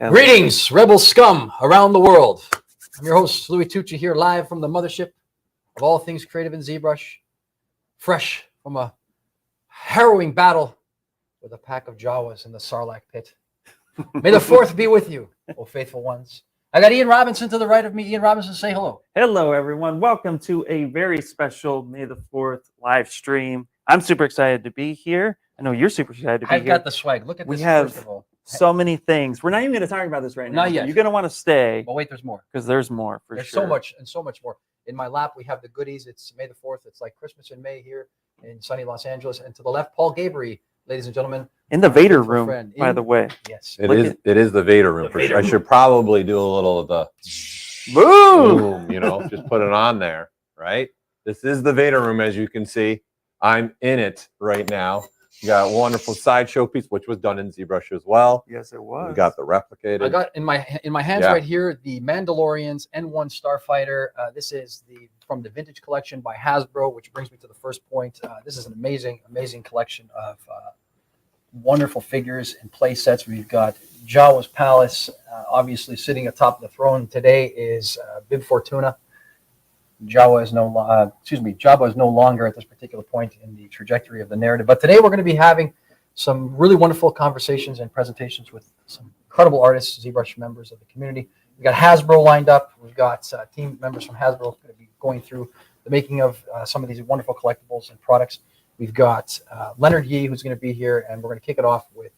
Greetings, rebel scum around the world. I'm your host, Louie Tucci, here live from the mothership of all things creative in ZBrush, fresh from a harrowing battle with a pack of Jawas in the Sarlacc pit. May the 4th be with you, O faithful ones. I got Ian Robinson to the right of me. Ian Robinson, say hello. Hello, everyone. Welcome to a very special May the 4th live stream. I'm super excited to be here. I know you're super excited to be here. I've got the swag. Look at this, first of all. So many things. We're not even going to talk about this right now. Not yet. You're going to want to stay. But wait, there's more. Because there's more, for there's sure. So much and so much more. In my lap, we have the goodies. It's May the 4th. It's like Christmas in May here in sunny Los Angeles. And to the left, Paul Gaboury, ladies and gentlemen. In the Vader room, by the way. Yes. It is the Vader room. I should probably do a little of the boom, you know, just put it on there, right? This is the Vader room, as you can see. I'm in it right now. You got a wonderful sideshow piece, which was done in ZBrush as well. Yes, it was. We got the replicated. I got in my hands right here the Mandalorian's N1 Starfighter. This is from the vintage collection by Hasbro, which brings me to the first point. This is an amazing collection of wonderful figures and play sets. We've got Jawa's Palace, obviously sitting atop the throne today is Bib Fortuna. Jabba is no longer at this particular point in the trajectory of the narrative. But today we're going to be having some really wonderful conversations and presentations with some incredible artists, ZBrush members of the community. We've got Hasbro lined up. We've got team members from Hasbro going to be going through the making of some of these wonderful collectibles and products. We've got Leonard Yee, who's going to be here, and we're going to kick it off with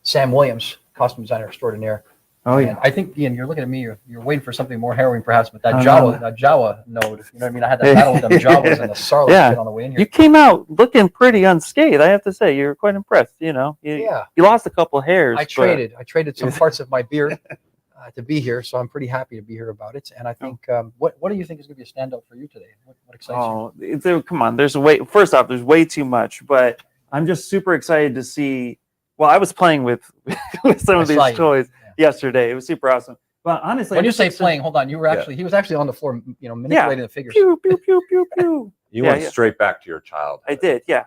Sam Williams, costume designer extraordinaire. Oh yeah. And I think, Ian, you're looking at me. You're waiting for something more harrowing, perhaps, but that Jawa node. You know what I mean? I had that battle with them Jawas and the Sarlacc on the way in here. You came out looking pretty unscathed. I have to say, you were quite impressed. You know, you lost a couple hairs. I traded some parts of my beard to be here, so I'm pretty happy to be here about it. And I think, what do you think is going to be a standout for you today? What excites you? Come on. First off, there's way too much, but I'm just super excited to see. Well, I was playing with some of these toys yesterday. It was super awesome. But honestly, when you say playing, hold on, he was actually on the floor, manipulating the figures. Pew pew pew pew pew. You went straight back to your child. I did, yeah.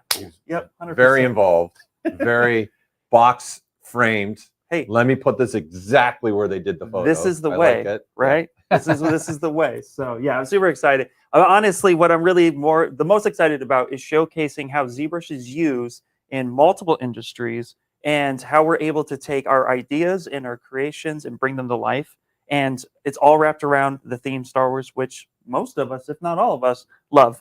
Yep, 100%. Very involved, very box framed. Hey, let me put this exactly where they did the photo. This is the way, right? This is the way. So yeah, I'm super excited. Honestly, what I'm really the most excited about is showcasing how ZBrush is used in multiple industries, and how we're able to take our ideas and our creations and bring them to life. And it's all wrapped around the theme Star Wars, which most of us, if not all of us, love.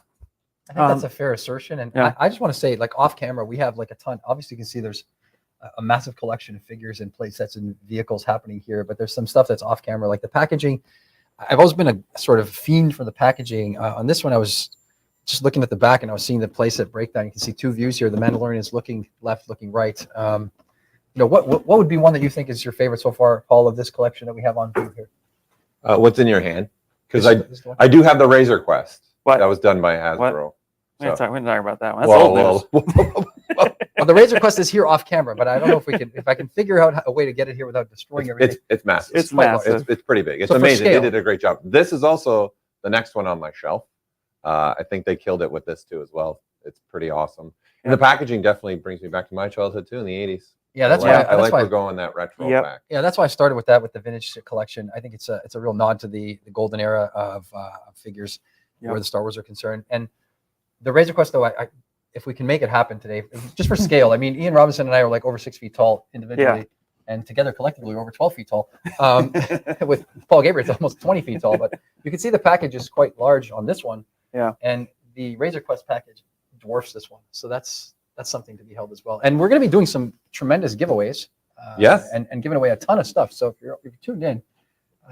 I think that's a fair assertion. And I just want to say, like, off camera, we have like a ton. Obviously, you can see there's a massive collection of figures and play sets and vehicles happening here, but there's some stuff that's off camera, like the packaging. I've always been a sort of fiend for the packaging. On this one, I was just looking at the back and I was seeing the playset breakdown. You can see two views here. The Mandalorian is looking left, looking right. What would be one that you think is your favorite so far, Paul, of this collection that we have on view here? What's in your hand? Because I do have the Razor Quest. That was done by Hasbro. We're not talking about that one. That's well, the Razor Quest is here off camera, but I don't know if I can figure out a way to get it here without destroying everything. It's massive. It's massive. It's pretty big. It's amazing. They did a great job. This is also the next one on my shelf. I think they killed it with this too as well. It's pretty awesome. And the packaging definitely brings me back to my childhood too in the 80s. Yeah, that's why I like we're going that retro back. Yeah, that's why I started with that, with the vintage collection. I think it's a real nod to the golden era of figures where the Star Wars are concerned. And the Razor Quest, though, if we can make it happen today, just for scale. I mean, Ian Robinson and I are like over 6 feet tall individually, and together collectively we're over 12 feet tall. With Paul Gaboury, it's almost 20 feet tall. But you can see the package is quite large on this one. Yeah. And the Razor Quest package dwarfs this one, so that's something to be held as well. And we're going to be doing some tremendous giveaways. And giving away a ton of stuff. So if you're tuned in,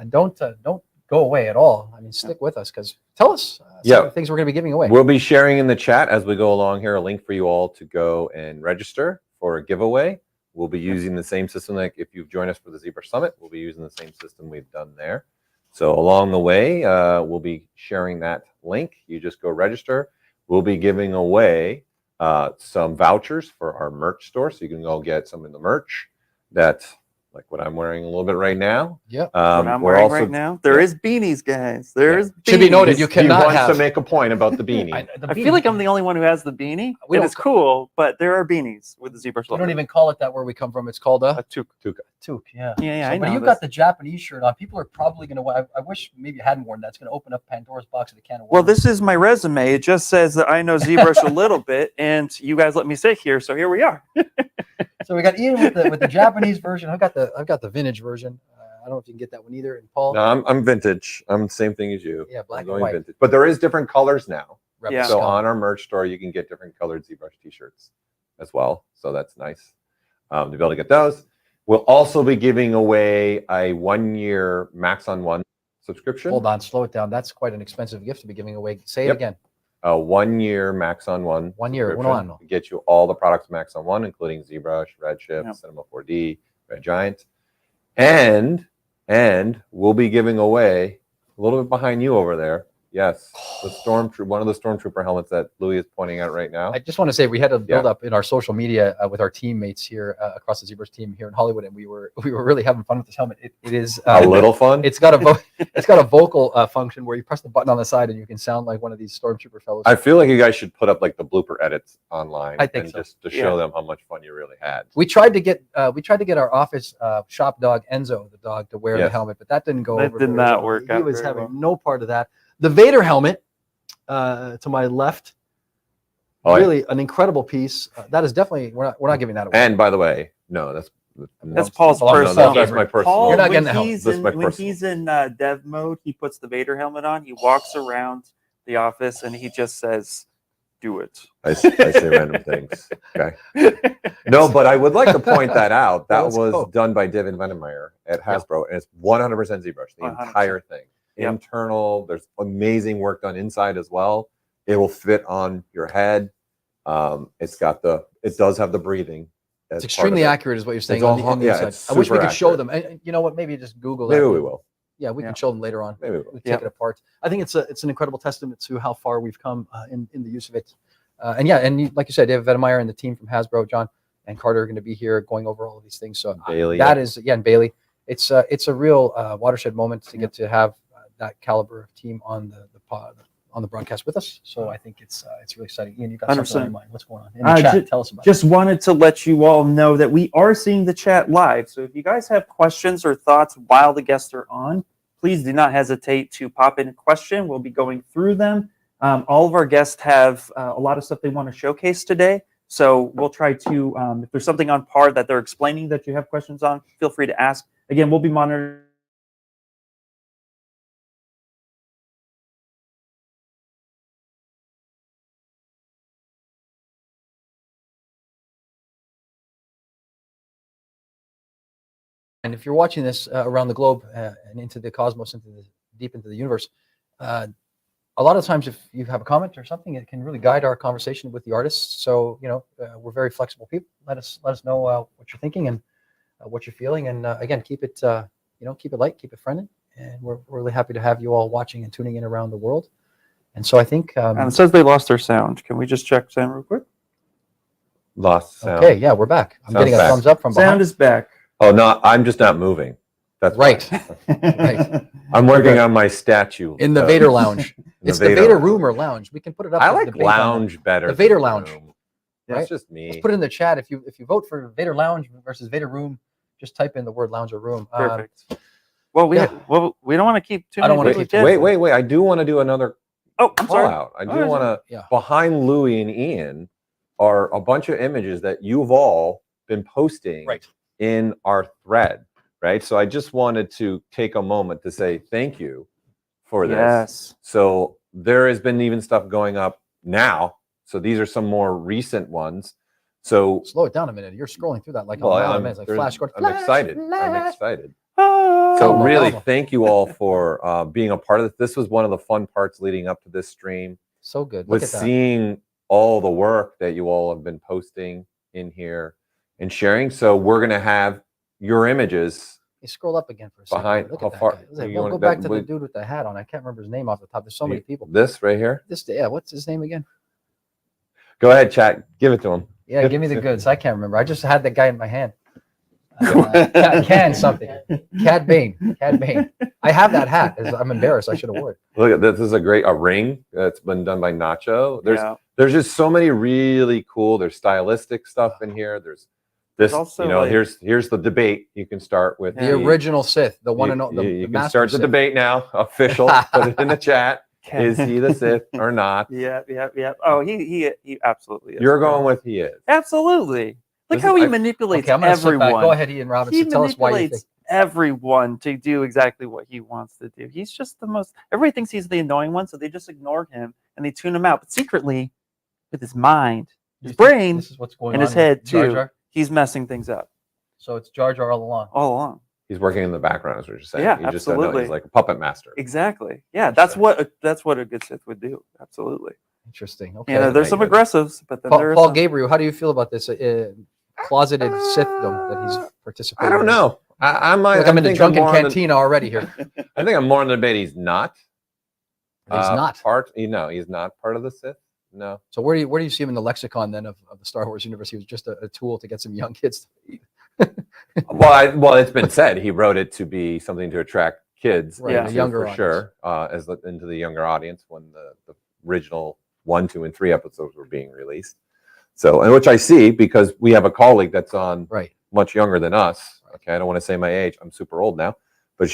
don't go away at all. I mean, stick with us, because tell us some of the things we're going to be giving away. We'll be sharing in the chat as we go along here a link for you all to go and register for a giveaway. We'll be using the same system. Like if you've joined us for the ZBrush Summit, we'll be using the same system we've done there. So along the way, we'll be sharing that link. You just go register. We'll be giving away some vouchers for our merch store, so you can go get some of the merch that's like what I'm wearing a little bit right now. Yeah, what I'm wearing right now. There is beanies, guys. There's beanies. Should be noted, you cannot have to make a point about the beanie. I feel like I'm the only one who has the beanie. It's cool, but there are beanies with the ZBrush logo. We don't even call it that where we come from. It's called a toque. Yeah. I know. But you've got the Japanese shirt on. People are probably going to. I wish maybe you hadn't worn that. It's going to open up Pandora's box of the can of worms. Well, this is my resume. It just says that I know ZBrush a little bit, and you guys let me sit here, so here we are. So we got Ian with the Japanese version. I've got the vintage version. I don't know if you can get that one either. And Paul? No, I'm vintage. I'm the same thing as you. Yeah, black and white. Vintage. But there is different colors now. Yeah. So on our merch store, you can get different colored ZBrush t-shirts as well. So that's nice to be able to get those. We'll also be giving away a 1-year Maxon 1 subscription. Hold on, slow it down. That's quite an expensive gift to be giving away. Say it again. A 1-year Maxon 1. 1 year. To get you all the products Maxon 1, including ZBrush, Redshift, Cinema 4D, Red Giant. And we'll be giving away a little bit behind you over there. Yes, one of the Stormtrooper helmets that Louie is pointing out right now. I just want to say we had a build up in our social media with our teammates here across the ZBrush team here in Hollywood, and we were really having fun with this helmet. It is a little fun. It's got a vocal function where you press the button on the side and you can sound like one of these Stormtrooper fellows. I feel like you guys should put up like the blooper edits online. I think so. Just to show them how much fun you really had. We tried to get our office shop dog Enzo, the dog, to wear the helmet, but that didn't go over. That did not work out. He was having no part of that. The Vader helmet to my left, really an incredible piece. That is definitely we're not giving that away. And by the way, no, That's Paul's Belongs to personal. Paul That's my personal. Paul, You're not when getting the help. he's That's in, my when personal. he's in dev mode, he puts the Vader helmet on. He walks around the office and he just says, "Do it." I say random things. Okay. No, but I would like to point that out. That Let's was go. done by David Vennemeyer at Hasbro, and it's 100% ZBrush, the 100%. entire thing. Yep. Internal, there's amazing work done inside as well. It will fit on your head. It does have the breathing. It's extremely accurate, is what you're saying. It's On all- the yeah, inside. it's I wish we super could show accurate. them. And you know what? Maybe just Google that. Maybe we will. Yeah, we Yeah. can show them later on. Maybe we will. We Yeah. take it apart. I think it's an incredible testament to how far we've come in the use of it. And like you said, David Vennemeyer and the team from Hasbro, John and Carter, are going to be here going over all of these things. So Bailey, that is, and Bailey. It's a real watershed moment to get to have that caliber of team on the broadcast with us. So I think it's really exciting. Ian, you got something 100%. on your mind? What's going on in the chat? Tell us about it. Just wanted to let you all know that we are seeing the chat live. So if you guys have questions or thoughts while the guests are on, please do not hesitate to pop in a question. We'll be going through them. All of our guests have a lot of stuff they want to showcase today. So we'll try to, if there's something on par that they're explaining that you have questions on, feel free to ask. Again, we'll be monitoring. And if you're watching this around the globe and into the cosmos, deep into the universe, a lot of times if you have a comment or something, it can really guide our conversation with the artists. So, we're very flexible people. Let us know what you're thinking and what you're feeling. And again, keep it light, keep it friendly. And we're really happy to have you all watching and tuning in around the world. And so I think And it says they lost their sound. Can we just check sound real quick? Lost sound. okay, yeah, we're back. I'm Sound's getting a back. thumbs up from Sound behind. is back. Oh no, I'm just not moving. That's Right. why. Right. I'm working on my statue. In the Vader Lounge. In It's the Vader room or lounge. We can put it up. I in like debate on that. lounge better. The Vader than Lounge. room. Right? That's just me. Let's put it in the chat. If you vote for Vader Lounge versus Vader Room, just type in the word lounge or room. Perfect. Well, we don't want to keep too I don't many wanna people keep- Wait. I do want to do another Oh, I'm call sorry. out. I Oh, do want to. Yeah. Behind Louie and Ian are a bunch of images that you've all been posting Right. in our thread, right? So I just wanted to take a moment to say thank you for this. Yes. So there has been even stuff going up now. So these are some more recent ones. So Slow it down a minute. You're scrolling through that like well, a mile a I'm, minute. Like there's- flash. I'm excited. I'm excited. Oh, So Calma, really, calma. thank you all for being a part of this. This was one of the fun parts leading up to this stream. So good. Look Was at that. seeing all the work that you all have been posting in here and sharing. So we're gonna have your images. Hey, scroll up again for a second. Behind- Look how at that far- guy. Like, you well, want go that- back to the wait. dude with the hat on. I can't remember his name off the top. There's so many people. This right here. What's his name again? Go ahead, chat. Give it to him. Yeah, give me the goods. I can't remember. I just had that guy in my hand. Can something. Cad Bane. I have that hat. I'm embarrassed. I should have worn it. Look at this. This is a ring that's been done by Nacho. yeah. There's just so many really cool. There's stylistic stuff in here. There's this. also, You know, like- here's the debate. You can start with The original Sith, the one and only. You The can master start the Sith. debate now. Official. Put it in the chat. Is he the Sith or not? Yeah. Oh, he absolutely is. You're going with he is. Absolutely. Look This how is- he I- manipulates Okay, I'm going to sit back. everyone. Go ahead, Ian He Robinson. Tell us why you think. manipulates everyone to do exactly what he wants to do. He's just the most. Everybody thinks he's the annoying one, so they just ignore him and they tune him out. But secretly, with his mind, his You think brain, this is what's going and on his head with Jar too. Jar? He's messing things up So it's Jar Jar all along. all along. He's working in the background, is what you're saying. Yeah, you just don't know. absolutely. He's like a puppet master. Exactly. Yeah, that's what a good Sith would do. Absolutely. Interesting. Okay. You know, there's some Right. aggressives, but then Paul, there are Paul some. Gabriel, how do you feel about this closeted Sithdom that he's participating I don't in? know. I might. Like I'm in the think drunken more on the- cantina already here. I think I'm more in the debate. He's not. He's not. part. No, he's not part of the Sith. No. So where do you see him in the lexicon then of the Star Wars universe? He was just a tool to get some young kids to eat. Well, it's been said he wrote it to be something to attract kids, Right, the into, younger for sure, into the younger audience when the original 1, 2, and 3 episodes were being released. So, and which I see because we have a colleague that's on Right. much younger than us. Okay, I don't want to say my age. I'm super old now, but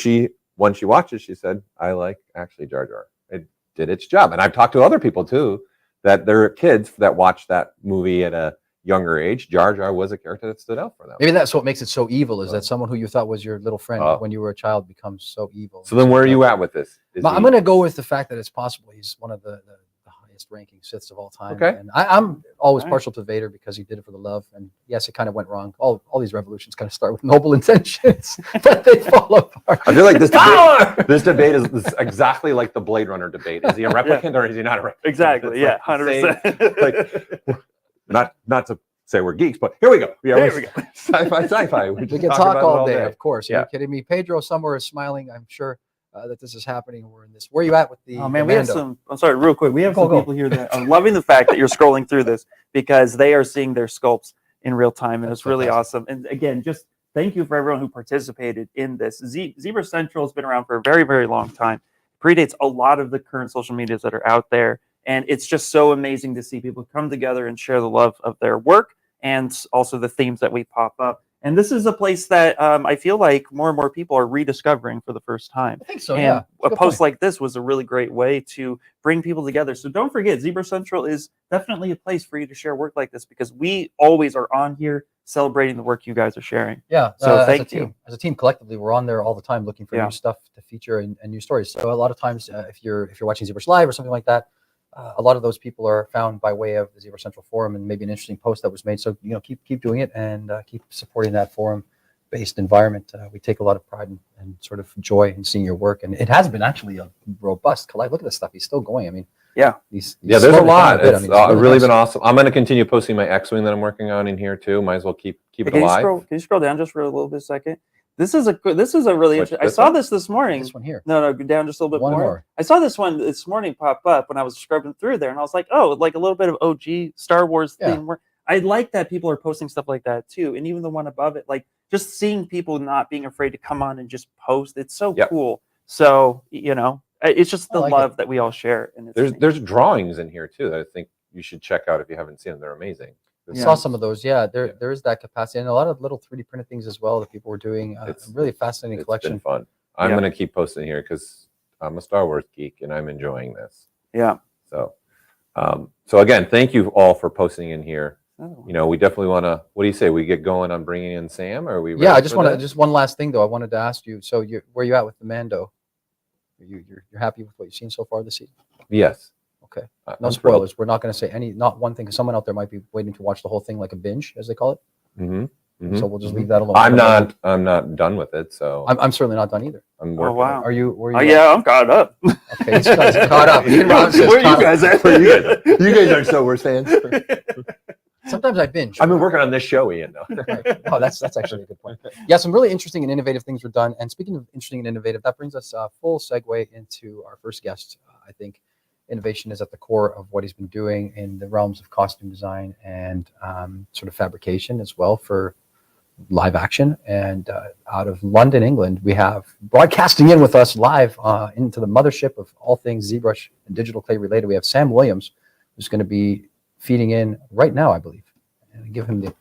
when she watched it, she said, "I like actually Jar Jar. It did its job." And I've talked to other people too that there are kids that watch that movie at a younger age, Jar Jar was a character that stood out for them. Maybe that's what makes it so evil, is that someone who you thought was your little friend when you were a child becomes so evil. So then where are you at with this? I'm going to go with the fact that it's possible he's one of the highest ranking Siths of all time. Okay. And I'm always partial to Vader because he did it for the love. And yes, it kind of went wrong. All these revolutions kind of start with noble intentions, but they fall apart. I feel like this debate is exactly like the Blade Runner debate. Is he a replicant or is he not a replicant? Exactly. Yeah, 100%. Like, not to say we're geeks, but here we go. Yeah, There we go. Sci-fi. We can talk all day, of course. Are you kidding me? Pedro somewhere is smiling, I'm sure, that this is happening. We're in this. Where are you at with the? Oh man, the we have Mando? some. I'm sorry, real quick. We have some people here that are loving the fact that you're scrolling through this because they are seeing their sculpts in real time, and it's really awesome. And again, just thank you for everyone who participated in this. ZBrush Central has been around for a very, very long time. Predates a lot of the current social medias that are out there, and it's just so amazing to see people come together and share the love of their work and also the themes that we pop up. And this is a place that I feel like more and more people are rediscovering for the first time. I think so, and yeah. A post like this was a really great way to bring people together. So don't forget, ZBrush Central is definitely a place for you to share work like this because we always are on here celebrating the work you guys are sharing. Yeah. So thank you. As a team, collectively, we're on there all the time looking for new stuff to feature and new stories. So a lot of times, if you're watching ZBrush Live or something like that, a lot of those people are found by way of the ZBrush Central forum and maybe an interesting post that was made. So keep doing it and keep supporting that forum-based environment. We take a lot of pride and sort of joy in seeing your work, and it has been actually a robust collect. Look at this stuff; he's still going. I mean, there's a lot. It's really been awesome. I'm going to continue posting my X-wing that I'm working on in here too. Might as well keep it alive. Can you scroll down just for a little bit, second? This is a really interesting. I saw this morning. This one here. No, go down just a little bit more. I saw this one this morning pop up when I was scrubbing through there, and I was like, oh, like a little bit of OG Star Wars thing. I like that people are posting stuff like that too, and even the one above it, like just seeing people not being afraid to come on and just post. It's so cool. So it's just the love that we all share. And there's drawings in here too that I think you should check out if you haven't seen them. They're amazing. I saw some of those. There is that capacity and a lot of little 3D printed things as well that people were doing. It's really fascinating collection. Been fun. I'm going to keep posting here because I'm a Star Wars geek and I'm enjoying this. Yeah. So again, thank you all for posting in here. We definitely want to. What do you say? We get going on bringing in Sam, or are we? Yeah, I just want to. Just one last thing though. I wanted to ask you. So where are you at with the Mando? You're happy with what you've seen so far this season? Yes. Okay. No spoilers. Thrilled. We're not going to say not one thing. Because someone out there might be waiting to watch the whole thing like a binge, as they call it. Mm-hmm. So we'll just leave that alone. I'm not done with it. So I'm certainly not done either. I'm working. Oh wow. Are you? Yeah, I'm caught up. Okay, he's caught up. Where are you guys at? You guys aren't Star Wars fans. Sometimes I binge. I've been working on this show, Ian. Right. Oh, that's actually a good point. Yeah, some really interesting and innovative things were done. And speaking of interesting and innovative, that brings us a full segue into our first guest. I think innovation is at the core of what he's been doing in the realms of costume design and sort of fabrication as well for live action. And out of London, England, we have broadcasting in with us live into the mothership of all things ZBrush and digital clay related. We have Sam Williams, who's going to be feeding in right now, I believe. And give him the.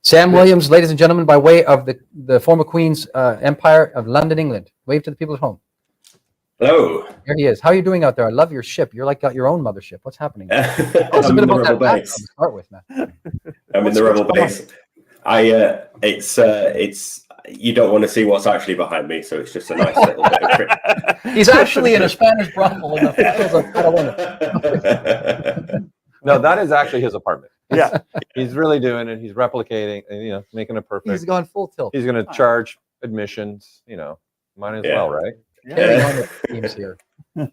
Sam Williams, ladies and gentlemen, by way of the former Queen's Empire of London, England. Wave to the people at home. Hello. Here he is. How are you doing out there? I love your ship. You're like got your own mothership. What's happening? I'm in the Rebel base. To start with, man. I'm in the Rebel base. It's you don't want to see what's actually behind me, so it's just a nice little bit of crypt. He's actually in a Spanish brothel in the foothills of Catalunya. No, that is actually his apartment. Yeah, he's really doing it. He's replicating and making it perfect. He's gone full tilt. He's going to charge admissions. Might as well, right? Carrying on the themes here.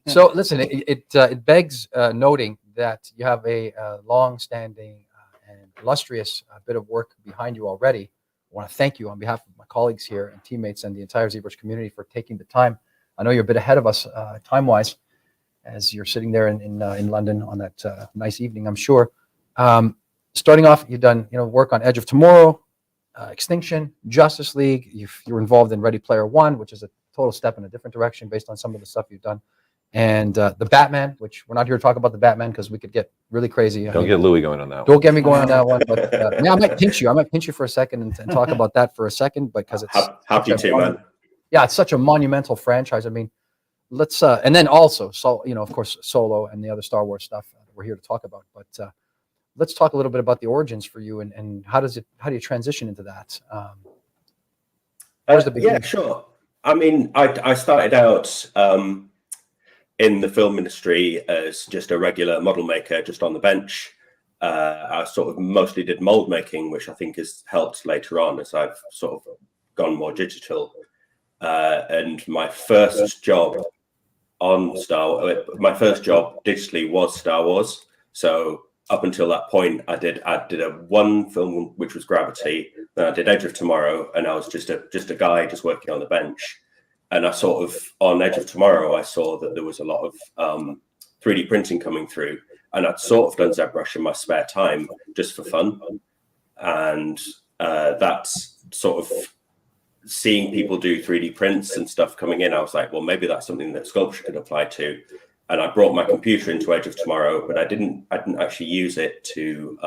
So listen, it begs noting that you have a long-standing and illustrious bit of work behind you already. I want to thank you on behalf of my colleagues here and teammates and the entire ZBrush community for taking the time. I know you're a bit ahead of us time-wise as you're sitting there in London on that nice evening, I'm sure. Starting off, you've done work on Edge of Tomorrow, Extinction, Justice League. You're involved in Ready Player One, which is a total step in a different direction based on some of the stuff you've done. and the Batman, which we're not here to talk about the Batman because we could get really crazy. Don't get Louie going on that one. Don't get me going on that one. But yeah, I might pinch you. I might pinch you for a second and talk about that for a second, because it's happy to, man. Yeah, it's such a monumental franchise. I mean, let's and then also, so of course, Solo and the other Star Wars stuff we're here to talk about. But let's talk a little bit about the origins for you and how do you transition into that? Where's the beginning? Yeah, sure. I mean, I started out in the film industry as just a regular model maker, just on the bench. I sort of mostly did mold making, which I think has helped later on as I've sort of gone more digital. And my first job digitally was Star Wars. So up until that point, I did a one film which was Gravity. Then I did Edge of Tomorrow, and I was just a guy just working on the bench. And I sort of, on Edge of Tomorrow, I saw that there was a lot of 3D printing coming through, and I'd sort of done ZBrush in my spare time just for fun. And that's sort of seeing people do 3D prints and stuff coming in. I was like, well, maybe that's something that sculpture could apply to. And I brought my computer into Edge of Tomorrow, but I didn't actually use it to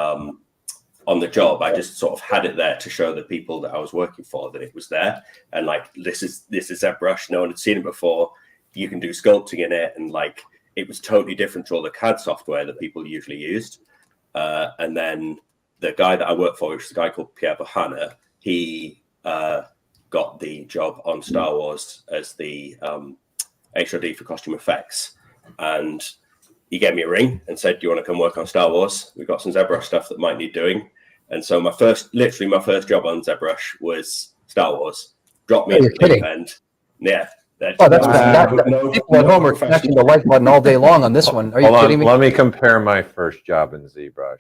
on the job. I just sort of had it there to show the people that I was working for that it was there. And like, this is ZBrush. No one had seen it before. You can do sculpting in it. And like, it was totally different to all the CAD software that people usually used. And then the guy that I worked for, which is a guy called Pierre Bahana, he got the job on Star Wars as the HOD for costume effects. And he gave me a ring and said, do you want to come work on Star Wars? We've got some ZBrush stuff that might need doing. And so my first job on ZBrush was Star Wars. Dropped me in the deep end. Yeah. Oh, that's people at home are smashing the like button all day long on this one. Are you kidding me? Let me compare my first job in ZBrush.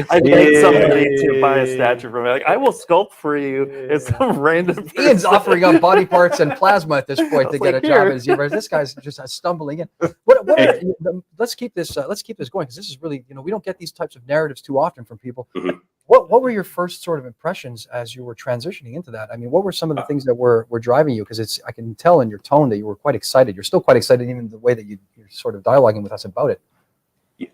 I paid somebody to buy a statue from me. Like, I will sculpt for you. It's some random person. Ian's offering up body parts and plasma at this point to get a job at ZBrush. This guy's just stumbling in. Let's keep this going, because this is really, we don't get these types of narratives too often from people. Mm-hmm. What were your first sort of impressions as you were transitioning into that? I mean, what were some of the things that were driving you? Because I can tell in your tone that you were quite excited. You're still quite excited, even the way that you're sort of dialoguing with us about it.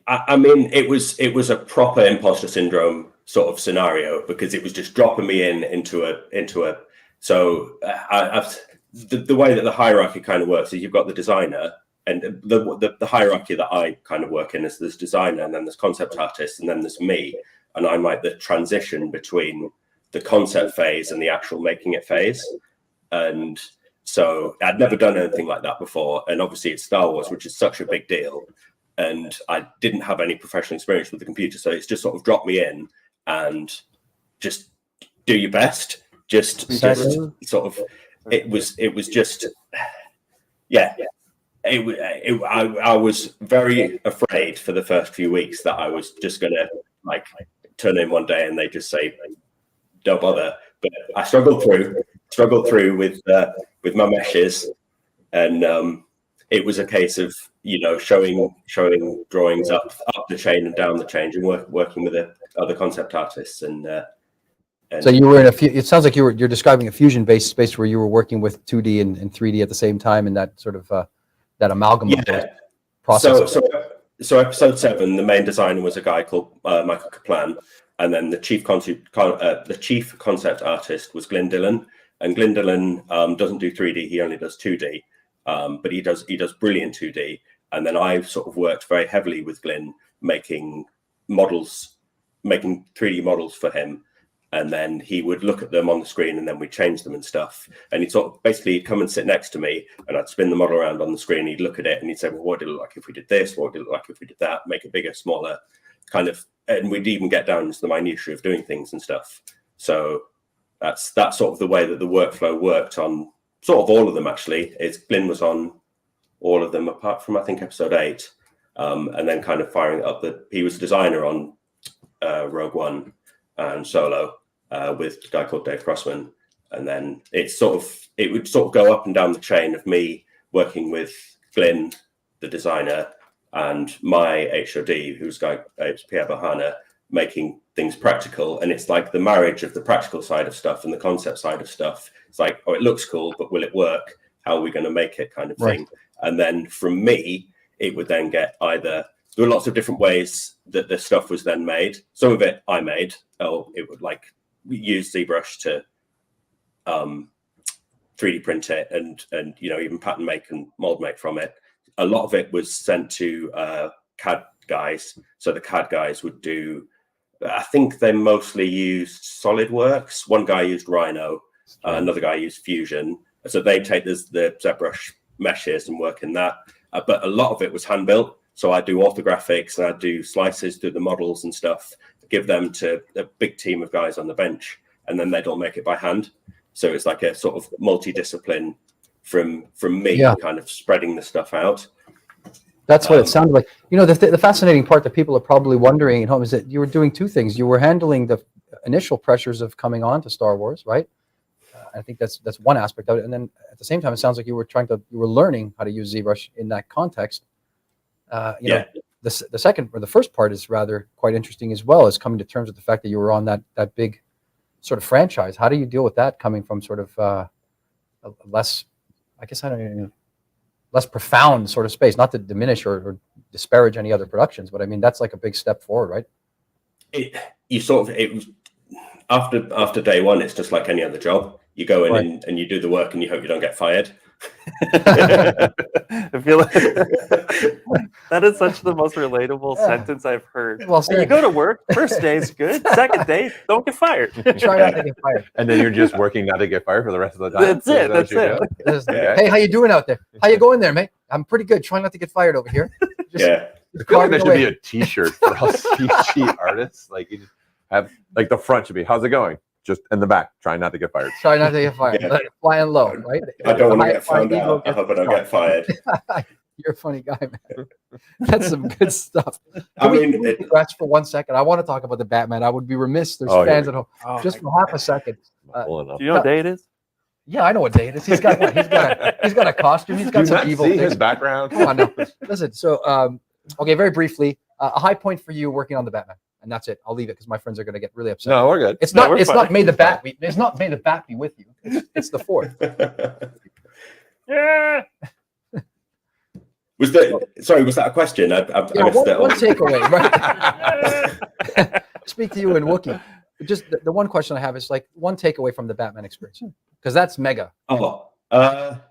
I mean, it was a proper imposter syndrome sort of scenario, because it was just dropping me into a. So the way that the hierarchy kind of works is you've got the designer, and the hierarchy that I kind of work in is there's designer, and then there's concept artist, and then there's me, and I'm like the transition between the concept phase and the actual making it phase. And so I'd never done anything like that before, and obviously it's Star Wars, which is such a big deal. And I didn't have any professional experience with the computer, so it's just sort of dropped me in and just do your best. Just sort of, it was just, yeah. I was very afraid for the first few weeks that I was just gonna like turn in one day and they just say, "Don't bother." But I struggled through with my meshes, and it was a case of showing drawings up the chain and down the chain, and working with the other concept artists. And so you were in it sounds like you're describing a fusion-based space where you were working with 2D and 3D at the same time, and that sort of that amalgam process. So episode 7, the main designer was a guy called Michael Kaplan, and then the chief concept artist was Glyn Dillon. And Glyn Dillon doesn't do 3D; he only does 2D. But he does brilliant 2D. And then I sort of worked very heavily with Glyn, making 3D models for him. And then he would look at them on the screen, and then we'd change them and stuff. And he'd he'd come and sit next to me, and I'd spin the model around on the screen. He'd look at it and he'd say, well, what would it look like if we did this? What would it look like if we did that? Make it bigger, smaller, kind of. And we'd even get down into the minutiae of doing things and stuff. So that's sort of the way that the workflow worked on sort of all of them, actually. Glyn was on all of them apart from, I think, episode 8. And then kind of firing it up. He was a designer on Rogue One and Solo with a guy called Dave Crossman. And then it would sort of go up and down the chain of me working with Glyn, the designer, and my HOD, who's Pierre Bahana, making things practical. And it's like the marriage of the practical side of stuff and the concept side of stuff. It's like, oh, it looks cool, but will it work? How are we going to make it kind of Right. thing? And then from me, it would then get either, there were lots of different ways that the stuff was then made. Some of it I made, or it would like use ZBrush to 3D print it and you know, even pattern make and mold make from it. A lot of it was sent to CAD guys. So the CAD guys would do, I think they mostly used SolidWorks. One guy used Rhino, another guy used Fusion. So they take the ZBrush meshes and work in that. But a lot of it was hand built. So I do orthographics and I do slices through the models and stuff, give them to a big team of guys on the bench, and then they'd all make it by hand. So it's like a sort of multidiscipline from me, kind of spreading the stuff out. That's what it sounded like. You know, the fascinating part that people are probably wondering at home is that you were doing two things. You were handling the initial pressures of coming on to Star Wars, right? I think that's one aspect of it. And then at the same time, it sounds like you were learning how to use ZBrush in that context. You know, the second or the first part is rather quite interesting as well, as coming to terms with the fact that you were on that big sort of franchise. How do you deal with that coming from sort of a less, I guess I don't even know, less profound sort of space, not to diminish or disparage any other productions, but I mean, that's like a big step forward, right? It was after day one, it's just like any other job. You go in and you do the work and you hope you don't get fired. I feel like that is such the most relatable sentence I've heard. Well, you go to work, first day's good, second day, don't get fired. Try not to get fired. And then you're just working not to get fired for the rest of the time. That's it. That's it. Hey, how you doing out there? How you going there, mate? I'm pretty good. Try not to get fired over here. Just, I feel like there should be a T-shirt for us CG artists. Like you just have, like the front should be, how's it going? Just in the back, try not to get fired. Try not to get fired. Yeah. Flying low, right? I don't want to get found out. I hope I don't get fired. You're a funny guy, man. That's some good stuff. I mean, Congrats for 1 second. I want to talk about the Batman. I would be remiss. There's fans at home. Just for half a second. Do you know what day it is? Yeah, I know what day it is. He's got a costume. He's got some evil see things. his background. Come on, no. Listen. So, okay, very briefly, a high point for you working on the Batman, and that's it. I'll leave it because my friends are going to get really upset. No, we're good. It's not. It's not made the bat. It's not made the bat be with you. It's the fourth. Yeah. Was that a question? I missed that. One takeaway, right? Speak to you in Wookiee. Just the one question I have is like one takeaway from the Batman experience, because that's mega. Oh, the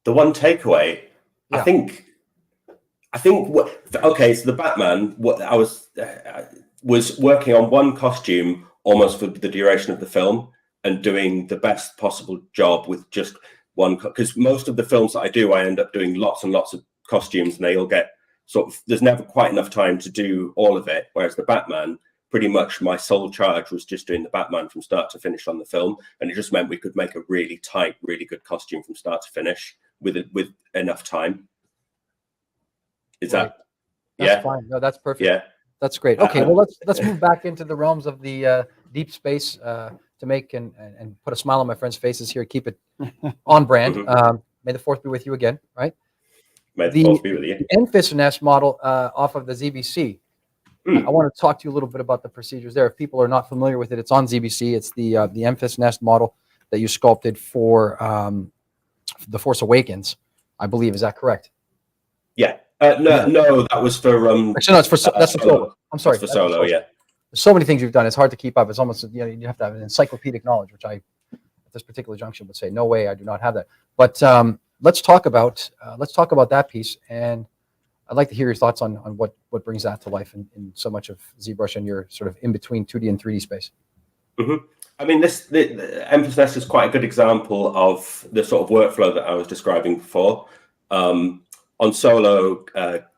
one takeaway. Yeah. I think. Okay, so the Batman. What I was working on one costume almost for the duration of the film and doing the best possible job with just one. Because most of the films that I do, I end up doing lots and lots of costumes, and they all get sort of. There's never quite enough time to do all of it. Whereas the Batman, pretty much my sole charge was just doing the Batman from start to finish on the film, and it just meant we could make a really tight, really good costume from start to finish with enough time. Is that? That's fine. No, that's perfect. Yeah. That's great. Okay, well let's move back into the realms of the deep space to make and put a smile on my friends' faces here. Keep it on brand. Mm-hmm. May the fourth be with you again. Right. May the fourth be with you. The Enfys Nest model off of the ZBC. I want to talk to you a little bit about the procedures there. If people are not familiar with it, it's on ZBC. It's the Enfys Nest model that you sculpted for The Force Awakens, I believe. Is that correct? Yeah. No, that was for Actually, no, it's for that's for Solo. I'm sorry, that's for Solo. Yeah. There's so many things you've done. It's hard to keep up. It's almost you have to have an encyclopedic knowledge, which I, at this particular junction, would say no way. I do not have that. But let's talk about that piece, and I'd like to hear your thoughts on what brings that to life in so much of ZBrush and your sort of in between 2D and 3D space. Mm-hmm. I mean, the Enfys Nest is quite a good example of the sort of workflow that I was describing before. On Solo,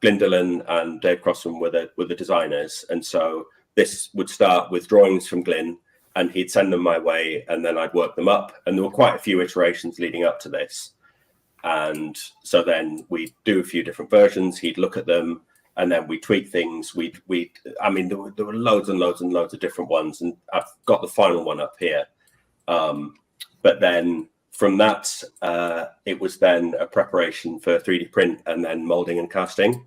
Glyndon and Dave Crossman were the designers, and so this would start with drawings from Glyn, and he'd send them my way, and then I'd work them up. And there were quite a few iterations leading up to this, and so then we'd do a few different versions. He'd look at them, and then we tweak things. I mean, there were loads and loads and loads of different ones, and I've got the final one up here. But then from that, it was then a preparation for 3D print and then molding and casting.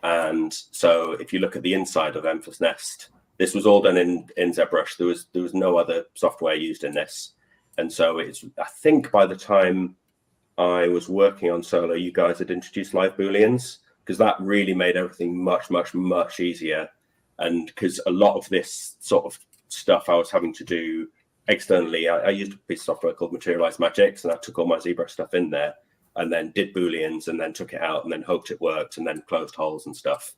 And so if you look at the inside of Enfys Nest, this was all done in ZBrush. There was no other software used in this. And so I think by the time I was working on Solo, you guys had introduced live booleans, because that really made everything much, much, much easier. And because a lot of this sort of stuff I was having to do externally, I used a piece of software called Materialize Magics, and I took all my ZBrush stuff in there and then did booleans and then took it out and then hoped it worked and then closed holes and stuff.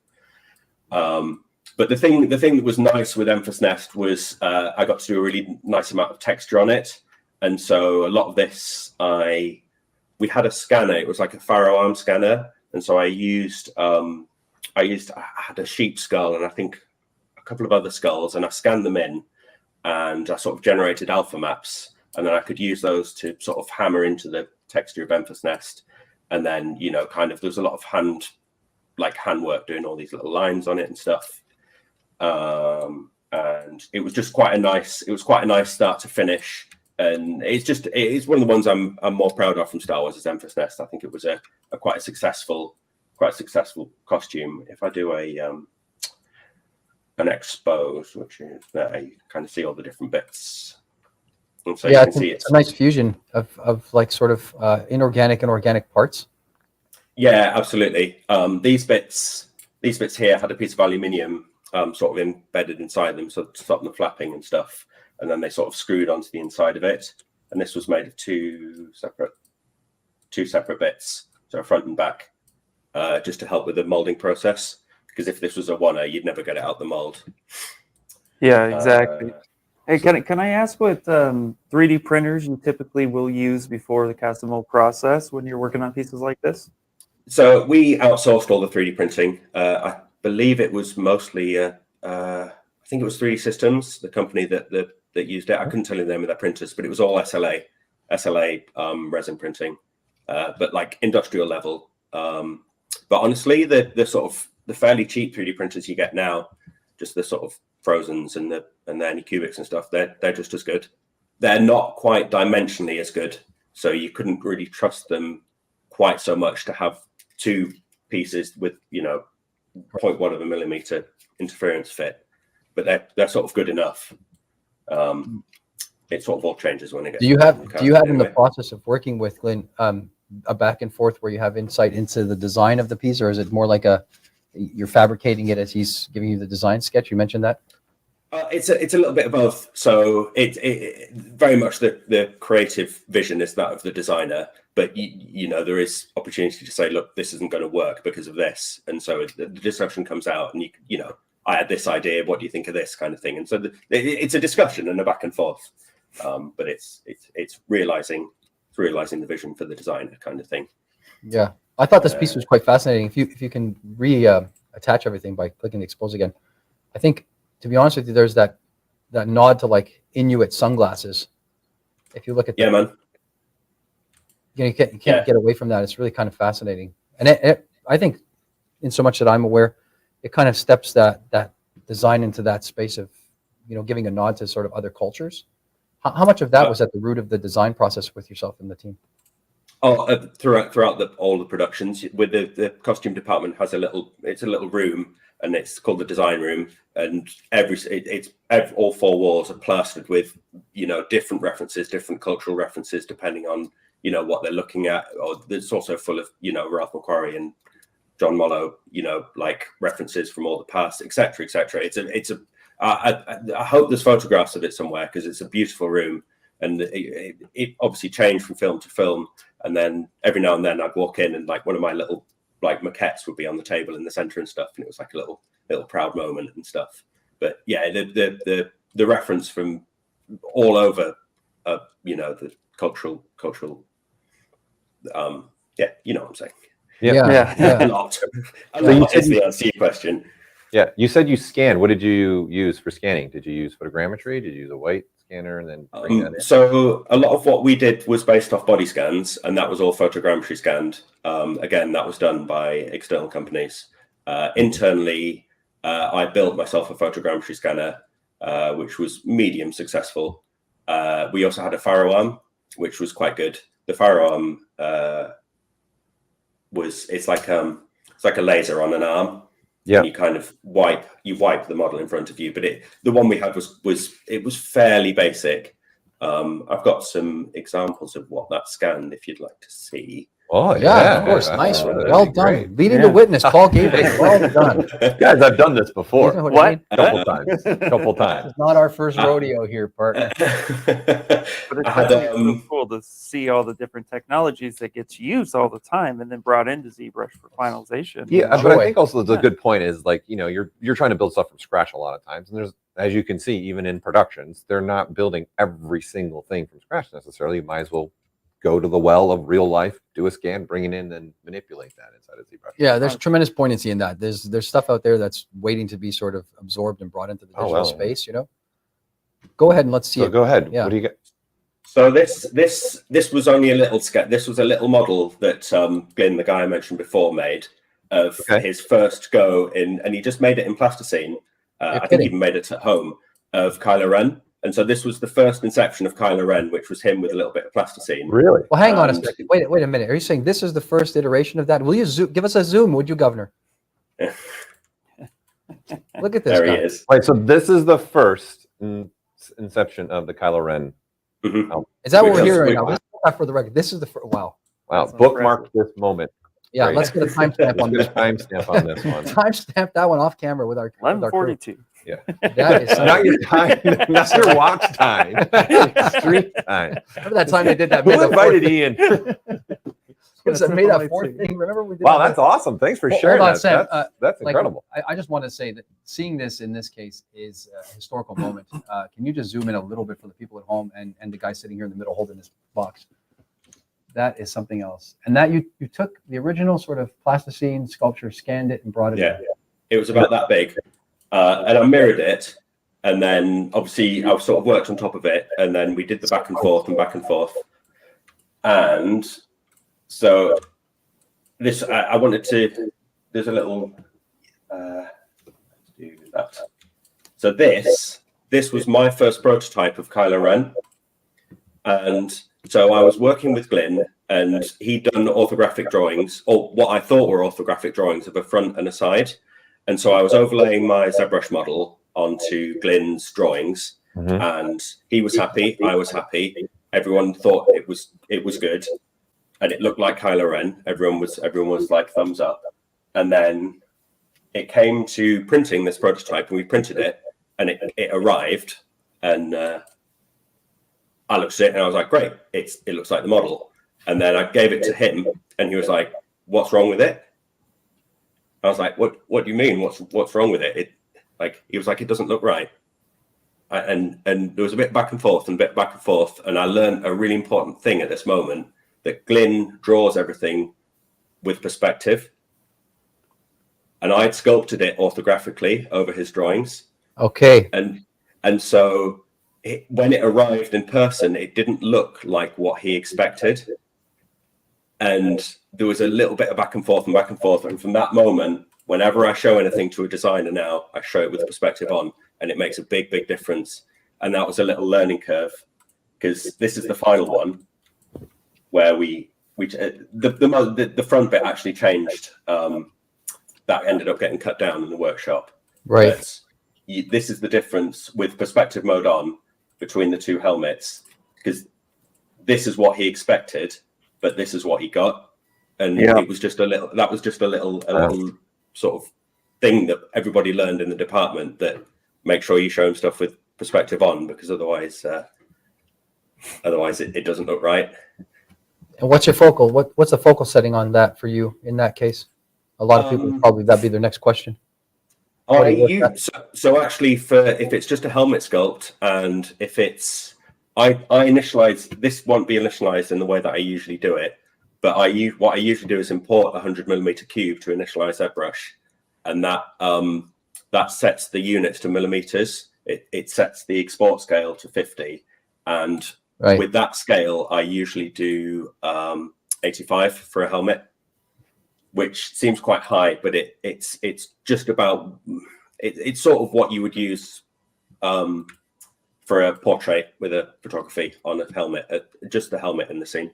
But the thing that was nice with Emphas Nest was I got to do a really nice amount of texture on it. And so a lot of this, we had a scanner. It was like a Faro arm scanner. And so I had a sheep skull and I think a couple of other skulls, and I scanned them in and I sort of generated alpha maps. And then I could use those to sort of hammer into the texture of Emphas Nest. And then, you know, kind of there's a lot of hand work doing all these little lines on it and stuff. And it was just quite a nice start to finish. And it's one of the ones I'm more proud of from Star Wars is Emphas Nest. I think it was a quite a successful costume. If I do an expose, which is there, you kind of see all the different bits. And so yeah, you can see it's a nice fusion of like sort of inorganic and organic parts. Yeah, absolutely. These bits here had a piece of aluminium sort of embedded inside them, so to stop them flapping and stuff. And then they sort of screwed onto the inside of it. And this was made of two separate bits, so front and back, just to help with the molding process. Because if this was a one-er, you'd never get it out the mold. Yeah, exactly. Hey, can I ask what 3D printers you typically will use before the custom mold process when you're working on pieces like this? So we outsourced all the 3D printing. I believe it was mostly, I think it was 3D Systems, the company that used it. I couldn't tell you the name of their printers, but it was all SLA resin printing, but like industrial level. But honestly, the sort of the fairly cheap 3D printers you get now, just the sort of Frozens and the Anycubics and stuff, they're just as good. They're not quite dimensionally as good, so you couldn't really trust them quite so much to have two pieces with 0.1 of a millimeter interference fit, but they're sort of good enough. It sort of all changes when it gets. Do you have in the process of working with Glenn a back and forth where you have insight into the design of the piece, or is it more like you're fabricating it as he's giving you the design sketch? You mentioned that. It's a little bit of both. So it very much the creative vision is that of the designer, but you know there is opportunity to say, look, this isn't going to work because of this, and so the discussion comes out, and you know I had this idea. What do you think of this kind of thing? And so it's a discussion and a back and forth, but it's realizing the vision for the designer kind of thing. Yeah, I thought this piece was quite fascinating. If you can attach everything by clicking the expose again, I think, to be honest with you, there's that nod to like Inuit sunglasses. If you look at man, you can't get away from that. It's really kind of fascinating, and I think, in so much that I'm aware, it kind of steps that design into that space of giving a nod to sort of other cultures. How much of that was at the root of the design process with yourself and the team? Oh, throughout all the productions, with the costume department has a little room, and it's called the design room, and all four walls are plastered with different references, different cultural references depending on what they're looking at. Or it's also full of Ralph McQuarrie and John Mollo, like references from all the past, etc., etc. I hope there's photographs of it somewhere because it's a beautiful room, and it obviously changed from film to film. And then every now and then I'd walk in and like one of my little like maquettes would be on the table in the center and stuff, and it was like a little proud moment and stuff. But yeah, the reference from all over, the cultural, yeah, you know what I'm saying. Yeah. A lot is the answer to your question. Yeah, you said you scanned. What did you use for scanning? Did you use photogrammetry? Did you use a white scanner and then bring that in? So a lot of what we did was based off body scans, and that was all photogrammetry scanned. Again, that was done by external companies. Internally, I built myself a photogrammetry scanner, which was medium successful. We also had a Faro arm, which was quite good. The Faro arm it's like a laser on an arm. Yeah, and you kind of wipe the model in front of you, but the one we had was fairly basic, I've got some examples of what that scanned if you'd like to see. Oh Yeah, of course. Nice one. Well done. Great. Leading the witness, Paul Gaboury. Well done. Guys, I've done this before. You know What? I mean? A couple times. It's not our first rodeo here, partner. But it's I had, definitely so cool to see all the different technologies that gets used all the time and then brought into ZBrush for finalization. Yeah, but Enjoy. I think also the good point is like, you know, you're trying to build stuff from scratch a lot of times. And there's, as you can see, even in productions, they're not building every single thing from scratch necessarily. You might as well go to the well of real life, do a scan, bring it in, and manipulate that inside of ZBrush. Yeah, there's tremendous poignancy in that. There's stuff out there that's waiting to be sort of absorbed and brought into the digital space, you know? Go ahead and let's see So it. go ahead. Yeah. What do you get? So this was only a little sketch. This was a little model that Glyn, the guy I mentioned before, made of his first go in, and he just made it in plasticine. I think he even made it at home of Kylo Ren. And so this was the first inception of Kylo Ren, which was him with a little bit of plasticine. Really? Well, hang on a second. Wait a minute. Are you saying this is the first iteration of that? Will you give us a zoom, would you, Governor? Look at this There guy. he is. Right. So this is the first inception of the Kylo Ren. Mm-hmm. Is that what Which we're is hearing sweet. now? Not for the record. This is the first. Wow. Wow. That's Bookmark this moment. Yeah, Great. let's get a timestamp on Let's this. get a timestamp on this one. Timestamp that one off camera with our crew. 11:42. Yeah. That is Not your time. Not your watch time. Street time. Remember that time they did that? Who invited Ian? Was that made that fourth thing? Remember we did Wow, that? that's awesome. Thanks for Hold sharing on, that. Sam. That's Like, incredible. I just want to say that seeing this in this case is a historical moment. Can you just zoom in a little bit for the people at home and the guy sitting here in the middle holding this box? That is something else. And that you took the original sort of plasticine sculpture, scanned it, and brought it in. It was about that big. And I mirrored it. And then obviously I sort of worked on top of it. And then we did the back and forth and back and forth. And so this, I wanted to, there's a little, do that. So this was my first prototype of Kylo Ren. And so I was working with Glyn, and he'd done orthographic drawings, or what I thought were orthographic drawings of a front and a side. And so I was overlaying my ZBrush model onto Glyn's drawings, and he was happy, I was happy. Everyone thought it was good, and it looked like Kylo Ren. Everyone was like thumbs up. And then it came to printing this prototype, and we printed it, and it arrived, and I looked at it and I was like, great, it looks like the model. And then I gave it to him, and he was like, what's wrong with it? I was like, what do you mean? What's wrong with it? He was like, it doesn't look right. And there was a bit back and forth and I learned a really important thing at this moment, that Glyn draws everything with perspective. And I had sculpted it orthographically over his drawings. Okay. And so when it arrived in person, it didn't look like what he expected. And there was a little bit of back and forth. And from that moment, whenever I show anything to a designer now, I show it with perspective on, and it makes a big, big difference. And that was a little learning curve, because this is the final one where the front bit actually changed. That ended up getting cut down in the workshop. Right. But this is the difference with perspective mode on between the two helmets, because this is what he expected, but this is what he got. And it was just a little sort of thing that everybody learned in the department, that make sure you show him stuff with perspective on, because otherwise it doesn't look right. And what's your focal? What's the focal setting on that for you in that case? A lot of people probably that'd be their next question. So actually, if it's just a helmet sculpt, and if it's I initialize, this won't be initialized in the way that I usually do it, but what I usually do is import a 100mm cube to initialize ZBrush, and that sets the units to millimeters. It sets the export scale to 50, and with that scale, I usually do 85 for a helmet, which seems quite high, but it's just about it's sort of what you would use for a portrait with a photography on a helmet, just the helmet in the scene.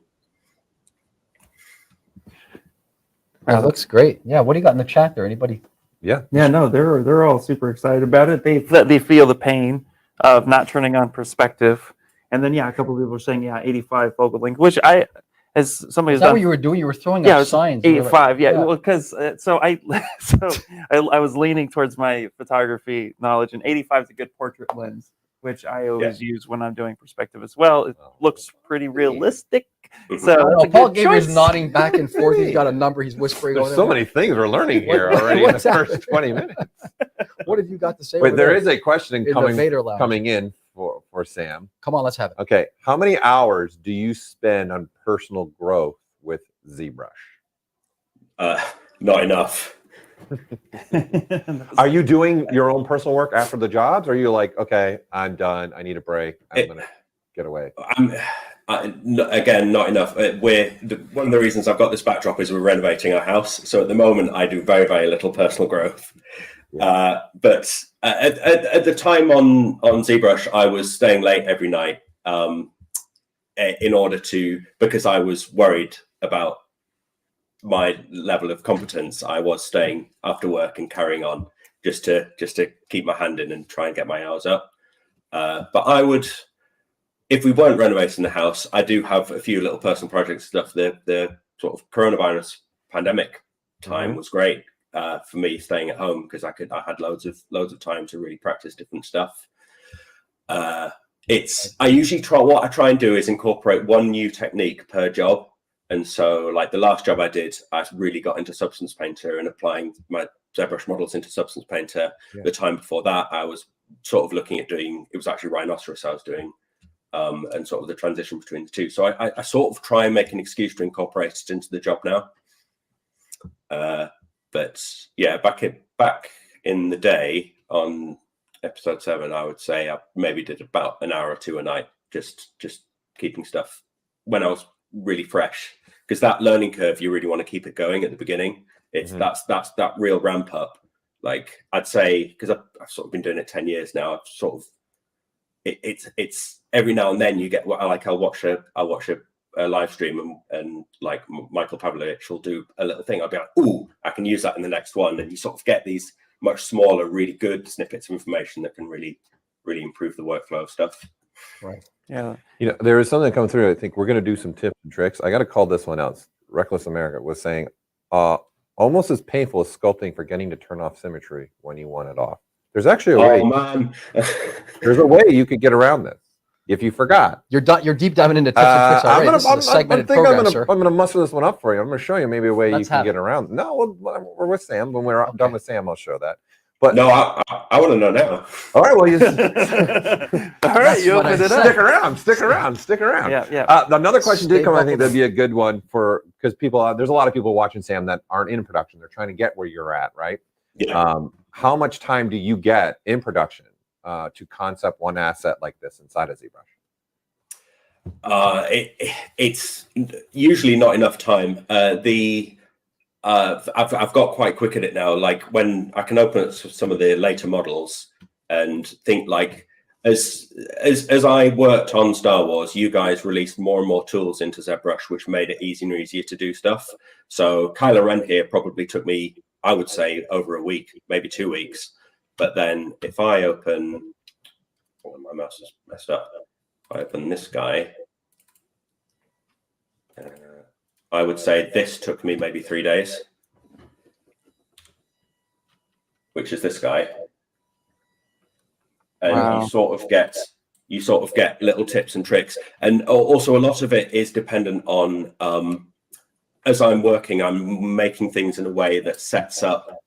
That looks great. Yeah, what do you got in the chat there? Anybody? Yeah, no, they're all super excited about it. They feel the pain of not turning on perspective, And then a couple of people were saying 85 focal length, which as somebody Is who's that done, what you were doing? You were throwing it up was signs. You were like, 85, well, because I was leaning towards my photography knowledge, and 85 is a good portrait lens, which I always use when I'm doing perspective as well. It looks pretty realistic. So I don't that's know, a Paul good Gabriel's choice. nodding back and forth. He's got a number. He's whispering. There's over so there. many things we're learning here What- already in the what's happening? first 20 minutes. What have you got to say? Wait, over there is a question in the coming Vader Lounge. in for Sam. Come on, let's have it. Okay, how many hours do you spend on personal growth with ZBrush? Not enough. Are you doing your own personal work after the jobs? Or are you like, okay, I'm done. I need a break. I'm gonna get away. Again, not enough. One of the reasons I've got this backdrop is we're renovating our house. So at the moment, I do very, very little personal growth. Yeah. But at the time on ZBrush, I was staying late every night in order because I was worried about my level of competence. I was staying after work and carrying on just to keep my hand in and try and get my hours up. But I would, if we weren't renovating the house, I do have a few little personal projects stuff. The sort of coronavirus pandemic time was great for me staying at home because I had loads of time to really practice different stuff. I usually try and do is incorporate one new technique per job. And so like the last job I did, I really got into Substance Painter and applying my ZBrush models into Substance Painter. Yeah. The time before that, I was sort of looking at doing, it was actually Rhinoceros I was doing, and sort of the transition between the two. So I sort of try and make an excuse to incorporate it into the job now. But yeah, back in the day on episode 7, I would say I maybe did about an hour or two a night, just keeping stuff when I was really fresh, because that learning curve, you really want to keep it going at the beginning. It's that's that real ramp up. Like I'd say, because I've sort of been doing it 10 years now, I've sort of it's every now and then you get I'll watch a live stream and like Michael Pavlovich will do a little thing. I'll be like, ooh, I can use that in the next one, and you sort of get these much smaller, really good snippets of information that can really improve the workflow of stuff. Right. Yeah. You know, there is something coming through. I think we're going to do some tips and tricks. I got to call this one out. Reckless America was saying, almost as painful as sculpting, forgetting to turn off symmetry when you want it off. There's actually a way. Oh man, There's a way you could get around this if you forgot. You're deep diving into tips and tricks already. This is a segmented program, sir. I'm gonna muster this one up for you. I'm gonna show you maybe a way Let's you can get around. No, we're with Sam. When we're done with Sam, I'll show that. But no, I want to know now. all right, well, you All right, you opened it up. stick around. Yeah. Another question Stay did come. I think buckled that'd be a good one because people. There's a lot of people watching Sam that aren't in production. They're trying to get where you're at, right? Yeah. How much time do you get in production to concept one asset like this inside of ZBrush? It's usually not enough time. I've got quite quick at it now. Like when I can open up some of the later models and think like, as I worked on Star Wars, you guys released more and more tools into ZBrush, which made it easier and easier to do stuff. So Kylo Ren here probably took me, I would say, over a week, maybe 2 weeks. But then if I open, my mouse is messed up. If I open this guy, I would say this took me maybe 3 days, which is this guy. And Wow. you sort of get little tips and tricks. And also a lot of it is dependent on, as I'm working, I'm making things in a way that sets up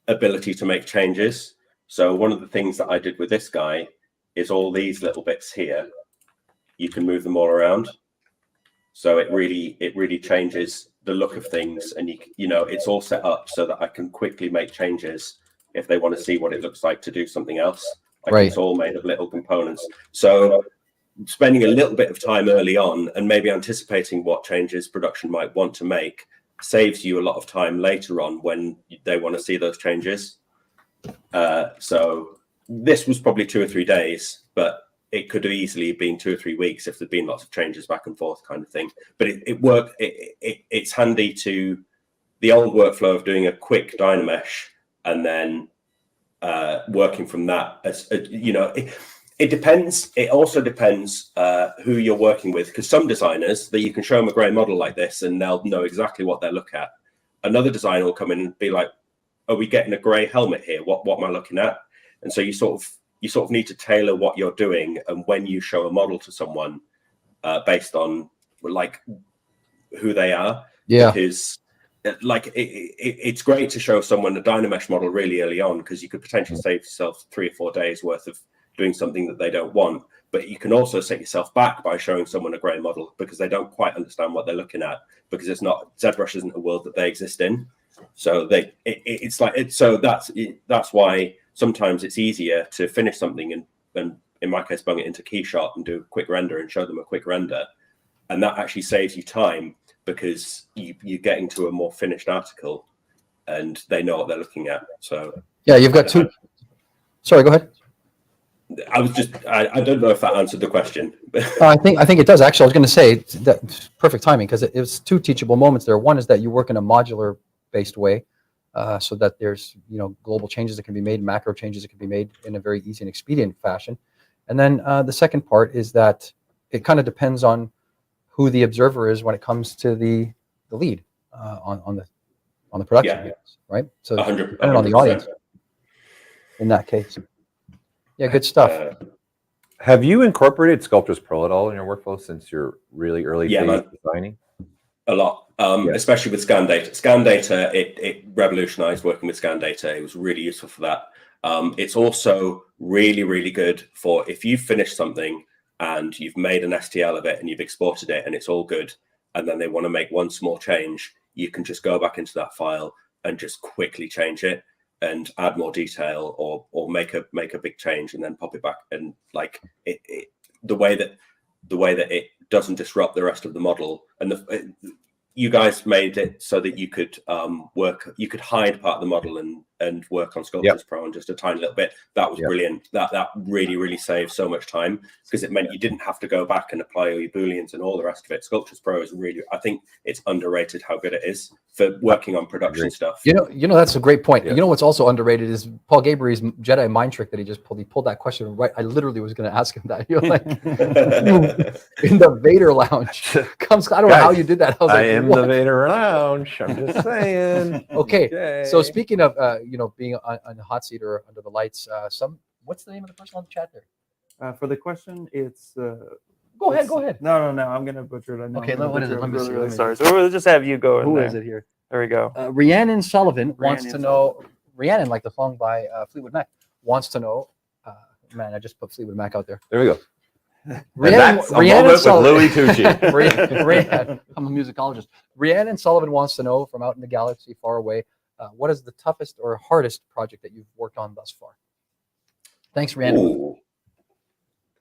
ability to make changes. So one of the things that I did with this guy is all these little bits here, you can move them all around. So it really changes the look of things, and you know it's all set up so that I can quickly make changes if they want to see what it looks like to do something else. Like Right. It's all made of little components. So spending a little bit of time early on and maybe anticipating what changes production might want to make saves you a lot of time later on when they want to see those changes. So this was probably 2 or 3 days, but it could have easily been 2 or 3 weeks if there'd been lots of changes back and forth kind of thing. But it worked. It's handy to the old workflow of doing a quick Dynamesh and then working from that. As you know, It depends. It also depends who you're working with, because some designers that you can show them a grey model like this and they'll know exactly what they're looking at. Another designer will come in and be like, "Are we getting a grey helmet here? What am I looking at?" And so you sort of need to tailor what you're doing, and when you show a model to someone based on like who they are, because like it's great to show someone a Dynamesh model really early on, because you could potentially save yourself 3 or 4 days worth of doing something that they don't want. But you can also set yourself back by showing someone a grey model, because they don't quite understand what they're looking at, because it's not, ZBrush isn't a world that they exist in. So so that's why sometimes it's easier to finish something and in my case bung it into Keyshot and do a quick render and show them a quick render, and that actually saves you time, because you're getting to a more finished article and they know what they're looking at. So yeah, you've got two. Sorry, go ahead. I don't know if that answered the question. I think it does, actually. I was going to say that perfect timing, because it was two teachable moments there. One is that you work in a modular based way, so that there's global changes that can be made, macro changes that can be made in a very easy and expedient fashion. And then the second part is that it kind of depends on who the observer is when it comes to the lead on the production units, right? So 100%. depending on the audience in that case. Yeah, good stuff. Have you incorporated Sculptors Pro at all in your workflow since you're really early phase designing? A lot, especially with scan data. Scan data, it revolutionized working with scan data. It was really useful for that. It's also really, really good for if you've finished something and you've made an STL of it and you've exported it and it's all good, and then they want to make one small change, you can just go back into that file and just quickly change it and add more detail or make a big change and then pop it back. And like the way that it doesn't disrupt the rest of the model. And you guys made it so that you could you could hide part of the model and work on Sculptors Pro on just a tiny little bit. That was brilliant. That really, really saved so much time, because it meant you didn't have to go back and apply all your booleans and all the rest of it. Sculptors Pro is really, I think it's underrated how good it is for working on production stuff. You know that's a great point. You know what's also underrated is Paul Gaboury's Jedi mind trick that he just pulled. He pulled that question right. I literally was going to ask him that. You're like in the Vader lounge. I don't know how you did that. I was like, in the Vader lounge. I'm just saying. Okay. So speaking of being on the hot seat or under the lights, what's the name of the person on the chat there? For the question, it's Go ahead. No, I'm gonna butcher it. Okay, what is it? Let me see. Really sorry. So we'll just have you go. Who is it here? There we go. Rhiannon Sullivan wants to know. Rhiannon, like the song by Fleetwood Mac, wants to know. Man, I just put Fleetwood Mac out there. There we go. Rhiannon Sullivan with Louie Tucci. I'm a musicologist. Rhiannon Sullivan wants to know, from out in the galaxy far away, what is the toughest or hardest project that you've worked on thus far? Thanks, Rhiannon. Ooh,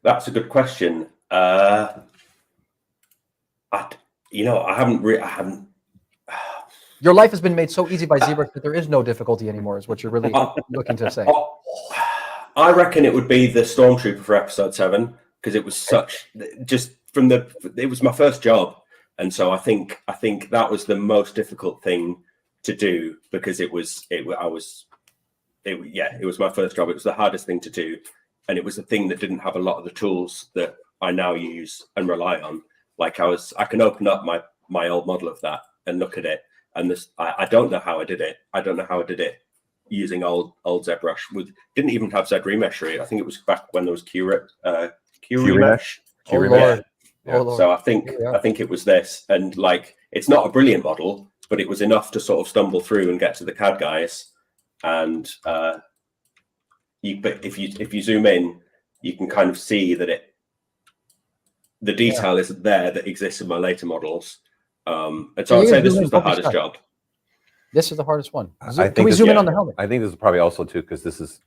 that's a good question. I haven't. Your life has been made so easy by ZBrush that there is no difficulty anymore, is what you're really looking to say. I reckon it would be the Stormtrooper for episode 7, because it was it was my first job, and so I think that was the most difficult thing to do, because it was my first job. It was the hardest thing to do, and it was the thing that didn't have a lot of the tools that I now use and rely on. Like I can open up my old model of that and look at it, and I don't know how I did it. I don't know how I did it using old ZBrush. Didn't even have ZRemesher. I think it was back when there was QRemesh. So I think it was this, and like it's not a brilliant model, but it was enough to sort of stumble through and get to the CAD guys. And but if you zoom in, you can kind of see that the detail is there that exists in my later models. And so I'd say this was the hardest job. This is the hardest one. Can we zoom in on the helmet? I think this is probably also too, because this is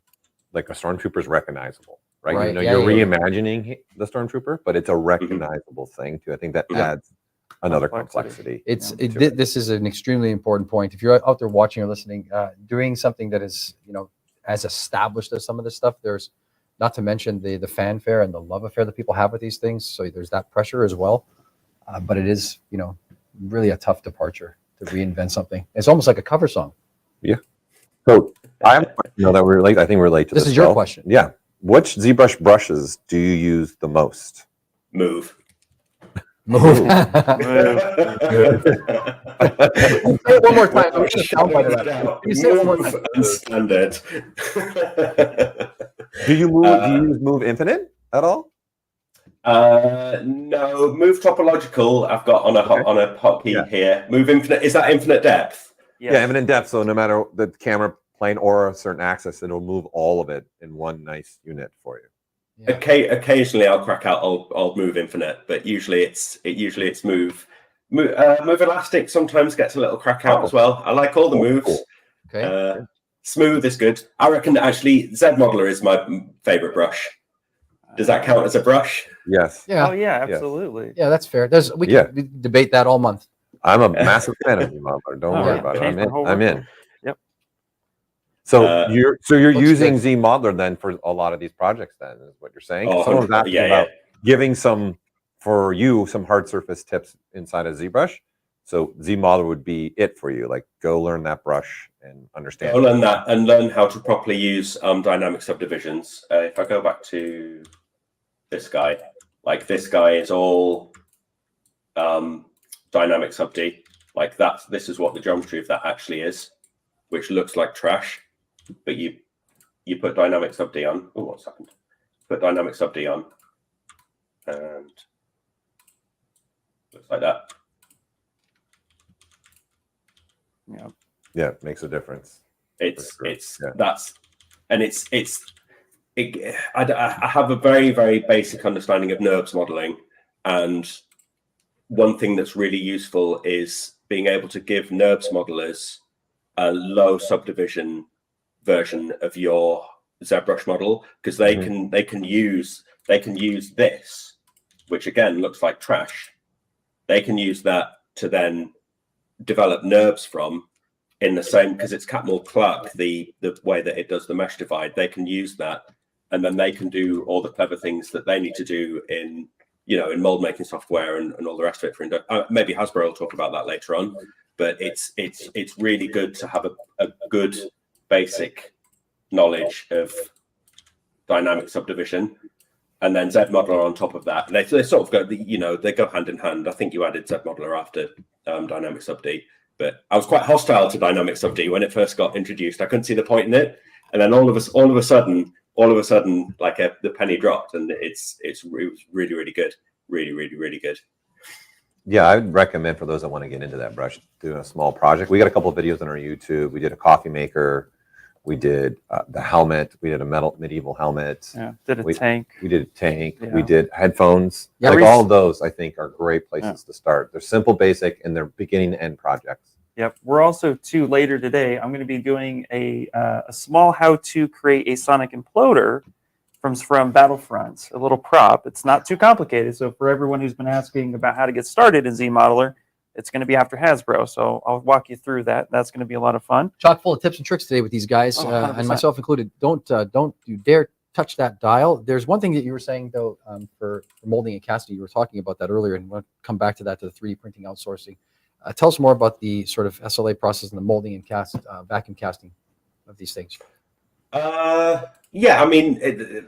like a Stormtrooper is recognizable, right? You're reimagining the Stormtrooper, but it's a recognizable thing too. I think that adds another complexity. This is an extremely important point. If you're out there watching or listening, doing something that is as established as some of this stuff, there's not to mention the fanfare and the love affair that people have with these things. So there's that pressure as well. But it is really a tough departure to reinvent something. It's almost like a cover song. Yeah. So I have a question that we're late. I think we're late to this. This is your question. Yeah. Which ZBrush brushes do you use the most? Move. Move. Move. Say it one more time. So we can soundbite of that. Can you say it one more time? Move and standard. Do you use Move Infinite at all? No, Move Topological. I've got on a hotkey here. Move Infinite. Is that infinite depth? Yes. Yeah, infinite depth. So no matter the camera plane or a certain axis, it'll move all of it in one nice unit for you. Yeah. Occasionally, I'll crack out old Move Infinite, but usually it's Move. Move Elastic sometimes gets a little crack out as well. I like all the moves. Cool. Okay. Smooth is good. I reckon actually Z-Modeler is my favorite brush. Does that count as a brush? Yes. Yeah. Oh yeah, absolutely. Yeah, that's fair. We can debate that all month. I'm a massive fan of ZModeler. Don't worry about it. I'm in. Yep. So you're using good. ZModeler then for a lot of these projects. Then is what you're saying. Oh, Someone's asking about giving some hard surface tips inside of ZBrush. So ZModeler would be it for you. Like go learn that brush and understand. Go learn that and learn how to properly use dynamic subdivisions. If I go back to this guy, like this guy is all dynamic sub-D. Like this is what the geometry of that actually is, which looks like trash. But you put dynamic sub-D on. Oh, 1 second. Put dynamic sub-D on, and looks like that. Yeah. Yeah, it makes a difference. I have a very, very basic understanding of NURBS modeling, and one thing that's really useful is being able to give NURBS modelers a low subdivision version of your ZBrush model, because they can use this, which again looks like trash. They can use that to then develop NURBS from in the same, because it's Catmull Clark, the way that it does the mesh divide. They can use that, and then they can do all the clever things that they need to do in mold making software and all the rest of it. Maybe Hasbro will talk about that later on, but it's really good to have a good basic knowledge of dynamic subdivision, and then Z-Modeler on top of that. They sort of go, they go hand in hand. I think you added Z-Modeler after dynamic sub-D, but I was quite hostile to dynamic sub-D when it first got introduced. I couldn't see the point in it, and then all of a sudden, like the penny dropped, and it was really, really good, really, really, really good. Yeah, I'd recommend for those that want to get into that brush, doing a small project. We got a couple of videos on our YouTube. We did a coffee maker. We did the helmet. We did a medieval helmet. Yeah, did a tank. We did a tank. Yeah. We did headphones. Yeah, like all of those, I think, are great places to start. They're simple, basic, and they're beginning to end projects. Yep. We're also later today. I'm going to be doing a small how to create a sonic imploder from Battlefront. A little prop. It's not too complicated. So for everyone who's been asking about how to get started in ZModeler, it's going to be after Hasbro. So I'll walk you through that. That's going to be a lot of fun. Chock full of tips and tricks today with these guys, and myself included. Don't you dare touch that dial. There's one thing that you were saying though, for molding and casting. You were talking about that earlier, and we'll come back to that, to the 3D printing outsourcing. Tell us more about the sort of SLA process and the molding and vacuum casting of these things. Yeah, I mean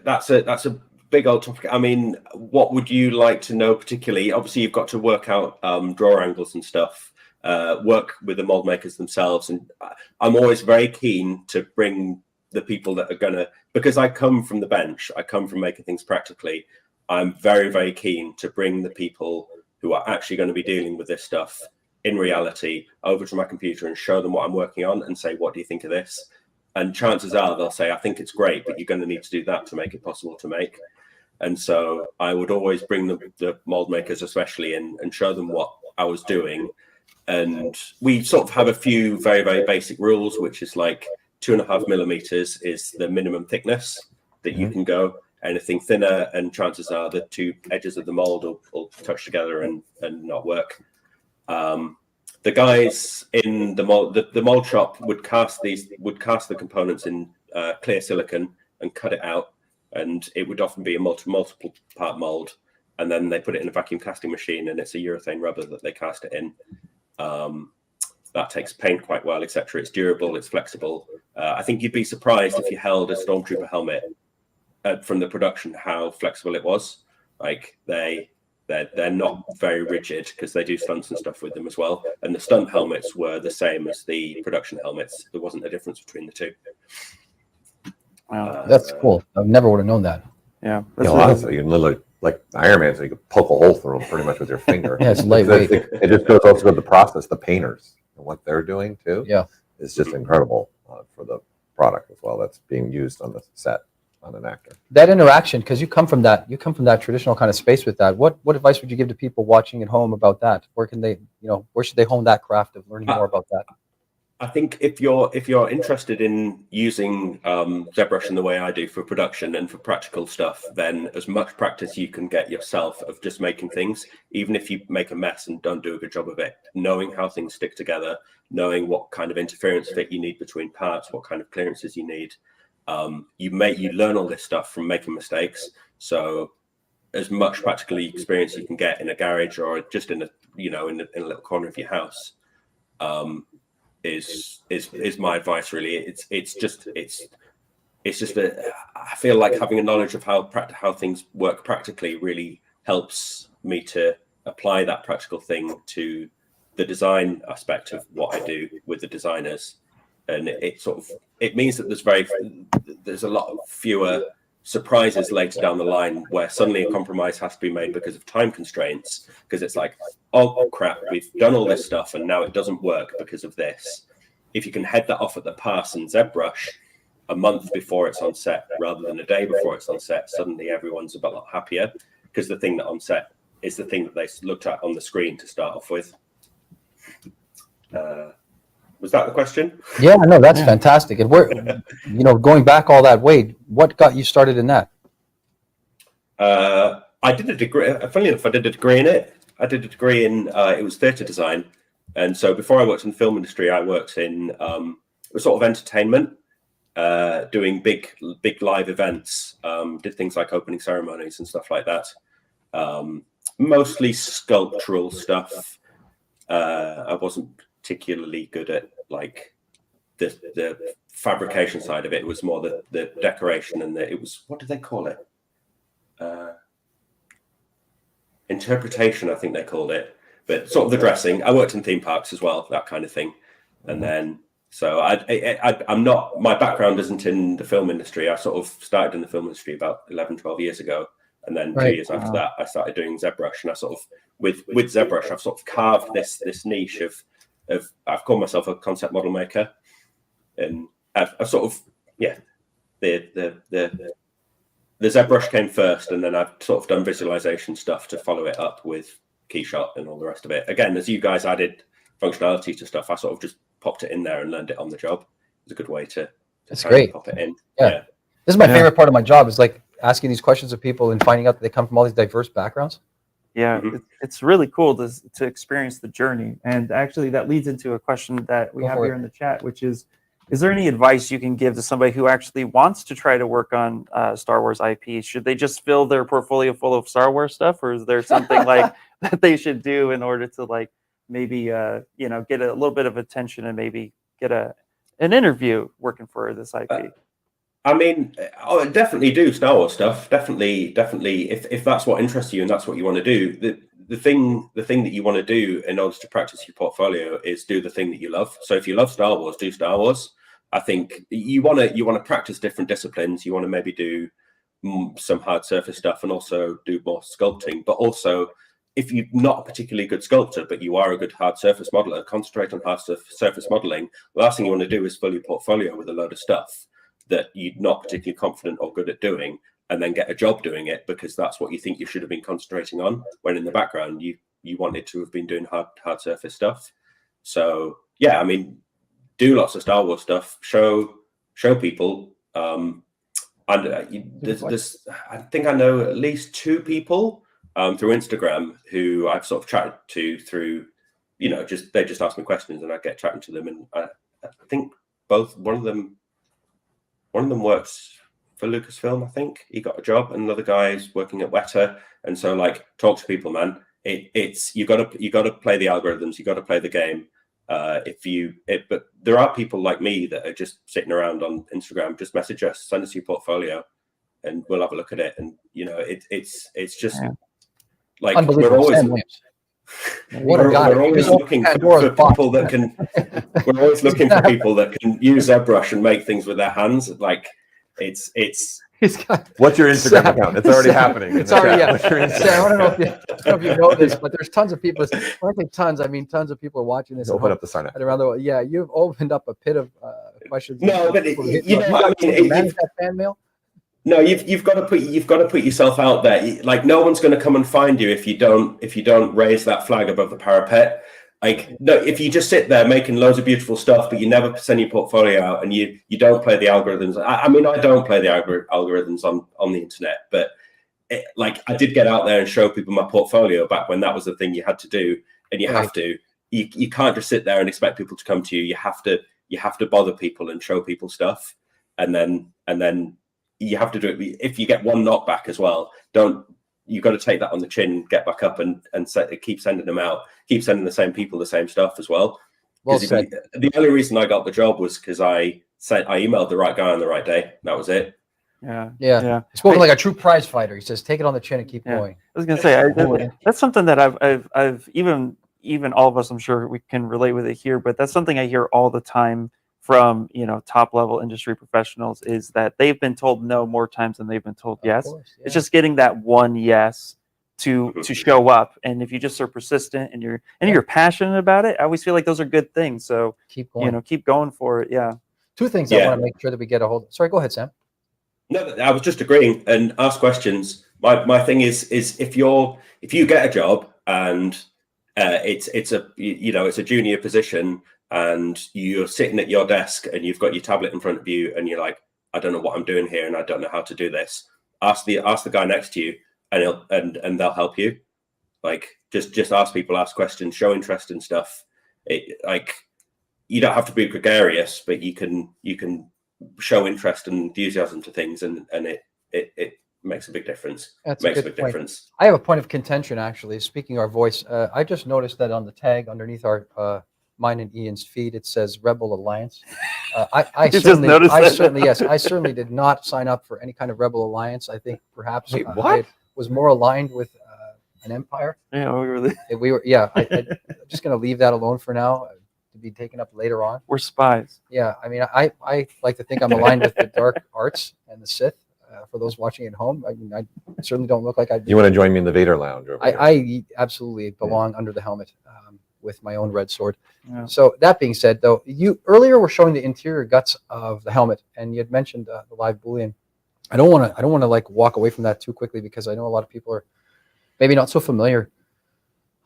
that's a big old topic. I mean, what would you like to know particularly? Obviously, you've got to work out drawer angles and stuff. Work with the mold makers themselves, and I'm always very keen to bring the people that are gonna, because I come from the bench. I come from making things practically. I'm very, very keen to bring the people who are actually going to be dealing with this stuff in reality over to my computer and show them what I'm working on and say, what do you think of this? And chances are they'll say, I think it's great, but you're going to need to do that to make it possible to make. And so I would always bring the mold makers especially in and show them what I was doing. And we sort of have a few very, very basic rules, which is like 2.5 millimeters is the minimum thickness that you can go. Anything thinner, and chances are the two edges of the mold will touch together and not work. The guys in the mold shop would cast the components in clear silicon and cut it out, and it would often be a multiple part mold, and then they put it in a vacuum casting machine, and it's a urethane rubber that they cast it in. That takes paint quite well, etc. It's durable, it's flexible. I think you'd be surprised if you held a Stormtrooper helmet from the production how flexible it was. Like they're not very rigid because they do stunts and stuff with them as well. And the stunt helmets were the same as the production helmets. There wasn't a difference between the two. Wow. That's cool. I never would have known that. Yeah. You know, honestly, you can literally, like Iron Man, so you can poke a hole through them pretty much with your finger. Yeah, it's lightweight. It just goes also to the process, the painters and what they're doing too. Yeah, it's just incredible for the product as well that's being used on the set on an actor. that interaction, because you come from that traditional kind of space with that. What advice would you give to people watching at home about that? Where can they, where should they hone that craft of learning more about that? I think if you're interested in using ZBrush in the way I do for production and for practical stuff, then as much practice you can get yourself of just making things, even if you make a mess and don't do a good job of it, knowing how things stick together, knowing what kind of interference fit you need between parts, what kind of clearances you need. You learn all this stuff from making mistakes. So as much practical experience you can get in a garage or just in a little corner of your house is my advice. Really, it's just I feel like having a knowledge of how things work practically really helps me to apply that practical thing to the design aspect of what I do with the designers. And it means that there's a lot fewer surprises later down the line where suddenly a compromise has to be made because of time constraints, because it's like, oh crap, we've done all this stuff and now it doesn't work because of this. If you can head that off at the pass and ZBrush a month before it's on set rather than a day before it's on set, suddenly everyone's a lot happier because the thing that on set is the thing that they looked at on the screen to start off with. Was that the question? Yeah, no, that's fantastic. And we're, going back all that way, what got you started in that? I did a degree. Funnily enough, I did a degree in it. I did a degree in it was theatre design, and so before I worked in the film industry, I worked in sort of entertainment, doing big live events. Did things like opening ceremonies and stuff like that. Mostly sculptural stuff. I wasn't particularly good at like the fabrication side of it. It was more the decoration and it was, what did they call it? Interpretation, I think they called it, but sort of the dressing. I worked in theme parks as well, that kind of thing. And then, so I'm not, my background isn't in the film industry. I sort of started in the film industry about 11, 12 years ago. And then 2 years after that, I started doing ZBrush, and I sort of, with ZBrush, I've sort of carved this niche of I've called myself a concept model maker, and I've sort of, the ZBrush came first, and then I've sort of done visualization stuff to follow it up with Keyshot and all the rest of it. Again, as you guys added functionality to stuff, I sort of just popped it in there and learned it on the job. It's a good way to That's great. Pop it in. Yeah. This is my favorite part of my job, is like asking these questions of people and finding out that they come from all these diverse backgrounds. Yeah, it's really cool to experience the journey. And actually that leads into a question that we have here in the chat, which is there any advice you can give to somebody who actually wants to try to work on Star Wars IP? Should they just fill their portfolio full of Star Wars stuff, or is there something like that they should do in order to like maybe get a little bit of attention and maybe get an interview working for this IP? I mean, definitely do Star Wars stuff. Definitely. If that's what interests you and that's what you want to do, the thing that you want to do in order to practice your portfolio is do the thing that you love. So if you love Star Wars, do Star Wars. I think you want to practice different disciplines. You want to maybe do some hard surface stuff and also do more sculpting. But also, if you're not a particularly good sculptor, but you are a good hard surface modeler, concentrate on hard surface modeling. The last thing you want to do is fill your portfolio with a load of stuff that you're not particularly confident or good at doing, and then get a job doing it because that's what you think you should have been concentrating on, when in the background you wanted to have been doing hard surface stuff. So yeah, I mean, do lots of Star Wars stuff, show people. And there's I think I know at least 2 people through Instagram who I've sort of chatted to through, they just ask me questions and I get chatting to them, and I think one of them works for Lucasfilm. I think he got a job, and another guy is working at Weta. And so, like, talk to people, man. It's you got to play the algorithms. You got to play the game. But there are people like me that are just sitting around on Instagram. Just message us, send us your portfolio, and we'll have a look at it. And you know, it's just like unbelievable. we're always. Sam Williams. What a guy! We're always looking for people that can. We're always looking for people that can use ZBrush and make things with their hands. Like it's. What's your Instagram account? It's already happening. It's already Sam, I don't know if you know this, but there's tons of people. When I say tons, I mean tons of people are watching this. Open up the sign up around the world. Yeah, you've opened up a pit of questions. No, but you know, I mean, manage that fan mail. No, you've got to put yourself out there. Like no one's going to come and find you if you don't raise that flag above the parapet. Like no, if you just sit there making loads of beautiful stuff, but you never send your portfolio out and you don't play the algorithms. I mean, I don't play the algorithms on the internet, but like I did get out there and show people my portfolio back when that was the thing you had to do, and you have to. You can't just sit there and expect people to come to you. You have to bother people and show people stuff, and then you have to do it. If you get one knockback as well, you've got to take that on the chin, get back up and keep sending them out, keep sending the same people the same stuff as well. Well said. The only reason I got the job was because I emailed the right guy on the right day. That was it. Yeah. Spoken like a true prize fighter. He says, take it on the chin and keep going. I was going to say, that's something that I've even all of us, I'm sure we can relate with it here, but that's something I hear all the time from, you know, top level industry professionals, is that they've been told no more times than they've been told yes. Course, yeah. It's just getting that one yes to show up. And if you just are persistent and you're passionate about it, I always feel like those are good things. So keep going, keep going for it. Yeah. Two things I want to make sure that we get a hold of. Sorry, go ahead, Sam. No, I was just agreeing and ask questions. My thing is if you get a job and it's a junior position, and you're sitting at your desk and you've got your tablet in front of you and you're like, I don't know what I'm doing here and I don't know how to do this. Ask the guy next to you and they'll help you. Like just ask people, ask questions, show interest in stuff. Like you don't have to be gregarious, but you can show interest and enthusiasm to things, and it makes a big difference. That's makes a big point. Difference. I have a point of contention actually. Speaking our voice, I just noticed that on the tag underneath our mine and Ian's feed, it says Rebel Alliance. I certainly did not sign up for any kind of Rebel Alliance. I think perhaps I was more aligned with an empire. Yeah, we were. Yeah, I'm just going to leave that alone for now to be taken up later on. We're spies. Yeah, I mean, I like to think I'm aligned with the dark arts and the Sith. For those watching at home, I mean, I certainly don't look like I. You want to join me in the Vader Lounge? I absolutely belong under the helmet. With my own red sword. Yeah. So that being said, though, you earlier were showing the interior guts of the helmet, and you had mentioned the live Boolean. I don't want to like walk away from that too quickly, because I know a lot of people are maybe not so familiar.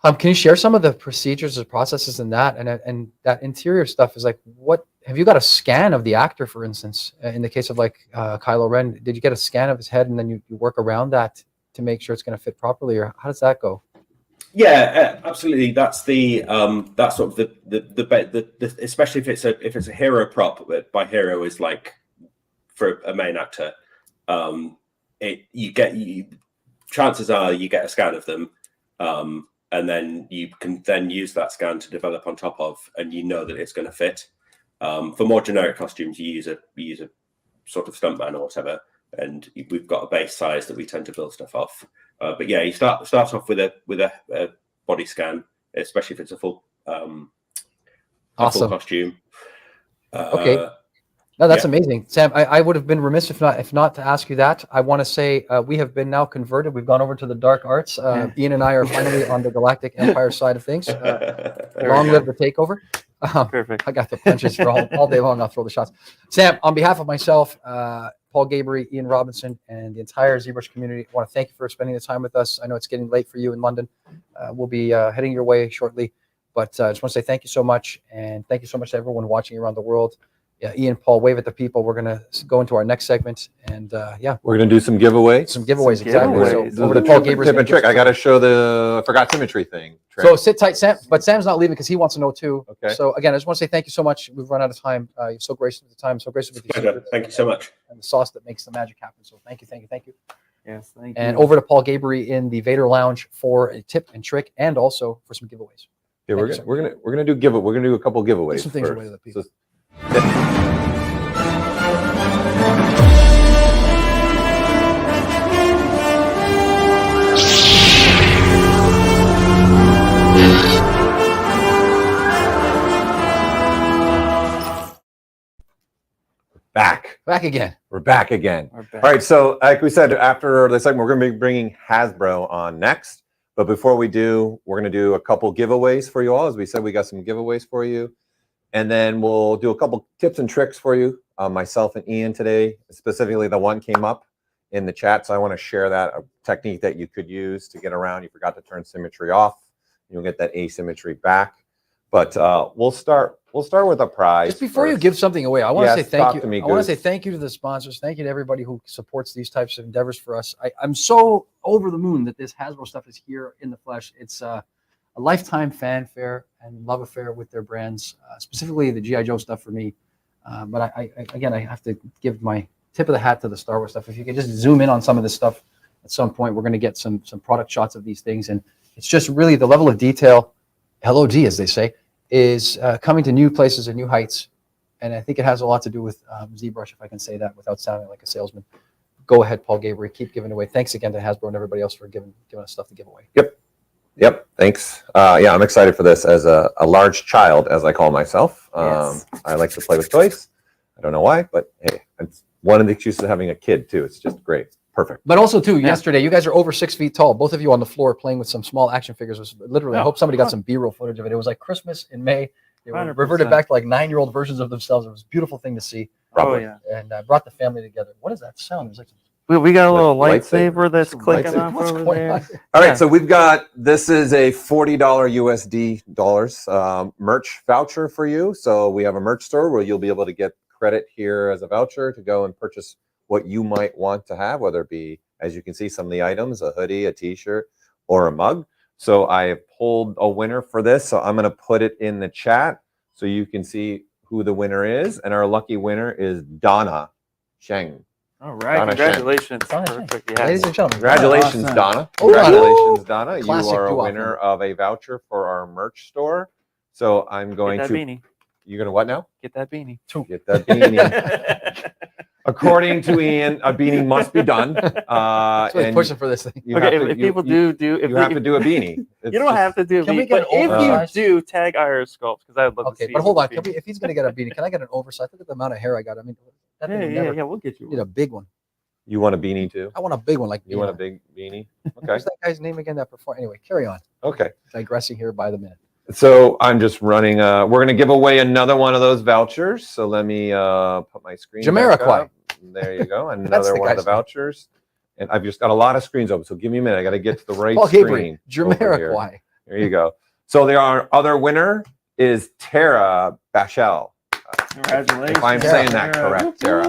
Can you share some of the procedures or processes in that, and that interior stuff is like, what have you got a scan of the actor, for instance, in the case of like Kylo Ren? Did you get a scan of his head and then you work around that to make sure it's going to fit properly, or how does that go? Yeah, absolutely. That's the that's sort of the especially if it's a hero prop. But by hero is like for a main actor. Chances are you get a scan of them, and then you can then use that scan to develop on top of, and you know that it's going to fit. For more generic costumes, you use a sort of stuntman or whatever, and we've got a base size that we tend to build stuff off. But yeah, you start off with a body scan, especially if it's a full full costume. Okay, no, that's amazing, Sam. I would have been remiss if not to ask you that. I want to say we have been now converted. We've gone over to the dark arts. Ian and I are finally on the Galactic Empire side of things. Long live the takeover. Perfect. I got the punches for all day long. I'll throw the shots. Sam, on behalf of myself, Paul Gaboury, Ian Robinson, and the entire ZBrush community, I want to thank you for spending the time with us. I know it's getting late for you in London. We'll be heading your way shortly, but I just want to say thank you so much, and thank you so much to everyone watching around the world. Yeah, Ian, Paul, wave at the people. We're going to go into our next segment, and we're going to do some giveaways. Exactly. So over to Paul Gaboury's tip and trick. I got to show the forgot symmetry thing. Trick. So sit tight, Sam. But Sam's not leaving because he wants to know too. Okay. So again, I just want to say thank you so much. We've run out of time. You're so gracious with the time, so gracious with you. Thank you so much. And the sauce that makes the magic happen. So thank you. Yes, thank you. And over to Paul Gaboury in the Vader Lounge for a tip and trick, and also for some giveaways. Yeah, we're gonna do a couple giveaways. Some things away to the people. Back again. We're back again. We're back. All right, so like we said, after the segment, we're going to be bringing Hasbro on next. But before we do, we're going to do a couple giveaways for you all. As we said, we got some giveaways for you. And then we'll do a couple tips and tricks for you, myself and Ian today. Specifically, the one came up in the chat, so I want to share that, a technique that you could use to get around. You forgot to turn symmetry off. You'll get that asymmetry back. But we'll start with a prize. Just before you give something away, I want to say thank you. I want to say thank you to the sponsors. Thank you to everybody who supports these types of endeavors for us. I'm so over the moon that this Hasbro stuff is here in the flesh. It's a lifetime fanfare and love affair with their brands, specifically the G.I. Joe stuff for me. But I have to give my tip of the hat to the Star Wars stuff. If you could just zoom in on some of this stuff at some point, we're going to get some product shots of these things. And it's just really the level of detail, LOD as they say, is coming to new places and new heights. And I think it has a lot to do with ZBrush, if I can say that without sounding like a salesman. Go ahead, Paul Gaboury, keep giving away. Thanks again to Hasbro and everybody else for giving us stuff to give away. Yep. Thanks. Yeah, I'm excited for this as a large child, as I call myself. Yes. I like to play with toys. I don't know why, but hey, it's one of the excuses of having a kid too. It's just great. Perfect. But also, too, yesterday, you guys are over 6 feet tall. Both of you on the floor playing with some small action figures. It was literally, I hope somebody got some B-roll footage of it. It was like Christmas in May. They were 100%. reverted back to like 9-year-old versions of themselves. It was a beautiful thing to see. Oh, yeah. And brought the family together. What is that sound? It was like We got a little Lightsaber. lightsaber that's clicking Lightsaber. off what's over going there. on? All right, so we've got, this is a $40 USD merch voucher for you. So we have a merch store where you'll be able to get credit here as a voucher to go and purchase what you might want to have, whether it be, as you can see, some of the items, a hoodie, a t-shirt, or a mug. So I have pulled a winner for this. So I'm going to put it in the chat so you can see who the winner is. And our lucky winner is Donna Sheng. All right, Donna congratulations. Donna Sheng. Perfect. Yes. Ladies and gentlemen. Congratulations, Awesome. Donna. Oh, Donna. Congratulations, Donna. You Classic are a duo. winner of a voucher for our merch store. So I'm going Get to... that beanie. You're going to what now? Get that beanie. Get that beanie. According to Ian, a beanie must be done. That's what he's pushing for this thing. You have to, if people do, if you have to do a beanie. you don't have to do a Can we beanie, get but an if oversized- you do, tag IR Sculpt because I would love to see. Okay, but hold on. If he's going to get a beanie, can I get an oversized? Look at the amount of hair I got. I mean, that thing would never Yeah, we'll get you need one. a big one. You want a beanie too? I want a big one like You want a big beanie? Okay. What's that guy's name again that performed? Anyway, carry on. Okay. Digressing here by the minute. So I'm just running. We're going to give away another one of those vouchers. So let me put my screen. back Jamiroquai. up. There you go. That's Another the one of the guy's name. vouchers. And I've just got a lot of screens open. So give me a minute. I got to get to the right Paul screen. Gaboury, over here. Jamiroquai. There you go. So our other winner is Tara Bashel. Congratulations. If I'm saying that correct, Tara.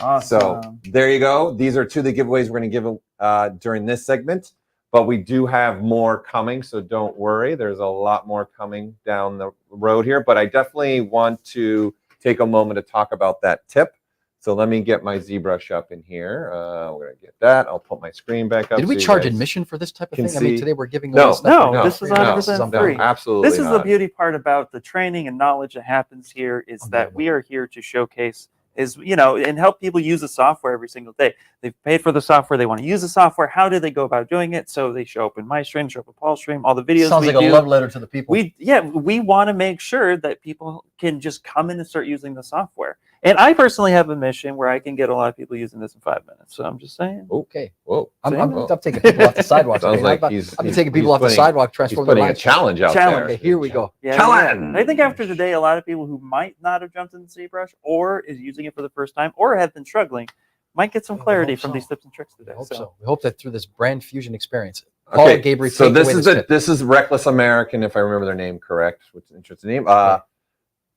Awesome. So there you go. These are two of the giveaways we're going to give during this segment, but we do have more coming, so don't worry. There's a lot more coming down the road here, but I definitely want to take a moment to talk about that tip. So let me get my ZBrush up in here. We're going to get that. I'll put my screen back up. Did we so you charge guys admission for this type of can thing? I mean, see- today we're giving No, away stuff. no, this is 100% free. absolutely This is not. the beauty part about the training and knowledge that happens here is that we are here to showcase and help people use the software every single day. They've paid for the software. They want to use the software. How do they go about doing it? So they show up in my stream, show up in Paul's stream, all the videos Sounds we like do. a love letter to the people. We want to make sure that people can just come in and start using the software. And I personally have a mission where I can get a lot of people using this in 5 minutes. So I'm just saying. Okay. Whoa. I'm Whoa. taking people off the sidewalk. Sounds Okay, like I've been taking people off the sidewalk, He's transform their putting a lives. challenge out Challenge. there. Okay, here we go. Yeah, Challenge. I think after today, a lot of people who might not have jumped into ZBrush or is using it for the first time or have been struggling might get some I clarity hope from so. these tips and tricks today. I hope so. We hope that through this brand fusion experience. Okay, Paul Gaboury so takes this away is tip. this is Reckless American, if I remember their name correct, which is an interesting name.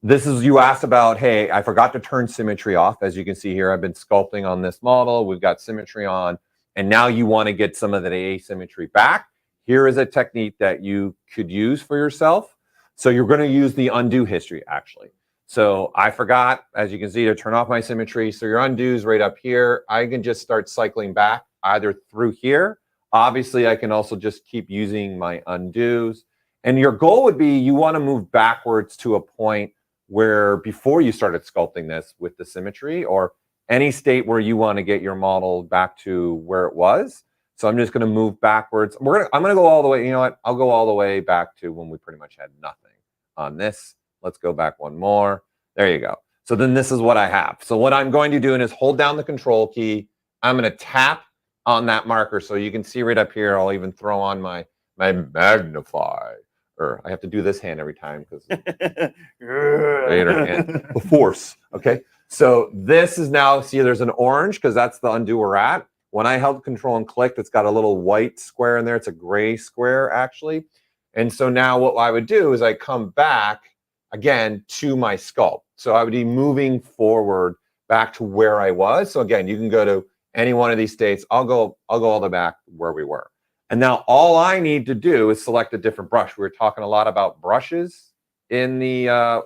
This is, you asked about, hey, I forgot to turn symmetry off. As you can see here, I've been sculpting on this model. We've got symmetry on, and now you want to get some of that asymmetry back. Here is a technique that you could use for yourself. So you're going to use the undo history, actually. So I forgot, as you can see, to turn off my symmetry. So your undo is right up here. I can just start cycling back either through here. Obviously, I can also just keep using my undos. And your goal would be you want to move backwards to a point where before you started sculpting this with the symmetry, or any state where you want to get your model back to where it was. So I'm just going to move backwards. I'm going to go all the way. You know what? I'll go all the way back to when we pretty much had nothing on this. Let's go back one more. There you go. So then this is what I have. So what I'm going to do is hold down the control key. I'm going to tap on that marker. So you can see right up here, I'll even throw on my magnify. Or I have to do this hand every time because the force. Okay. So this is now, see, there's an orange because that's the undo we're at. When I held control and clicked, it's got a little white square in there. It's a gray square actually. And so now what I would do is I come back again to my sculpt. So I would be moving forward back to where I was. So again, you can go to any one of these states. I'll go all the way back where we were. And now all I need to do is select a different brush. We were talking a lot about brushes in the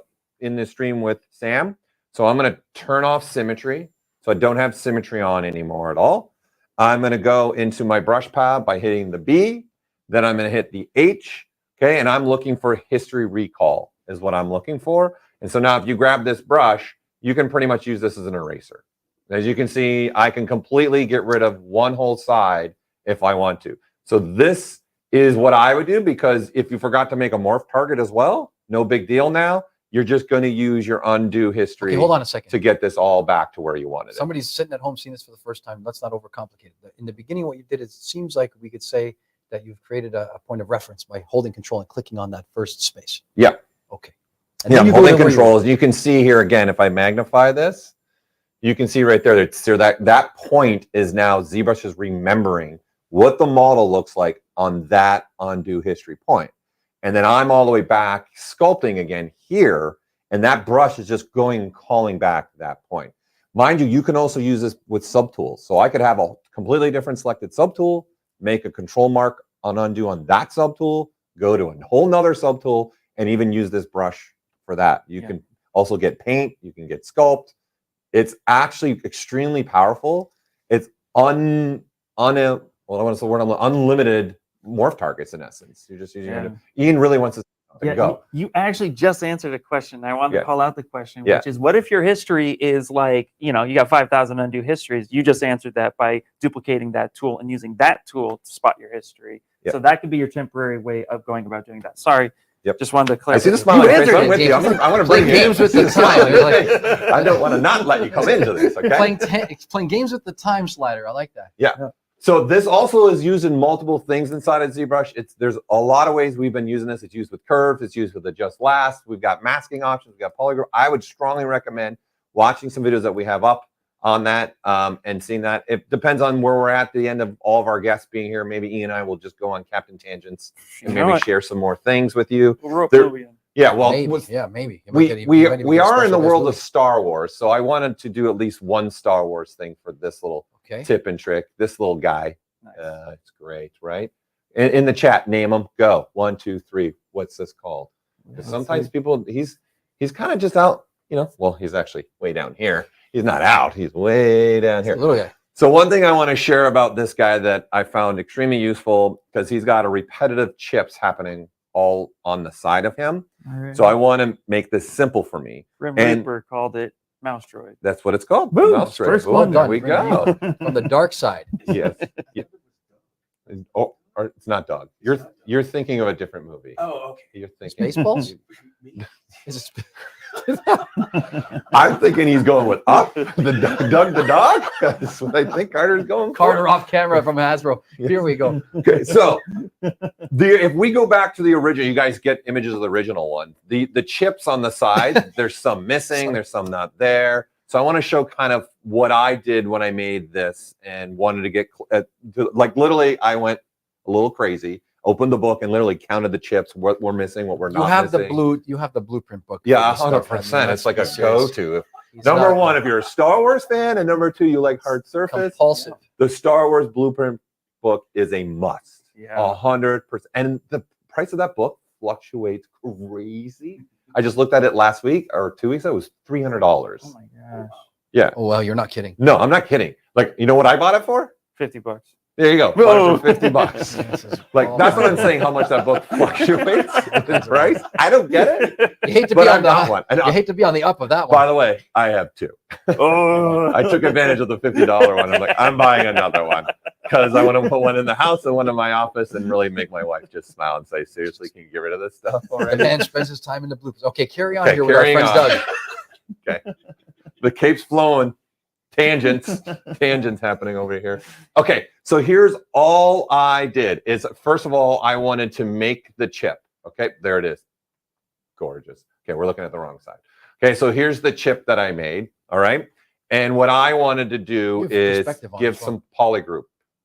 stream with Sam. So I'm going to turn off symmetry. So I don't have symmetry on anymore at all. I'm going to go into my brush pad by hitting the B. Then I'm going to hit the H. Okay. And I'm looking for history recall is what I'm looking for. And so now if you grab this brush, you can pretty much use this as an eraser. As you can see, I can completely get rid of one whole side if I want to. So this is what I would do, because if you forgot to make a morph target as well, no big deal now. You're just going to use your undo history. Okay, hold on a second. To get this all back to where you wanted it. Somebody's sitting at home seeing this for the first time. Let's not overcomplicate it. In the beginning, what you did is, it seems like we could say that you've created a point of reference by holding control and clicking on that first space. Yeah. Okay. And yeah, holding controls. You can see here again, if I magnify this, you can see right there that point is now ZBrush is remembering what the model looks like on that undo history point. And then I'm all the way back sculpting again here, and that brush is just going and calling back to that point. Mind you, you can also use this with subtools. So I could have a completely different selected subtool, make a control mark on undo on that subtool, go to a whole nother subtool, and even use this brush for that. You can also get paint, you can get sculpt. It's actually extremely powerful. It's unlimited morph targets in essence. You're just using it. Ian really wants to go. You actually just answered a question. I wanted to call out the question, which is, what if your history is like, you got 5,000 undo histories? You just answered that by duplicating that tool and using that tool to spot your history. So that could be your temporary way of going about doing that. Sorry. Just wanted to clarify. I see the smile. I'm with you. I want to play games with the time. I don't want to not let you come into this. Okay. Playing games with the time slider. I like that. Yeah. So this also is used in multiple things inside of ZBrush. There's a lot of ways we've been using this. It's used with curves. It's used with adjust last. We've got masking options. We've got polygon. I would strongly recommend watching some videos that we have up on that and seeing that. It depends on where we're at the end of all of our guests being here. Maybe Ian and I will just go on Captain Tangents and maybe share some more things with you. Yeah, well, maybe. We are in the world of Star Wars, so I wanted to do at least one Star Wars thing for this little tip and trick. This little guy, it's great, right? In the chat, name them. Go 1, 2, 3. What's this called? Because sometimes people, he's kind of just out. Well, he's actually way down here. He's not out. He's way down here. Little guy. So one thing I want to share about this guy that I found extremely useful, because he's got a repetitive chips happening all on the side of him. So I want to make this simple for me. Grim Reaper called it Mouse Droid. That's what it's called. Boom. Mouse Droid. First one There done. we go. From the dark side. Yes. Oh, or it's not dog. You're thinking of a different movie. Oh, okay. You're thinking Spaceballs? I'm thinking he's going with Up, Doug the dog. That's what I think Carter's going for. Carter off camera from Hasbro. Here we go. Okay, so if we go back to the original, you guys get images of the original one. The chips on the side, there's some missing, there's some not there. So I want to show kind of what I did when I made this and wanted to get like literally I went a little crazy. Opened the book and literally counted the chips, what we're missing, what we're not missing. You have the blueprint book. Yeah, 100%. It's like a go-to. Number one, if you're a Star Wars fan, and number two, you like hard surface. Compulsive. The Star Wars blueprint book is a must. Yeah. 100%. And the price of that book fluctuates crazy. I just looked at it last week or 2 weeks ago. It was $300. Oh my gosh. Yeah. Oh well, you're not kidding. No, I'm not kidding. Like, you know what I bought it for? $50. There you go. Whoa. $50. Like, that's what I'm saying, how much that book fluctuates in price. I don't get it. You hate to But be I on got one. you hate to be on the up of that one. By the way, I have two. Oh. I took advantage of the $50 one. I'm like, I'm buying another one because I want to put one in the house and one in my office and really make my wife just smile and say, seriously, can you get rid of this stuff The already? man spends his time in the bloopers. Okay, carry on Okay, here with our carrying friends on. Doug. Okay. The cape's flowing. Tangents happening over here. Okay, so here's all I did is, first of all, I wanted to make the chip. Okay, there it is. Gorgeous. Okay, we're looking at the wrong side. Okay, so here's the chip that I made. All right. And what I wanted to do is give some polygroup.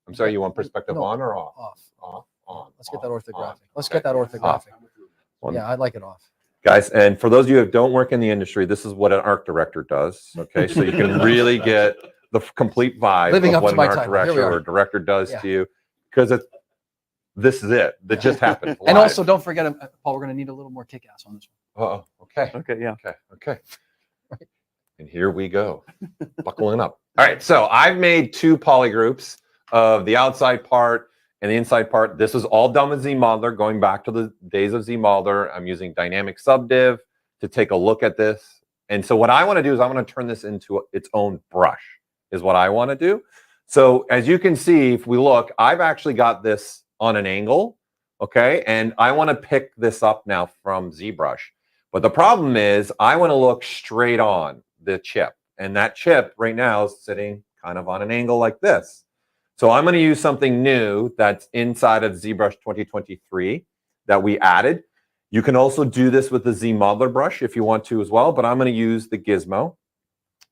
I'm sorry, you want perspective on or off? Off. On. Let's get that orthographic. Let's get that orthographic. Yeah, I'd like it off. Guys, and for those of you who don't work in the industry, this is what an art director does. Okay, so you can really get the complete vibe of what an art director or director does to you, because this is it. That just happened. And also, don't forget, Paul, we're going to need a little more kick-ass on this one. Oh, okay. Okay, yeah. Okay. Right. And here we go. Buckling up. All right, so I've made 2 polygroups of the outside part and the inside part. This is all done with ZModeler, going back to the days of ZModeler. I'm using dynamic subdiv to take a look at this. And so what I want to do is I want to turn this into its own brush, is what I want to do. So as you can see, if we look, I've actually got this on an angle, okay? And I want to pick this up now from ZBrush. But the problem is I want to look straight on the chip. And that chip right now is sitting kind of on an angle like this. So I'm going to use something new that's inside of ZBrush 2023 that we added. You can also do this with the ZModeler brush if you want to as well, but I'm going to use the gizmo.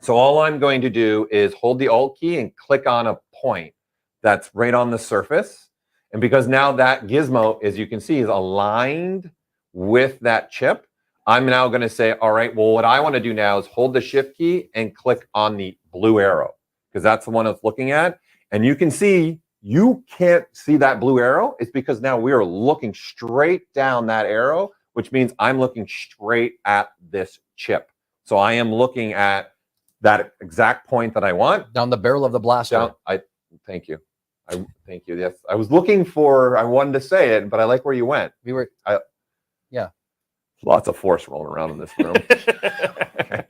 So all I'm going to do is hold the Alt key and click on a point that's right on the surface. And because now that gizmo, as you can see, is aligned with that chip, I'm now going to say, all right, well, what I want to do now is hold the Shift key and click on the blue arrow, because that's the one it's looking at. And you can see, you can't see that blue arrow. It's because now we are looking straight down that arrow, which means I'm looking straight at this chip. So I am looking at that exact point that I want. Down the barrel of the blaster. Thank you. Thank you. Yes, I was looking for, I wanted to say it, but I like where you went. Yeah. Lots of force rolling around in this room. Okay.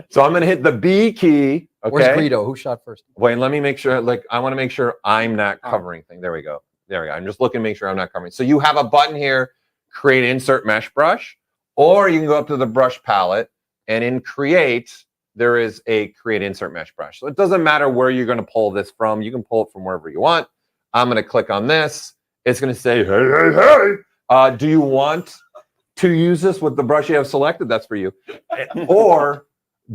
So I'm going to hit the B key. Okay. Where's Greedo? Who shot first? Wait, let me make sure. Like, I want to make sure I'm not covering thing. There we go. There we go. I'm just looking to make sure I'm not covering. So you have a button here, create insert mesh brush, or you can go up to the brush palette, and in create, there is a create insert mesh brush. So it doesn't matter where you're going to pull this from. You can pull it from wherever you want. I'm going to click on this. It's going to say, hey. Do you want to use this with the brush you have selected? That's for you. Or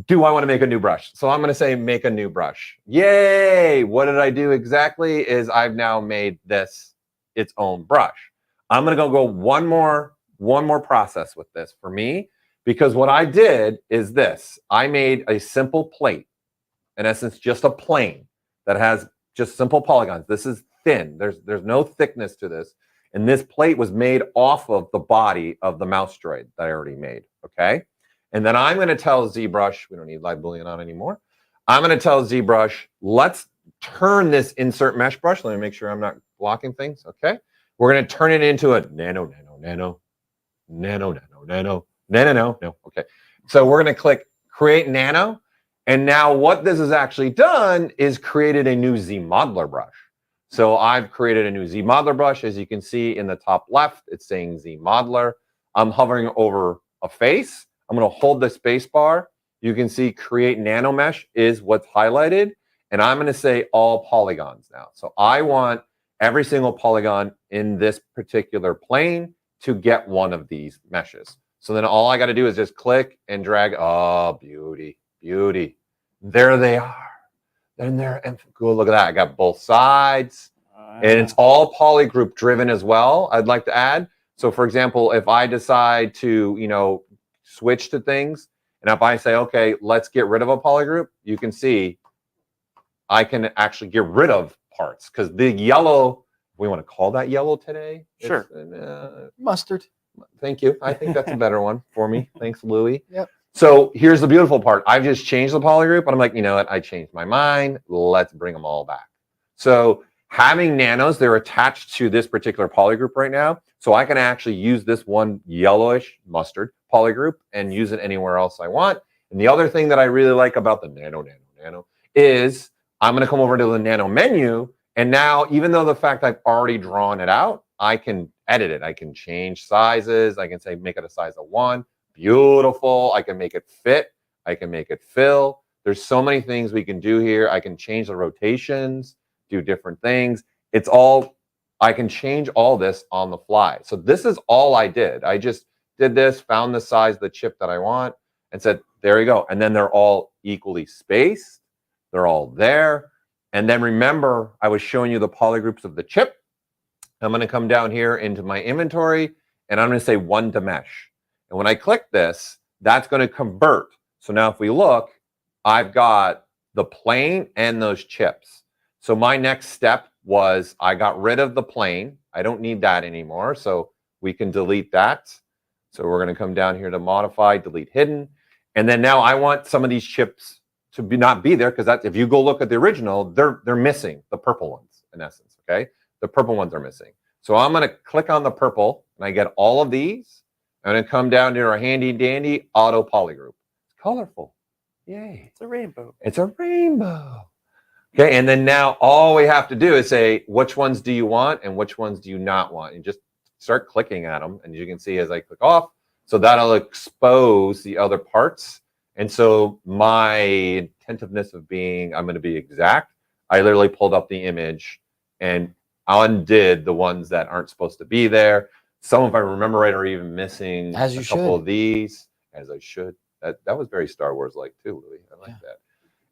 do I want to make a new brush? So I'm going to say make a new brush. Yay! What did I do exactly is I've now made this its own brush. I'm going to go one more process with this for me, because what I did is this. I made a simple plate, in essence, just a plane that has just simple polygons. This is thin. There's no thickness to this. And this plate was made off of the body of the mouse droid that I already made, okay? And then I'm going to tell ZBrush, we don't need live boolean on anymore. I'm going to tell ZBrush, let's turn this insert mesh brush. Let me make sure I'm not blocking things, okay? We're going to turn it into a nano. Okay. So we're going to click create nano. And now what this has actually done is created a new ZModeler brush. So I've created a new ZModeler brush. As you can see in the top left, it's saying ZModeler. I'm hovering over a face. I'm going to hold the space bar. You can see create nano mesh is what's highlighted. And I'm going to say all polygons now. So I want every single polygon in this particular plane to get one of these meshes. So then all I got to do is just click and drag. Oh, beauty, beauty. There they are. And there, and cool, look at that. I got both sides. And it's all polygroup driven as well, I'd like to add. So for example, if I decide to, switch to things, and if I say, okay, let's get rid of a polygroup, you can see I can actually get rid of parts, because the yellow, we want to call that yellow today. Sure. Mustard. Thank you. I think that's a better one for me. Thanks, Louie. Yep. So here's the beautiful part. I've just changed the polygroup, but I'm like, you know what? I changed my mind. Let's bring them all back. So having nanos, they're attached to this particular polygroup right now. So I can actually use this one yellowish mustard polygroup and use it anywhere else I want. And the other thing that I really like about the nano is I'm going to come over to the nano menu. And now, even though the fact I've already drawn it out, I can edit it. I can change sizes. I can say, make it a size of 1. Beautiful. I can make it fit I can make it fill. There's so many things we can do here. I can change the rotations, do different things. It's all, I can change all this on the fly. So this is all I did. I just did this, found the size of the chip that I want, and said, there you go. And then they're all equally spaced. They're all there. And then remember, I was showing you the polygroups of the chip. I'm going to come down here into my inventory, and I'm going to say 1 to mesh. And when I click this, that's going to convert. So now if we look, I've got the plane and those chips. So my next step was I got rid of the plane. I don't need that anymore. So we can delete that. So we're going to come down here to modify, delete hidden. And then now I want some of these chips to not be there, because that's, if you go look at the original, they're missing the purple ones in essence. Okay, the purple ones are missing. So I'm going to click on the purple, and I get all of these. I'm going to come down to our handy dandy auto polygroup. It's colorful. Yay! It's a rainbow. It's a rainbow. Okay, and then now all we have to do is say which ones do you want and which ones do you not want, and just start clicking at them. And you can see as I click off, so that'll expose the other parts. And so my attentiveness of being, I'm going to be exact. I literally pulled up the image and undid the ones that aren't supposed to be there. Some, if I remember right, are even missing As you a couple should. of these, as I should. That was very Star Wars like too, Louie. I like that.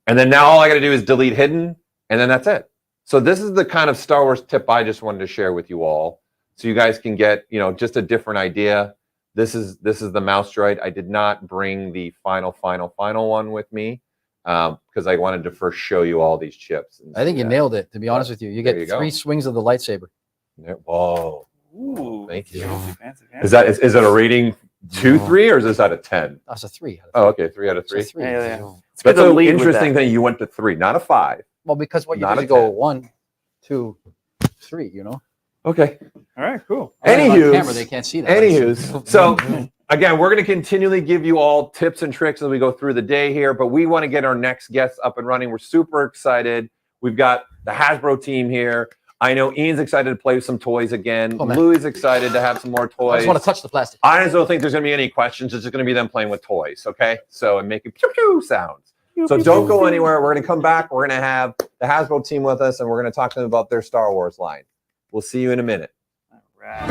And then now all I got to do is delete hidden, and then that's it. So this is the kind of Star Wars tip I just wanted to share with you all, so you guys can get, you know, just a different idea. This is the mouse droid. I did not bring the final one with me because I wanted to first show you all these chips. I think you nailed it, to be honest with you. You get There you 3 go. swings of the lightsaber. Whoa. Ooh, Thank you. fancy, fancy. Is it a rating 2, 3, or is this out of 10? That's a 3. Oh, okay, 3 out of 3. It's a 3. Yeah, yeah. It's That's good to so lead with interesting that. that you went to 3, not a 5. Well, because what you Not do a is go 10. 1, 2, 3, you know? Okay. All right, cool. Anywho's, On camera, they can't see that. Anywho's, so again, we're going to continually give you all tips and tricks as we go through the day here, but we want to get our next guests up and running. We're super excited. We've got the Hasbro team here. I know Ian's excited to play with some toys again. Oh, man. Louie's excited to have some more I toys. just want to touch the plastic. I just don't think there's going to be any questions. It's just going to be them playing with toys, okay? So, and making pew pew sounds. So don't go anywhere. We're going to come back. We're going to have the Hasbro team with us, and we're going to talk to them about their Star Wars line. We'll see you in a minute. All right.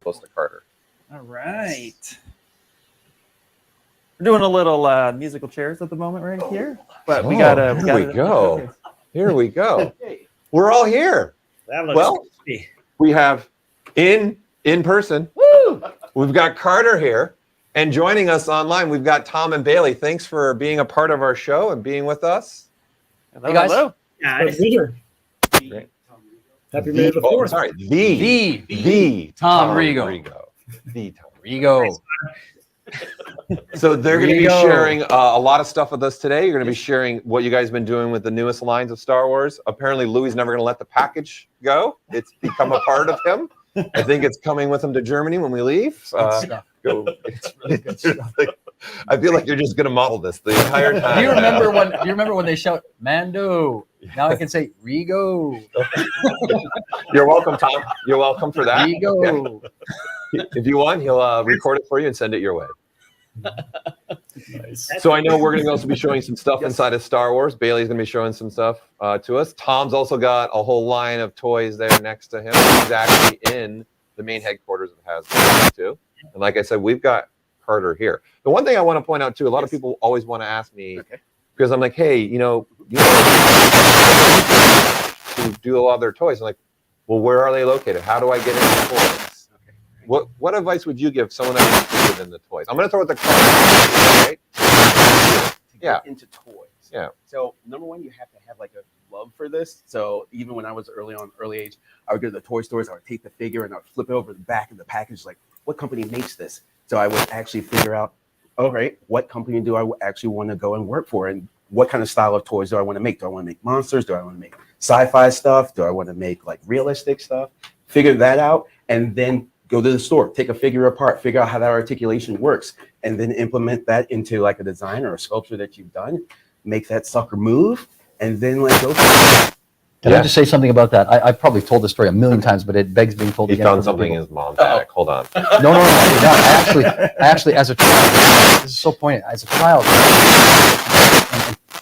Close to Carter. All right. We're doing a little musical chairs at the moment right here, but we gotta. Here we go. Here we go. We're all here. That looks Well, crispy. we have in person. We've got Carter here, and joining us online, we've got Tom and Bailey. Thanks for being a part of our show and being with us. Hello, Hey, guys. hello. Yeah, Great. Happy May the Oh, 4th. sorry, the Tom Rego. The Tom. Rego. So they're going to be Rego. sharing a lot of stuff with us today. You're going to be sharing what you guys have been doing with the newest lines of Star Wars. Apparently, Louie's never going to let the package go. It's become a part of him. I think it's coming with him to Germany when we leave. Good stuff. It's really good stuff. I feel like you're just going to model this the entire time. Do you remember when they shout Mando? Now I can say Rego. You're welcome, Tom. You're welcome for that. Rego. If you want, he'll record it for you and send it your way. Nice. So I know we're going to also be showing some stuff inside of Star Wars. Bailey's going to be showing some stuff to us. Tom's also got a whole line of toys there next to him. He's actually in the main headquarters of Hasbro too. And like I said, we've got Carter here. The one thing I want to point out too, a lot of people always want to ask me, because I'm like, hey, you know, to do a lot of their toys. I'm like, well, where are they located? How do I get into toys? What advice would you give someone that's interested in the toys? I'm going to throw it the card, right? Yeah. Into toys. Yeah. So number one, you have to have like a love for this. So even when I was early age, I would go to the toy stores. I would take the figure and I would flip it over the back of the package, like what company makes this? So I would actually figure out, all right, what company do I actually want to go and work for, and what kind of style of toys do I want to make? Do I want to make monsters? Do I want to make sci-fi stuff? Do I want to make like realistic stuff? Figure that out, and then go to the store, take a figure apart, figure out how that articulation works, and then implement that into like a design or a sculpture that you've done, make that sucker move, and then like go. Can I just say something about that? I probably told this story a million times, but it begs being told He again. found for something in people. his mom's attic. Hold on. No. I actually, as a child, this is so poignant. As a child,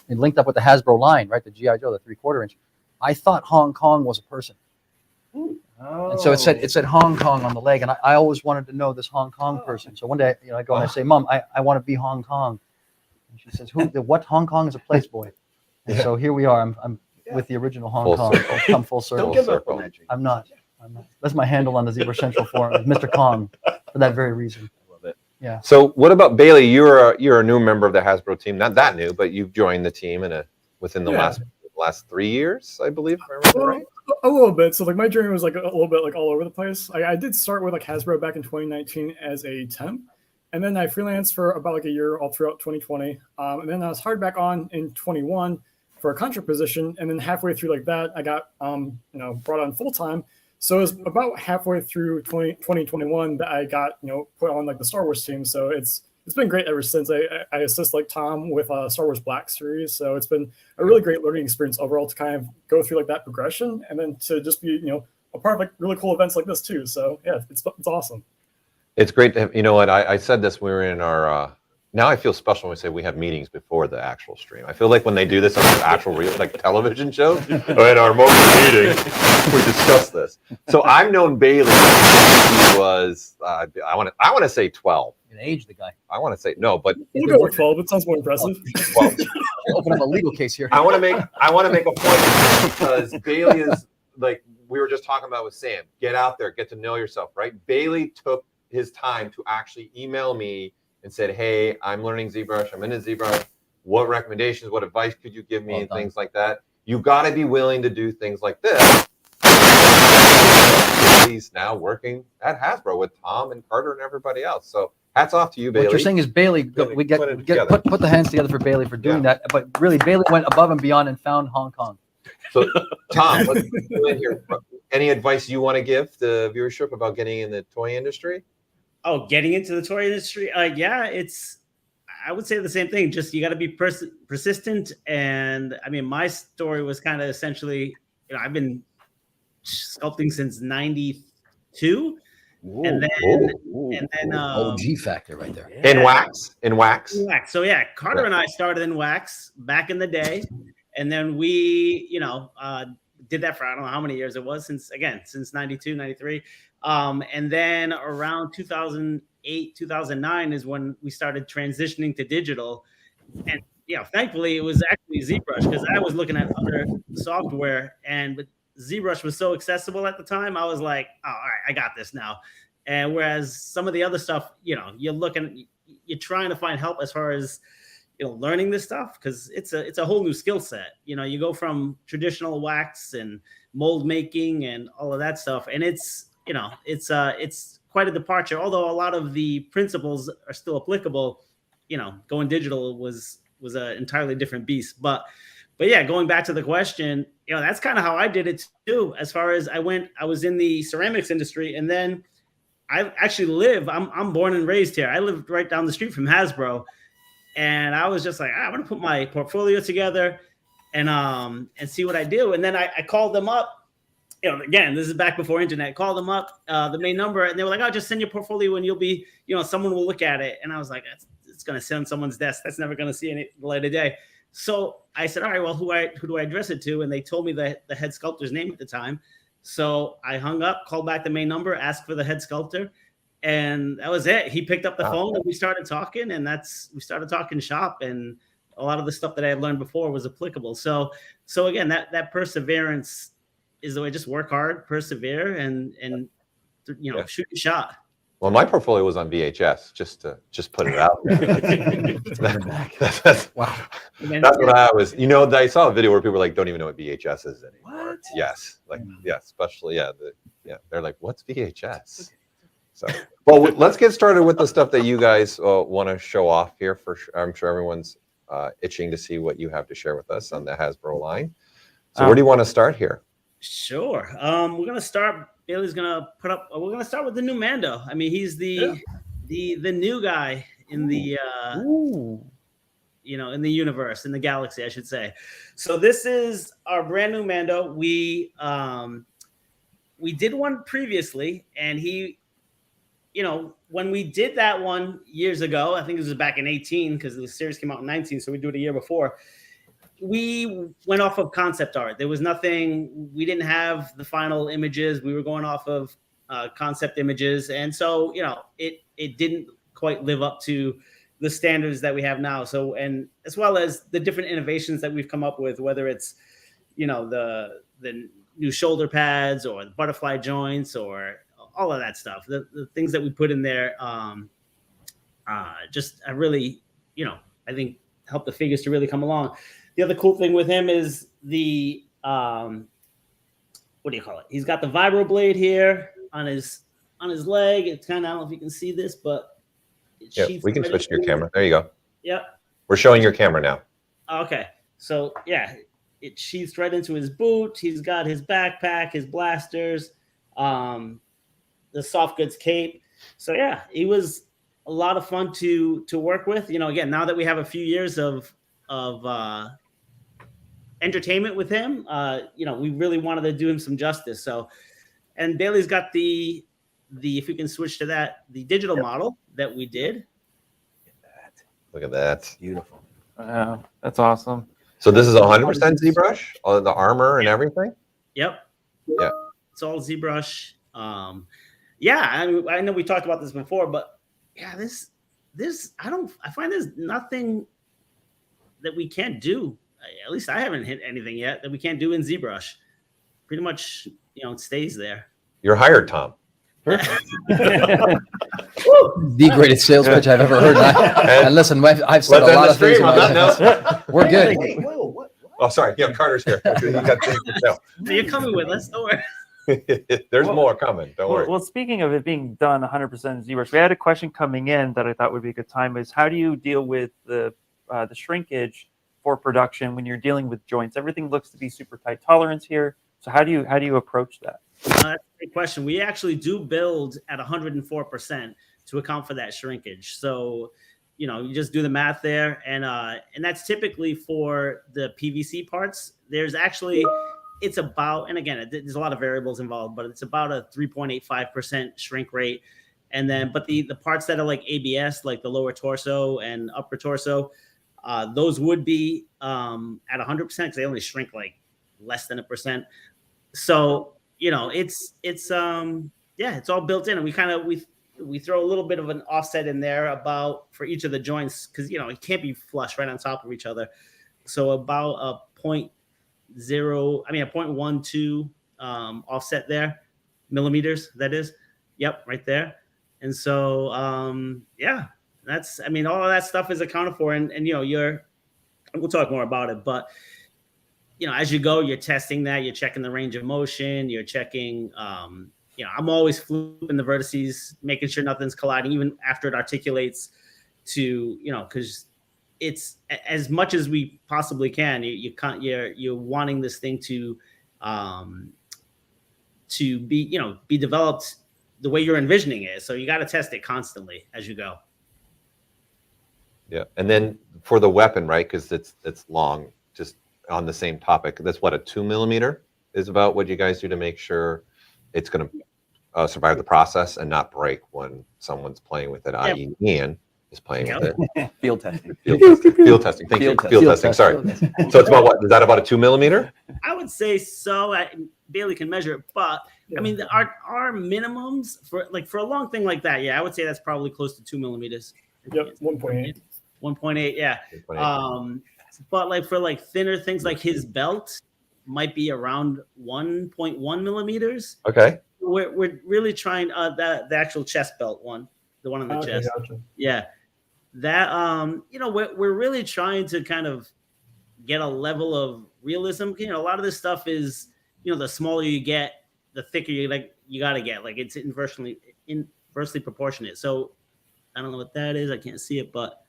and linked up with the Hasbro line, right? The GI Joe, the 3/4 inch. I thought Hong Kong was a person, and so it said Hong Kong on the leg, and I always wanted to know this Hong Kong person. So one day, I go and I say, Mom, I want to be Hong Kong. And she says, what Hong Kong is a place, boy. And so here we are. I'm with the original Hong Kong. I've come full circle. Don't give up on that dream. I'm not. That's my handle on the ZBrush Central forum, Mr. Kong, for that very reason. I love it. Yeah. So what about Bailey? You're a new member of the Hasbro team. Not that new, but you've joined the team within the last 3 years, I believe. If I remember right. A little bit. So like my journey was like a little bit like all over the place. I did start with like Hasbro back in 2019 as a temp, and then I freelanced for about like a year all throughout 2020. And then I was hired back on in 21 for a contract position, and then halfway through like that, I got brought on full time. So it was about halfway through 2021 that I got put on like the Star Wars team. So it's been great ever since. I assist like Tom with Star Wars Black series. So it's been a really great learning experience overall to kind of go through like that progression, and then to just be a part of like really cool events like this too. So yeah, it's awesome. It's great to have, you know what, I said this when we were in our, now I feel special when we say we have meetings before the actual stream. I feel like when they do this on the actual real, like television shows, in our monthly meeting, we discuss this. So I've known Bailey since he was, I want to say 12. You can age the guy. I want to say, no, but We'll go with 12. It sounds more impressive. 12. Open up a legal case here. I want to make a point because Bailey is like we were just talking about with Sam. Get out there, get to know yourself, right? Bailey took his time to actually email me and said, "Hey, I'm learning ZBrush. I'm into ZBrush. What recommendations, what advice could you give me, and things like that." You got to be willing to do things like this. He's now working at Hasbro with Tom and Carter and everybody else. So hats off to you, Bailey. What you're saying is Bailey, Bailey, put the hands together for Bailey for doing that. But really, Bailey went above and beyond and found Hong Kong. So, Tom, let's go in here. Any advice you want to give the viewership about getting in the toy industry? Oh, getting into the toy industry? Yeah, I would say the same thing. Just you got to be persistent. And I mean, my story was kind of essentially, I've been sculpting since '92. And then OG factor right there. In wax. So yeah, Carter and I started in wax back in the day, and then we did that for I don't know how many years it was since 92, 93. And then around 2008, 2009 is when we started transitioning to digital. And thankfully it was actually ZBrush, because I was looking at other software, but ZBrush was so accessible at the time. I was like, oh, all right, I got this now. And whereas some of the other stuff, you're trying to find help as far as learning this stuff, because it's a whole new skill set. You go from traditional wax and mold making and all of that stuff, and it's quite a departure. Although a lot of the principles are still applicable, going digital was an entirely different beast. But yeah, going back to the question, that's kind of how I did it too. As far as I was in the ceramics industry, and then I actually I'm born and raised here. I lived right down the street from Hasbro, and I was just like, I'm gonna put my portfolio together and see what I do. And then I called them up. Again, this is back before internet. Called them up, the main number, and they were like, "Oh, just send your portfolio, and you'll be, someone will look at it." And I was like, "It's gonna sit on someone's desk. That's never gonna see the light of day." So I said, "All right, well, who do I address it to?" And they told me the head sculptor's name at the time. So I hung up, called back the main number, asked for the head sculptor, and that was it. He picked up the phone, and we started talking, and we started talking shop, and a lot of the stuff that I had learned before was applicable. So again, that perseverance is the way. Just work hard, persevere, and shoot your shot. Well, my portfolio was on VHS, just put it out. Wow. That's what I was. I saw a video where people were like, "Don't even know what VHS is anymore." What? Yes, especially they're like, "What's VHS?" So, well, let's get started with the stuff that you guys want to show off here. I'm sure everyone's itching to see what you have to share with us on the Hasbro line. So, where do you want to start here? Sure. We're gonna start. Bailey's gonna put up. We're gonna start with the new Mando. I mean, he's the new guy in the in the universe, in the galaxy, I should say. So this is our brand new Mando. We did one previously, and he, when we did that one years ago, I think it was back in 18 because the series came out in 19, so we do it a year before. We went off of concept art. There was nothing. We didn't have the final images. We were going off of concept images, and so it didn't quite live up to the standards that we have now. So, and as well as the different innovations that we've come up with, whether it's the new shoulder pads or the butterfly joints or all of that stuff, the things that we put in there, just really, I think helped the figures to really come along. The other cool thing with him is the what do you call it? He's got the vibro blade here on his leg. It's kind of, I don't know if you can see this, but we can switch to your camera. There you go. Yep. We're showing your camera now. Okay. So yeah, it sheaths right into his boot. He's got his backpack, his blasters, the soft goods cape. So yeah, he was a lot of fun to work with. Again, now that we have a few years of entertainment with him, we really wanted to do him some justice. So, and Bailey's got the if we can switch to that, the digital model that we did. Look at that. Beautiful. Wow, that's awesome. So this is 100% ZBrush, all the armor and everything? Yep. Yeah. It's all ZBrush. I know we talked about this before, but yeah, this I find there's nothing that we can't do. At least I haven't hit anything yet that we can't do in ZBrush. Pretty much, it stays there. You're hired, Tom. The greatest sales pitch I've ever heard. And listen, I've said a lot of things. We're good. Hey, whoa, what? Oh, sorry. Yeah, Carter's here. You got things to tell. You're coming with us. Don't worry. There's more coming. Don't worry. Well, speaking of it being done 100% ZBrush, we had a question coming in that I thought would be a good time. Is how do you deal with the shrinkage for production when you're dealing with joints? Everything looks to be super tight tolerance here. So how do you approach that? That's a great question. We actually do build at 104% to account for that shrinkage. So, you just do the math there, and that's typically for the PVC parts. There's actually, it's about, and again, there's a lot of variables involved, but it's about a 3.85% shrink rate. And then, but the parts that are like ABS, like the lower torso and upper torso, those would be at 100% because they only shrink like less than 1%. So, it's all built in, and we throw a little bit of an offset in there for each of the joints because it can't be flush right on top of each other. So about a 0.12 offset there, millimeters. That is, yep, right there. And so that's, all of that stuff is accounted for, and we'll talk more about it, but as you go, you're testing that, you're checking the range of motion, you're checking, I'm always flipping the vertices, making sure nothing's colliding, even after it articulates to, because it's as much as we possibly can, you're wanting this thing to be developed the way you're envisioning it. So you got to test it constantly as you go. Yeah. And then for the weapon, right? Because it's long, just on the same topic, that's what a 2 millimeter is about. What you guys do to make sure it's going to survive the process and not break when someone's playing with it, i.e. Ian is playing with it. Field testing. Field testing. Thank you. Field testing. Sorry. So it's about what? Is that about a 2 millimeter? I would say so. Bailey can measure it, but our minimums for a long thing like that, I would say that's probably close to 2 millimeters. Yep, 1.8. 1.8, yeah. 1.8. But for thinner things, like his belt might be around 1.1 millimeters. Okay. We're really trying the actual chest belt one, the one on the chest. Gotcha. Yeah, that we're really trying to kind of get a level of realism. A lot of this stuff is the smaller you get, the thicker you gotta get. It's inversely proportionate. So I don't know what that is. I can't see it, but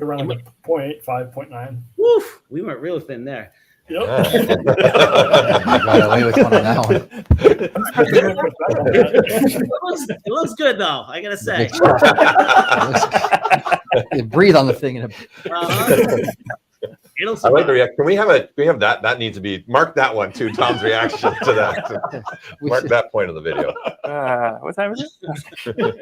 Around 0.8, 5.9. woof, we went real thin there. Yep. Got away with one on that one. It looks good though. I gotta say. You breathe on the thing and It'll I like the survive. reaction. Can we have that? That needs to be mark that one too. Tom's reaction to that. Mark that point of the video. What time is it?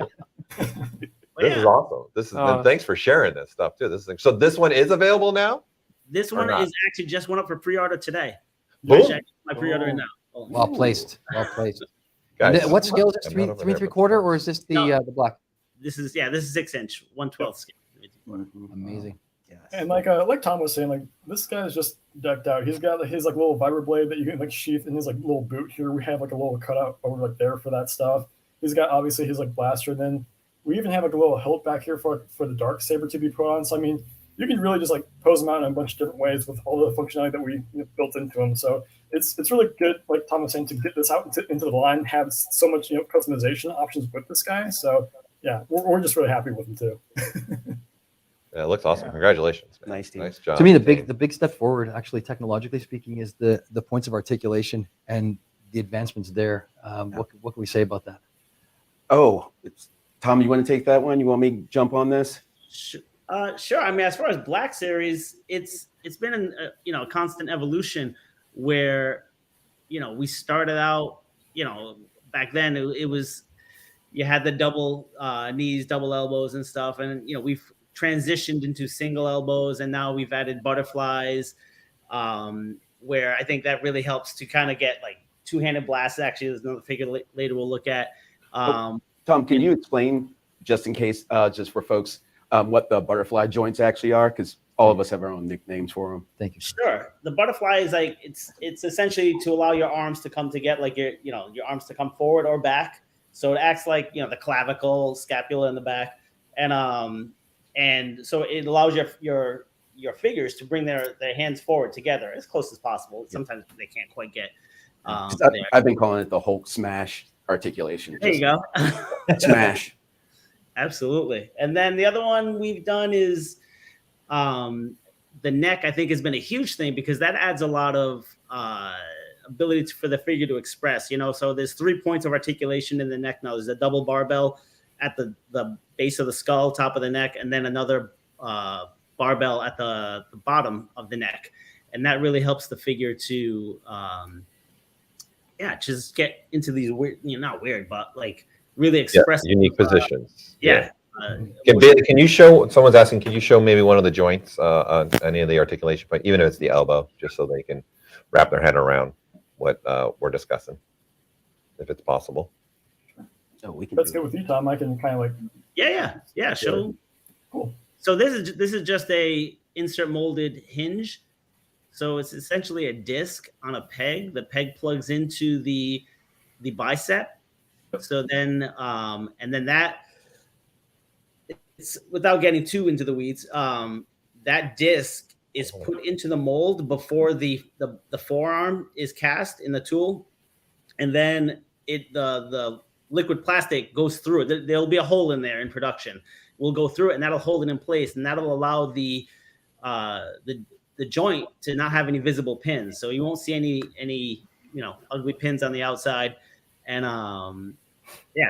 This is awesome. This is and thanks for sharing this stuff too. So this one is available now. This one is actually just went up for pre-order today. Boom. My pre-order in now. well placed. Well placed. Guys, What scale is this? I'm Three, not over three, here, three but- quarter, or is this the black? This is 6-inch, 1/12 scale. Amazing. And like Tom was saying, like this guy is just decked out. He's got his like little vibra blade that you can like sheath in his like little boot here. We have like a little cutout over like there for that stuff. He's got obviously his like blaster. And then we even have like a little hilt back here for the dark saber to be put on. So I mean, you can really just like pose them out in a bunch of different ways with all the functionality that we built into them. So it's really good, like Tom was saying, to get this out into the line, have so much customization options with this guy. So yeah, we're just really happy with him too. Yeah, it looks awesome. Congratulations, man. Nice team. Nice job. To me, the big step forward, actually, technologically speaking, is the points of articulation and the advancements there. What can we say about that? Oh, Tom, you want to take that one? You want me to jump on this? Sure. I mean, as far as Black Series, it's been a constant evolution where we started out back then it was you had the double knees, double elbows and stuff, and we've transitioned into single elbows, and now we've added butterflies, where I think that really helps to kind of get like two-handed blasts. Actually, there's another figure later we'll look at. Tom, can you explain, just in case, just for folks, what the butterfly joints actually are? Because all of us have our own nicknames for them. Thank you. Sure. The butterfly is like it's essentially to allow your arms to come together, like your arms to come forward or back. So it acts like the clavicle, scapula in the back, and so it allows your figures to bring their hands forward together as close as possible. Sometimes they can't quite get. I've been calling it the Hulk smash articulation. There you go. Smash. Absolutely. And then the other one we've done is the neck. I think has been a huge thing because that adds a lot of ability for the figure to express. So there's 3 points of articulation in the neck now. There's a double barbell at the base of the skull, top of the neck, and then another barbell at the bottom of the neck. And that really helps the figure to, just get into these weird, not weird, but like really express unique positions. Yeah. Can you show? Someone's asking. Can you show maybe one of the joints on any of the articulation points, even if it's the elbow, just so they can wrap their head around what we're discussing, if it's possible. Oh, we can. That's good with you, Tom. I can kind of like. Yeah. Show. Cool. So this is just a insert molded hinge. So it's essentially a disc on a peg. The peg plugs into the bicep. So then, and then that, it's without getting too into the weeds. That disc is put into the mold before the forearm is cast in the tool, and then the liquid plastic goes through it. There'll be a hole in there in production. We'll go through it, and that'll hold it in place, and that'll allow the joint to not have any visible pins. So you won't see any ugly pins on the outside. And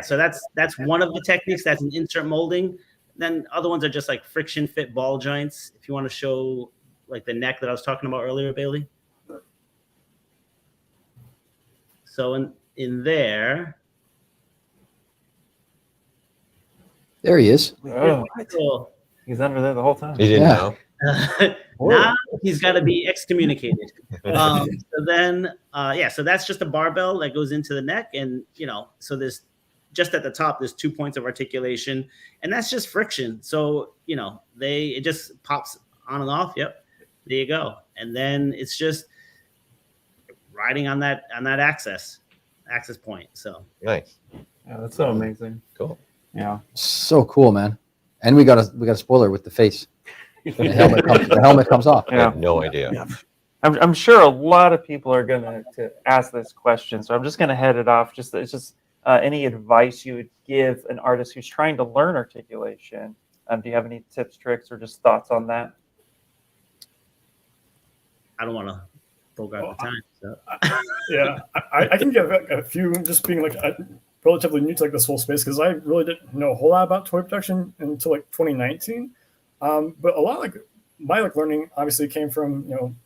so that's one of the techniques. That's an insert molding. Then other ones are just like friction fit ball joints. If you want to show like the neck that I was talking about earlier, Bailey. So in there. There he is. Oh, So, he's under there the whole time. You didn't know. now he's got to be excommunicated. So that's just a barbell that goes into the neck, and so there's just at the top there's 2 points of articulation, and that's just friction. So it just pops on and off. Yep, there you go. And then it's just riding on that access point. So Nice. Yeah, that's so amazing. Cool. Yeah. So cool, man. And we got a spoiler with the face. The helmet comes off. I have no idea. Yeah. I'm sure a lot of people are going to ask this question, so I'm just going to head it off. It's just any advice you would give an artist who's trying to learn articulation. Do you have any tips, tricks, or just thoughts on that? I don't want to broke out at the time. So. Yeah, I can give a few, just being like relatively new to like this whole space, because I really didn't know a whole lot about toy production until like 2019. But a lot like my like learning obviously came from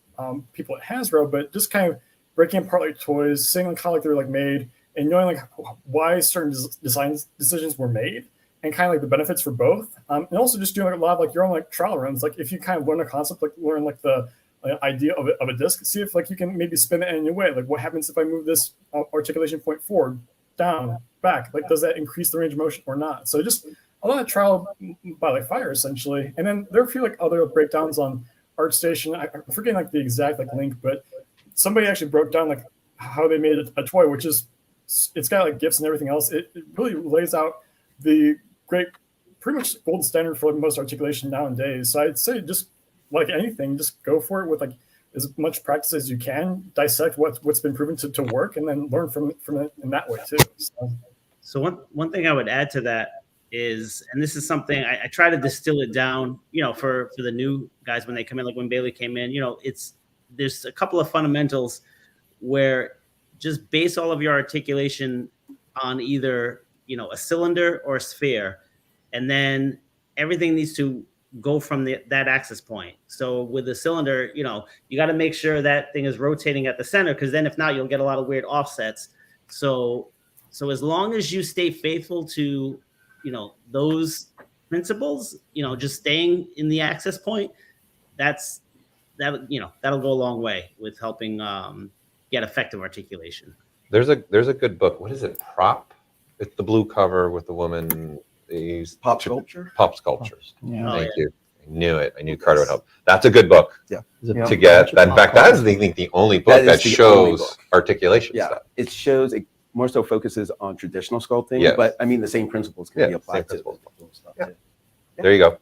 people at Hasbro, but just kind of breaking apart like toys, seeing like how like they're like made, and knowing like why certain design decisions were made, and kind of like the benefits for both. And also just doing like a lot of like your own like trial runs. Like if you kind of learn a concept, like learn like the idea of a disc, see if like you can maybe spin it in a new way. Like what happens if I move this articulation point forward, down, back? Like does that increase the range of motion or not? So just a lot of trial by like fire essentially. And then there are a few like other breakdowns on ArtStation. I'm forgetting like the exact like link, but somebody actually broke down like how they made a toy, which is, it's got like GIFs and everything else. It really lays out the great, pretty much gold standard for most articulation nowadays. So I'd say just like anything, just go for it with like as much practice as you can, dissect what's been proven to work, and then learn from it in that way too. So one thing I would add to that is, and this is something I try to distill it down, for the new guys when they come in, like when Bailey came in, there's a couple of fundamentals where just base all of your articulation on either, a cylinder or a sphere, and then everything needs to go from that axis point. So with the cylinder, you got to make sure that thing is rotating at the center, because then if not, you'll get a lot of weird offsets. So as long as you stay faithful to, those principles, just staying in the access point, that'll go a long way with helping get effective articulation. There's a good book. What is it? Prop? It's the blue cover with the woman. Pop Sculpture? Pop Sculptures. Yeah. Thank you. I knew it. I knew Carter would help. That's a good book. Yeah. To get that. In fact, that is the only book that shows articulation Yeah. stuff. It shows, it more so focuses on traditional sculpting, Yes. but I mean, the same principles can be applied to stuff Yeah. too. There you go.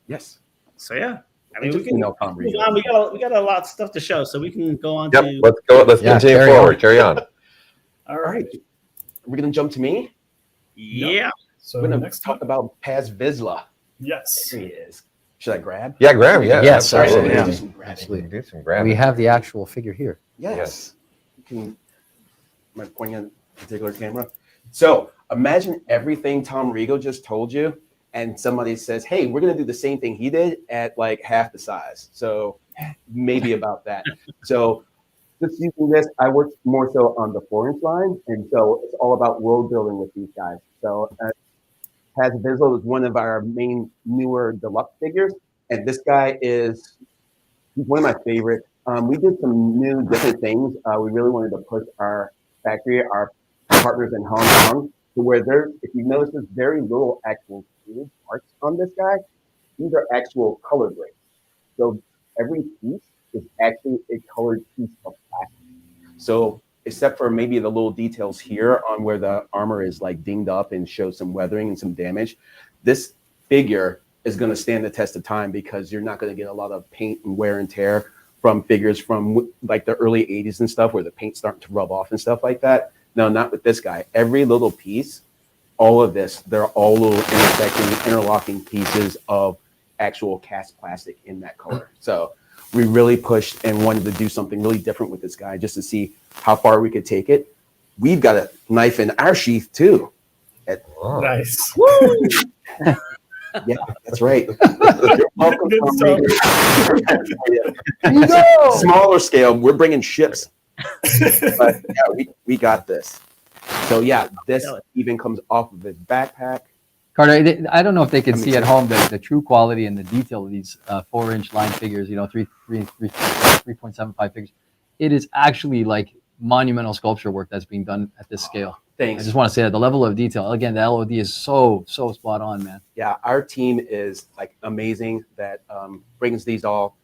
Yes. So yeah. I mean, Just, we can Tom move Rego. on. We got a lot of stuff to show, so we can go on Yep. to. Let's go. Let's continue carry forward. on. Carry on. All All right. right. We're going to jump to me. Yeah. So We're going to next talk about Paz Vizsla. yes. There he is. Should I grab? Yeah, Graham. Yeah. Yes, absolutely. absolutely. Do some grabbing. Absolutely. Do some grabbing. We have the actual figure here. Yes. You can, am I pointing at a particular camera? So imagine everything Tom Rego just told you, and somebody says, hey, we're going to do the same thing he did at like half the size. So maybe about that. So just using this, I work more so on the 4-inch line. And so it's all about world building with these guys. So Paz Vizsla is one of our main newer deluxe figures. And this guy he's one of my favorites. We did some new different things. We really wanted to push our factory, our partners in Hong Kong, to where if you notice, there's very little actual parts on this guy. These are actual color grades. So every piece is actually a colored piece of plastic. So except for maybe the little details here on where the armor is like dinged up and shows some weathering and some damage, this figure is going to stand the test of time, because you're not going to get a lot of paint and wear and tear from figures from like the early 80s and stuff, where the paint's starting to rub off and stuff like that. No, not with this guy. Every little piece, all of this, they're all little intersecting, interlocking pieces of actual cast plastic in that color. So we really pushed and wanted to do something really different with this guy, just to see how far we could take it. We've got a knife in our sheath too. Oh. Nice. Yeah, that's right. You're welcome, Good Tom stuff. Rego. Smaller scale, we're bringing ships. But yeah, we got this. So yeah, this even comes off of his backpack. Carter, I don't know if they can Let me see see. at home the true quality and the detail of these 4-inch line figures, 3.75 figures. It is actually like monumental sculpture work that's being done at this scale. I Thanks. just want to say that the level of detail, again, the LOD is so spot on, man. Yeah, our team is like amazing that brings these all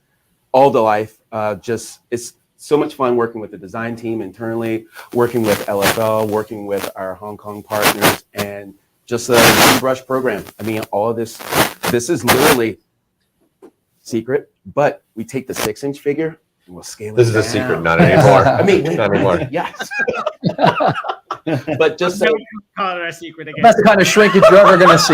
to life. It's so much fun working with the design team internally, working with LFL, working with our Hong Kong partners, and just the ZBrush program. I mean, all of this is literally secret, but we take the 6-inch figure and we'll scale it This is down. a secret, not anymore. I mean, Not anymore. Yes. But just so Call it our secret again. That's the kind of shrinkage you're ever going to see.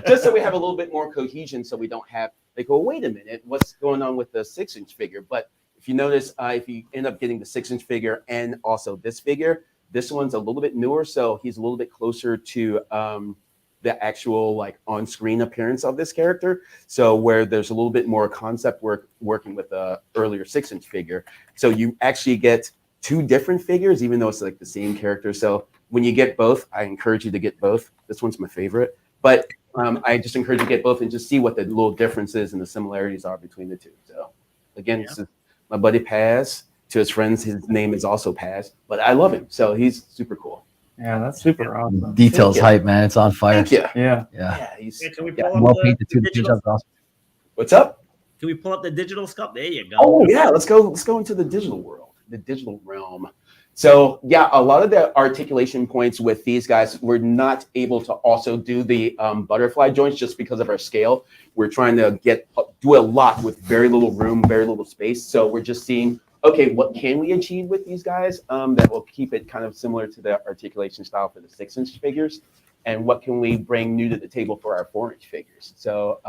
just so we have a little bit more cohesion, so we don't have like, well, wait a minute, what's going on with the 6-inch figure? But if you notice, if you end up getting the 6-inch figure and also this figure, this one's a little bit newer, so he's a little bit closer to the actual like on-screen appearance of this character. So where there's a little bit more concept work working with the earlier 6-inch figure. So you actually get 2 different figures, even though it's like the same character. So when you get both, I encourage you to get both. This one's my favorite, but I just encourage you to get both and just see what the little differences and the similarities are between the 2. So again, this is my buddy Paz. To his friends, his name is also Paz, but I love him. So he's super cool. Yeah, that's super awesome. Details hype, man. It's on fire. Thank you. Yeah. Yeah, he's, Can we yeah. pull up Well the painted too. digital? Awesome. What's up? Can we pull up the digital sculpt? There you go. Oh yeah, let's go into the digital world, the digital realm. So yeah, a lot of the articulation points with these guys, we're not able to also do the butterfly joints just because of our scale. We're trying to do a lot with very little room, very little space. So we're just seeing, okay, what can we achieve with these guys that will keep it kind of similar to the articulation style for the 6-inch figures, and what can we bring new to the table for our 4-inch figures? So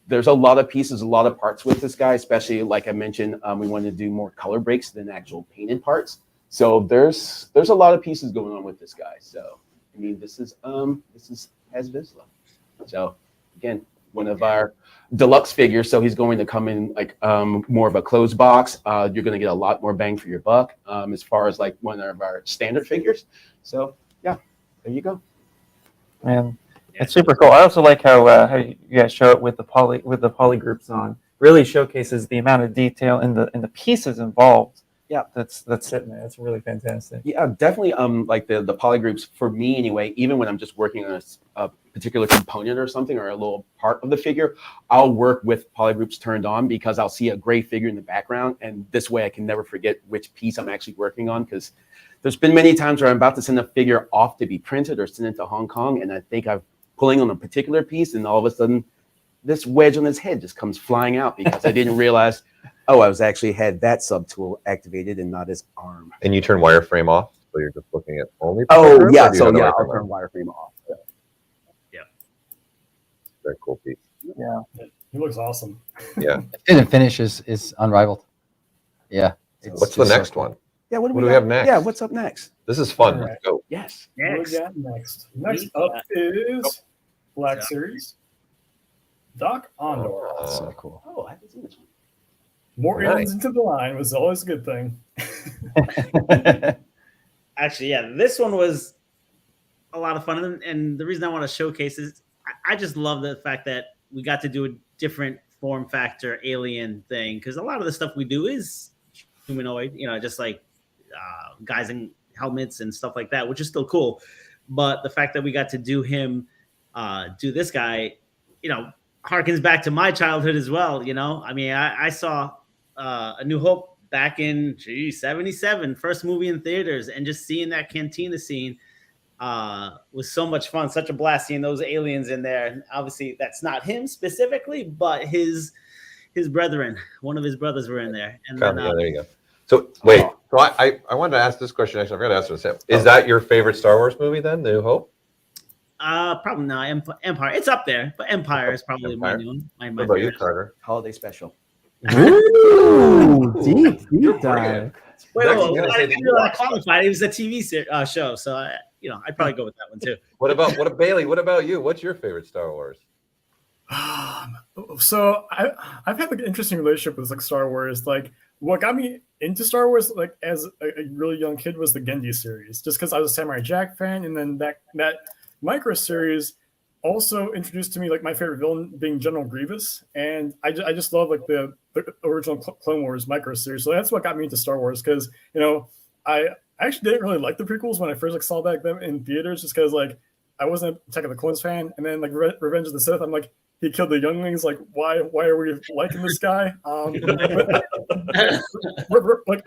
there's a lot of pieces, a lot of parts with this guy, especially like I mentioned, we want to do more color breaks than actual painted parts. So there's a lot of pieces going on with this guy. So I mean, this is Hasbro. So again, one of our deluxe figures. So he's going to come in like more of a closed box. You're going to get a lot more bang for your buck as far as like one of our standard figures. So yeah, there you go. Man, it's super cool. I also like how you guys show it with the poly groups on. Really showcases the amount of detail in the pieces involved. Yeah, that's sitting there. It's really fantastic. Yeah, definitely. Like the poly groups for me anyway. Even when I'm just working on a particular component or something or a little part of the figure, I'll work with poly groups turned on because I'll see a gray figure in the background, and this way I can never forget which piece I'm actually working on. Because there's been many times where I'm about to send a figure off to be printed or sent it to Hong Kong, and I think I'm pulling on a particular piece, and all of a sudden, this wedge on his head just comes flying out because I didn't realize. Oh, I was actually had that subtool activated and not his arm. And you turn wireframe off, so you're just looking at only. Oh pictures, yeah, or do you so have the yeah, wireframe I'll on? turn wireframe off. Yeah. Very cool piece. Yeah. He looks awesome. Yeah. Fit and finish is unrivaled. Yeah. It's What's the just so next cool. one? Yeah, what do What do we got? have next? Yeah, what's up next? This is fun. All Let's right. go. Yes. What do we got next? Next up is Black Series. Doc Ondor. That's so cool. Oh, I haven't seen this one. More Nice. aliens into the line was always a good thing. Actually, yeah, this one was a lot of fun, and the reason I want to showcase is I just love the fact that we got to do a different form factor alien thing, because a lot of the stuff we do is humanoid, just like guys in helmets and stuff like that, which is still cool. But the fact that we got to do him, do this guy, harkens back to my childhood as well. I mean, I saw A New Hope back in 77, first movie in theaters, and just seeing that cantina scene was so much fun, such a blast seeing those aliens in there. And obviously that's not him specifically, but his brethren, one of his brothers were in there. And then, Yeah, there you go. So wait, so I wanted to ask this question. Actually, I forgot to ask this. Sam. Is that your favorite Star Wars movie then, New Hope? probably not Empire. It's up there, but Empire is probably my new one. My What about you, favorite. Carter? Holiday special. Ooh, deep dive. Wait, Next, wait, I'm gonna say I that feel like qualified. It was a TV show, so I'd probably go with that one too. What about Bailey? What about you? What's your favorite Star Wars? So I've had like an interesting relationship with like Star Wars. Like what got me into Star Wars, like as a really young kid, was the Gendy series. Just because I was a Samurai Jack fan, and then that micro series also introduced to me like my favorite villain being General Grievous, and I just love like the original Clone Wars micro series. So that's what got me into Star Wars, because I actually didn't really like the prequels when I first like saw them in theaters, just because like I wasn't a Attack of the Clones fan, and then like Revenge of the Sith, I'm like, he killed the younglings. Like, why are we liking this guy? Like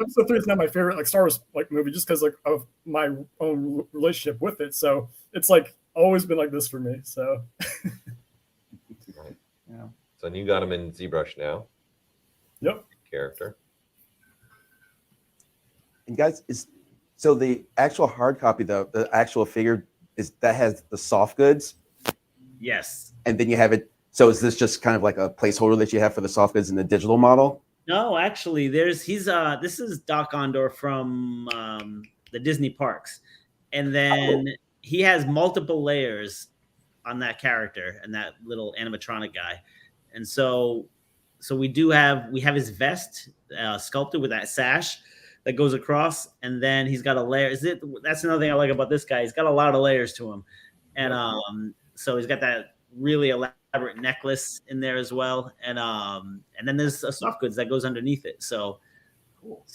episode 3 is not my favorite like Star Wars like movie, just because like of my own relationship with it. So it's like always been like this for me. So Yeah. So you got him in ZBrush now. Yep. Character. And guys, so the actual hard copy, the actual figure that has the soft goods, Yes. and then you have it. So is this just kind of like a placeholder that you have for the soft goods in the digital model? No, actually, this is Doc Ondor from the Disney parks, and then he has multiple layers on that character and that little animatronic guy, and so we have his vest sculpted with that sash that goes across, and then he's got a layer. That's another thing I like about this guy. He's got a lot of layers to him, and so he's got that really elaborate necklace in there as well, and then there's a soft goods that goes underneath it. So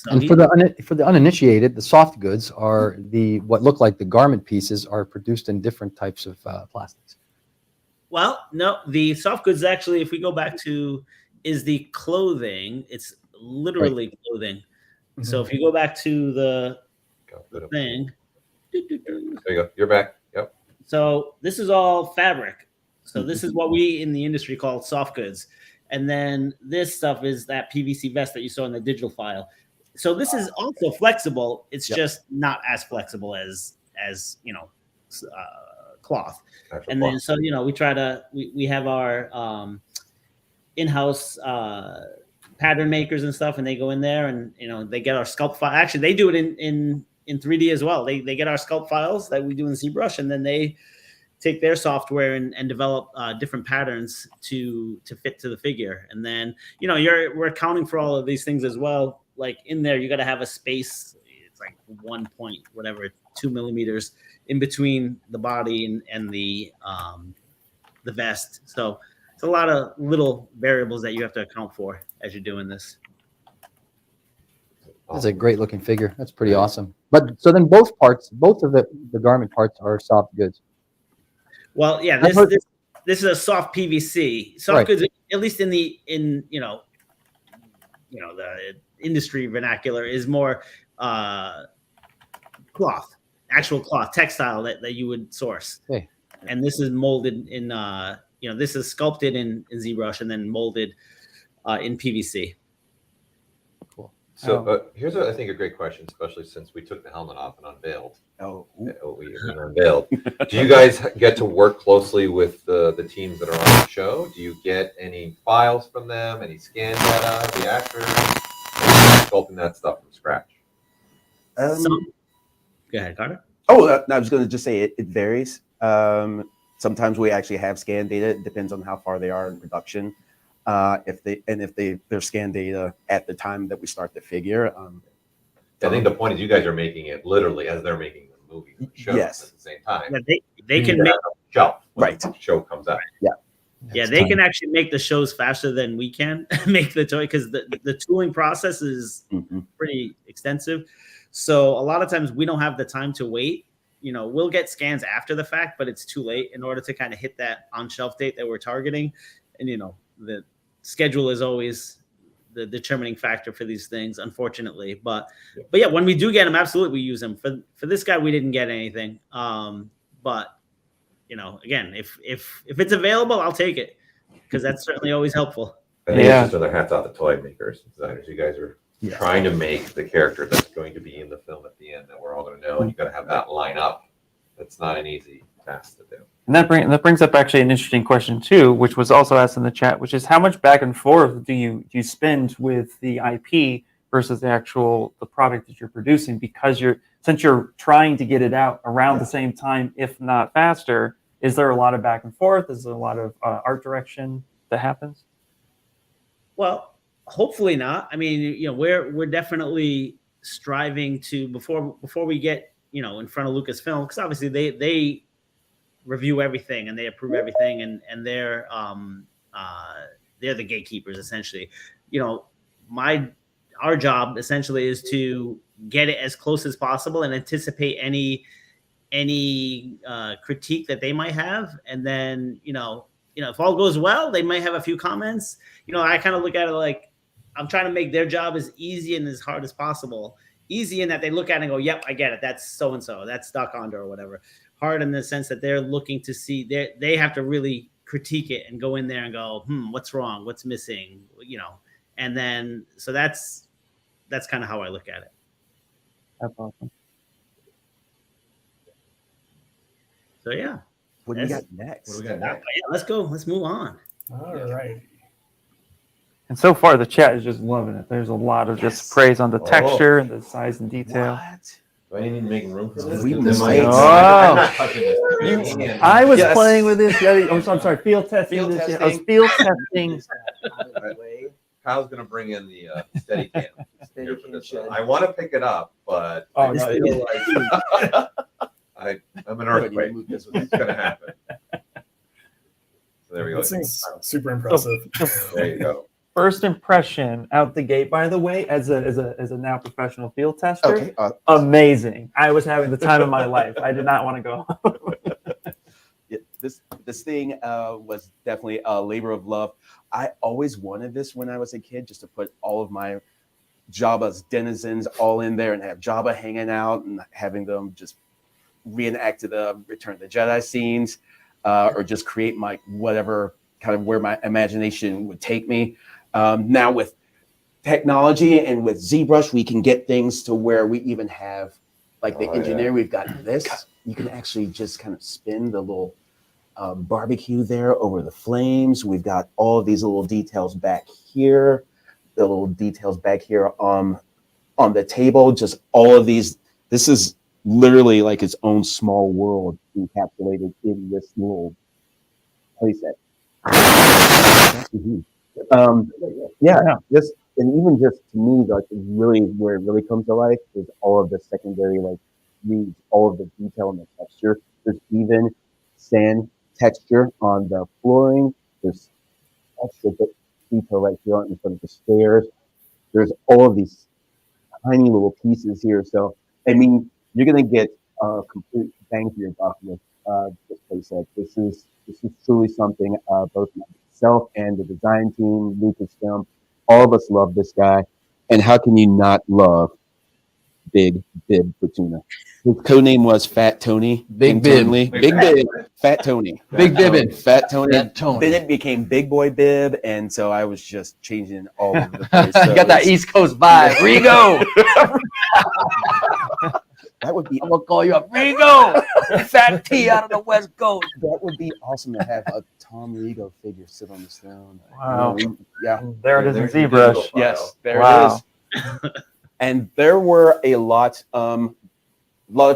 And for the uninitiated, the soft goods are what look like the garment pieces are produced in different types of plastics. Well, no, the soft goods actually, if we go back to, is the clothing. It's literally clothing. Mm-hmm. So if you go back to the thing, there you go. You're back. Yep. So this is all fabric. So this is what we in the industry call soft goods. And then this stuff is that PVC vest that you saw in the digital file. So this is also flexible. It's just not as flexible as cloth. And then so we try to we have our in-house pattern makers and stuff, and they go in there and they get our sculpt file. Actually, they do it in 3D as well. They get our sculpt files that we do in ZBrush, and then they take their software and develop different patterns to fit to the figure. And then we're accounting for all of these things as well. Like in there, you got to have a space. It's like 2 millimeters in between the body and the vest. So it's a lot of little variables that you have to account for as you're doing this. That's a great looking figure. That's pretty awesome. But so then both of the garment parts are soft goods. Well, yeah, this is a soft PVC. Soft goods, at least in the industry vernacular, is more cloth, actual cloth, textile that you would source. Okay. And this is molded in this is sculpted in ZBrush and then molded in PVC. Cool. So here's I think a great question, especially since we took the helmet off and unveiled. We unveiled. Do you guys get to work closely with the teams that are on the show? Do you get any files from them, any scan data, the actors, sculpting that stuff from scratch? Go ahead, Carter. I was going to just say it varies. Sometimes we actually have scan data. It depends on how far they are in production. If they're scan data at the time that we start the figure. I think the point is you guys are making it literally as they're making the movie show at the same time. Yeah, they can make a shelf when the show comes out. Yeah, they can actually make the shows faster than we can make the toy because the tooling process is pretty extensive. So a lot of times we don't have the time to wait. We'll get scans after the fact, but it's too late in order to kind of hit that on-shelf date that we're targeting. And, the schedule is always the determining factor for these things, unfortunately. But yeah, when we do get them, absolutely, we use them. For this guy, we didn't get anything. But, again, if it's available, I'll take it because that's certainly always helpful. I think it's just their hats off the toy makers, designers. You guys are trying to make the character that's going to be in the film at the end that we're all going to know, and you got to have that line up. That's not an easy task to do. And that brings up actually an interesting question too, which was also asked in the chat, which is how much back and forth do you spend with the IP versus the product that you're producing? Because since you're trying to get it out around the same time, if not faster, is there a lot of back and forth? Is there a lot of art direction that happens? Well, hopefully not. I mean, we're definitely striving to before we get in front of Lucasfilm, because obviously they review everything and they approve everything, and they're the gatekeepers essentially. Our job essentially is to get it as close as possible and anticipate any critique that they might have, and then if all goes well, they might have a few comments. I kind of look at it like I'm trying to make their job as easy and as hard as possible. Easy in that they look at it and go, yep, I get it. That's so-and-so. That's Doc Ondor or whatever. Hard in the sense that they're looking to see, they have to really critique it and go in there and go, what's wrong? What's missing? And then, so that's kind of how I look at it. That's awesome. So, yeah. What do we got next? What do we got next? Yeah, let's go. Let's move on. All right. And so far, the chat is just loving it. There's a lot of just praise on the texture and the size and detail. What? Do I need to make room for this? We Am might. I- Oh. I'm not touching this. I was Yes. playing with this. I'm sorry, field testing. Field this. testing. I was field testing. Kyle's gonna bring in the steady cam. Steady Here for cam this shed. one. I want to pick it up, but Oh, I no, feel like I'm an earthquake. It's gonna happen. So there we go. That thing's super impressive. There you go. First impression out the gate, by the way, as a now professional field tester, Okay. amazing. I was having the time of my life. I did not want to go home. Yeah, this thing was definitely a labor of love. I always wanted this when I was a kid, just to put all of my Jabba's denizens all in there and have Jabba hanging out and having them just reenact the Return of the Jedi scenes, or just create my whatever kind of where my imagination would take me. Now with technology and with ZBrush, we can get things to where we even have like the engineer. We've got this. You can actually just kind of spin the little barbecue there over the flames. We've got all of these little details back here, the little details back here on the table. Just all of these. This is literally like its own small world encapsulated in this little playset. Just and even just to me, like really where it really comes to life is all of the secondary like reads, all of the detail and the texture. There's even sand texture on the flooring. There's extra detail right here in front of the stairs. There's all of these tiny little pieces here. So I mean, you're gonna get a complete bang for your buck with this playset. This is truly something both myself and the design team, Lucasfilm, all of us love this guy. And how can you not love Big Bib Fortuna? His code name was Fat Tony. Big Bib. internally. Big Bib. Fat Tony. Big Bibbin. Fat Tony. Fat Tony. Then it became Big Boy Bib, and so I was just changing all over the place. So You got that East Coast vibe. Rego. that would be I'm gonna call you up. Rego. Fat T out of the West Coast. that would be awesome to have a Tom Rego figure sit on this throne. Wow. Yeah. There it is in There's the ZBrush. digital Yes, there Wow. it is. And there were a lot of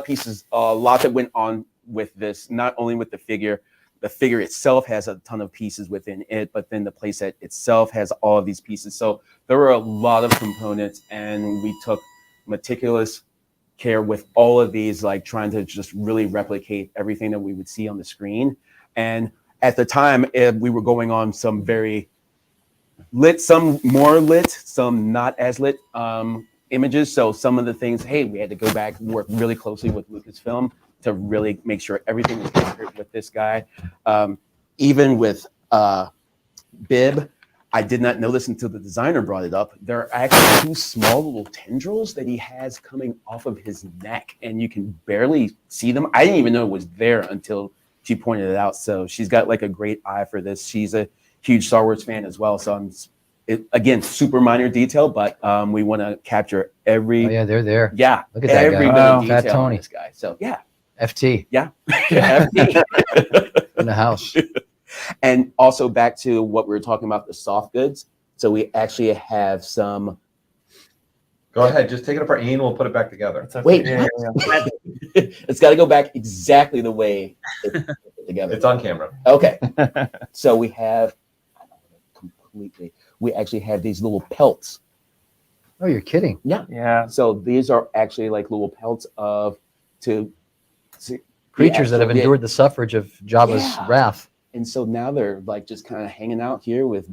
pieces, a lot that went on with this, not only with the figure. The figure itself has a ton of pieces within it, but then the playset itself has all of these pieces. So there were a lot of components, and we took meticulous care with all of these, like trying to just really replicate everything that we would see on the screen. And at the time, we were going on some very lit, some more lit, some not as lit images. So some of the things, hey, we had to go back and work really closely with Lucasfilm to really make sure everything was accurate with this guy. Even with Bib, I did not know this until the designer brought it up. There are actually 2 small little tendrils that he has coming off of his neck, and you can barely see them. I didn't even know it was there until she pointed it out. So she's got like a great eye for this. She's a huge Star Wars fan as well. So again, super minor detail, but we want to capture every. Oh yeah, they're there. Yeah, Look at that every guy. bit of Wow. Fat detail on Tony. this guy. So yeah, FT yeah. in the house. And also back to what we were talking about, the soft goods. So we actually have some. Go ahead, just take it apart, Ian. We'll put it back together. It's okay. Wait, Yeah, what? It's got to go back exactly the way it's put together. It's on camera. Okay. So we have we actually have these little pelts. Oh, you're kidding. yeah. So these are actually like little pelts Creatures that have endured the suffrage of Jabba's Yeah. wrath. And so now they're like just kind of hanging out here with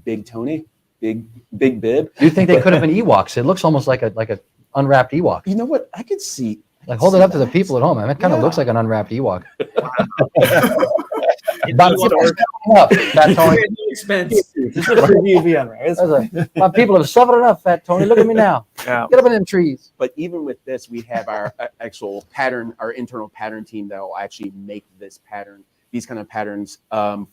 Big Tony, Big Bib. Do you think they could have been Ewoks? It looks almost like a unwrapped Ewok. You know what? I could see. Like hold it up to the people at home. Man, it kind of Yeah. looks like an unwrapped Ewok. Fat Tony. Expense. My people have suffered enough, Fat Tony. Look at me now. Yeah. Get up in them trees. But even with this, we have our actual pattern, our internal pattern team that will actually make this pattern, these kind of patterns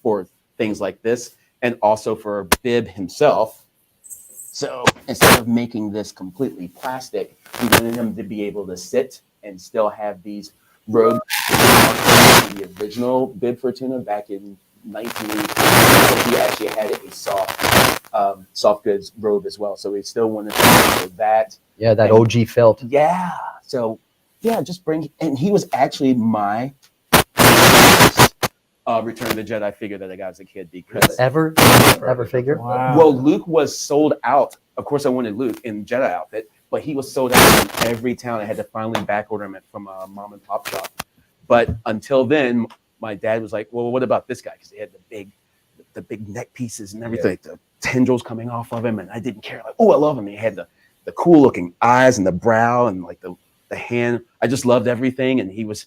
for things like this, and also for Bib himself. So instead of making this completely plastic, we wanted him to be able to sit and still have these robes. The original Bib Fortuna back in 1980, he actually had a soft soft goods robe as well. So we still wanted to for that. Yeah, that And- OG felt. Yeah. So yeah, just bring. And he was actually my Return of the Jedi figure that I got as a kid because Ever figure? Wow. well, Luke was sold out. Of course, I wanted Luke in Jedi outfit, but he was sold out in every town. I had to finally back order him from a mom and pop shop. But until then, my dad was like, "Well, what about this guy?" Because he had the big neck pieces and everything, the tendrils coming off of him, and I didn't care. Like, oh, I love him. He had the cool looking eyes and the brow and like the hand. I just loved everything, and he was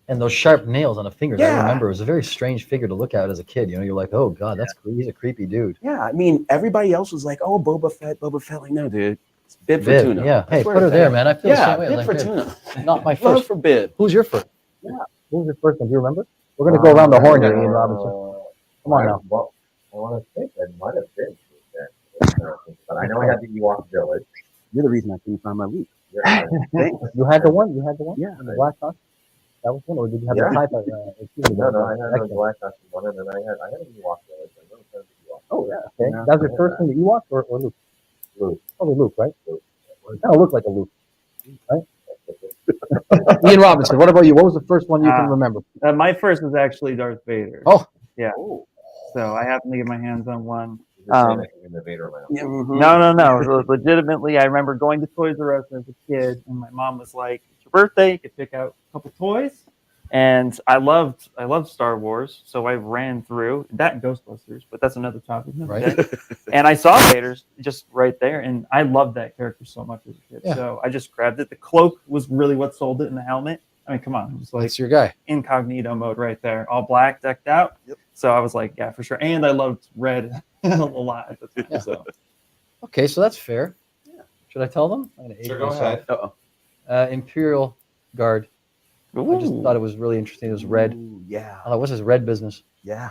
And those sharp nails on the fingers. I Yeah. remember it was a very strange figure to look at as a kid. You know, you're like, oh god, he's a creepy dude. yeah. I mean, everybody else was like, "Oh, Boba Fett." Like, no, dude, it's Bib for Bib, tuna. yeah. I Hey, swear put her to there, God. man. I feel the Yeah, same way. Bib Like, for Bib. tuna. Not my Love first. for Bib. Who's your first? Yeah. Who was your first one? Do you remember? We're gonna go around the horn here, Ian Robinson. Come on now. Well, I want to think it might have been there. But I know I had the Ewok Village. You're the reason I couldn't find my Luke. Yeah. You had the one. Yeah. The black costume. That was one, or did you have Yeah. the type of? No, I had the Black Costume one, and then I had an Ewok Village. I never had the Ewok. Oh yeah. Okay. Yeah. That was your first one, the Ewok or Luke? Luke. Probably Luke, right? Luke. It kind of looked like a Luke, right? Ian Robinson. What about you? What was the first one you can remember? My first was actually Darth Vader. Oh. Yeah. Oh. So I happened to get my hands on one. You're saying that you're in the Vader land. No. Legitimately, I remember going to Toys R Us as a kid, and my mom was like, "It's your birthday. You could pick out a couple toys." And I loved Star Wars, so I ran through that and Ghostbusters, but that's another topic. Right. And I saw Vader just right there, and I loved that character so much as a kid. Yeah. So I just grabbed it. The cloak was really what sold it, and the helmet. I mean, come on, it was like It's your guy. incognito mode right there, all black, decked out. Yep. So I was like, yeah, for sure. And I loved red a lot. Yeah. So Okay, so that's fair. Should I tell them? I'm gonna age Sure, go myself. ahead. Imperial Guard. I just thought it was really interesting. It was red. Ooh, yeah. I thought, what's this red business? Yeah.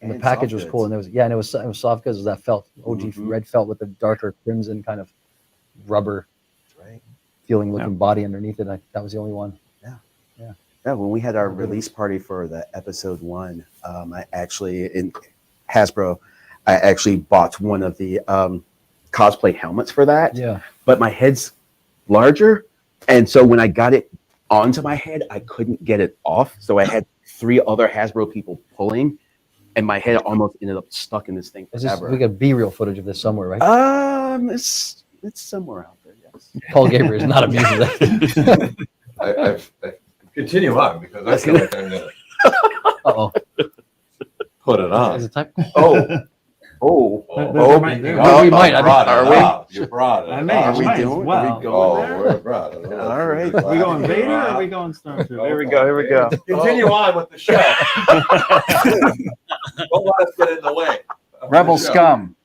And the And package soft was goods. cool, and it was soft goods. It was that felt OG Mhm. red felt with the darker crimson kind of rubber That's right. feeling looking body underneath it. That was the only one. Yeah, when we had our release party for the episode 1, I actually in Hasbro, I actually bought one of the cosplay helmets for that. Yeah. But my head's larger, and so when I got it onto my head, I couldn't get it off. So I had 3 other Hasbro people pulling, and my head almost ended up stuck in this thing forever. We got B-reel footage of this somewhere, right? It's somewhere out there. Yes. Paul Gabriel is not amused with that. I continue on because I feel like I'm going Uh-oh. to put it Is on. it time? Oh, we might. You brought it. I may. Are we might as doing? well. Are we going Oh, there? we're brought it. All right. Are we going Vader or are we going Stormtrooper? Here we go. Here we go. Continue on with the show. Don't let us get in the way. of Rebel the show. scum.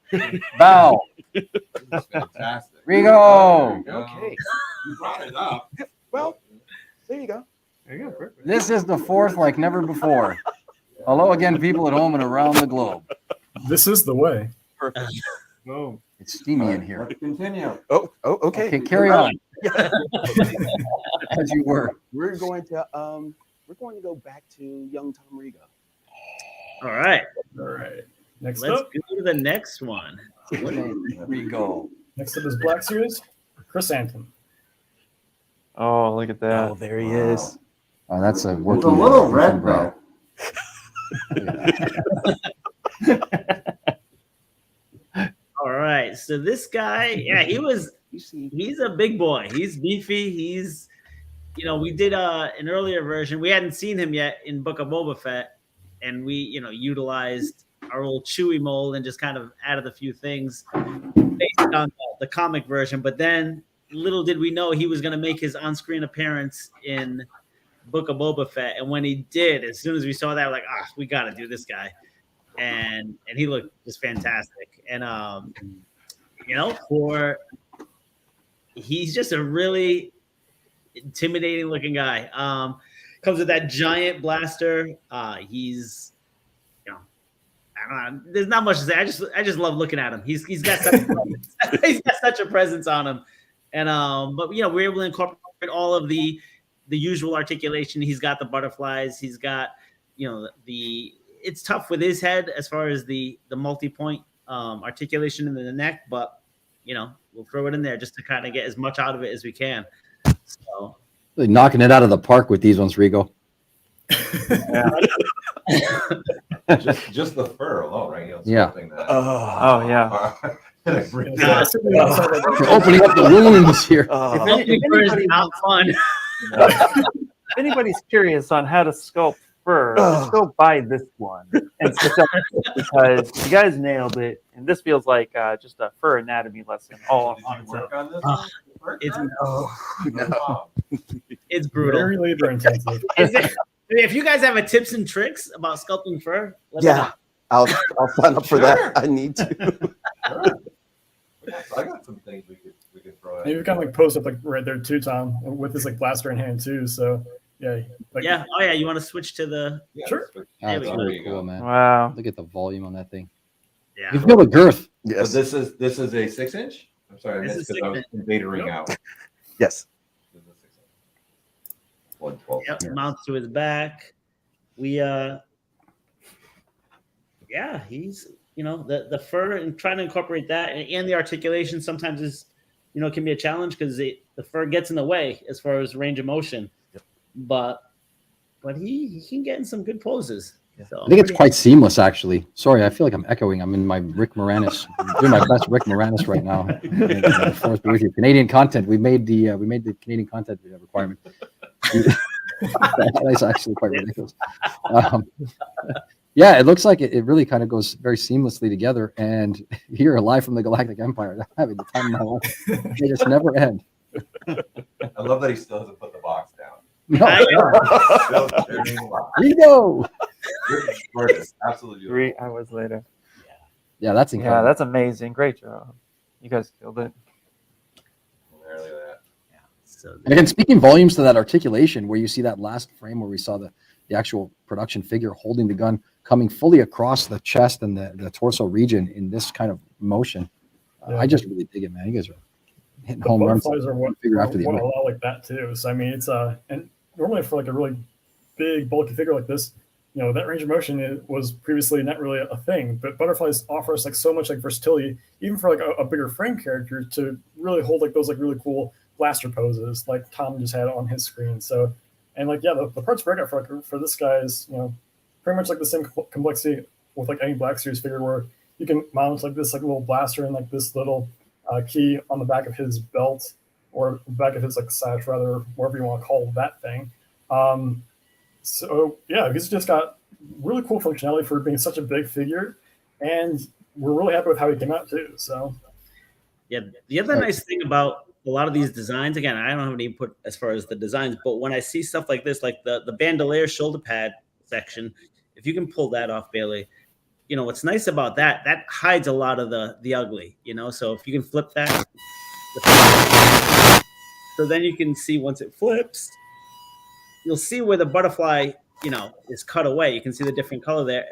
Bow. This is fantastic. Rego. There you go. Okay. You brought it up. Well, there you go. There you go. Perfect. This is the 4th like never before. Hello again, people at home and around the globe. This is the way. Perfect. Boom. It's steamy in here. Let's continue. Oh, okay. Okay, carry on. As you were. We're going to go back to young Tom Rego. All right. All right. Next Let's up. go to the next one. Rego. Next up is Black Series. Chris Anton. Oh, look at that. Oh, there he is. Oh, that's a It's working. a little red, though. All right. So this guy, yeah, he's a big boy. He's beefy. We did an earlier version. We hadn't seen him yet in Book of Boba Fett, and we, utilized our old Chewie mold and just kind of added a few things based on the comic version. But then little did we know he was going to make his on-screen appearance in Book of Boba Fett. And when he did, as soon as we saw that, we're like, we got to do this guy. And he looked just fantastic. And, he's just a really intimidating looking guy. Comes with that giant blaster. He's, I don't know. There's not much to say. I just love looking at him. He's got such a presence. He's got such a presence on him. And but we're able to incorporate all of the usual articulation. He's got the butterflies. He's got it's tough with his head as far as the multi-point articulation in the neck, but we'll throw it in there just to kind of get as much out of it as we can. So Really knocking it out of the park with these ones, Rego. just the fur alone, right? Yeah. Oh yeah. You're opening up the wounds here. It's not fun. If anybody's curious on how to sculpt fur, just go buy this one and stick up because you guys nailed it. And this feels like just a fur anatomy lesson all on its own. It's brutal. Very labor intensive. If you guys have a tips and tricks about sculpting fur, let me know. I'll sign up for that. I need to. I got some things we could throw at. You've got like post up like right there too, Tom, with this like blaster in hand too. So yeah, like, Yeah. Oh yeah. You want to switch to the? Sure. That's we go. really cool, man. Wow. Look at the volume on that thing. Yeah. You feel the girth. Yes. So this is a 6-inch. I'm sorry, This that's is because I was 6-inch. datering out. Yes. This is a 6-inch. 112. Yep. Mounts to his back. We yeah, he's the fur and trying to incorporate that and the articulation sometimes is can be a challenge because the fur gets in the way as far as range of motion. Yep. But he can get in some good poses. So I think it's quite seamless, actually. Sorry, I feel like I'm echoing. I'm in my Rick Moranis. I'm doing my best Rick Moranis right now. Forced to be with you. Canadian content. We made the Canadian content requirement. That's actually quite ridiculous. Yeah, it looks like it really kind of goes very seamlessly together. And here, live from the Galactic Empire, I'm having the time of my life. They just never end. I love that he still hasn't put the box down. No, Rego. Gorgeous. Absolutely beautiful. 3 hours later. Yeah, that's Yeah, incredible. that's amazing. Great job. You guys killed it. Nearly that. So And again, speaking volumes to that articulation, where you see that last frame where we saw the actual production figure holding the gun coming fully across the chest and the torso region in this kind of motion. Yeah. I just really dig it, man. You guys are hitting the home runs. butterflies are what Figure after the what image. allow like that too. So I mean, it's and normally for like a really big bulky figure like this, that range of motion was previously not really a thing. But butterflies offer us like so much like versatility, even for like a bigger frame character to really hold like those like really cool blaster poses like Tom just had on his screen. So and like the parts breakout for this guy is pretty much like the same complexity with like any Black Series figure where you can mount like this like little blaster and like this little key on the back of his belt or back of his like sash, rather, whatever you want to call that thing. So yeah, he's just got really cool functionality for being such a big figure, and we're really happy with how he came out too. So yeah, the other nice thing about a lot of these designs, again, I don't have any input as far as the designs, but when I see stuff like this, like the bandolier shoulder pad section, if you can pull that off, Bailey, what's nice about that hides a lot of the ugly, so if you can flip that, so then you can see once it flips, you'll see where the butterfly, is cut away. You can see the different color there,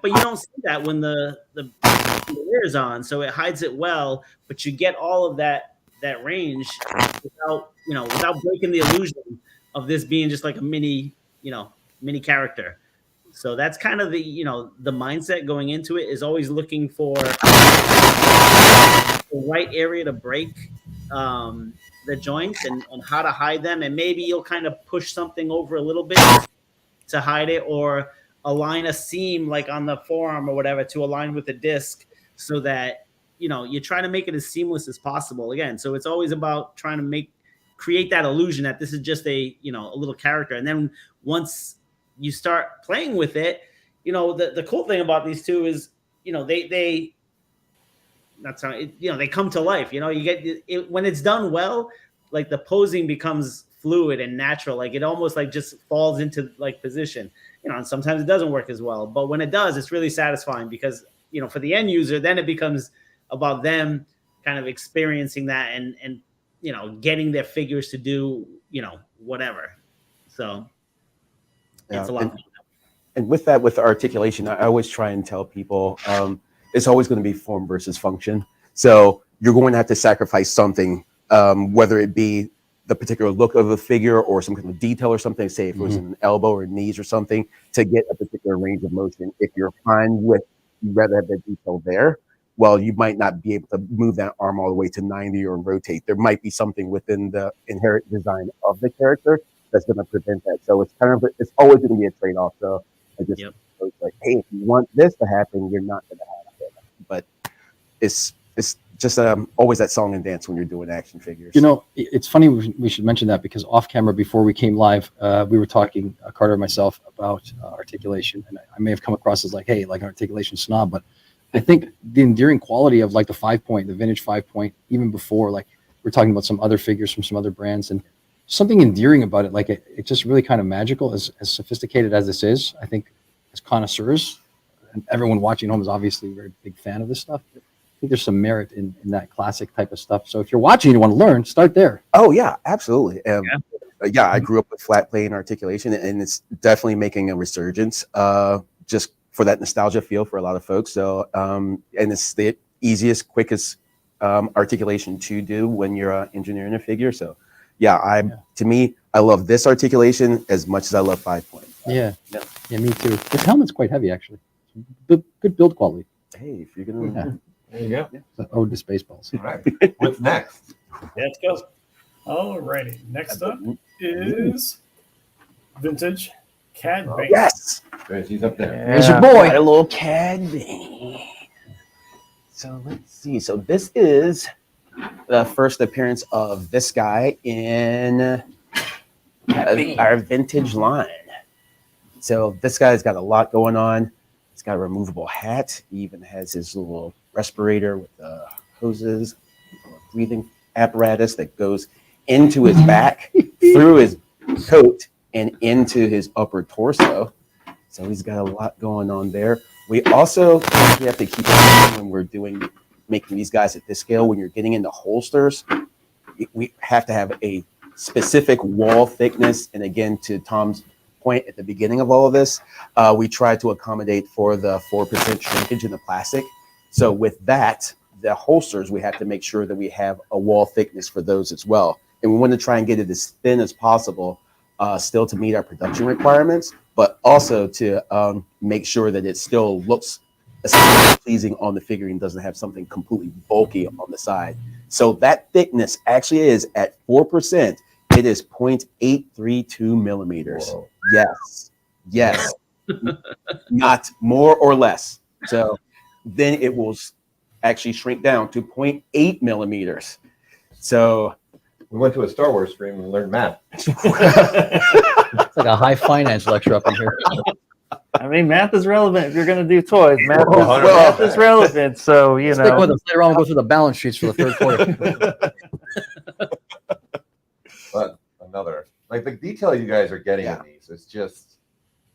but you don't see that when the layer is on, so it hides it well, but you get all of that range without breaking the illusion of this being just like a mini character. So that's kind of the mindset going into it, is always looking for the right area to break the joints and how to hide them. And maybe you'll kind of push something over a little bit to hide it, or align a seam like on the forearm or whatever to align with the disc, so that you try to make it as seamless as possible. Again, so it's always about trying to create that illusion that this is just a little character. And then once you start playing with it, the cool thing about these two is they come to life. You get it when it's done well, like the posing becomes fluid and natural, like it almost like just falls into like position, and sometimes it doesn't work as well, but when it does, it's really satisfying because for the end user, then it becomes about them kind of experiencing that and getting their figures to do whatever. So it's a lot of fun. And with that, with the articulation, I always try and tell people it's always going to be form versus function. So you're going to have to sacrifice something, whether it be the particular look of the figure or some kind of detail or something, say if it was an elbow or knees or something, to get a particular range of motion. If you're fine with you'd rather have that detail there. Well, you might not be able to move that arm all the way to 90 or rotate. There might be something within the inherent design of the character that's going to prevent that. So it's it's always going to be a trade-off. So I just it's like, hey, if you want this to happen, you're not going to have it. But it's just always that song and dance when you're doing action figures. You know, it's funny we should mention that, because off camera before we came live, we were talking, Carter and myself, about articulation, and I may have come across as like, hey, like an articulation snob, but I think the endearing quality of like the 5-point, the vintage 5-point, even before, like we're talking about some other figures from some other brands, and something endearing about it. Like it's just really kind of magical, as sophisticated as this is. I think as connoisseurs, and everyone watching at home is obviously a very big fan of this stuff. I think there's some merit in that classic type of stuff. So if you're watching and you want to learn, start there. Oh yeah, absolutely. Yeah, I grew up with flat play and articulation, and it's definitely making a resurgence. Just for that nostalgia feel for a lot of folks. So, and it's the easiest, quickest articulation to do when you're engineering a figure. So, to me, I love this articulation as much as I love 5-point. Yeah, me too. This helmet's quite heavy, actually. Good build quality. Hey, if you're gonna, There you go. Ode to Spaceballs. All right. What's next? Let's go. Alrighty. Next up is vintage Cad Bane. yes, He's up there. There's your boy. got a little Cad Bane. So let's see. So this is the first appearance of this guy in our vintage line. So this guy's got a lot going on. He's got a removable hat. He even has his little respirator with hoses, breathing apparatus that goes into his back, through his coat, and into his upper torso. So he's got a lot going on there. We also have to keep in mind when we're making these guys at this scale, when you're getting into holsters, we have to have a specific wall thickness. And again, to Tom's point at the beginning of all of this, we try to accommodate for the 4% shrinkage in the plastic. So with that, the holsters, we have to make sure that we have a wall thickness for those as well. And we want to try and get it as thin as possible, still to meet our production requirements, but also to make sure that it still looks aesthetically pleasing on the figurine, doesn't have something completely bulky on the side. So that thickness actually is at 4%. It is 0.832 millimeters. Whoa. Yes, not more or less. So then it will actually shrink down to 0.8 millimeters. So We went to a Star Wars stream and learned math. It's like a high finance lecture up in here. I mean, math is relevant if you're going to do toys. Math, Well, math is relevant. So, you Stick with know. us. Later on, we'll go through the balance sheets for the third quarter. But another, like the detail you guys are getting in these, it's just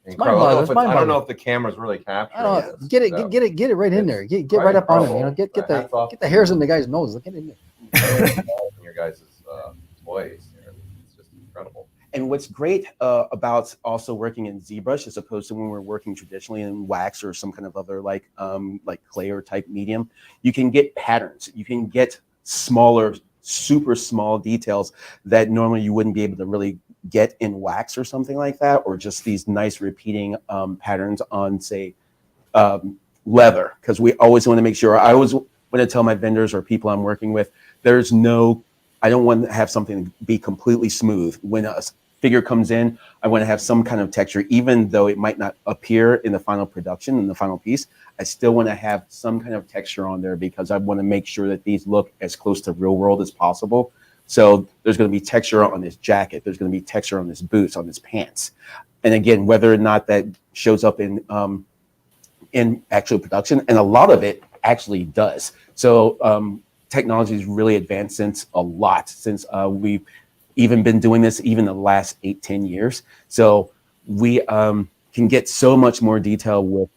mind-boggling. incredible. I don't know if the camera's really capturing I don't know. this, Get it, so. get it right in there. Get quite right up on it. You incredible. know, get Hats off. the hairs in the guy's nose. Get in there. Your guys' toys. It's just incredible. And what's great about also working in ZBrush as opposed to when we're working traditionally in wax or some kind of other like clay or type medium, you can get patterns. You can get smaller, super small details that normally you wouldn't be able to really get in wax or something like that, or just these nice repeating patterns on, say, leather. Because we always want to make sure, I always want to tell my vendors or people I'm working with, I don't want to have something be completely smooth. When a figure comes in, I want to have some kind of texture, even though it might not appear in the final production, in the final piece. I still want to have some kind of texture on there because I want to make sure that these look as close to real world as possible. So there's going to be texture on this jacket. There's going to be texture on this boots, on this pants. And again, whether or not that shows up in actual production, and a lot of it actually does. So technology has really advanced since we've even been doing this even the last 8-10 years. So we can get so much more detail with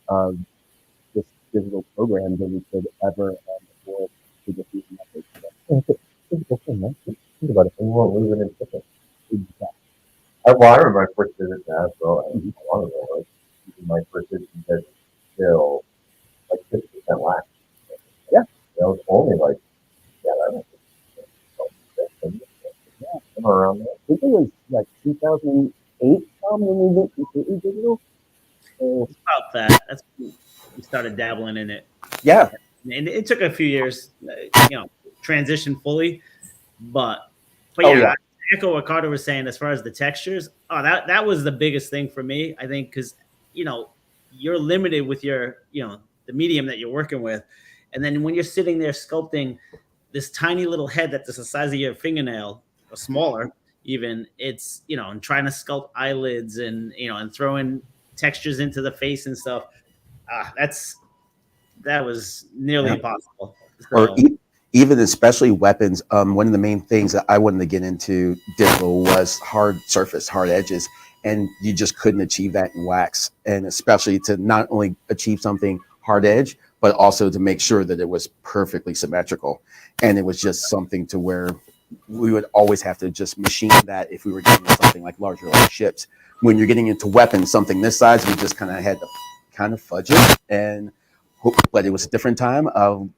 this digital program than we could ever before. Think about it. We won't lose it in shipping. Exactly. I remember my first visit to Hasbro, and one of them was my first visit to still like 50% wax. Yeah. That was only like, I don't know. Somewhere around there. I think it was like 2008 when we went completely digital. So, About that. That's started dabbling in it. Yeah. And it took a few years, transition fully, but Oh, yeah, yeah. I echo what Carter was saying as far as the textures. Oh, that was the biggest thing for me, I think, because you're limited with your the medium that you're working with, and then when you're sitting there sculpting this tiny little head that's the size of your fingernail or smaller, even, it's and trying to sculpt eyelids and and throwing textures into the face and stuff. That was nearly impossible. Or So, even especially weapons. One of the main things that I wanted to get into digital was hard surface, hard edges, and you just couldn't achieve that in wax. And especially to not only achieve something hard edge, but also to make sure that it was perfectly symmetrical. And it was just something to where we would always have to just machine that if we were getting something like larger like ships. When you're getting into weapons, something this size, we just kind of had to kind of fudge it. And but it was a different time.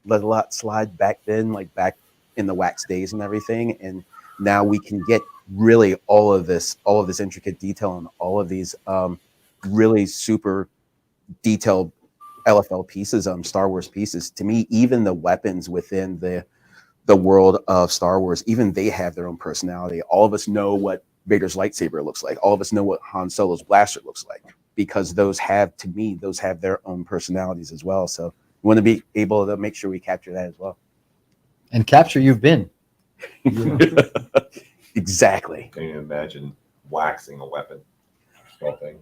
Let a lot slide back then, like back in the wax days and everything. And now we can get really all of this intricate detail and all of these really super detailed LFL pieces, Star Wars pieces. To me, even the weapons within the world of Star Wars, even they have their own personality. All of us know what Vader's lightsaber looks like. All of us know what Han Solo's blaster looks like, because those have their own personalities as well. So we want to be able to make sure we capture that as well. And capture you've been. Exactly. Can you imagine waxing a weapon? Sculpting.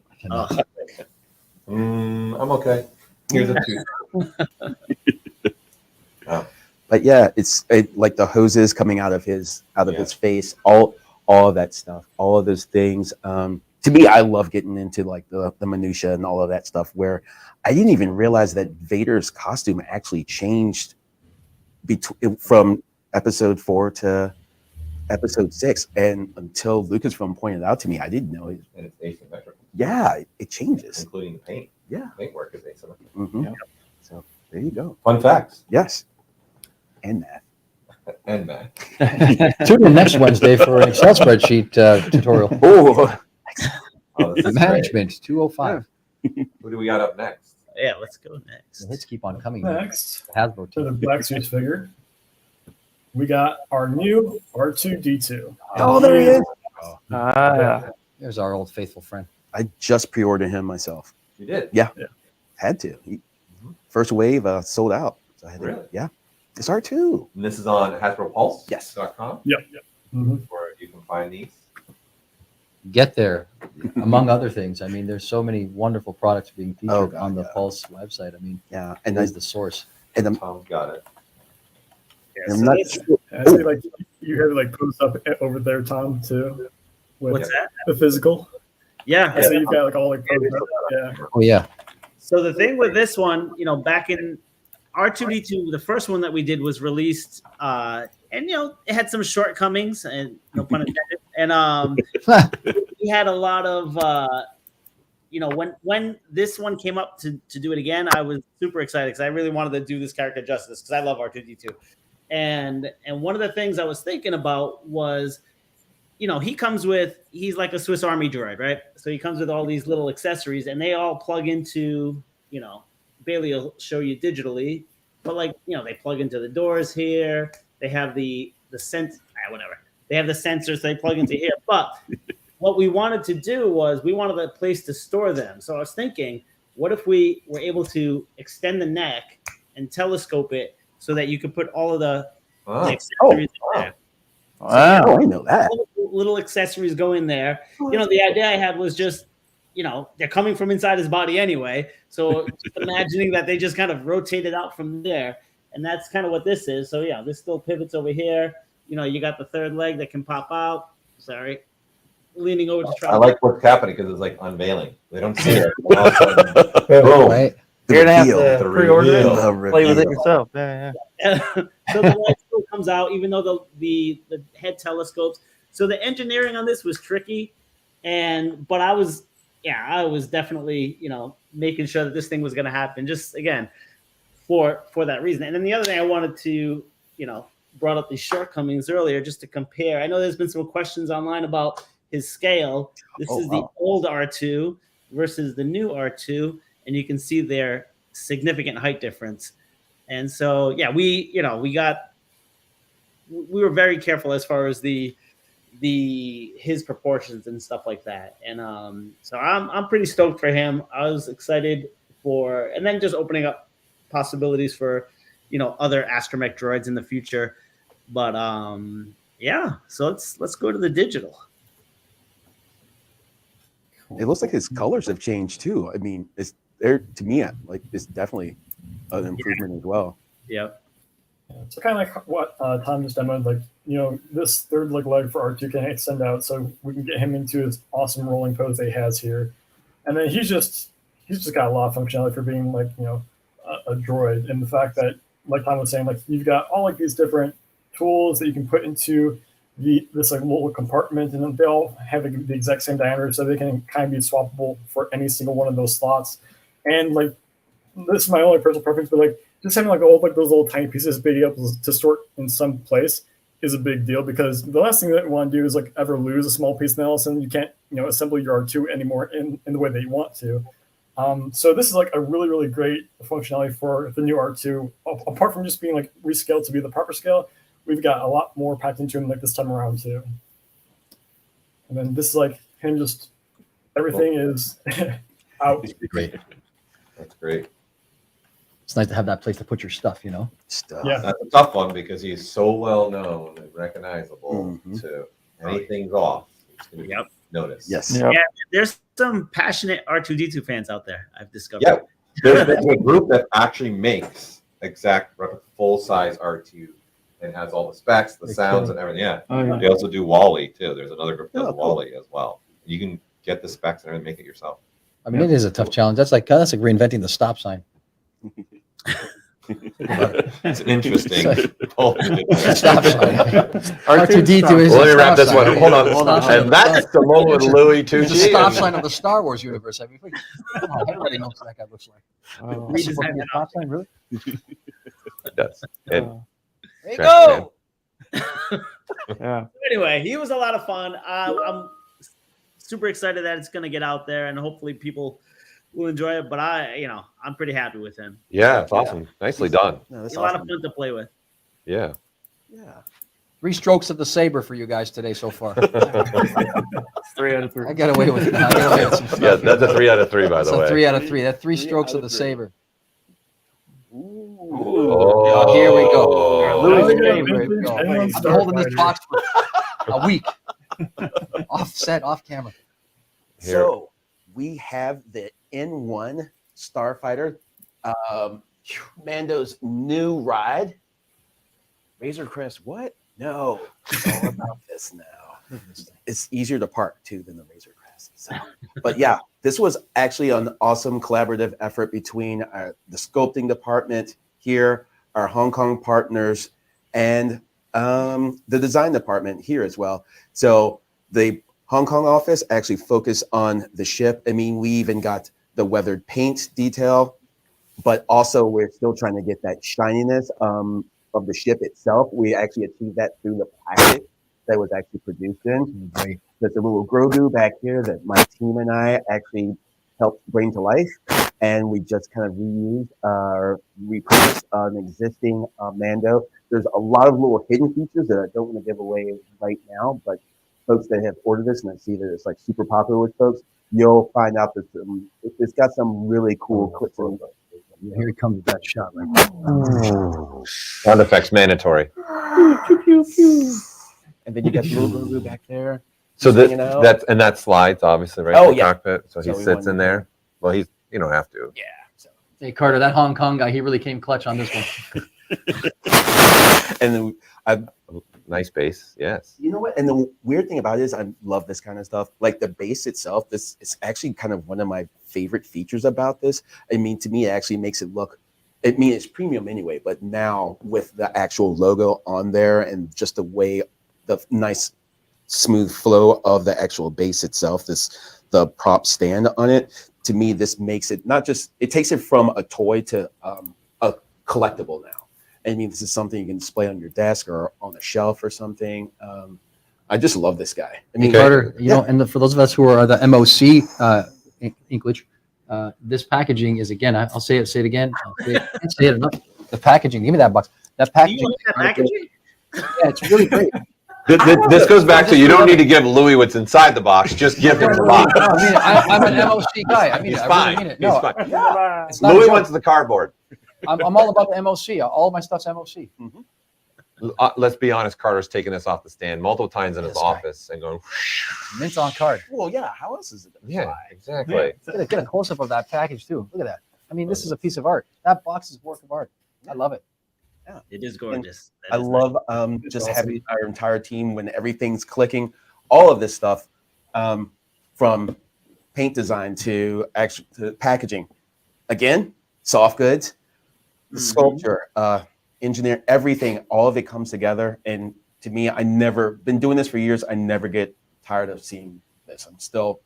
I'm okay. Here's a tooth. Oh. But yeah, it's like the hoses coming out of his face, all of that stuff, all of those things. To me, I love getting into like the minutia and all of that stuff, where I didn't even realize that Vader's costume actually changed from episode 4 to episode 6, and until Lucasfilm pointed out to me, I didn't know. And it's asymmetrical. Yeah, it changes, including the paint. Yeah, paintwork is asymmetrical. Mm-hmm. Yeah. So there you go. Fun facts. Yes, and math. And math. Tune in next Wednesday for an Excel spreadsheet tutorial. Management 205. Who do we got up next? Yeah, let's go next. The hits keep on coming. Next, Hasbro to the team. Black Series figure, we got our new R2-D2. Oh, there he is. There's our old faithful friend. I just pre-ordered him myself. You did? Yeah. Had to. First wave sold out. So I had to, Really? yeah. It's R2. And this is on HasbroPulse.com. Yes. Yep. Mm-hmm. Where you can find these. Get there, among other things. I mean, there's so many wonderful products being featured on the Pulse website. I mean, yeah, and that's the source. And Tom's got it. Yeah, I'm so not this- sure. I see, like you had like post up over there, Tom, too. With what's that? the physical. Yeah. I see you've got like all like post up. Yeah. Oh yeah. So the thing with this one, back in R2-D2, the first one that we did was released, and it had some shortcomings, and no pun intended. And we had a lot of, when this one came up to do it again, I was super excited because I really wanted to do this character justice because I love R2-D2. And one of the things I was thinking about was, he's like a Swiss Army droid, right? So he comes with all these little accessories, and they all plug into, Bailey will show you digitally, but they plug into the doors here. They have the whatever. They have the sensors they plug into here. But what we wanted to do was we wanted a place to store them. So I was thinking, what if we were able to extend the neck and telescope it so that you could put all of the accessories in there. Wow, I know that. Little accessories go in there. The idea I had was just, they're coming from inside his body anyway. So just imagining that they just kind of rotated out from there. And that's kind of what this is. So yeah, this still pivots over here. You got the third leg that can pop out. Sorry. Leaning over to try. I like what's happening because it's like unveiling. They don't see it. All of a sudden, boom. Right. You're gonna have The to pre-order reveal. it, play with it yourself. Yeah. So the light still comes out, even though the head telescopes. So the engineering on this was tricky, but I was definitely making sure that this thing was going to happen. Just again for that reason. And then the other thing I wanted to brought up these shortcomings earlier just to compare. I know there's been some questions online about his scale. This is the old R2 versus the new R2, and you can see they're significant height difference. And so, yeah, we were very careful as far as his proportions and stuff like that. And so I'm pretty stoked for him. I was excited and then just opening up possibilities for, other astromech droids in the future. But yeah, so let's go to the digital. It looks like his colors have changed too. I mean, it's there to me. Like, it's definitely an improvement as well. Yep. Yeah, so kind of like what Tom just demoed, like, this third leg for R2 can extend out, so we can get him into his awesome rolling pose that he has here. And then he's just got a lot of functionality for being like, a droid. And the fact that, like Tom was saying, like, you've got all like these different tools that you can put into this like little compartment, and then they all have the exact same diameter, so they can kind of be swappable for any single one of those slots. And like, this is my only personal preference, but like, just having like those little tiny pieces be able to store in some place is a big deal, because the last thing that we want to do is like ever lose a small piece, and then all of a sudden you can't assemble your R2 anymore in the way that you want to. So this is like a really, really great functionality for the new R2. Apart from just being like rescaled to be the proper scale, we've got a lot more packed into him like this time around too. And then this is like him, just everything is out. Great. That's great. It's nice to have that place to put your stuff, Stuff. Yeah. That's a tough one because he's so well known and recognizable. To anything's off, it's going to be noticed. Yes. Yep. Yeah, there's some passionate R2D2 fans out there, I've discovered. Yeah, there's a group that actually makes exact full size R2 and has all the specs, the sounds, and everything. Yeah. Oh, yeah. They also do Wally too. There's another group that does Oh, cool. Wally as well. You can get the specs and everything, make it yourself. I mean, it is a tough challenge. That's like reinventing the stop sign. It's an interesting. Stop sign. R2D2 is. Well, let me a wrap stop this sign. one. Hold on. Stop sign. And that's the moment with Louie Tucci. It's the stop and- sign of the Star Wars universe. I mean, come on, everybody knows what that guy looks like. Oh, Read his head Stop sign, really? It does. And There you Trash go. yeah. Anyway, he was a lot of fun. I'm super excited that it's going to get out there, and hopefully people will enjoy it. But I'm pretty happy with him. yeah, it's awesome. Nicely done. No, that's He's a lot of awesome. fun to play with. Yeah. Yeah. 3 strokes of the saber for you guys today so far. 3 out of 3. I got away with it. I got away with some stuff. Yeah, that's a 3 out of 3, by That's the a way. 3 out of 3. That's 3 3 strokes out of of the 3. saber. Oh, Here we go. Louie's Yeah, favorite. vintage Go. N1 I've been holding this Starfighter. box for a week. Off camera. Here. So we have the N1 Starfighter, Mando's new ride. Razor Crest, what? No, it's all about this now. It's easier to park too than the Razor Crest. So, but yeah, this was actually an awesome collaborative effort between the sculpting department here, our Hong Kong partners, and the design department here as well. So the Hong Kong office actually focused on the ship. I mean, we even got the weathered paint detail, but also we're still trying to get that shininess of the ship itself. We actually achieved that through the plastic that was actually produced in. There's a little Grogu back here that my team and I actually helped bring to life. And we just kind of reused repurposed an existing Mando. There's a lot of little hidden features that I don't want to give away right now, but folks that have ordered this and I see that it's like super popular with folks, you'll find out that it's got some really cool clips in it. Here he comes with that shot right Sound effects mandatory. And then you got the little Grogu back there. So hanging out. that slides obviously right Oh, in the yeah. cockpit. So he So we sits wanted- in there. Well, you don't have to. Yeah. So. Hey, Carter, that Hong Kong guy, he really came clutch on this one. And then Nice base. Yes. you know what? And the weird thing about it is I love this kind of stuff. Like the base itself, this is actually kind of one of my favorite features about this. I mean, to me, it actually makes it look, it's premium anyway, but now with the actual logo on there and just the way the nice smooth flow of the actual base itself, the prop stand on it, to me, this makes it not just, it takes it from a toy to a collectible now. I mean, this is something you can display on your desk or on a shelf or something. I just love this guy. I mean, Carter, and for those of us who are the MOC Inklage, This packaging is, again, I'll say it again. Can't say it enough. The packaging, give me that box. That Do packaging. you like that packaging? Yeah, it's really great. This goes back to you don't need to give Louie what's inside the box. Just give him the box. No, I mean, I'm an MOC guy. I mean, He's I fine. really mean it. He's No, fine. it's not a Louie joke. wants the cardboard. I'm all about the MOC. All of my stuff's MOC. Let's be honest, Carter's taken this off the stand multiple times in his This guy. office and going, Mint on card. Well, yeah. How else is it? Gonna yeah, fly? exactly. Get a close up of that package too. Look at that. I mean, this is a piece of art. That box is a work of art. I love it. It is gorgeous. I love just having our entire team when everything's clicking. All of this stuff, from paint design to packaging. Again, soft goods, sculpture, engineer, everything. All of it comes together. And to me, I never been doing this for years. I never get tired of seeing this. I'm still.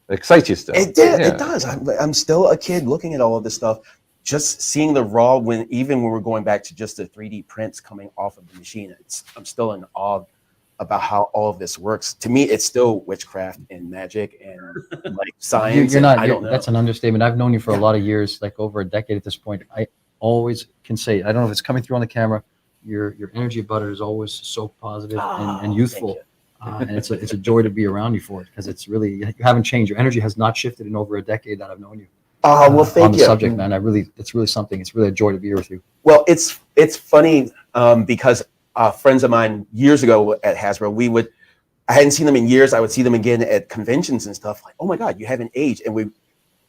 It excites you still. It does. I'm still a kid looking at all of this stuff. Just seeing the raw even when we're going back to just the 3D prints coming off of the machine, I'm still in awe about how all of this works. To me, it's still witchcraft and magic and like science. You're not. I don't know. That's an understatement. I've known you for a lot of years, like over a decade at this point. I always can say, I don't know if it's coming through on the camera. Your energy about it is always so positive and youthful. And it's a joy to be around you for it, because it's really, you haven't changed. Your energy has not shifted in over a decade that I've known you. Oh, well, thank on the you. subject, man. It's really something. It's really a joy to be here with you. Well, it's funny because friends of mine years ago at Hasbro, I hadn't seen them in years. I would see them again at conventions and stuff. Like, oh my God, you haven't aged. And we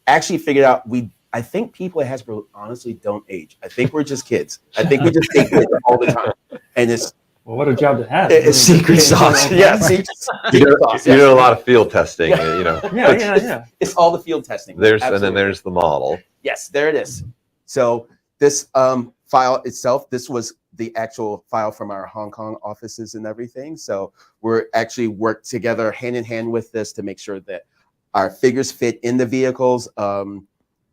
actually figured out I think people at Hasbro honestly don't age. I think we're just kids. I think we just take it all the time. And it's Well, what a job to have. it's secret sauce. Yeah, secret sauce. You do a lot of field testing, you know. Yeah. It's all the field testing. And then Absolutely. there's the model. Yes, there it is. So this file itself, this was the actual file from our Hong Kong offices and everything. So we're actually worked together hand in hand with this to make sure that our figures fit in the vehicles.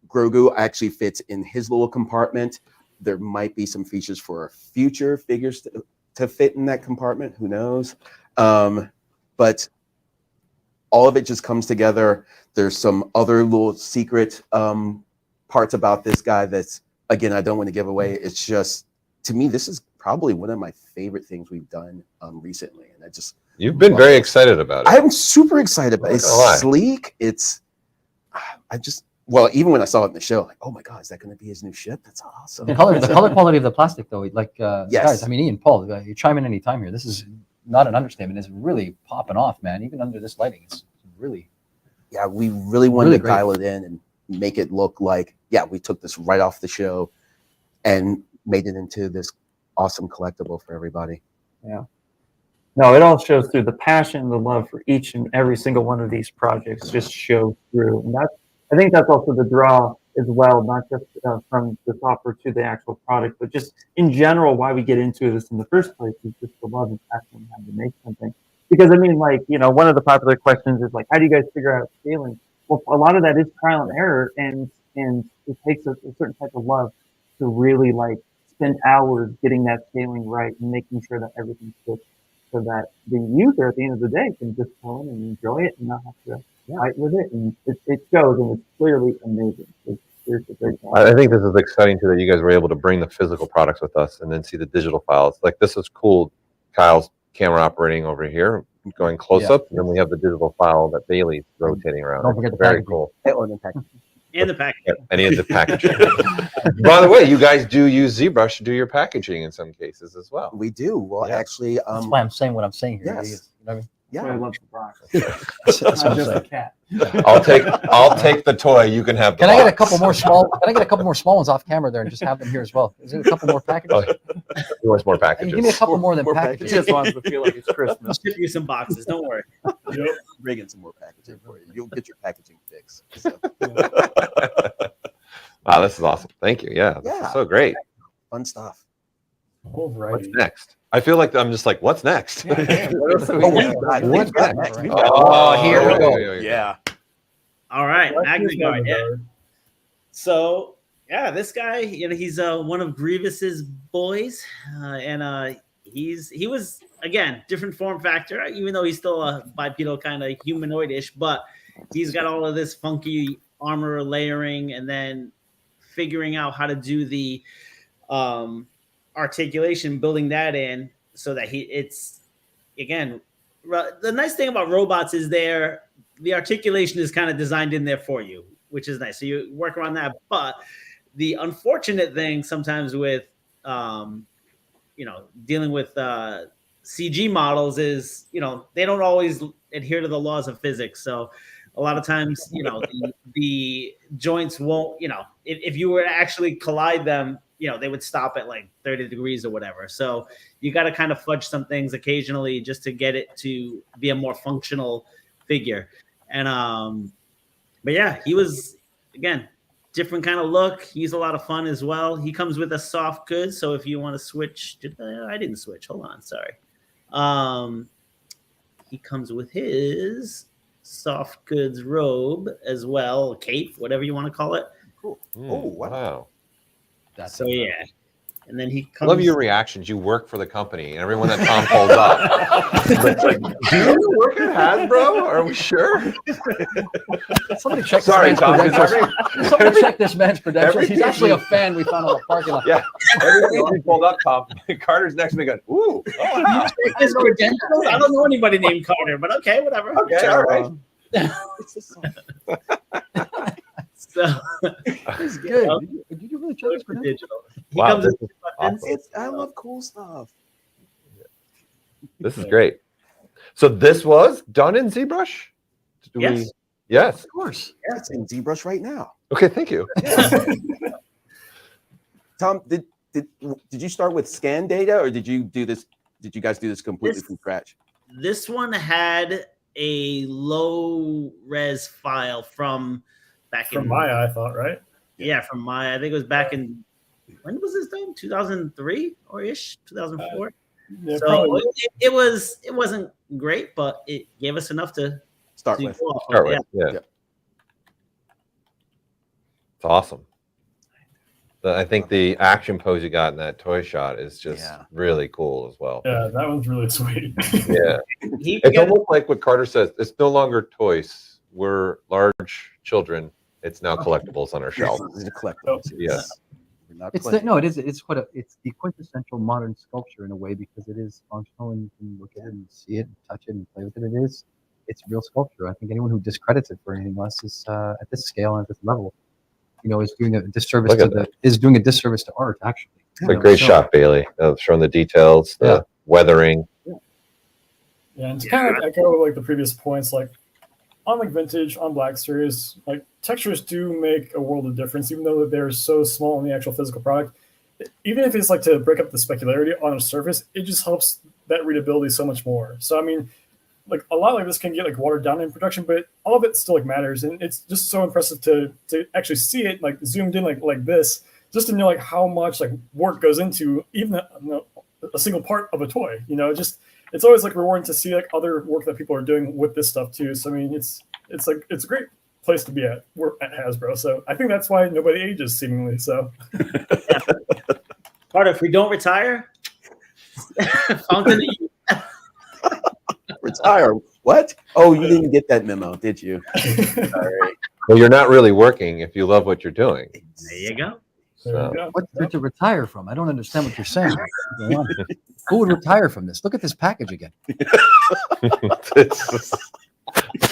Grogu actually fits in his little compartment. There might be some features for future figures to fit in that compartment. Who knows? But all of it just comes together. There's some other little secret parts about this guy that's, again, I don't want to give away. It's just, to me, this is probably one of my favorite things we've done recently. And You've been very excited about it. I'm super excited about it. Not gonna lie. It's sleek. Even when I saw it in the show, like, oh my God, is that going to be his new ship? That's awesome. The color quality of the plastic, though, like Yes. guys. I mean, Ian, Paul, you chime in any time here. This is not an understatement. It's really popping off, man. Even under this lighting, it's really. Yeah, we really wanted Really to great. dial it in and make it look like, we took this right off the show and made it into this awesome collectible for everybody. No, it all shows through. The passion, the love for each and every single one of these projects just shows through. And I think that's also the draw as well, not just from the software to the actual product, but just in general, why we get into this in the first place is just the love and passion we have to make something. Because I mean, like, one of the popular questions is like, how do you guys figure out scaling? Well, a lot of that is trial and error, and it takes a certain type of love to really like spend hours getting that scaling right and making sure that everything fits, so that the user at the end of the day can just go in and enjoy it and not have to fight with it. And it shows, and it's clearly amazing. It's seriously great. I think this is exciting too, that you guys were able to bring the physical products with us and then see the digital files. Like, this is cool. Kyle's camera operating over here, going close up, and then we have the digital file that Bailey's rotating around. Don't forget the Very packaging. cool. And the package. Yeah, and he has the packaging. By the way, you guys do use ZBrush to do your packaging in some cases as well. We do. Well, Yeah. actually, That's why I'm saying what I'm saying here. Yes. You know what I mean? I love the box. That's what I'm Just a saying. cat. I'll take the toy. You can have the Can I get a box. couple more small? Can I get a couple more small ones off camera there and just have them here as well? Is it a couple more packages? Oh, he wants more Hey, packages. give me a couple more than More He packages. just wants to feel like it's I'll Christmas. ship you some boxes. Don't worry. bring in some more packaging for you. You'll get your packaging fix. So, Wow, this is awesome. Thank you. Yeah, this Yeah. is so great. fun stuff. All right. What's next? I feel like I'm just like, what's next? What else do we Oh, got? we've got next? next. Oh, here we go. Yeah. All right, That's Magna just Guard. Yeah. hard. So yeah, this guy, he's one of Grievous's boys, and he was again different form factor, even though he's still a bipedal kind of humanoid-ish, but he's got all of this funky armor layering, and then figuring out how to do the articulation, building that in so that it's again, the nice thing about robots is the articulation is kind of designed in there for you, which is nice. So you work around that. But the unfortunate thing sometimes with dealing with CG models is, they don't always adhere to the laws of physics. So a lot of times, the joints won't, if you were to actually collide them, they would stop at like 30 degrees or whatever. So you got to kind of fudge some things occasionally just to get it to be a more functional figure. And, but yeah, he was, again, different kind of look. He's a lot of fun as well. He comes with a soft good. So if you want to switch, I didn't switch. Hold on. Sorry. He comes with his soft goods robe as well, cape, whatever you want to call it. Cool. Mm, Oh, wow. That's So yeah. And then he I comes. love your reactions. You work for the company, and everyone that Tom pulls up. It's like, do you work at Hasbro? Are we sure? Somebody check Sorry, this man's Tom. credentials. Somebody check this man's credentials. every He's actually a piece- fan we found on the parking lot. Yeah. Everyone he pulled up, Tom. Carter's next to me going, ooh, oh, wow. His credentials? I don't know anybody named Carter, but okay, whatever. Okay, all right. So He's good. Did you really check his credentials? digital. He Wow, comes this with is buttons. awesome. I love cool stuff. This is great. So this was done in ZBrush? Do Yes. we- Yes. Of course. It's in ZBrush right now. Okay, thank you. Tom, did you start with scan data, or did you do this? Did you guys do this completely This- from scratch? This one had a low res file from back From in Maya, I thought, right? Yeah, from Maya. I think it was back in, when was this done? 2003 or ish, 2004. Yeah, So probably. it wasn't great, but it gave us enough to Start go with. off of. Start with, yeah. Yeah. It's awesome. I think the action pose you got in that toy shot is just Yeah. really cool as well. Yeah, that one's really sweet. Yeah. He It's got- almost like what Carter says. It's no longer toys. We're large children. It's now collectibles on our shelf. It's a collectible. Yes. We're not It's playing. no, it is. It's it's the quintessential modern sculpture in a way because it is functional and you can look at it and see it, and touch it, and play with it. It's real sculpture. I think anyone who discredits it for anything less is at this scale and at this level, is doing a disservice Look to at doing a disservice to art. Actually, It's a great shot, Bailey, of showing the details, the Yeah. weathering. Yeah, and to kind of like echo like the previous points, like on like vintage, on Black Series, like textures do make a world of difference, even though they're so small in the actual physical product. Even if it's like to break up the specularity on a surface, it just helps that readability so much more. So I mean, like a lot like this can get like watered down in production, but all of it still like matters, and it's just so impressive to actually see it like zoomed in like this, just to know like how much like work goes into even a single part of a toy. It's always like rewarding to see like other work that people are doing with this stuff too. So I mean, it's a great place to be at. We're at Hasbro, so I think that's why nobody ages seemingly. So Carter, if we don't retire, Fountain of Youth. Retire. What? Oh, you didn't get that memo, did you? Sorry. Well, you're not really working if you love what you're doing. There you go. there So. you go. What to retire from? I don't understand what you're saying. Who would retire from this? Look at this package again.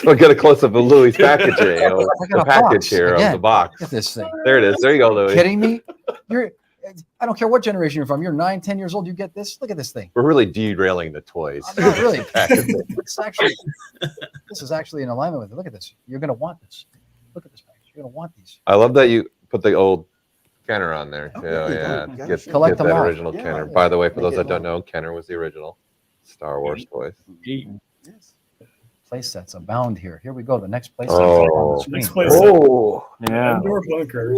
We'll get a close up of Louie's packaging. got The a package box here of again. the box. Look at this thing. There it is. There you go, Louie. Kidding me? I don't care what generation you're from. You're 9, 10 years old. You get this. Look at this thing. We're really derailing the toys. I'm not really. Packaging. This is actually in alignment with it. Look at this. You're gonna want this. Look at this package. You're gonna want these. I love that you put the old Kenner on there too. Oh, Yeah, you gotta get, show Collect get them that all. original Yeah, Kenner. yeah. By the way, for Make those it that don't long. know, Kenner was the original Star Wars toys. Yes. Play sets abound here. Here we go. The next play set. Oh. Next place, set. Yeah. Indoor bunker.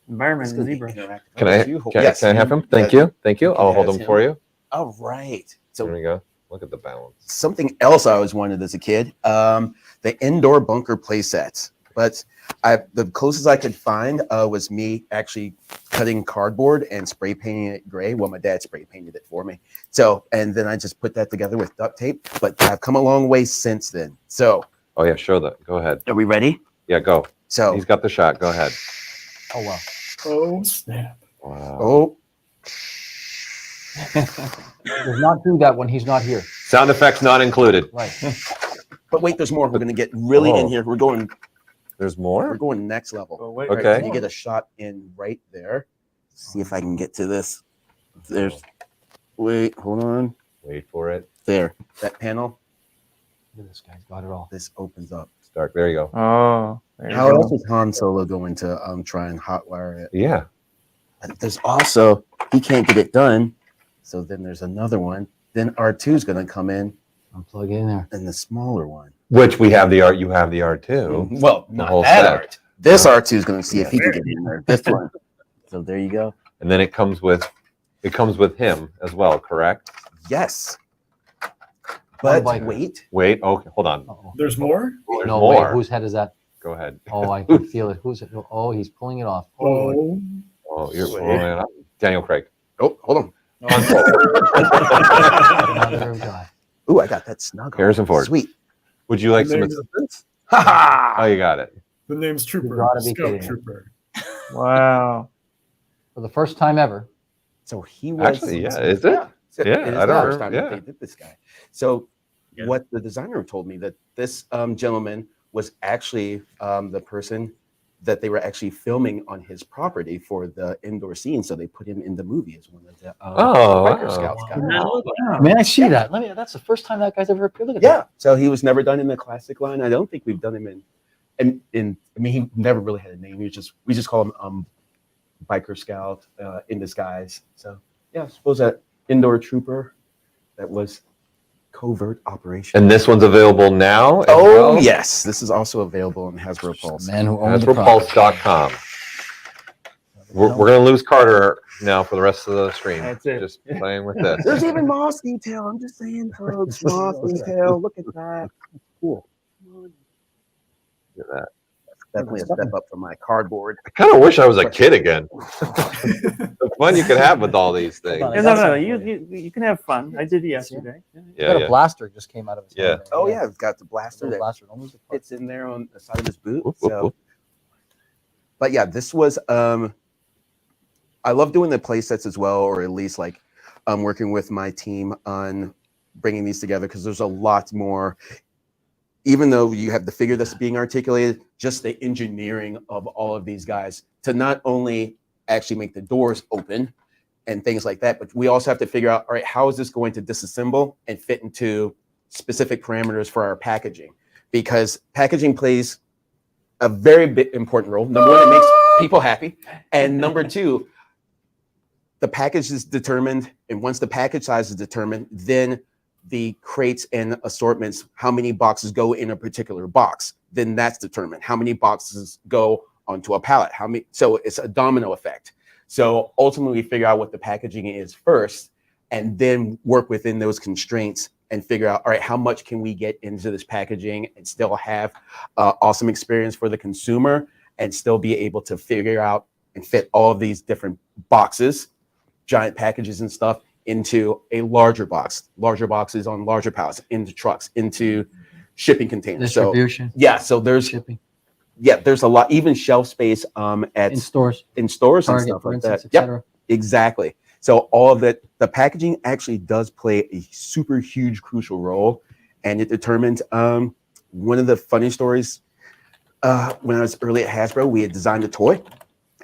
Environment It's gonna be zebra. interactive. Can I Yes. can I have him? Thank you. Thank you. I'll hold Yes, them him. for you. All right. There So we go. Look at the balance. something else I always wanted as a kid, the indoor bunker play sets. But the closest I could find was me actually cutting cardboard and spray painting it gray. Well, my dad spray painted it for me. So, and then I just put that together with duct tape. But I've come a long way since then. So, Oh yeah, show that. Go ahead. are we ready? Yeah, go. So, He's got the shot. Go ahead. Oh wow. Oh snap! Wow. oh, Does not do that when he's not here. Sound effects not included. Right. but wait, there's more. We're gonna get really in Oh. here. We're There's more? going next level. Oh, wait. All right, Okay. can you get a shot in right there? See if I can get to this. There's. Wait, hold on. Wait for it. There, that panel. Look at this guy's got it all. This opens up. Start. There you go. Oh, there you How go. else is Han Solo going to try and hotwire it? Yeah. And there's also he can't get it done, so then there's another one. Then R2 is going to come in, Unplug it in there. and the smaller one. Which we have the art. You have the art too. Well, The not whole that set. art. This R2 is going to see if he can get in there. This one. So there you go. And then it comes with him as well, correct? Yes. Oh, But my- wait, Wait. Okay. Hold on. Uh-oh. There's more. There's No, more. wait. Whose head is that? Go ahead. Oh, I can feel it. Who's it? Oh, he's pulling it off. Oh, Oh, Oh, you're Wait. pulling it up. Daniel Craig. oh, hold on. another guy. Ooh, I got that snug. Harrison Ford. Sweet. Would you like some There's- assistance? Ha ha. Oh, you got it. the name's Trooper. gotta be Scout kidding. Trooper. Wow. For the first time ever. So he was Actually, yeah. Is it? So Yeah, it is I the don't- first time that yeah. they did this guy. So Yeah. what the designer told me that this gentleman was actually the person that they were actually filming on his property for the indoor scene. So they put him in the movie as one of the Oh, biker wow. scouts guys. May I see that? That's the first time that guy's ever appeared. Look at Yeah. So he was never done in the classic line. I don't think we've done him in I mean, he never really had a name. We just call him biker scout in disguise. So yeah, I suppose that indoor trooper that was covert operation. And this one's available now. as Oh well? yes, this is also available on Hasbro that. Pulse. The man who owns the property. HasbroPulse.com. We're going to lose Carter now for the rest of the stream. That's it. Just playing with this. There's even moss detail. I'm just saying, folks, moss detail. Look at that. Cool. Look at that. Definitely a step up from my cardboard. I kind of wish I was a kid again. The fun you could have with all these things. Hold Yeah, on. no. You can have fun. I did it yesterday. Yeah, Got a yeah. blaster just came out of his Yeah. hand. Oh yeah, it's got the blaster Little that blaster. Don't lose the part. fits in there on the side of his boot. Whoop, whoop, So, whoop. but yeah, this was I love doing the play sets as well, or at least like working with my team on bringing these together because there's a lot more. Even though you have the figure that's being articulated, just the engineering of all of these guys to not only actually make the doors open and things like that, but we also have to figure out, all right, how is this going to disassemble and fit into specific parameters for our packaging? Because packaging plays a very big important role. Number one, it makes people happy. And number two, the package is determined. And once the package size is determined, then the crates and assortments, how many boxes go in a particular box, then that's determined. How many boxes go onto a pallet? How many? So it's a domino effect. So ultimately, we figure out what the packaging is first, and then work within those constraints and figure out, all right, how much can we get into this packaging and still have awesome experience for the consumer, and still be able to figure out and fit all of these different boxes, giant packages and stuff into a larger box, larger boxes on larger pallets, into trucks, into shipping containers. So Distribution. yeah, so there's Shipping. there's a lot, even shelf space In at stores. in stores and Target, stuff for like instance, that. et Yep, cetera. exactly. So all of that, the packaging actually does play a super huge crucial role, and it determined one of the funny stories. When I was early at Hasbro, we had designed a toy,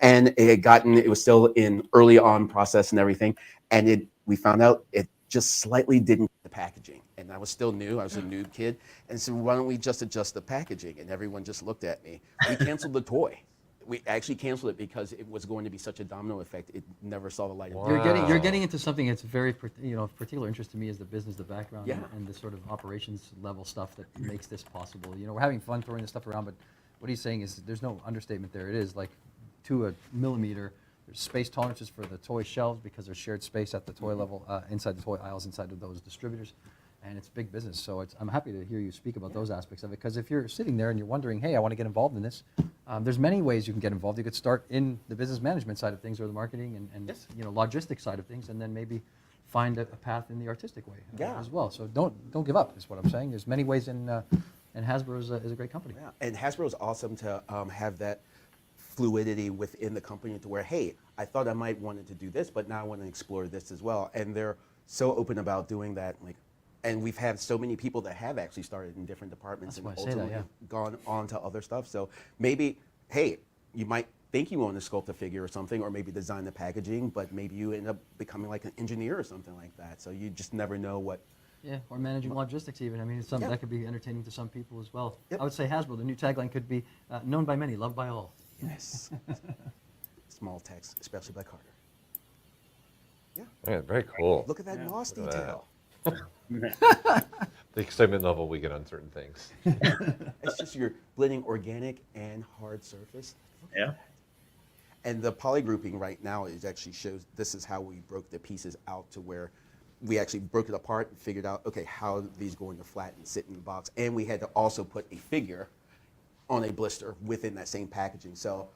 and it was still in early on process and everything, and we found out it just slightly didn't fit the packaging. And I was still new. I was a new kid. And so why don't we just adjust the packaging? And everyone just looked at me. We canceled the toy. We actually canceled it because it was going to be such a domino effect. It never saw the light of day. You're Wow. getting into something that's very particular interest to me is the business, the background, Yeah. and the sort of operations level stuff that makes this possible. We're having fun throwing this stuff around, but what he's saying is there's no understatement there. It is like to a millimeter. There's space tolerances for the toy shelves because there's shared space at the toy level, inside the toy aisles, inside of those distributors, and it's big business. So I'm happy to hear you speak about those aspects of it, because if you're sitting there and you're wondering, hey, I want to get involved in this, there's many ways you can get involved. You could start in the business management side of things or the marketing and Yes. logistics side of things, and then maybe find a path in the artistic way Yeah. as well. So don't give up is what I'm saying. There's many ways in And Hasbro is a great company. Yeah, and Hasbro is awesome to have that fluidity within the company to where, hey, I thought I might wanted to do this, but now I want to explore this as well. And they're so open about doing that. Like, and we've had so many people that have actually started in different departments That's and why I say that, ultimately gone on to other stuff. So maybe, hey, you might think you want to sculpt a figure or something, or maybe design the packaging, but maybe you end up becoming like an engineer or something like that. So you just never know what. Yeah, or managing logistics even. I mean, it's something that could be entertaining to some people as well. Yep. I would say Hasbro, the new tagline could be known by many, loved by all. Yes. Small text, especially by Carter. Yeah, very cool. Look at that moss Look at detail. The excitement level we get on certain things. It's just you're blending organic and hard surface. Look at Yeah. that. And the poly grouping right now is actually shows this is how we broke the pieces out to where we actually broke it apart and figured out, okay, how are these going to flatten, sit in the box. And we had to also put a figure on a blister within that same packaging. So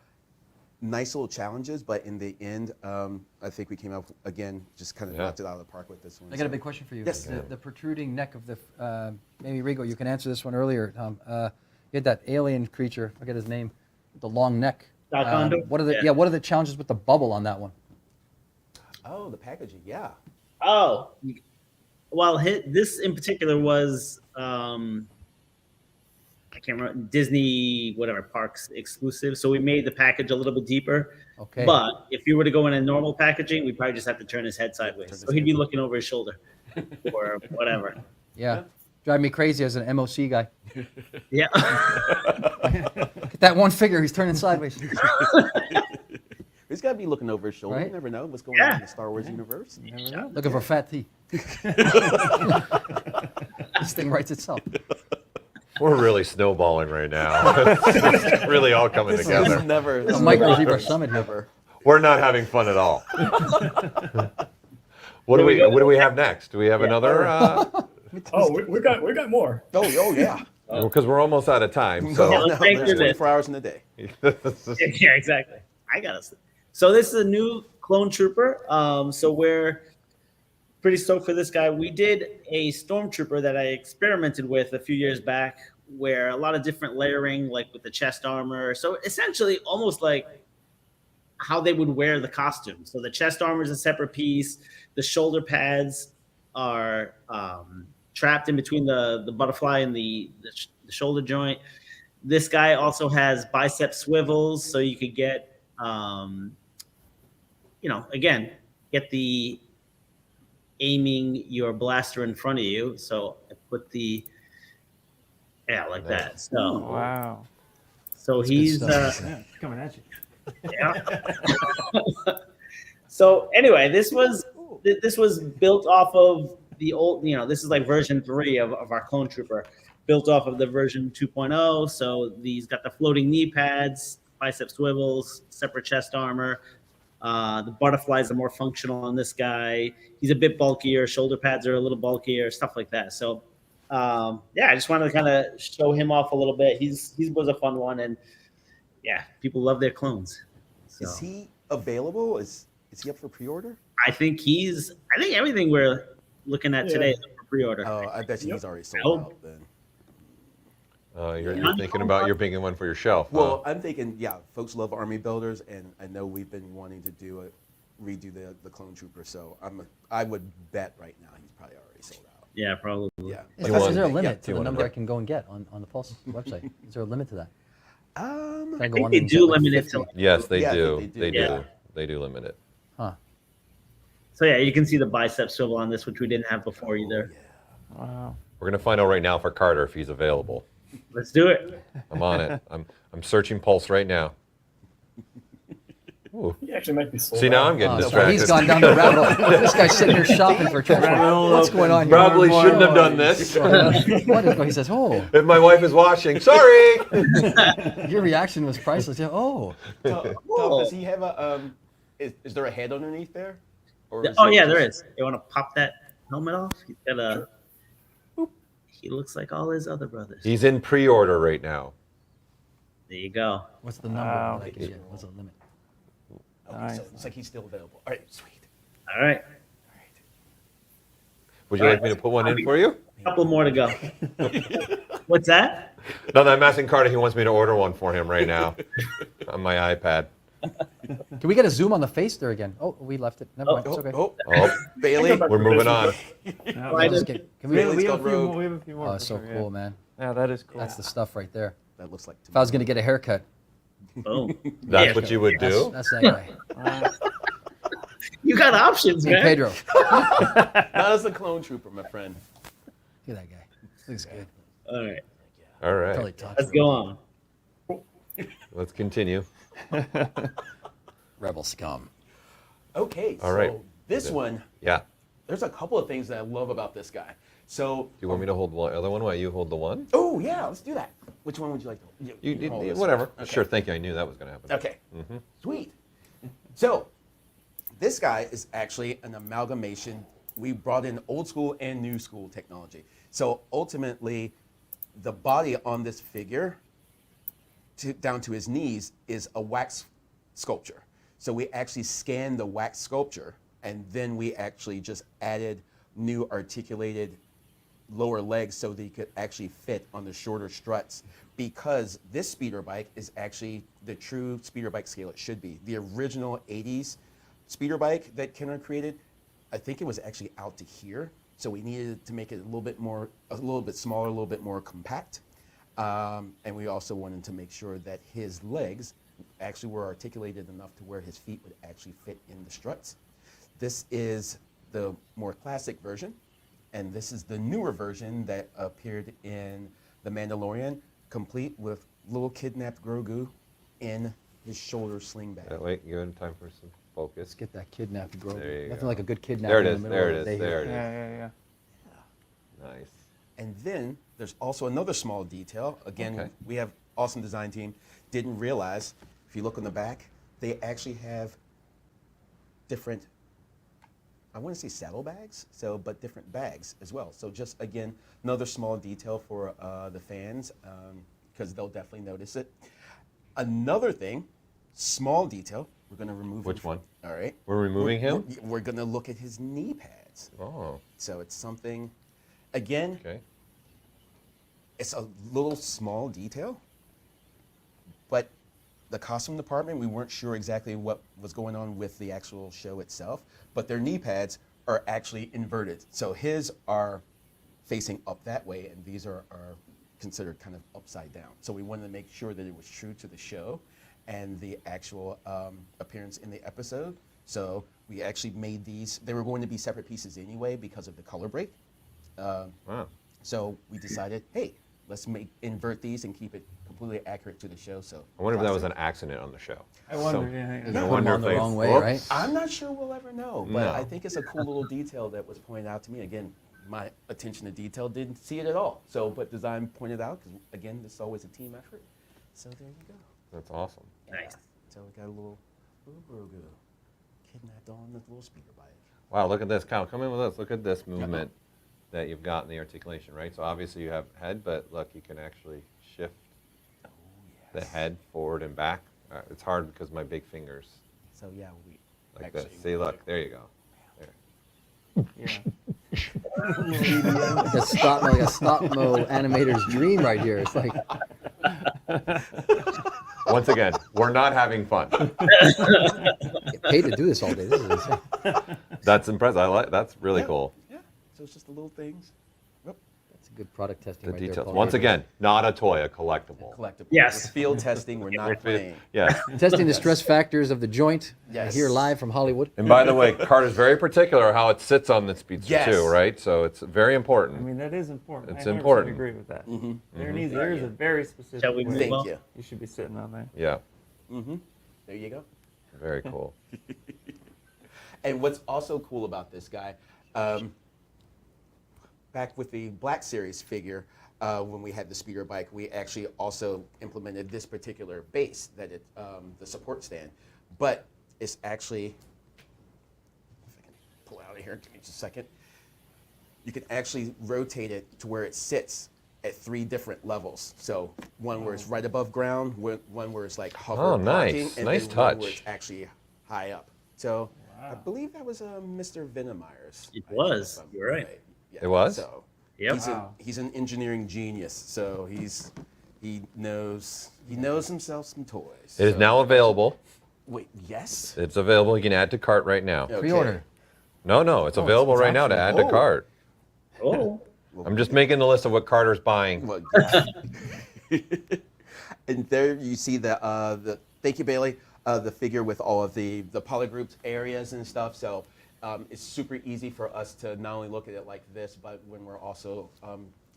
nice little challenges, but in the end, I think we came up, again, just kind of knocked it out of the park with this one. I got a big question for you. Yes. The protruding neck of the, maybe Rego, you can answer this one earlier, Tom. You had that alien creature, I forget his name, the long neck. Condor? What are the what are the challenges with the bubble on that one? Oh, the packaging, yeah. Oh, well, this in particular was I can't remember, Disney whatever parks exclusive. So we made the package a little bit deeper. Okay. But if you were to go in a normal packaging, we'd probably just have to turn his head sideways. So he'd be looking over his shoulder or whatever. Yeah. Drive me crazy as an MOC guy. Yeah. Get that one figure, he's turning sideways. He's got to be looking over his shoulder. Right? You never know what's going on in the Star Wars universe. You never know. Looking for fat T. This thing writes itself. We're really snowballing right now. It's really all coming This together. is never. A micro ZBrush summit here. Never. We're not having fun at all. What do we have next? Do we have another? Oh, we got more. Oh yeah. Because we're almost out of time. So No, let's make there's it 24 hours in a day. Yeah, exactly. I got us. So this is a new clone trooper. So we're pretty stoked for this guy. We did a stormtrooper that I experimented with a few years back, where a lot of different layering, like with the chest armor. So essentially, almost like how they would wear the costume. So the chest armor is a separate piece. The shoulder pads are trapped in between the butterfly and the shoulder joint. This guy also has bicep swivels, so you could get, again, get the aiming your blaster in front of you. So I put like that. So Wow. so he's Coming at you. yeah. So anyway, this was built off of the old, this is like version 3 of our clone trooper, built off of the version 2.0. So these got the floating knee pads, bicep swivels, separate chest armor. The butterflies are more functional on this guy. He's a bit bulkier. Shoulder pads are a little bulkier, stuff like that. So I just wanted to kind of show him off a little bit. He was a fun one, and people love their clones. So. Is he available? Is he up for pre-order? I think everything we're looking at today is for pre-order. Oh, I bet you he's already sold out then. You're thinking about you're picking one for your shelf. Well, I'm thinking, folks love army builders, and I know we've been wanting to redo the clone trooper. So I would bet right now he's probably already sold out. Yeah, probably. Yeah. Is there a limit to the number I can go and get on the Pulse website? Is there a limit to that? Can I go think on they and do get, like, limit it 50? to. Yes, they Yeah, I do. think They they do. do. They do limit it. Huh. So you can see the bicep swivel on this, which we didn't have before either. Wow. We're gonna find out right now for Carter if he's available. Let's do it. I'm on it. I'm searching Pulse right now. Ooh. He actually might be sold See, now out. I'm getting So distracted. he's gone down the rabbit hole. This guy's sitting here shopping for treasure. What's going on here? Probably shouldn't have done this. What is, he says, oh, If my wife is watching, sorry. your reaction was priceless. Yeah, oh. Tom, does he have a? Is there a head underneath there? Or There is. You want to pop that helmet off? He's got a. He looks like all his other brothers. He's in pre-order right now. There you go. What's the number Wow. that I can get? What's the limit? Okay, Nice. so it looks like he's still available. All right, sweet. All right. Would you like me to put one in for you? Couple more to go. What's that? No, I'm asking Carter. He wants me to order one for him right now on my iPad. Can we get a zoom on the face there again? Oh, we left it. Never mind. It's okay. Oh, Bailey. we're moving on. Why does- Can We we? have, Bailey's a got few rogue. more. We have a few more. Oh, for so sure, cool, man. Yeah, that is cool. That's the stuff right there. That looks like. If I was gonna get a haircut, Boom. That's Yeah. what you would do. that's that guy. You got options, Hey, man. Pedro. That was a clone trooper, my friend. Look at that guy. Looks good. All right, All right, Totally talks let's real go deep. on. let's continue. Rebel scum. Okay, All right. so this one, Yeah. there's a couple of things that I love about this guy. So, Do you want me to hold the other one while you hold the one? oh yeah, let's do that. Which one would you like to hold? You hold this whatever. one. Okay. Sure. Thank you. I knew that was going to happen. Okay, Mhm. sweet. So, this guy is actually an amalgamation. We brought in old school and new school technology. So ultimately, the body on this figure, down to his knees, is a wax sculpture. So we actually scanned the wax sculpture, and then we actually just added new articulated lower legs so that he could actually fit on the shorter struts, because this speeder bike is actually the true speeder bike scale it should be. The original 80s speeder bike that Kenner created, I think it was actually out to here. So we needed to make it a little bit smaller, a little bit more compact. And we also wanted to make sure that his legs actually were articulated enough to where his feet would actually fit in the struts. This is the more classic version, and this is the newer version that appeared in The Mandalorian, complete with little kidnapped Grogu in his shoulder sling bag. Wait, give him time for some focus. Let's get that kidnapped girl. There you Nothing go. like a good kidnapping. There it in is. the There middle it of the is. day There here. it is. Yeah. Nice. And then there's also another small detail. Again, Okay. we have awesome design team. Didn't realize, if you look on the back, they actually have different, I want to say saddlebags, but different bags as well. So just, again, another small detail for the fans, because they'll definitely notice it. Another thing, small detail, we're going to remove Which him from- one? All right. We're removing him? We're going to look at his knee pads. Oh, So it's something, again, okay. it's a little small detail, but the costume department, we weren't sure exactly what was going on with the actual show itself, but their knee pads are actually inverted. So his are facing up that way, and these are considered kind of upside down. So we wanted to make sure that it was true to the show and the actual appearance in the episode. So we actually made these, they were going to be separate pieces anyway because of the color break. Wow. So we decided, hey, let's invert these and keep it completely accurate to the show. So I wonder if that was an accident on the show. I wonder. So- yeah. Put I 'em wonder on the if they- wrong way, Whoops. right? I'm not sure we'll ever know, but No. I think it's a cool little detail that was pointed out to me. Again, my attention to detail didn't see it at all. So, but design pointed out, because again, this is always a team effort. So there you go. That's awesome. Nice. So we got a little Grogu kidnapped on the little speeder bike. Wow, look at this. Kyle, come in with us. Look at this movement that you've got in the articulation, right? So obviously you have head, but look, you can actually shift the head forward and back. It's hard because my big fingers, So yeah, we like actually this. See, look, there you go. Yeah. Like a stop mo animator's dream right here. It's like Once again, we're not having fun. get paid to do this all day. This is insane. That's impressive. That's really Yeah. cool. Yeah. So it's just the little things. That's a good product testing The right details. there. Paul. Once again, not a toy, a collectible. Collectible. Yes. With field testing, we're not playing. Yes. Testing the stress factors of the joint. Yes. Here live from Hollywood. And by the way, Carter's very particular how it sits on this pizza Yes. too, right? So it's very important. I mean, that is important. It's I 100% important. agree with that. Mm-hmm. There is a very specific Shall we way move Thank on? you. you should be sitting on there. Yeah. Mm-hmm. There you go. Very cool. And what's also cool about this guy, back with the Black Series figure, when we had the speeder bike, we actually also implemented this particular base, the support stand. But it's actually, if I can pull it out of here, give me just a second. You can actually rotate it to where it sits at 3 different levels. So one where it's right above ground, one where it's like hover Oh, nice. parking, and Nice then one where touch. it's actually high up. So I believe that was Mr. Venomeyer's. It was. You're right. Yeah. It was? So Yep. He's an engineering genius, so he knows himself some toys. It is now available. Wait, yes. It's available. You can add to cart right now. Okay. Pre-order. No, it's available it's right now to add to oh. cart. Oh, I'm just making the list of what Carter's buying. Well, and there you see the thank you, Bailey, the figure with all of the polygrouped areas and stuff. So it's super easy for us to not only look at it like this, but when we're also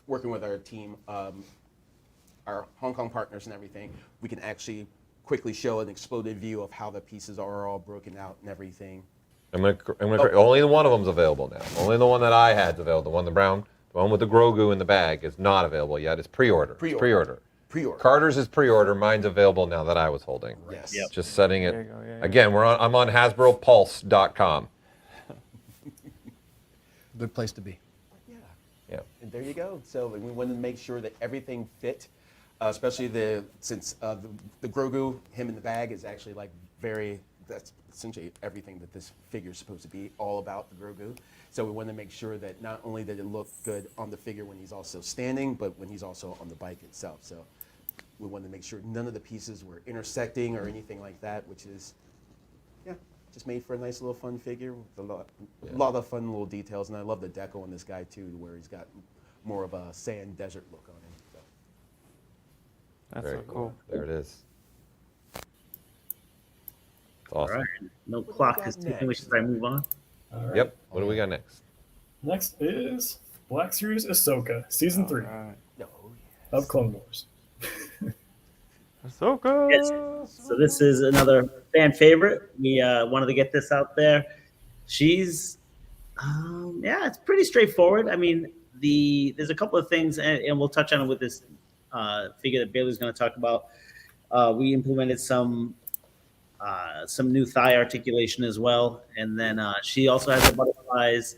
working with our team, our Hong Kong partners and everything, we can actually quickly show an exploded view of how the pieces are all broken out and everything. Only one of them's available now. Only the one that I had's available. The one the brown, the one with the Grogu in the bag is not available yet. It's pre-order. Pre-order. Carter's is pre-order. Mine's available now that I was holding. Yes. Yep. Just setting it. There you go, yeah. Again, I'm on HasbroPulse.com. Good place to be. Yeah. And there you go. So we wanted to make sure that everything fit, especially since the Grogu, him in the bag, is actually like that's essentially everything that this figure is supposed to be, all about the Grogu. So we wanted to make sure that not only did it look good on the figure when he's also standing, but when he's also on the bike itself. So we wanted to make sure none of the pieces were intersecting or anything like that, which is, just made for a nice little fun figure with a lot of fun little details. And I love the deco on this guy too, where he's got more of a sand desert look on him. So. That's Very so cool. There it is. It's all awesome. right. No clock is ticking. We should try to move on. All right. Yep. What do we got next? Next is Black Series Ahsoka, Season 3 Alright. of Clone Wars. Ahsoka. Yes. So this is another fan favorite. We wanted to get this out there. She's, it's pretty straightforward. I mean, there's a couple of things, and we'll touch on it with this figure that Bailey's going to talk about. We implemented some new thigh articulation as well, and then she also has the butterflies.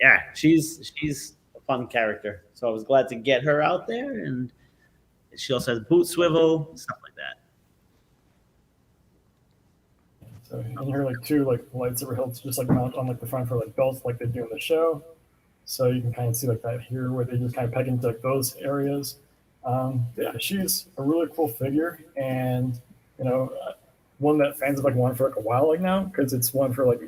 Yeah, she's a fun character. So I was glad to get her out there, and she also has boot swivel, stuff like that. So in here, like two lightsaber hilts just like mount on like the front for like belts, like they do in the show. So you can kind of see like that here, where they just kind of peg into like those areas. She's a really cool figure, and one that fans have like wanted for like a while like now, because it's one for like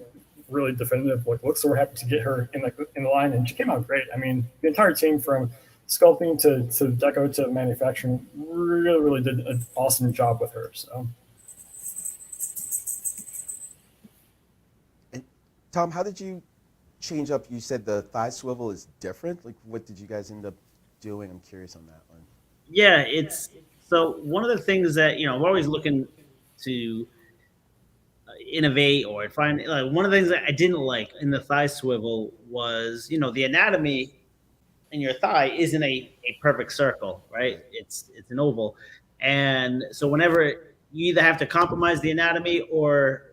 really definitive like looks. So we're happy to get her in the line, and she came out great. I mean, the entire team from sculpting to deco to manufacturing really did an awesome job with her. So. And Tom, how did you change up? You said the thigh swivel is different. Like, what did you guys end up doing? I'm curious on that one. Yeah, so one of the things that we're always looking to innovate or find. One of the things that I didn't like in the thigh swivel was the anatomy in your thigh isn't a perfect circle, right? It's an oval, and so whenever you either have to compromise the anatomy or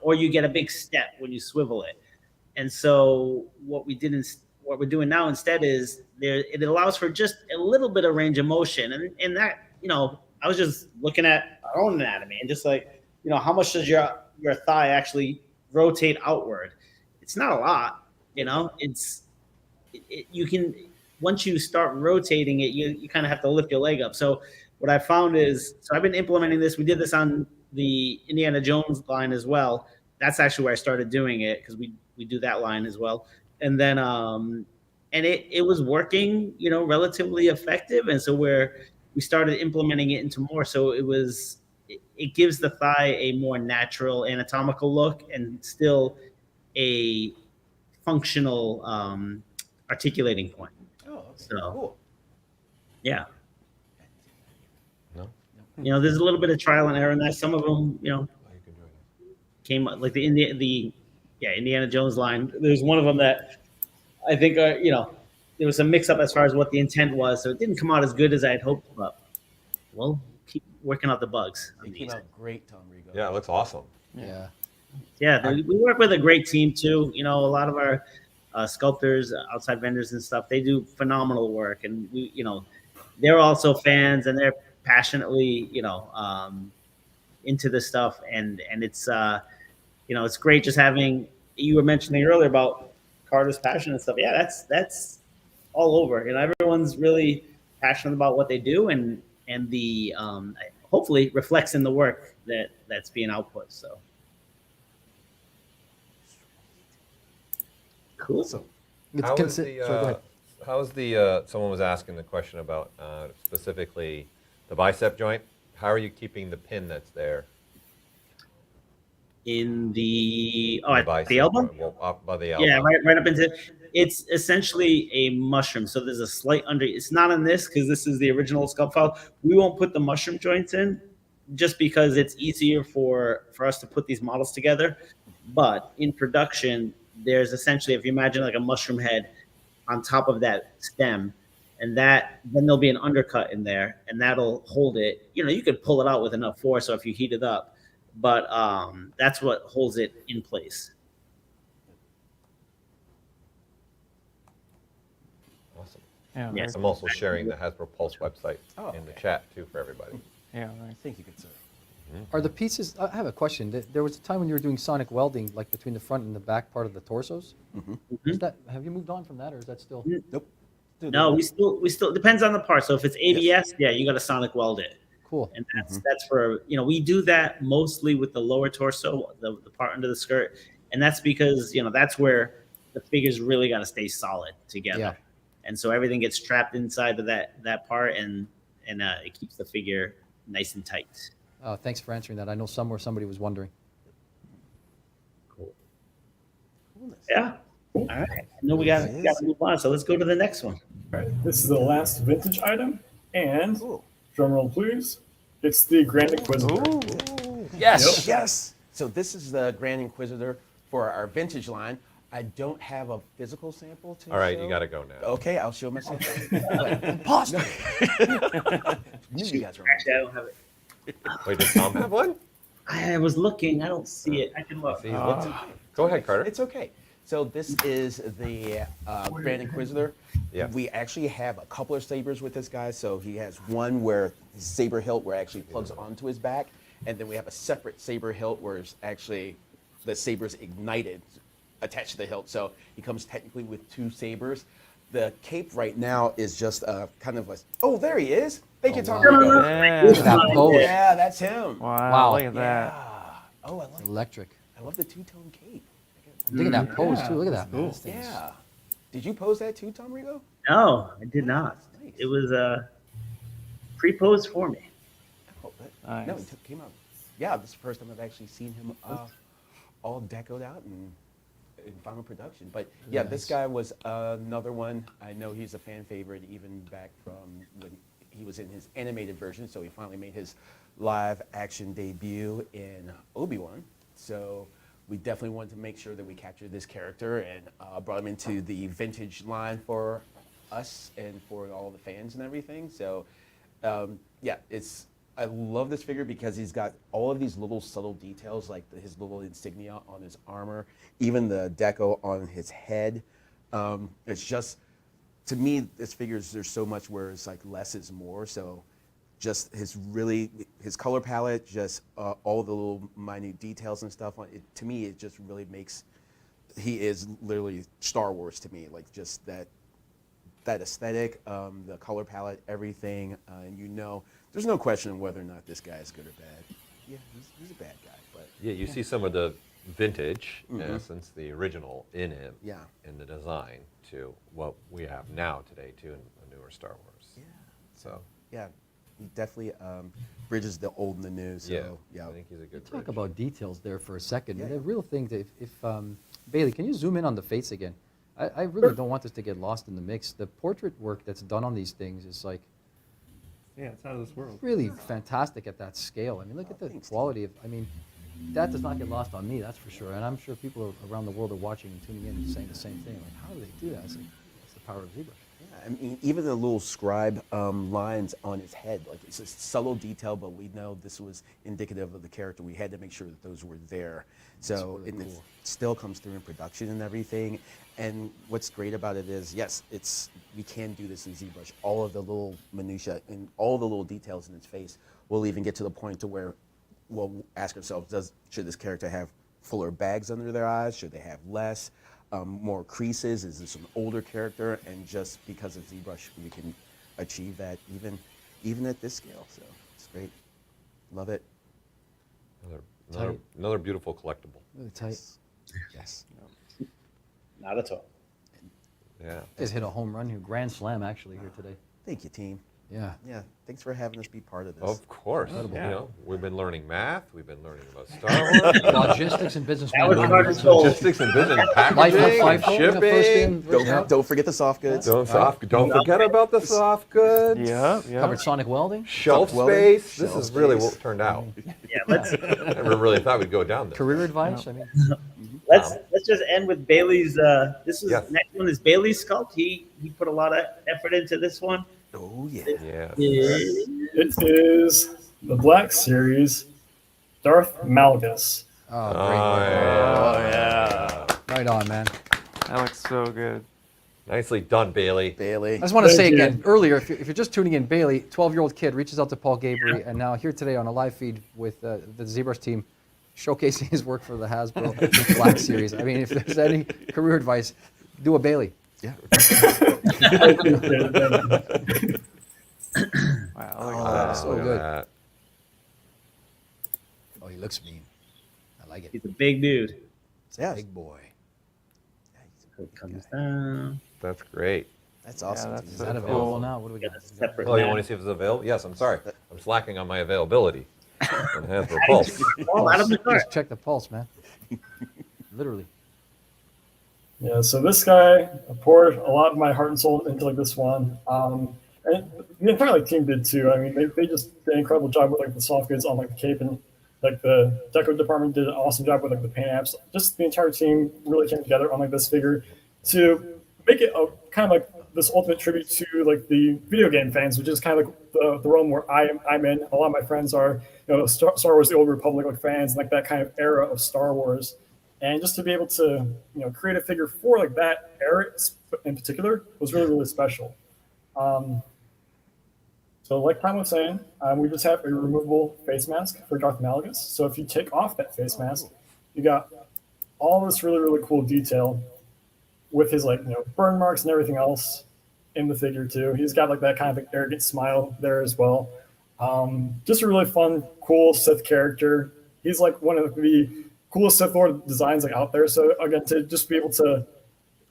or you get a big step when you swivel it. And so what we're doing now instead is it allows for just a little bit of range of motion, and that I was just looking at our own anatomy and just like how much does your thigh actually rotate outward? It's not a lot, you can, once you start rotating it, you kind of have to lift your leg up. So what I found is, I've been implementing this. We did this on the Indiana Jones line as well. That's actually where I started doing it, because we do that line as well. And then and it was working, relatively effective. And so we started implementing it into more. So it gives the thigh a more natural anatomical look and still a functional articulating point. Oh, okay. So, Cool. Yeah. No? There's a little bit of trial and error in that. Some of them, came like the Indiana Jones line. There's one of them that I think, there was some mix up as far as what the intent was. So it didn't come out as good as I had hoped, but we'll keep working out the bugs. It came out great, Tom Rego. Yeah, it looks awesome. Yeah. Yeah, we work with a great team too. A lot of our sculptors, outside vendors and stuff, they do phenomenal work, and they're also fans, and they're passionately, into this stuff, and it's it's great just having. You were mentioning earlier about Carter's passion and stuff. Yeah, that's all over, and everyone's really passionate about what they do, and the hopefully reflects in the work that's being output. So cool. So It's How is sorry, go ahead. how's the someone was asking the question about specifically the bicep joint. How are you keeping the pin that's there? In the The at the elbow. joint, well, up by the elbow. Yeah, right up into. It's essentially a mushroom. So there's a slight under. It's not on this because this is the original sculpt file. We won't put the mushroom joints in, just because it's easier for us to put these models together. But in production, there's essentially, if you imagine like a mushroom head on top of that stem, and then there'll be an undercut in there, and that'll hold it. You know, you could pull it out with enough force, so if you heat it up, but that's what holds it in place. Awesome. Yeah, Yes. I'm also sharing the Hasbro Pulse website Oh, in the okay. chat too for everybody. yeah, right. thank you, good sir. Are the pieces? I have a question. There was a time when you were doing sonic welding, like between the front and the back part of the torsos. Is that? Have you moved on from that, or is that still? Nope. No, we still depends on the part. So if it's ABS, yeah, you got to sonic weld it. Cool. And that's for, you know, we do that mostly with the lower torso, the part under the skirt, and that's because, you know, that's where the figure's really got to stay solid together. Yeah. And so everything gets trapped inside of that part, and it keeps the figure nice and tight. Thanks for answering that. I know somewhere somebody was wondering. Yeah. All right. I know we got to move on, so let's go to the next one. All right, this is the last vintage item, and Cool. drum roll please. It's the Grand Inquisitor. Yes. Yes. So this is the Grand Inquisitor for our vintage line. I don't have a physical sample to All right, show. you got to go now. Okay, I'll show my sample. Pause. Knew you guys were Actually, I don't have it. Wait, does Tom have one? I was looking. I don't see it. I can look. See, go ahead, Carter. It's okay. So this is the Grand Inquisitor. Yeah. We actually have a couple of sabers with this guy. So he has one where his saber hilt where it actually plugs onto his back, and then we have a separate saber hilt where it's actually the saber's ignited, attached to the hilt. So he comes technically with two sabers. The cape right now is just kind of a. Oh, there he is. Thank you, Tom. Rego. Yeah. Look at that pose. Yeah, that's him. Wow, look at Yeah. that. Oh, It's electric. I love the two-tone cape. Look at that pose Yeah, too. Look at that. cool. This thing's- Yeah. Did you pose that too, Tom Rego? No, I did not. Nice. It was pre-posed for me. Oh, Nice. No, came out. Yeah, this is the first time I've actually seen him all decoed out and in final production. But yeah, this Nice. guy was another one. I know he's a fan favorite even back from when he was in his animated version. So he finally made his live action debut in Obi-Wan. So we definitely wanted to make sure that we captured this character and brought him into the vintage line for us and for all the fans and everything. So yeah, I love this figure because he's got all of these little subtle details, like his little insignia on his armor, even the deco on his head. It's just, to me, this figure, there's so much where it's like less is more. So just his color palette, just all the little minute details and stuff on it. To me, it just really makes, he is literally Star Wars to me. Like just that aesthetic, the color palette, everything, and there's no question whether or not this guy is good or bad. Yeah, he's a bad guy, but Yeah, you see some of the vintage, in essence, the original in him, yeah. in the design to what we have now today too in the newer Star Wars. Yeah. So Yeah, he definitely bridges the old and the new. So yeah, I think he's a good Talk bridge. about details there for a second. Yeah. The real thing, that if Bailey, can you zoom in on the face again? I really don't want this to get lost in the mix. The portrait work that's done on these things is like Yeah, it's out of this world. really fantastic at that scale. I mean, look at the Thanks, quality of. I mean, that does not get lost on me. That's for sure. And I'm sure people around the world are watching and tuning in and saying the same thing. Like, how do they do that? It's the power of ZBrush. Yeah, I mean, even the little scribe lines on his head, like it's a subtle detail, but we know this was indicative of the character. We had to make sure that those were there. So really it cool. still comes through in production and everything. And what's great about it is, yes, we can do this in ZBrush. All of the little minutia and all the little details in its face. We'll even get to the point to where we'll ask ourselves, should this character have fuller bags under their eyes? Should they have less? More creases? Is this an older character? And just because of ZBrush, we can achieve that even at this scale. So it's great. Love it. Another beautiful collectible. Really tight. Yes. Not at all. Yeah. Just hit a home run here, grand slam actually here today. Thank you, team. Yeah. Yeah. Thanks for having us be part of this. Of course. Incredible. You know, we've been learning math. We've been learning about Star Wars. Logistics and business That was management. hard to solve. Logistics and business, Life of packaging, and FIFO, you know, first in, shipping. first out. Don't forget the soft goods. Don't forget about the soft goods. Yeah. Covered sonic welding, Shelf Soft welding. space. This Shelf is really space. what turned out. Yeah, let's I never really thought we'd go down this. career advice. I mean, let's just end with Bailey's. This is Yes. next one is Bailey's sculpt. He put a lot of effort into this one. Oh yeah. Yeah. It is the Black Series, Darth Malgus. oh, great. yeah. Right on, man. That looks so good. Nicely done, Bailey. Bailey. I just want to say Thank you. again, earlier, if you're just tuning in, Bailey, 12-year-old kid, reaches out to Paul Gaboury, and now here today on a live feed with the ZBrush team, showcasing his work for the Hasbro Black Series. I mean, if there's any career advice, do a Bailey. Yeah. I appreciate it. Thank you. Wow. Look at Oh, that. so look at good. that. Oh, he looks mean. I like it. He's a big dude. Yeah. Big boy. So it comes down. That's great. That's awesome. that's Is so that cool. available now? What do we Got got? a separate. Oh, you map. want to see if it's available? Yes, I'm sorry. I'm slacking on my availability. On Hasbro Pulse. Oh, out of the cart. Just check the pulse, man. Literally. Yeah, so this guy I poured a lot of my heart and soul into like this one. And the entire like team did too. I mean, they just did an incredible job with like the soft goods on like the cape, and like the deco department did an awesome job with like the paint apps. Just the entire team really came together on like this figure to make it a kind of like this ultimate tribute to like the video game fans, which is kind of like the realm where I'm in. A lot of my friends are, you know, Star Wars: The Old Republic like fans, and like that kind of era of Star Wars. And just to be able to, you know, create a figure for like that era in particular was really, really special. So like Tom was saying, we just have a removable face mask for Darth Malgus. So if you take off that face mask, you got all this really, really cool detail with his like, you know, burn marks and everything else in the figure too. He's got like that kind of like arrogant smile there as well. Just a really fun, cool Sith character. He's like one of the coolest Sith Lord designs like out there. So again, to just be able to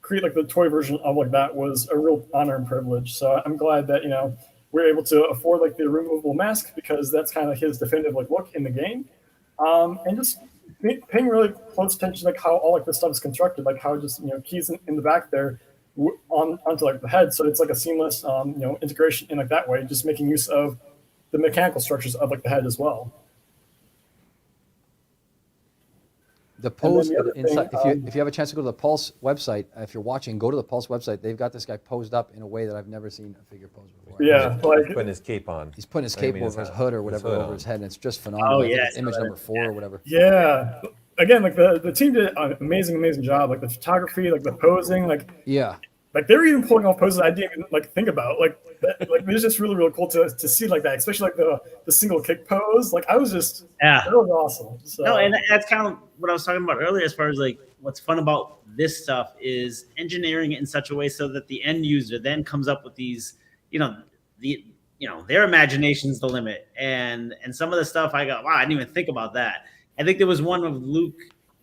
create like the toy version of like that was a real honor and privilege. So I'm glad that, you know, we're able to afford like the removable mask, because that's kind of his definitive like look in the game. And just paying really close attention like how all like this stuff is constructed, like how just, you know, keys in the back there onto like the head. So it's like a seamless you know, integration in like that way, just making use of the mechanical structures of like the head as well. The pose the other inside. thing, If you have a chance to go to the Pulse website, if you're watching, go to the Pulse website. They've got this guy posed up in a way that I've never seen a figure posed before. Yeah, like Putting his cape on. He's putting his I cape mean, over his his hood or his whatever hood over on. his head, and it's just phenomenal. I think yeah, it's image number 4 or whatever. yeah. Again, like the team did an amazing job. Like the photography, like the posing, like Yeah. they were even pulling off poses I didn't even like think about. Like it was just really, really cool to see like that, especially like the single kick pose. Like I was just Yeah. that was awesome. So, No, and that's kind of what I was talking about earlier. As far as like what's fun about this stuff is engineering it in such a way so that the end user then comes up with these, their imagination's the limit. And some of the stuff I got, wow, I didn't even think about that. I think there was one of Luke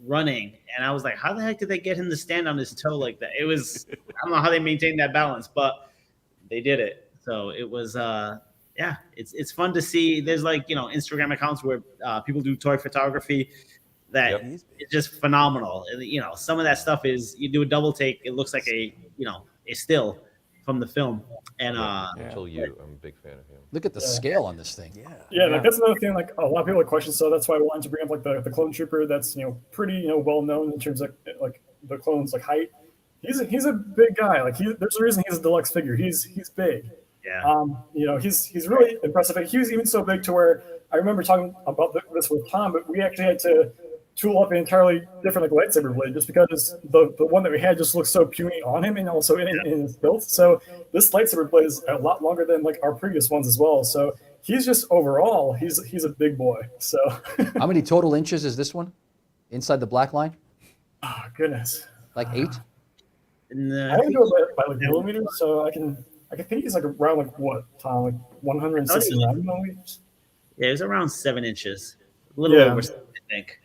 running, and I was like, how the heck did they get him to stand on his toe like that? It was, I don't know how they maintained that balance, but they did it. So it was, it's fun to see. There's like, Instagram accounts where people do toy photography that Yep. it's just phenomenal. And, some of that stuff is you do a double take. It looks like a still from the film. And Until you, I'm a big fan of him. Look at the scale on this thing. yeah, like that's another thing. Like a lot of people have questions, so that's why I wanted to bring up like the clone trooper. That's pretty well known in terms of like the clone's like height. He's a big guy. Like there's a reason he's a deluxe figure. He's big. yeah. He's really impressive. He was even so big to where I remember talking about this with Tom, but we actually had to tool up an entirely different like lightsaber blade just because the one that we had just looked so puny on him and also in his build. So this lightsaber blade is a lot longer than like our previous ones as well. So he's just overall he's a big boy. So How many total inches is this one? inside the black line? Oh, goodness. Like 8? And, I only do it by like millimeters, so I can think he's like around like what, Tom? Like 169 millimeters? yeah, it was around 7 inches. A little Yeah. over 7, I think.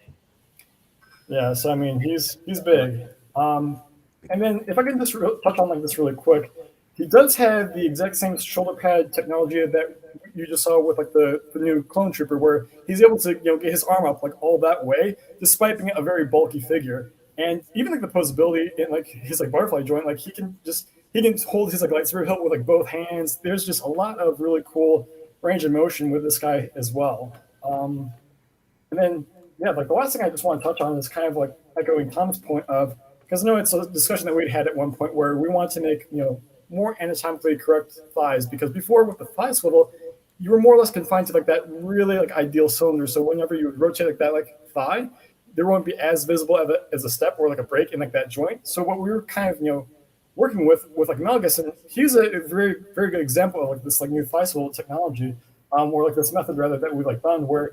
Yeah, so I mean, he's big. And then if I can just touch on like this really quick, he does have the exact same shoulder pad technology that you just saw with like the new Clone Trooper, where he's able to get his arm up like all that way, despite being a very bulky figure. And even like the posability in like his like butterfly joint, like he can hold his like lightsaber hilt with like both hands. There's just a lot of really cool range of motion with this guy as well. And then yeah, like the last thing I just want to touch on is kind of like echoing Tom's point of, because I know it's a discussion that we had at one point where we want to make more anatomically correct thighs, because before with the thigh swivel, you were more or less confined to like that really like ideal cylinder. So whenever you would rotate like that like thigh, there won't be as visible as a step or like a break in like that joint. So what we were kind of working with like Melgus, and he's a very very good example of like this like new thigh swivel technology, or like this method rather that we've like done where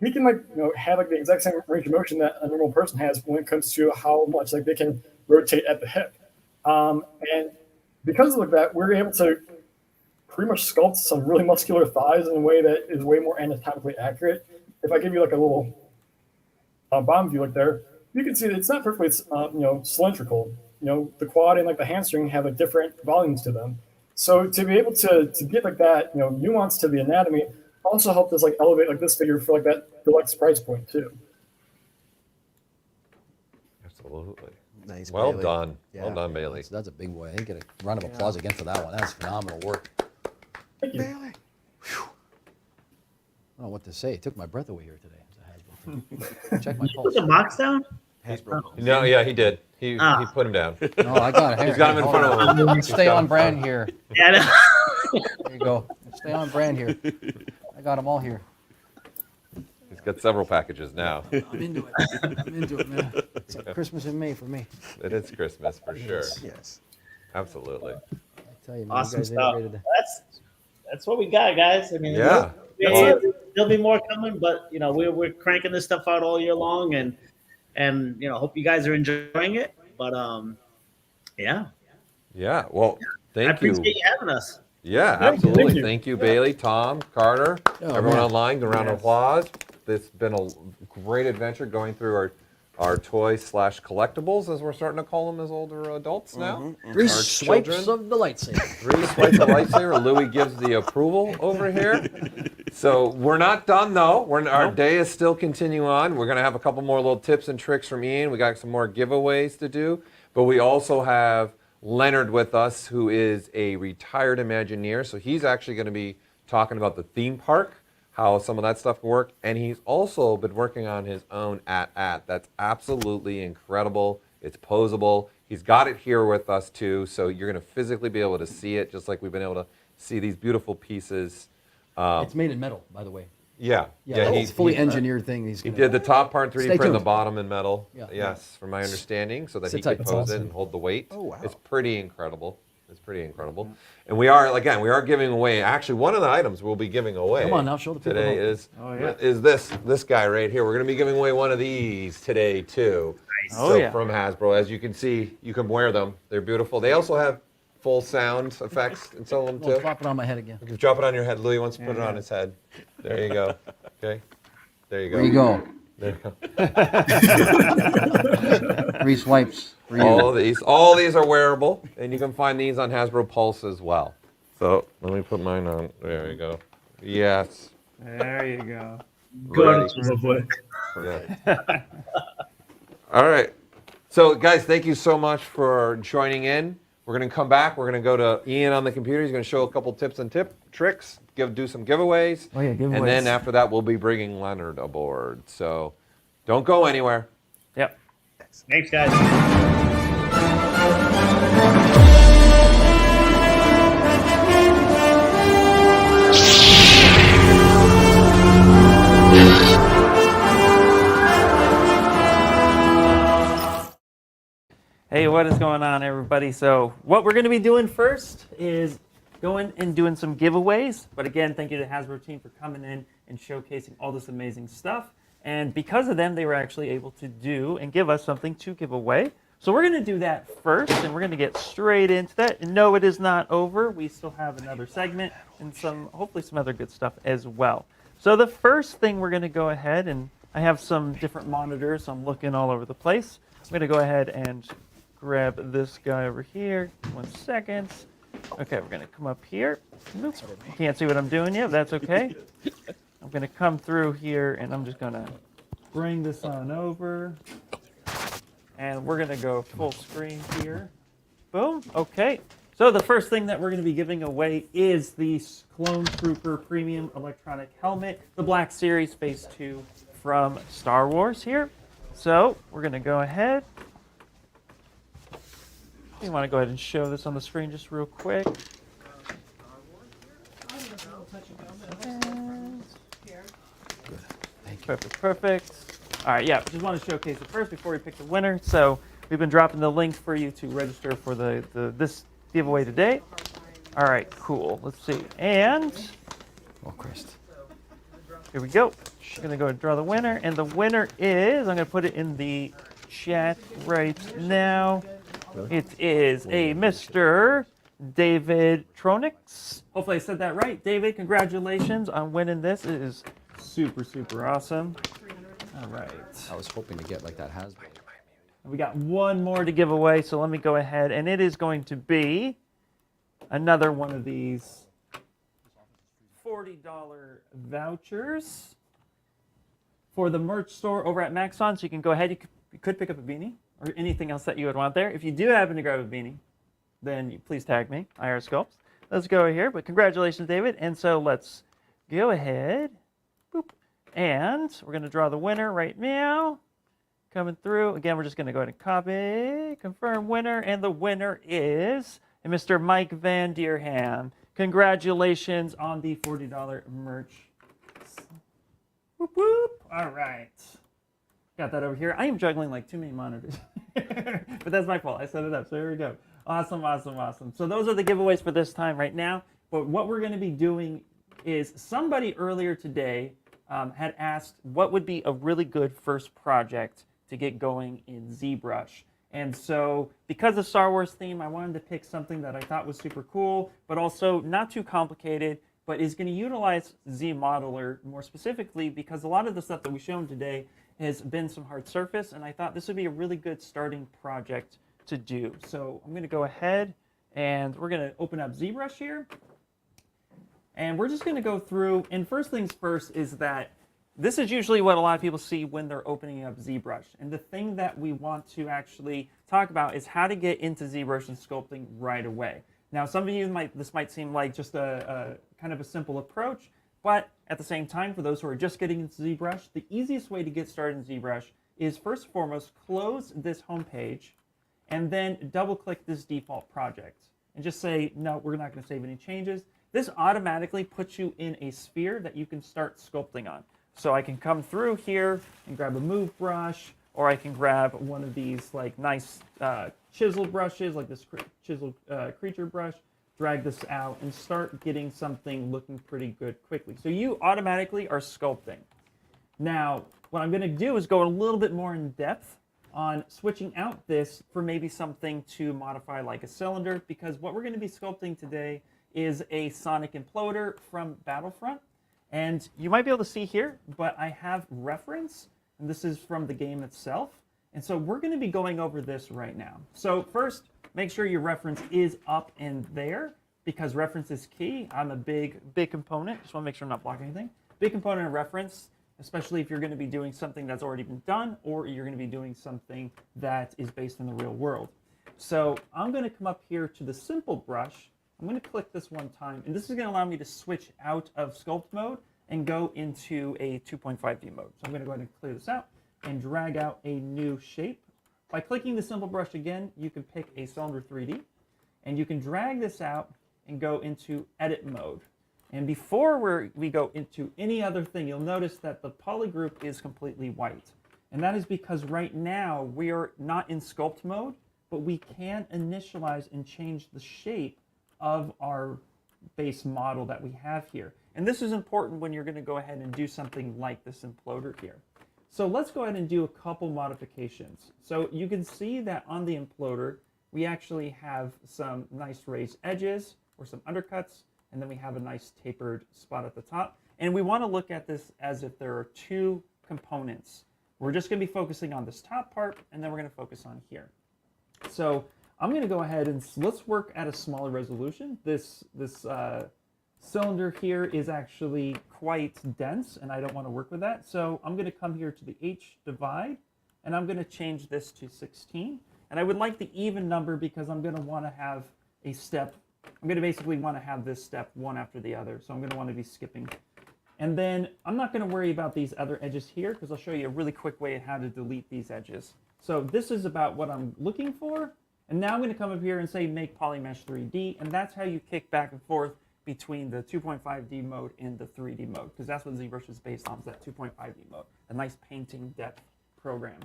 he can like have like the exact same range of motion that a normal person has when it comes to how much like they can rotate at the hip, and because of like that, we're able to pretty much sculpt some really muscular thighs in a way that is way more anatomically accurate. If I give you like a little bomb view like there, you can see that it's not perfectly cylindrical. The quad and like the hamstring have like different volumes to them. So to be able to get like that nuance to the anatomy also helped us like elevate like this figure for like that deluxe price point too. Absolutely. Nice. Well Bailey. done. Yeah. Well done, Bailey. That's a big boy. I think get a round of applause again for that one. That's phenomenal work. Thank you. Bailey. I don't know what to say. It took my breath away here today. Check my pulse. Put the box down? Hasbro. No, yeah, he did. He put him down. No, I got it. He's got him in front of him. Let's stay on brand here. Yeah, I know. There you go. Stay on brand here. I got them all here. He's got several packages now. I'm into it, man. It's like Christmas in May for me. It is Christmas for sure. Yes. Absolutely. I tell you, man, Awesome you guys stuff. integrated That's what we got, guys. I mean, Yeah. there'll be more coming, but we're cranking this stuff out all year long, and hope you guys are enjoying it. But yeah, Yeah. Well, I thank you. appreciate you having us. Yeah, Thank absolutely. you. Thank you, Bailey, Tom, Carter, Oh, everyone man. online. A round of applause. It's been a great adventure going through our toys/collectibles, as we're starting to call them as older adults now. Three Our swipes children. of the lightsaber. 3 swipes of lightsaber. Louie gives the approval over here. So we're not done though. Our day is still continuing on. We're gonna have a couple more little tips and tricks from Ian. We got some more giveaways to do, but we also have Leonard with us, who is a retired Imagineer. So he's actually going to be talking about the theme park, how some of that stuff can work, and he's also been working on his own at. That's absolutely incredible. It's posable. He's got it here with us too, so you're going to physically be able to see it, just like we've been able to see these beautiful pieces. It's made in metal, by the way. Yeah, It's a fully engineered thing. He did the top part 3D Stay print, the tuned. bottom in metal. Yeah. Yes, from my understanding, so that Sit he tight. could That's pose it awesome. and hold the weight. Oh, wow. It's pretty incredible. It's pretty incredible. And we are giving away, actually one of the items we'll be giving away Come on now, show the people. today is this guy right here. We're going to be giving away one of these today too. Nice. So from Hasbro, as you can see, you can wear them. They're beautiful. They also have full sound effects in some of them Well, too. flop it on my head again. You can drop it on your head. Louie wants to put it on his head. There you go. Okay. There you go. There you go. There you go. 3 swipes for you. All these are wearable, and you can find these on Hasbro Pulse as well. So let me put mine on. There you go. Yes. There you go. Ready. Lovely. Yeah. All right. So guys, thank you so much for joining in. We're going to come back. We're going to go to Ian on the computer. He's going to show a couple tips and tricks, do some giveaways. Oh, yeah, giveaways. And then after that, we'll be bringing Leonard aboard. So don't go anywhere. Yep. Thanks, guys. Hey, what is going on, everybody? So what we're going to be doing first is going and doing some giveaways. But again, thank you to the Hasbro team for coming in and showcasing all this amazing stuff. And because of them, they were actually able to do and give us something to give away. So we're going to do that first, and we're going to get straight into that. And no, it is not over. We still have another segment and hopefully some other good stuff as well. So the first thing we're going to go ahead, and I have some different monitors, so I'm looking all over the place. I'm going to go ahead and grab this guy over here. 1 second. Okay, we're going to come up here. Oops, you can't see what I'm doing yet. That's okay. I'm going to come through here, and I'm just going to bring this on over. And we're going to go full screen here. Boom. Okay. So the first thing that we're going to be giving away is the Clone Trooper Premium Electronic Helmet, the Black Series Phase 2 from Star Wars here. So we're going to go ahead. You want to go ahead and show this on the screen just real quick. Perfect, perfect. All right, yeah, just want to showcase it first before we pick the winner. So we've been dropping the link for you to register for this giveaway today. All right, cool. Let's see. And here we go. I'm gonna go and draw the winner, and the winner is, I'm gonna put it in the chat right now. It is a Mr. David Tronix. Hopefully I said that right. David, congratulations on winning this. It is super, super awesome. All right. I was hoping to get like that Hasbro. We got one more to give away, so let me go ahead, and it is going to be another one of these $40 vouchers for the merch store over at Maxon. So you can go ahead, you could pick up a beanie or anything else that you would want there. If you do happen to grab a beanie, then please tag me, IR Sculpts. Let's go here, but congratulations, David. And so let's go ahead. Boop. And we're going to draw the winner right now. Coming through. Again, we're just going to go ahead and copy, confirm winner, and the winner is Mr. Mike Van Deerham. Congratulations on the $40 merch. Whoop, whoop. All right. Got that over here. I am juggling like too many monitors. But that's my fault. I set it up. So here we go. Awesome, awesome, awesome. So those are the giveaways for this time right now. But what we're going to be doing is somebody earlier today had asked what would be a really good first project to get going in ZBrush. And so because of Star Wars theme, I wanted to pick something that I thought was super cool, but also not too complicated, but is going to utilize ZModeler more specifically because a lot of the stuff that we've shown today has been some hard surface, and I thought this would be a really good starting project to do. So I'm going to go ahead and we're going to open up ZBrush here. And we're just going to go through, and first things first is that this is usually what a lot of people see when they're opening up ZBrush. And the thing that we want to actually talk about is how to get into ZBrush and sculpting right away. Now, some of you this might seem like just a kind of a simple approach, but at the same time, for those who are just getting into ZBrush, the easiest way to get started in ZBrush is first and foremost, close this home page and then double click this default project and just say, no, we're not going to save any changes. This automatically puts you in a sphere that you can start sculpting on. So I can come through here and grab a move brush, or I can grab one of these like nice chisel brushes, like this chisel creature brush, drag this out, and start getting something looking pretty good quickly. So you automatically are sculpting. Now, what I'm going to do is go a little bit more in depth on switching out this for maybe something to modify like a cylinder, because what we're going to be sculpting today is a sonic imploder from Battlefront. And you might be able to see here, but I have reference, and this is from the game itself. And so we're going to be going over this right now. So first, make sure your reference is up and there, because reference is key. I'm a big component. Just want to make sure I'm not blocking anything. Big component of reference, especially if you're going to be doing something that's already been done, or you're going to be doing something that is based in the real world. So I'm going to come up here to the simple brush. I'm going to click this one time, and this is going to allow me to switch out of sculpt mode and go into a 2.5D mode. So I'm going to go ahead and clear this out and drag out a new shape. By clicking the simple brush again, you can pick a cylinder 3D, and you can drag this out and go into edit mode. And before we go into any other thing, you'll notice that the poly group is completely white. And that is because right now we are not in sculpt mode, but we can initialize and change the shape of our base model that we have here. And this is important when you're going to go ahead and do something like this imploder here. So let's go ahead and do a couple modifications. So you can see that on the imploder, we actually have some nice raised edges or some undercuts, and then we have a nice tapered spot at the top. And we want to look at this as if there are two components. We're just going to be focusing on this top part, and then we're going to focus on here. So I'm going to go ahead and let's work at a smaller resolution. This cylinder here is actually quite dense, and I don't want to work with that. So I'm going to come here to the H divide, and I'm going to change this to 16. And I would like the even number because I'm going to want to have a step. I'm going to basically want to have this step one after the other. So I'm going to want to be skipping. And then I'm not going to worry about these other edges here because I'll show you a really quick way of how to delete these edges. So this is about what I'm looking for. And now I'm going to come up here and say make polymesh 3D. And that's how you kick back and forth between the 2.5D mode and the 3D mode, because that's what ZBrush is based on, is that 2.5D mode, a nice painting depth program.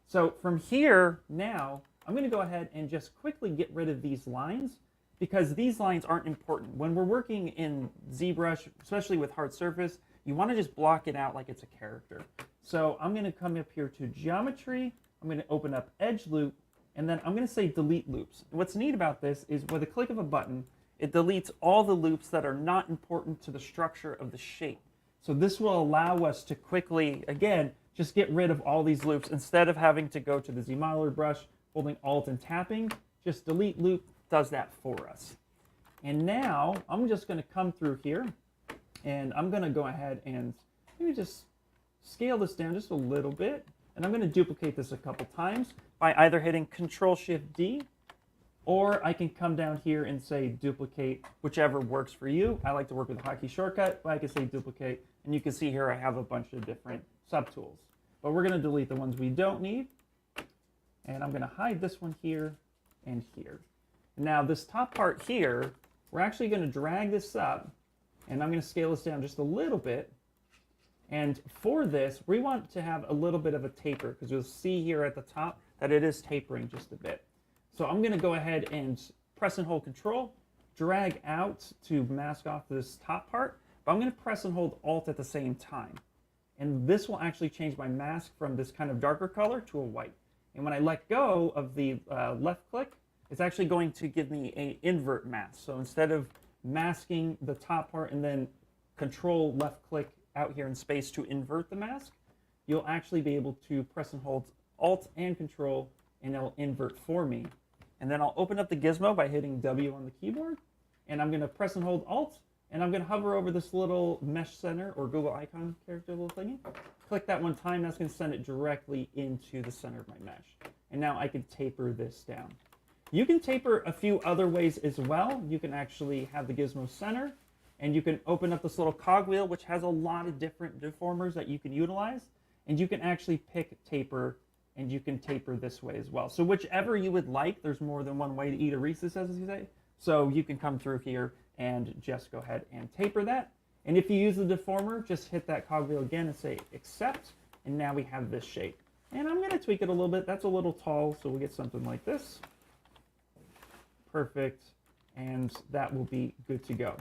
So from here, now, I'm going to go ahead and just quickly get rid of these lines, because these lines aren't important. When we're working in ZBrush, especially with hard surface, you want to just block it out like it's a character. So I'm going to come up here to Geometry, I'm going to open up Edge Loop, and then I'm going to say Delete Loops. And what's neat about this is with a click of a button, it deletes all the loops that are not important to the structure of the shape. So this will allow us to quickly, again, just get rid of all these loops. Instead of having to go to the ZModeler brush, holding Alt and tapping, just delete loop does that for us. And now I'm just going to come through here, and I'm going to go ahead and maybe just scale this down just a little bit. And I'm going to duplicate this a couple times by either hitting Control-Shift-D, or I can come down here and say duplicate, whichever works for you. I like to work with a hotkey shortcut, but I can say duplicate. And you can see here I have a bunch of different subtools. But we're going to delete the ones we don't need. And I'm going to hide this one here and here. Now this top part here, we're actually going to drag this up. And I'm going to scale this down just a little bit. And for this, we want to have a little bit of a taper, because you'll see here at the top that it is tapering just a bit. So I'm going to go ahead and press and hold Control, drag out to mask off this top part, but I'm going to press and hold Alt at the same time. And this will actually change my mask from this kind of darker color to a white. And when I let go of the left click, it's actually going to give me an invert mask. So instead of masking the top part and then Control left click out here in space to invert the mask, you'll actually be able to press and hold Alt and Control, and it'll invert for me. And then I'll open up the gizmo by hitting W on the keyboard, and I'm going to press and hold Alt, and I'm going to hover over this little mesh center or Google icon character little thingy. Click that one time, that's going to send it directly into the center of my mesh. And now I can taper this down. You can taper a few other ways as well. You can actually have the gizmo center, and you can open up this little cogwheel, which has a lot of different deformers that you can utilize, and you can actually pick taper, and you can taper this way as well. So whichever you would like, there's more than one way to eat a Reese's, as you say. So you can come through here and just go ahead and taper that. And if you use the deformer, just hit that cogwheel again and say accept, and now we have this shape. And I'm going to tweak it a little bit. That's a little tall, so we'll get something like this. Perfect, and that will be good to go.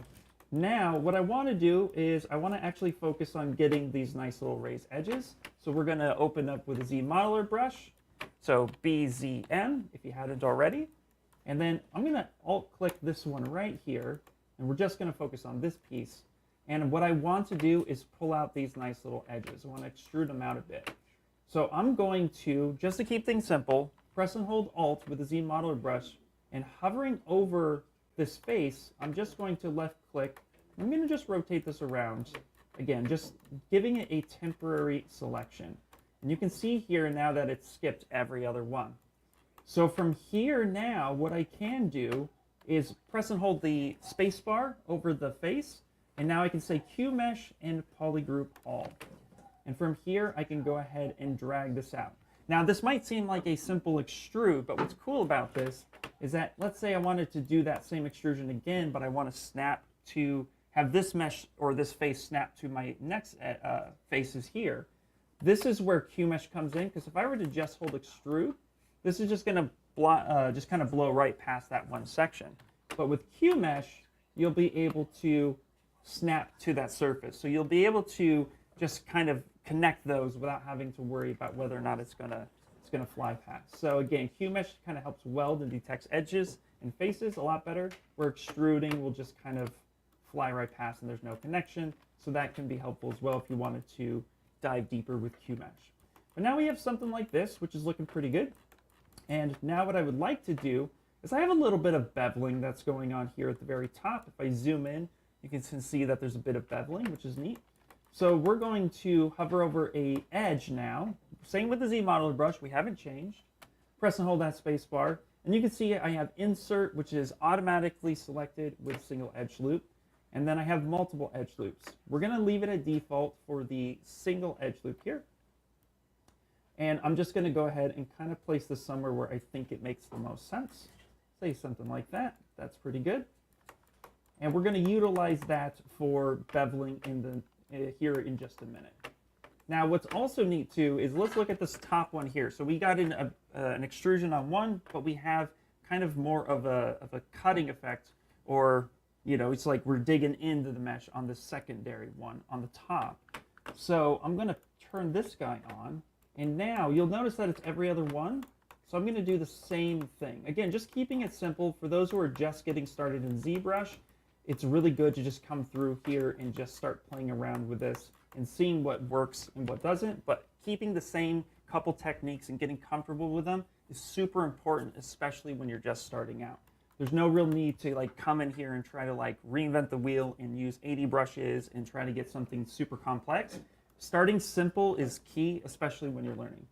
Now, what I want to do is I want to actually focus on getting these nice little raised edges. So we're going to open up with a ZModeler brush. So BZM, if you hadn't already. And then I'm going to alt-click this one right here. And we're just going to focus on this piece. And what I want to do is pull out these nice little edges. I want to extrude them out a bit. So I'm going to, just to keep things simple, press and hold Alt with the ZModeler brush. And hovering over this face, I'm just going to left click. I'm going to just rotate this around. Again, just giving it a temporary selection. And you can see here now that it's skipped every other one. So from here now, what I can do is press and hold the space bar over the face. And now I can say Q Mesh and Polygroup All. And from here, I can go ahead and drag this out. Now, this might seem like a simple extrude, but what's cool about this is that, let's say I wanted to do that same extrusion again, but I want to snap to have this mesh or this face snap to my next faces here. This is where Q Mesh comes in, because if I were to just hold extrude, this is just going to just kind of blow right past that one section. But with Q Mesh, you'll be able to snap to that surface. So you'll be able to just kind of connect those without having to worry about whether or not it's gonna fly past. So again, Q-mesh kind of helps weld and detects edges and faces a lot better, where extruding will just kind of fly right past and there's no connection. So that can be helpful as well if you wanted to dive deeper with Q-mesh. But now we have something like this, which is looking pretty good. And now what I would like to do is I have a little bit of beveling that's going on here at the very top. If I zoom in, you can see that there's a bit of beveling, which is neat. So we're going to hover over a edge now. Same with the Z modeler brush, we haven't changed. Press and hold that space bar. And you can see I have insert, which is automatically selected with single edge loop. And then I have multiple edge loops. We're gonna leave it at default for the single edge loop here. And I'm just gonna go ahead and kind of place this somewhere where I think it makes the most sense. Say something like that, that's pretty good. And we're gonna utilize that for beveling in the here in just a minute. Now what's also neat too is let's look at this top one here. So we got an extrusion on one, but we have kind of more of a cutting effect, or it's like we're digging into the mesh on the secondary one on the top. So I'm gonna turn this guy on, and now you'll notice that it's every other one. So I'm gonna do the same thing. Again, just keeping it simple. For those who are just getting started in ZBrush, it's really good to just come through here and just start playing around with this and seeing what works and what doesn't. But keeping the same couple techniques and getting comfortable with them is super important, especially when you're just starting out. There's no real need to like come in here and try to like reinvent the wheel and use 80 brushes and try to get something super complex. Starting simple is key, especially when you're learning.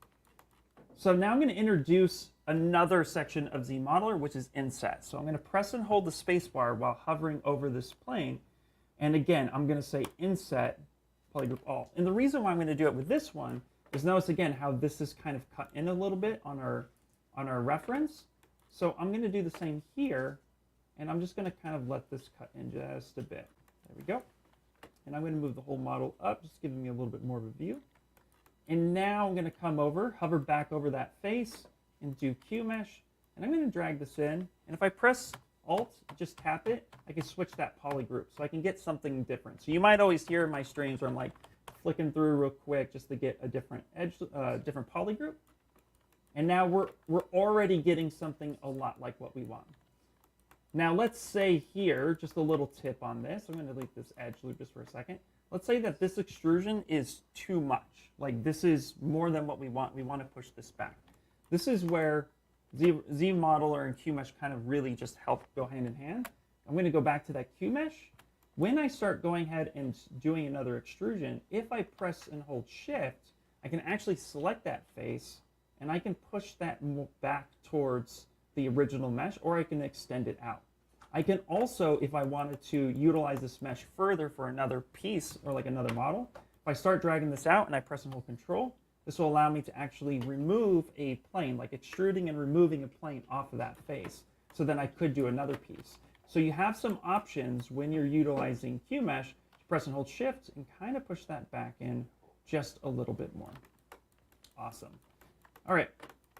So now I'm going to introduce another section of Z Modeler, which is inset. So I'm going to press and hold the space bar while hovering over this plane. And again, I'm going to say inset polygroup all. And the reason why I'm going to do it with this one is notice again how this is kind of cut in a little bit on our reference. So I'm going to do the same here, and I'm just going to kind of let this cut in just a bit. There we go. And I'm going to move the whole model up, just giving me a little bit more of a view. And now I'm going to come over, hover back over that face, and do Q-mesh. And I'm going to drag this in. And if I press Alt, just tap it, I can switch that polygroup. So I can get something different. So you might always hear in my streams where I'm like flicking through real quick just to get a different edge, different polygroup. And now we're already getting something a lot like what we want. Now let's say here, just a little tip on this. I'm going to delete this edge loop just for a second. Let's say that this extrusion is too much. Like this is more than what we want. We want to push this back. This is where Z Modeler and Q-mesh kind of really just help go hand in hand. I'm going to go back to that Q-mesh. When I start going ahead and doing another extrusion, if I press and hold Shift, I can actually select that face and I can push that back towards the original mesh, or I can extend it out. I can also, if I wanted to utilize this mesh further for another piece or like another model, if I start dragging this out and I press and hold Control, this will allow me to actually remove a plane, like extruding and removing a plane off of that face. So then I could do another piece. So you have some options when you're utilizing Q-mesh to press and hold Shift and kind of push that back in just a little bit more. Awesome. All right,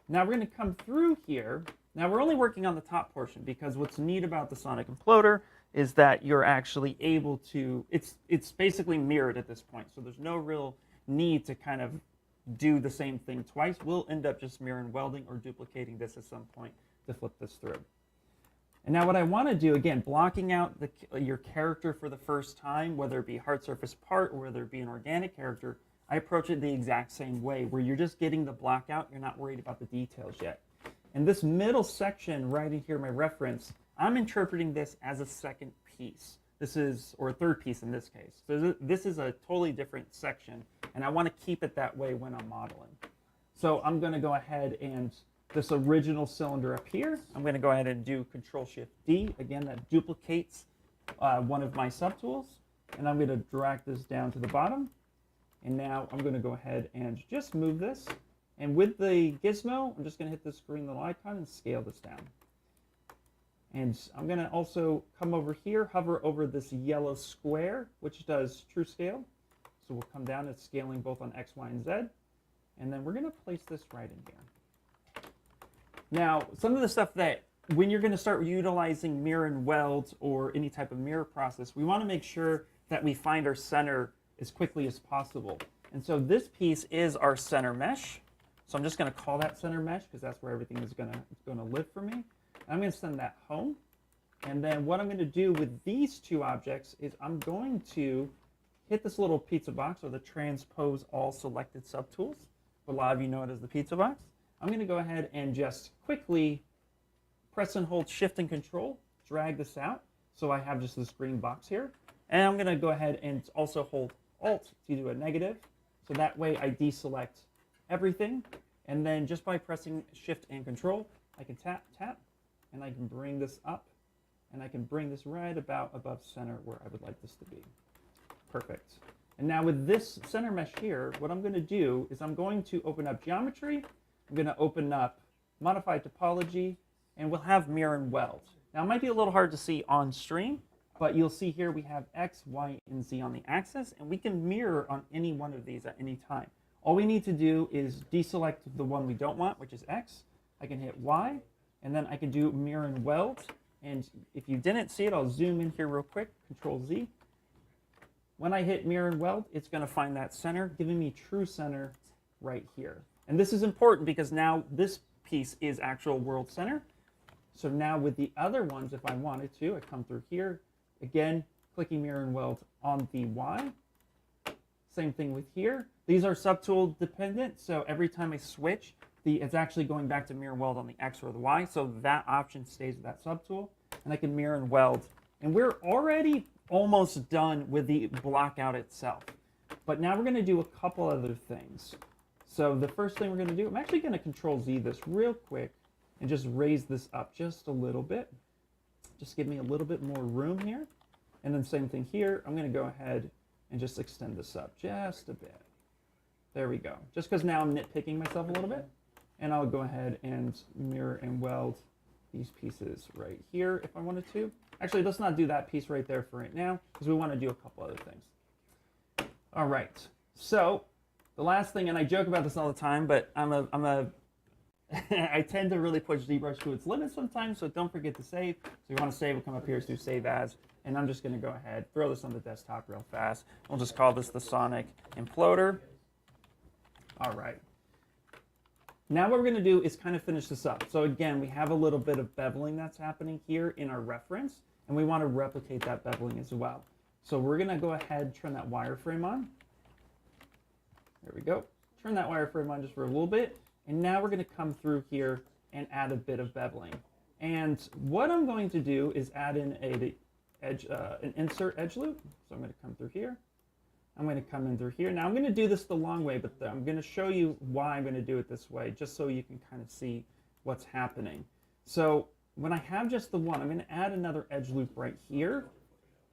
now we're going to come through here. Now we're only working on the top portion because what's neat about the Sonic Imploder is that you're actually able to, it's basically mirrored at this point. So there's no real need to kind of do the same thing twice. We'll end up just mirror and welding or duplicating this at some point to flip this through. And now what I want to do, again, blocking out your character for the first time, whether it be hard surface part or whether it be an organic character, I approach it the exact same way, where you're just getting the block out, you're not worried about the details yet. And this middle section right in here, my reference, I'm interpreting this as a second piece. This is, or a third piece in this case. So this is a totally different section, and I want to keep it that way when I'm modeling. So I'm going to go ahead and this original cylinder up here, I'm going to go ahead and do Control-Shift-D. Again, that duplicates one of my subtools, and I'm going to drag this down to the bottom. And now I'm going to go ahead and just move this. And with the gizmo, I'm just going to hit this green little icon and scale this down. And I'm going to also come over here, hover over this yellow square, which does true scale. So we'll come down at scaling both on X, Y, and Z. And then we're going to place this right in here. Now, some of the stuff that when you're going to start utilizing mirror and weld or any type of mirror process, we want to make sure that we find our center as quickly as possible. And so this piece is our center mesh. So I'm just going to call that center mesh because that's where everything is going to live for me. I'm going to send that home. And then what I'm going to do with these two objects is I'm going to hit this little pizza box, or the transpose all selected subtools. A lot of you know it as the pizza box. I'm going to go ahead and just quickly press and hold Shift and Control, drag this out. So I have just this green box here. And I'm going to go ahead and also hold Alt to do a negative. So that way I deselect everything. And then just by pressing Shift and Control, I can tap, and I can bring this up. And I can bring this right about above center where I would like this to be. Perfect. And now with this center mesh here, what I'm going to do is I'm going to open up geometry. I'm going to open up modify topology, and we'll have mirror and weld. Now it might be a little hard to see on stream, but you'll see here we have X, Y, and Z on the axis, and we can mirror on any one of these at any time. All we need to do is deselect the one we don't want, which is X. I can hit Y, and then I can do mirror and weld. And if you didn't see it, I'll zoom in here real quick, Control Z. When I hit mirror and weld, it's going to find that center, giving me true center right here. And this is important because now this piece is actual world center. So now with the other ones, if I wanted to, I come through here, again, clicking mirror and weld on the Y. Same thing with here. These are subtool dependent, so every time I switch, it's actually going back to mirror and weld on the X or the Y, so that option stays with that subtool, and I can mirror and weld. And we're already almost done with the block out itself. But now we're going to do a couple other things. So the first thing we're going to do, I'm actually going to Control Z this real quick and just raise this up just a little bit. Just give me a little bit more room here. And then same thing here, I'm going to go ahead and just extend this up just a bit. There we go. Just because now I'm nitpicking myself a little bit. And I'll go ahead and mirror and weld these pieces right here if I wanted to. Actually, let's not do that piece right there for right now because we want to do a couple other things. All right. So the last thing, and I joke about this all the time, but I tend to really push ZBrush to its limits sometimes, so don't forget to save. So you want to save, we'll come up here to Save As, and I'm just going to go ahead, throw this on the desktop real fast. We'll just call this the Sonic Imploder. All right. Now what we're going to do is kind of finish this up. So again, we have a little bit of beveling that's happening here in our reference, and we want to replicate that beveling as well. So we're going to go ahead and turn that wireframe on. There we go. Turn that wireframe on just for a little bit. And now we're going to come through here and add a bit of beveling. And what I'm going to do is add in an insert edge loop. So I'm going to come through here. I'm going to come in through here. Now I'm going to do this the long way, but I'm going to show you why I'm going to do it this way, just so you can kind of see what's happening. So when I have just the one, I'm going to add another edge loop right here.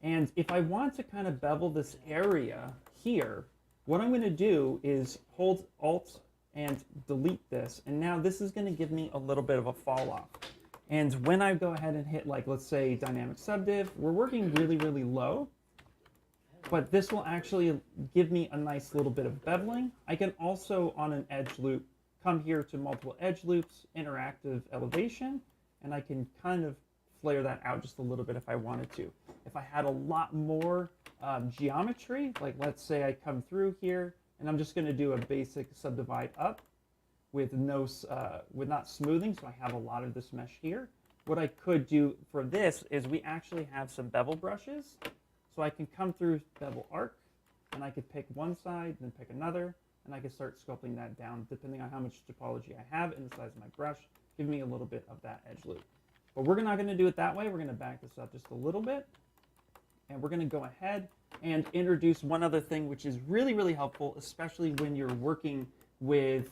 And if I want to kind of bevel this area here, what I'm going to do is hold Alt and delete this. And now this is going to give me a little bit of a fall off. And when I go ahead and hit, like, let's say dynamic subdiv, we're working really, really low. But this will actually give me a nice little bit of beveling. I can also, on an edge loop, come here to multiple edge loops, interactive elevation, and I can kind of flare that out just a little bit if I wanted to. If I had a lot more geometry, like let's say I come through here, and I'm just going to do a basic subdivide up with not smoothing, so I have a lot of this mesh here. What I could do for this is we actually have some bevel brushes. So I can come through bevel arc, and I could pick one side, then pick another, and I can start sculpting that down depending on how much topology I have and the size of my brush, give me a little bit of that edge loop. But we're not going to do it that way. We're going to back this up just a little bit, and we're going to go ahead and introduce one other thing which is really, really helpful, especially when you're working with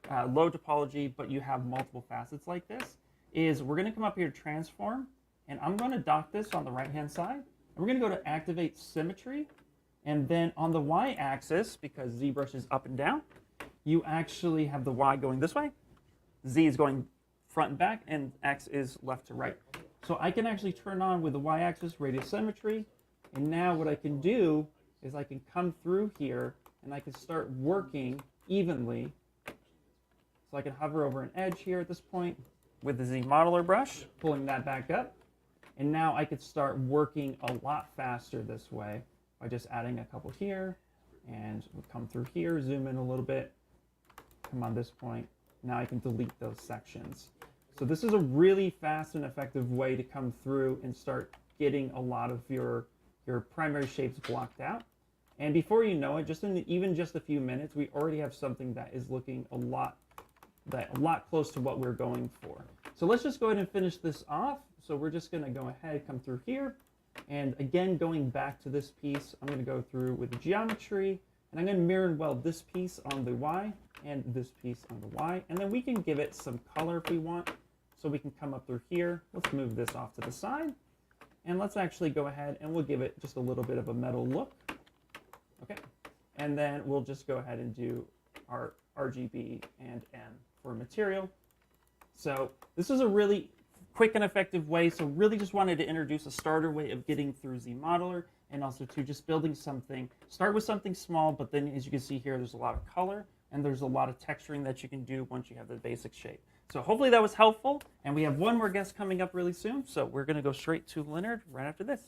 low topology, but you have multiple facets like this, is we're going to come up here to transform, and I'm going to dock this on the right-hand side. We're going to go to Activate Symmetry, and then on the Y-axis, because ZBrush is up and down, you actually have the Y going this way, Z is going front and back, and X is left to right. So I can actually turn on with the Y-axis radius symmetry, and now what I can do is I can come through here, and I can start working evenly. So I can hover over an edge here at this point with the Z modeler brush, pulling that back up. And now I could start working a lot faster this way by just adding a couple here, And we'll come through here, zoom in a little bit, come on this point. Now I can delete those sections. So this is a really fast and effective way to come through and start getting a lot of your primary shapes blocked out. And before you know it, even just a few minutes, we already have something that is looking a lot close to what we're going for. So let's just go ahead and finish this off. So we're just going to go ahead, come through here, and again, going back to this piece, I'm going to go through with the geometry, and I'm going to mirror and weld this piece on the Y and this piece on the Y, and then we can give it some color if we want. So we can come up through here. Let's move this off to the side, and let's actually go ahead and we'll give it just a little bit of a metal look. Okay, and then we'll just go ahead and do our RGB and M for material. So this is a really quick and effective way. So really just wanted to introduce a starter way of getting through ZModeler, and also to just building something. Start with something small, but then as you can see here, there's a lot of color and there's a lot of texturing that you can do once you have the basic shape. So hopefully that was helpful, and we have one more guest coming up really soon. So we're gonna go straight to Leonard right after this.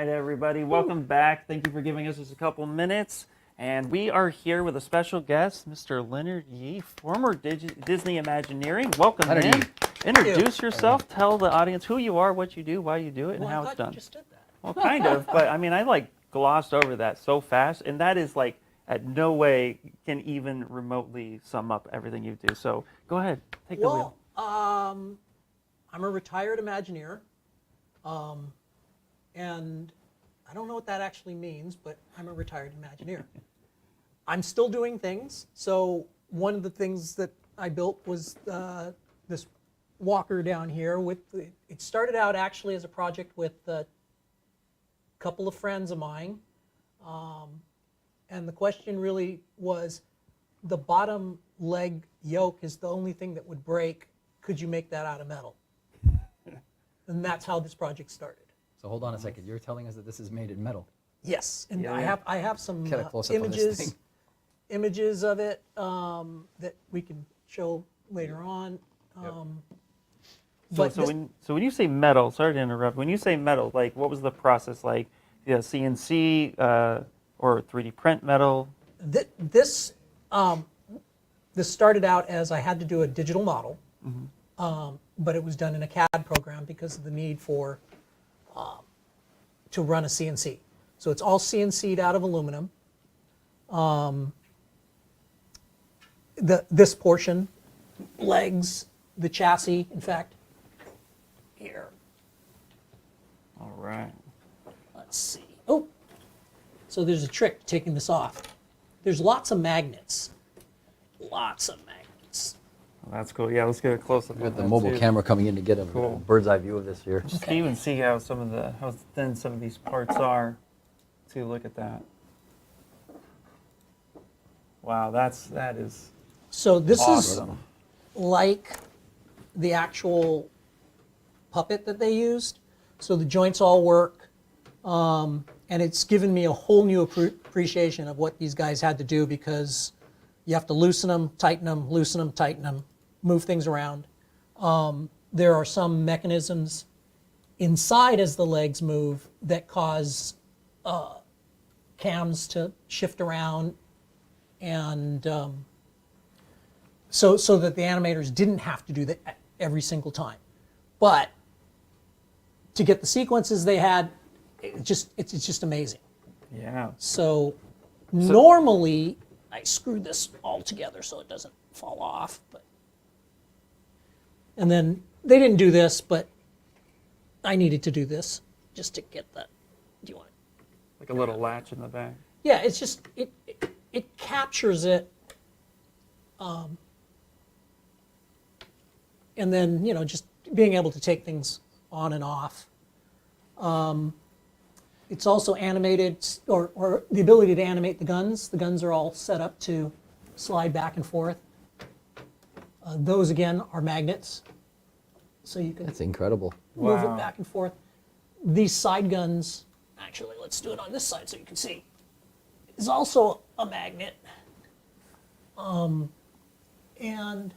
Everybody, welcome back. Thank you for giving us just a couple minutes. And we are here with a special guest, Mr. Leonard Yee, former Disney Imagineering. Welcome Leonard in. Yee. Introduce yourself. Tell the audience who you are, what you do, why you do it, and how it's done. You just did that. Well, kind of, but I mean, I like glossed over that so fast, and that is like at no way can even remotely sum up everything you do. So go ahead, take the wheel. I'm a retired Imagineer, and I don't know what that actually means, but I'm a retired Imagineer. I'm still doing things. So one of the things that I built was this walker down here. It started out actually as a project with a couple of friends of mine. And the question really was, the bottom leg yoke is the only thing that would break. Could you make that out of metal? And that's how this project started. So hold on a second. You're telling us that this is made in metal. Yes, and Yeah, I have some Get a close-up on this thing. images of it that we can show later on. So, when you say metal, sorry to interrupt. When you say metal, like what was the process like? Yeah, CNC or 3D print metal? This started out as I had to do a digital model, but it was done in a CAD program because of the need for to run a CNC. So it's all CNC'd out of aluminum. This portion, legs, the chassis, in fact, here. All right. Let's see. Oh, so there's a trick to taking this off. There's lots of magnets. Lots of magnets. Well, that's cool. Yeah, let's get a close up. We got the mobile camera coming in to get a Cool. bird's eye view of this here. Just to even see how how thin some of these parts are. See, look at that. Wow, that is So this awesome. is like the actual puppet that they used. So the joints all work, and it's given me a whole new appreciation of what these guys had to do because you have to loosen them, tighten them, loosen them, tighten them, move things around. There are some mechanisms inside as the legs move that cause cams to shift around, and so that the animators didn't have to do that every single time. But to get the sequences they had, it's just amazing. Yeah. So normally I screwed this all together so it doesn't fall off, and then they didn't do this, but I needed to do this just to get that. Do you want it? Like a little latch in the back. Yeah, it's just it captures it, and then just being able to take things on and off. It's also animated, or the ability to animate the guns. The guns are all set up to slide back and forth. Those again are magnets, so you can That's incredible. move Wow. it back and forth. These side guns, actually, let's do it on this side so you can see, is also a magnet. And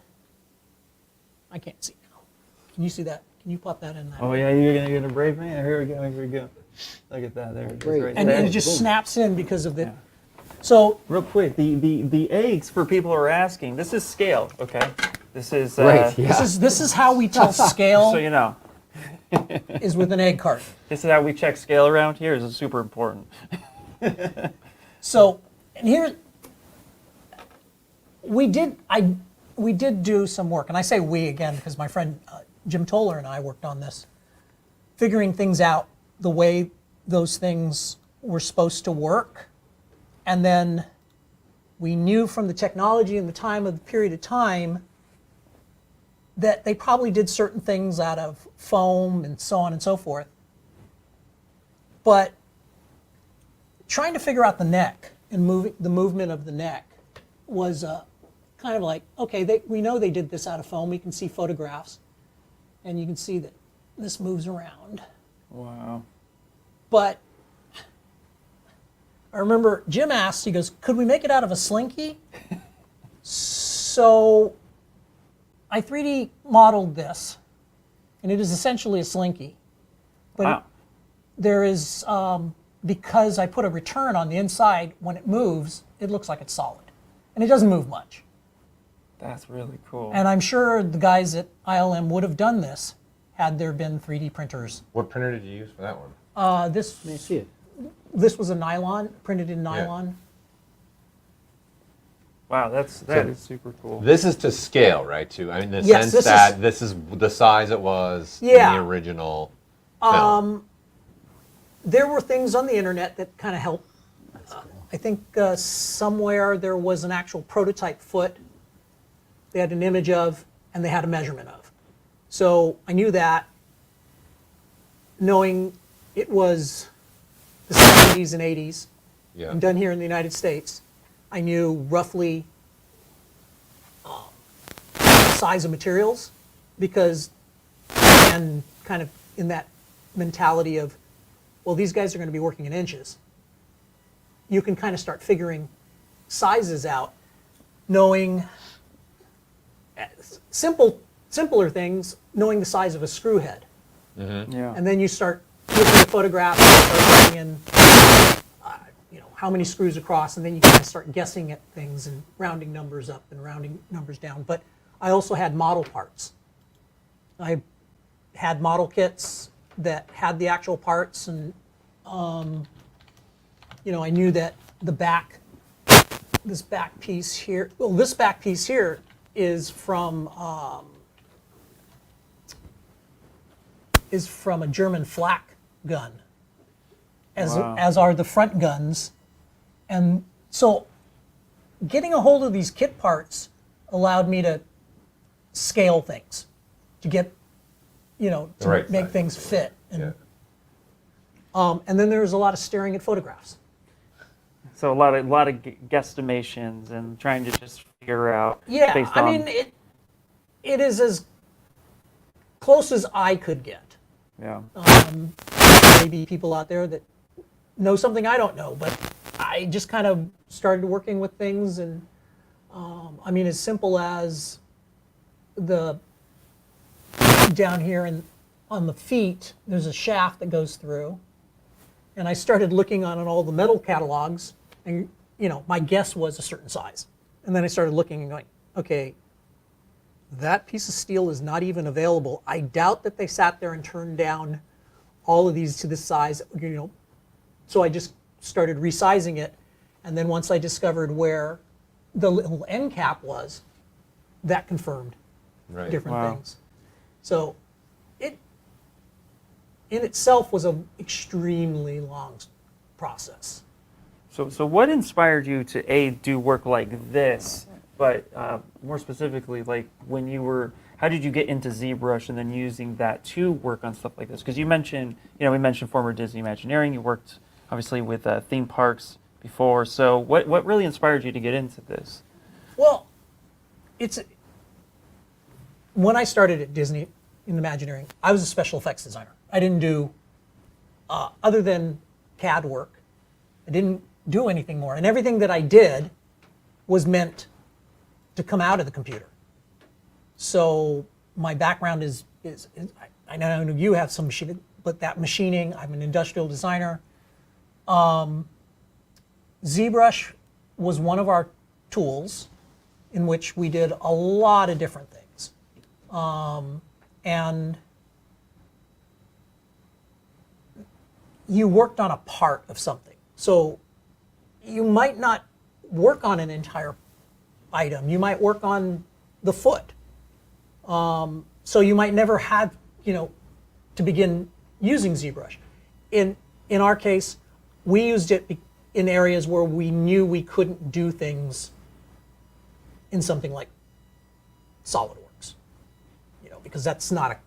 I can't see now. Can you see that? Can you pop that in there? Oh yeah, you're gonna get a brave man. Here we go. Here we go. Look at that. There it is. Great. Right And there. it just snaps in because of the. Yeah. So Real quick, the eggs for people who are asking. This is scale, okay? This is Right. Yeah. this is how we tell scale So you know, is with an egg carton. this is how we check scale around here. This is super important. So, and here, we did do some work, and I say we again because my friend Jim Toller and I worked on this, figuring things out the way those things were supposed to work, and then we knew from the technology and the period of time that they probably did certain things out of foam and so on and so forth. But trying to figure out the neck and the movement of the neck was kind of like, okay, we know they did this out of foam. We can see photographs, and you can see that this moves around. Wow. But I remember Jim asked, he goes, could we make it out of a slinky? So I 3D modeled this, and it is essentially a slinky. But Wow. there is, because I put a return on the inside, when it moves, it looks like it's solid. And it doesn't move much. That's really cool. And I'm sure the guys at ILM would have done this had there been 3D printers. What printer did you use for that one? This May I see it? This was a nylon, printed in nylon. Wow, that is super cool. This is to scale, right? I mean, the Yes, sense this that is- this is the size it was Yeah. in the original film. There were things on the internet that kind of helped. I think somewhere there was an actual prototype foot they had an image of and they had a measurement of. So I knew that, knowing it was the 70s and 80s Yeah. and done here in the United States, I knew roughly size of materials because, and kind of in that mentality of well, these guys are going to be working in inches, you can kind of start figuring sizes out, knowing simpler things, knowing the size of a screw head. Yeah. And then you start looking at photographs and start looking in, how many screws across, and then you kind of start guessing at things and rounding numbers up and rounding numbers down. But I also had model parts. I had model kits that had the actual parts, and I knew that this back piece here is from a German flak gun, as are the front guns. And so getting a hold of these kit parts allowed me to scale things, to get, to right make size. things fit. And, Yeah. and then there was a lot of staring at photographs. So a lot of guesstimations and trying to just figure out. Yeah, based I on, mean, it is as close as I could get. Yeah. Maybe people out there that know something I don't know, but I just kind of started working with things, and as simple as down here and on the feet, there's a shaft that goes through, and I started looking on all the metal catalogs, and my guess was a certain size, and then I started looking and going, okay, that piece of steel is not even available. I doubt that they sat there and turned down all of these to this size, So I just started resizing it, and then once I discovered where the little end cap was, that confirmed Right. different Wow. things. So it in itself was an extremely long process. So what inspired you to do work like this, but more specifically, like how did you get into ZBrush and then using that to work on stuff like this? Because you mentioned, we mentioned former Disney Imagineering. You worked obviously with theme parks before. So what really inspired you to get into this? Well, when I started at Disney in Imagineering, I was a special effects designer. I didn't do, other than CAD work, I didn't do anything more. And everything that I did was meant to come out of the computer. So my background is I know you have some machining, but that machining, I'm an industrial designer. ZBrush was one of our tools in which we did a lot of different things. And you worked on a part of something. So you might not work on an entire item. You might work on the foot. So you might never have, to begin using ZBrush. In our case, we used it in areas where we knew we couldn't do things in something like SolidWorks, because that's a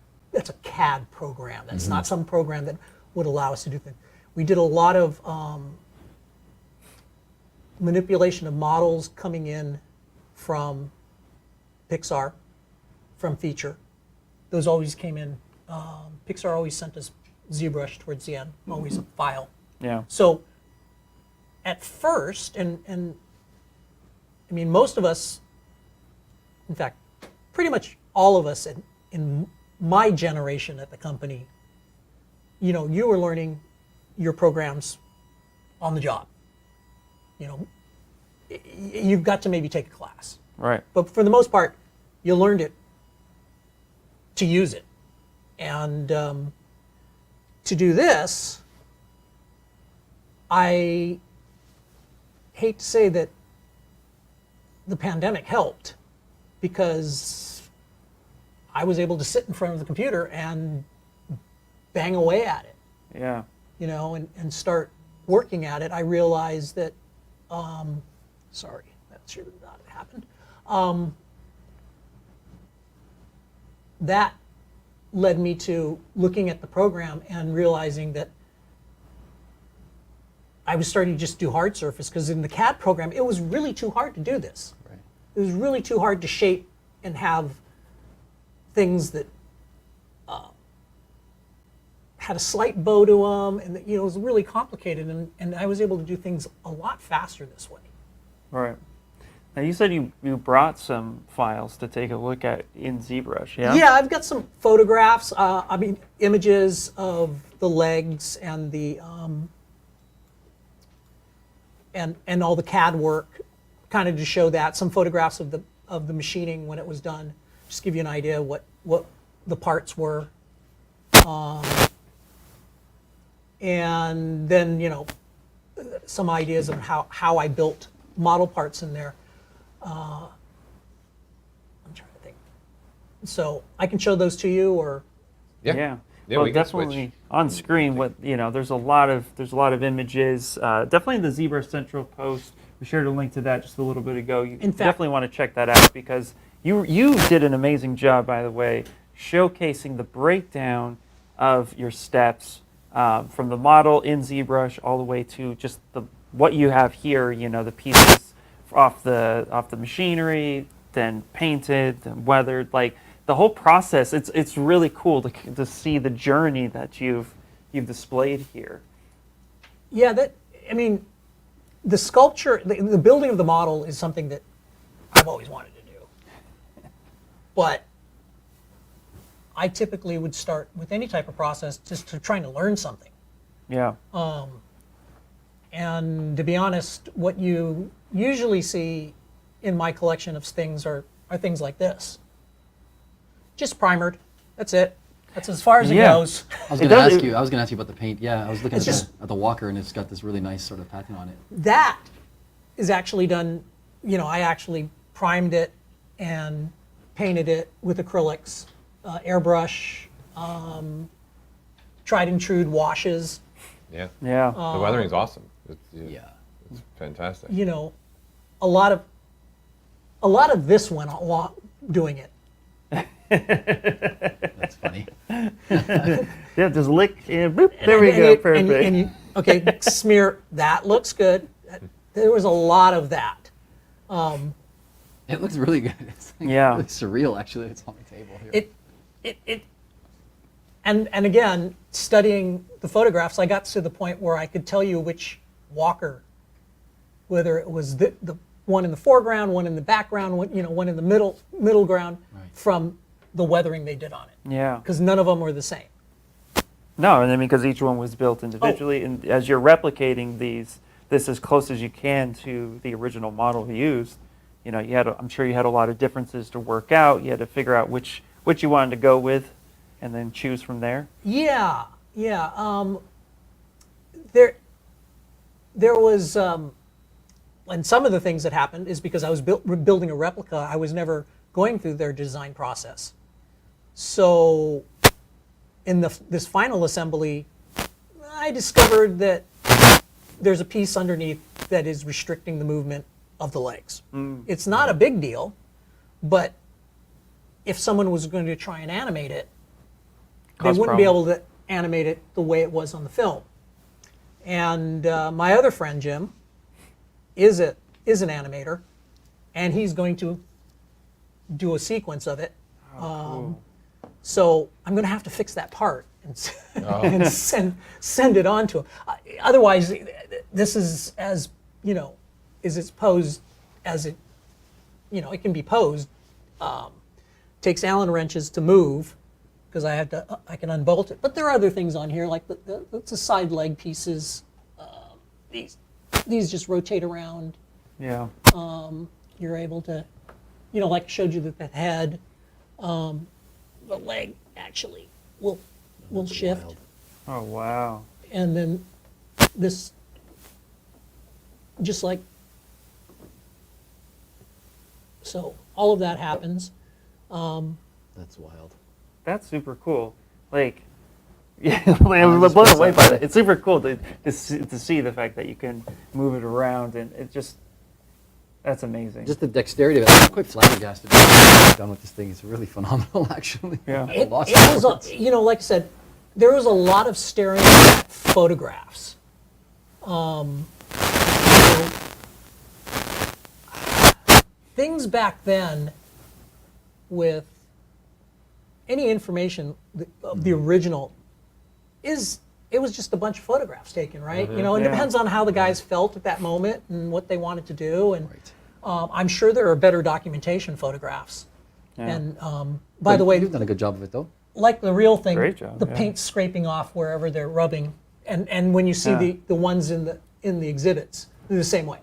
CAD program. That's not some program that would allow us to do things. We did a lot of manipulation of models coming in from Pixar, from Feature. Those always came in. Pixar always sent us ZBrush towards the end, always a file. Yeah. So at first, and most of us, in fact, pretty much all of us in my generation at the company, you were learning your programs on the job. You got to maybe take a class. Right. But for the most part, you learned it to use it. And to do this, I hate to say that the pandemic helped, because I was able to sit in front of the computer and bang away at it. Yeah. And start working at it. I realized that, sorry, that should not have happened. That led me to looking at the program and realizing that I was starting to just do hard surface, because in the CAD program, it was really too hard to do this. Right. It was really too hard to shape and have things that had a slight bow to them, and it was really complicated, and I was able to do things a lot faster this way. Right. Now you said you brought some files to take a look at in ZBrush, yeah? Yeah, I've got some photographs. Images of the legs and the and all the CAD work, kind of to show that. Some photographs of the machining when it was done, just give you an idea what the parts were. And then some ideas of how I built model parts in there. I'm trying to think. So I can show those to you, or Yeah. Yeah, Well, we can definitely switch. on screen. There's a lot of images. Definitely in the ZBrush Central post. We shared a link to that just a little bit ago. You In fact- definitely want to check that out because you did an amazing job, by the way, showcasing the breakdown of your steps from the model in ZBrush all the way to just what you have here. The pieces off the machinery, then painted, then weathered, like. The whole process, it's really cool to see the journey that you've displayed here. yeah, the sculpture, the building of the model is something that I've always wanted to do. But I typically would start with any type of process just to trying to learn something. Yeah. And to be honest, what you usually see in my collection of things are things like this. Just primered. That's it. That's as far as it Yeah. goes. I was It going to does- ask you. I was going to ask you about the paint. Yeah, I was looking It's at, just- at the walker, and it's got this really nice sort of pattern on it. That is actually done. I actually primed it and painted it with acrylics, airbrush, tried and true washes. Yeah. Yeah. The weathering's awesome. Yeah. It's fantastic. A lot of this went a lot doing it. That's funny. Yeah, just lick and boop. And- There we and go. you- Perfect. and you, okay, smear. That looks good. There was a lot of that. It looks really good. It's like Yeah. really surreal, actually. It's on the table here. And again, studying the photographs, I got to the point where I could tell you which walker, whether it was the one in the foreground, one in the background, one in the middle ground, Right. from the weathering they did on it, Yeah. because none of them were the same. No, and I mean because each one was built individually, and as you're replicating this as close as you can to the original model you used, I'm sure you had a lot of differences to work out. You had to figure out which you wanted to go with, and then choose from there. Yeah. There was, and some of the things that happened is because I was building a replica. I was never going through their design process. So, in this final assembly, I discovered that there's a piece underneath that is restricting the movement of the legs. It's not a big deal, but if someone was going to try and animate it, they Cause wouldn't be problems. able to animate it the way it was on the film. And my other friend Jim is an animator, and he's going to do a sequence of it. Cool. So I'm going to have to fix that part and send it on to him. Otherwise, this is as it's posed as it it can be posed. Takes Allen wrenches to move, because I can unbolt it. But there are other things on here, like the side leg pieces. These just rotate around. Yeah. You're able to, like I showed you the head, the leg actually will shift, Wild. Oh wow. and then this, just like so, all of that happens. That's wild. That's super cool. Like, yeah, I'm blown away by that. It's super cool to see the fact that you can move it around, and that's amazing. Just the dexterity of it. I'm quite flabbergasted with what you've done with this thing. It's really phenomenal, actually. Yeah. I'm It lost was, for words. like I said, there was a lot of staring at photographs. Things back then with any information of the original it was just a bunch of photographs taken, right? You know, it Yeah. depends on how the guys felt at that moment and what they wanted to do. And Right. I'm sure there are better documentation photographs. Yeah. And by the way, You've done a good job of it, though. like the real thing, Great job, the yeah. paint's scraping off wherever they're rubbing, and when you see Yeah. the ones in the exhibits, they're the same way.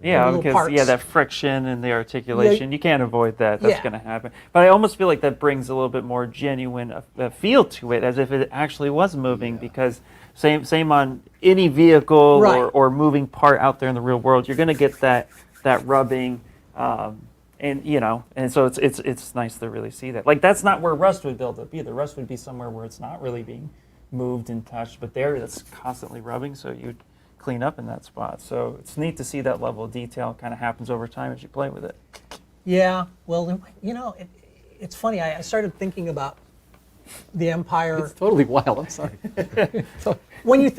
Yeah, little because parts. that friction and the articulation, you can't avoid that. That's Yeah. going to happen. But I almost feel like that brings a little bit more genuine feel to it, as if it actually was moving. Because same on any vehicle Right. or moving part out there in the real world, you're going to get that rubbing, and and so it's nice to really see that. Like that's not where rust would build up either. Rust would be somewhere where it's not really being moved and touched, but there it's constantly rubbing, so you'd clean up in that spot. So it's neat to see that level of detail kind of happens over time as you play with it. Yeah, well, you know, it's funny. I started thinking about the Empire. It's totally wild. I'm sorry. When you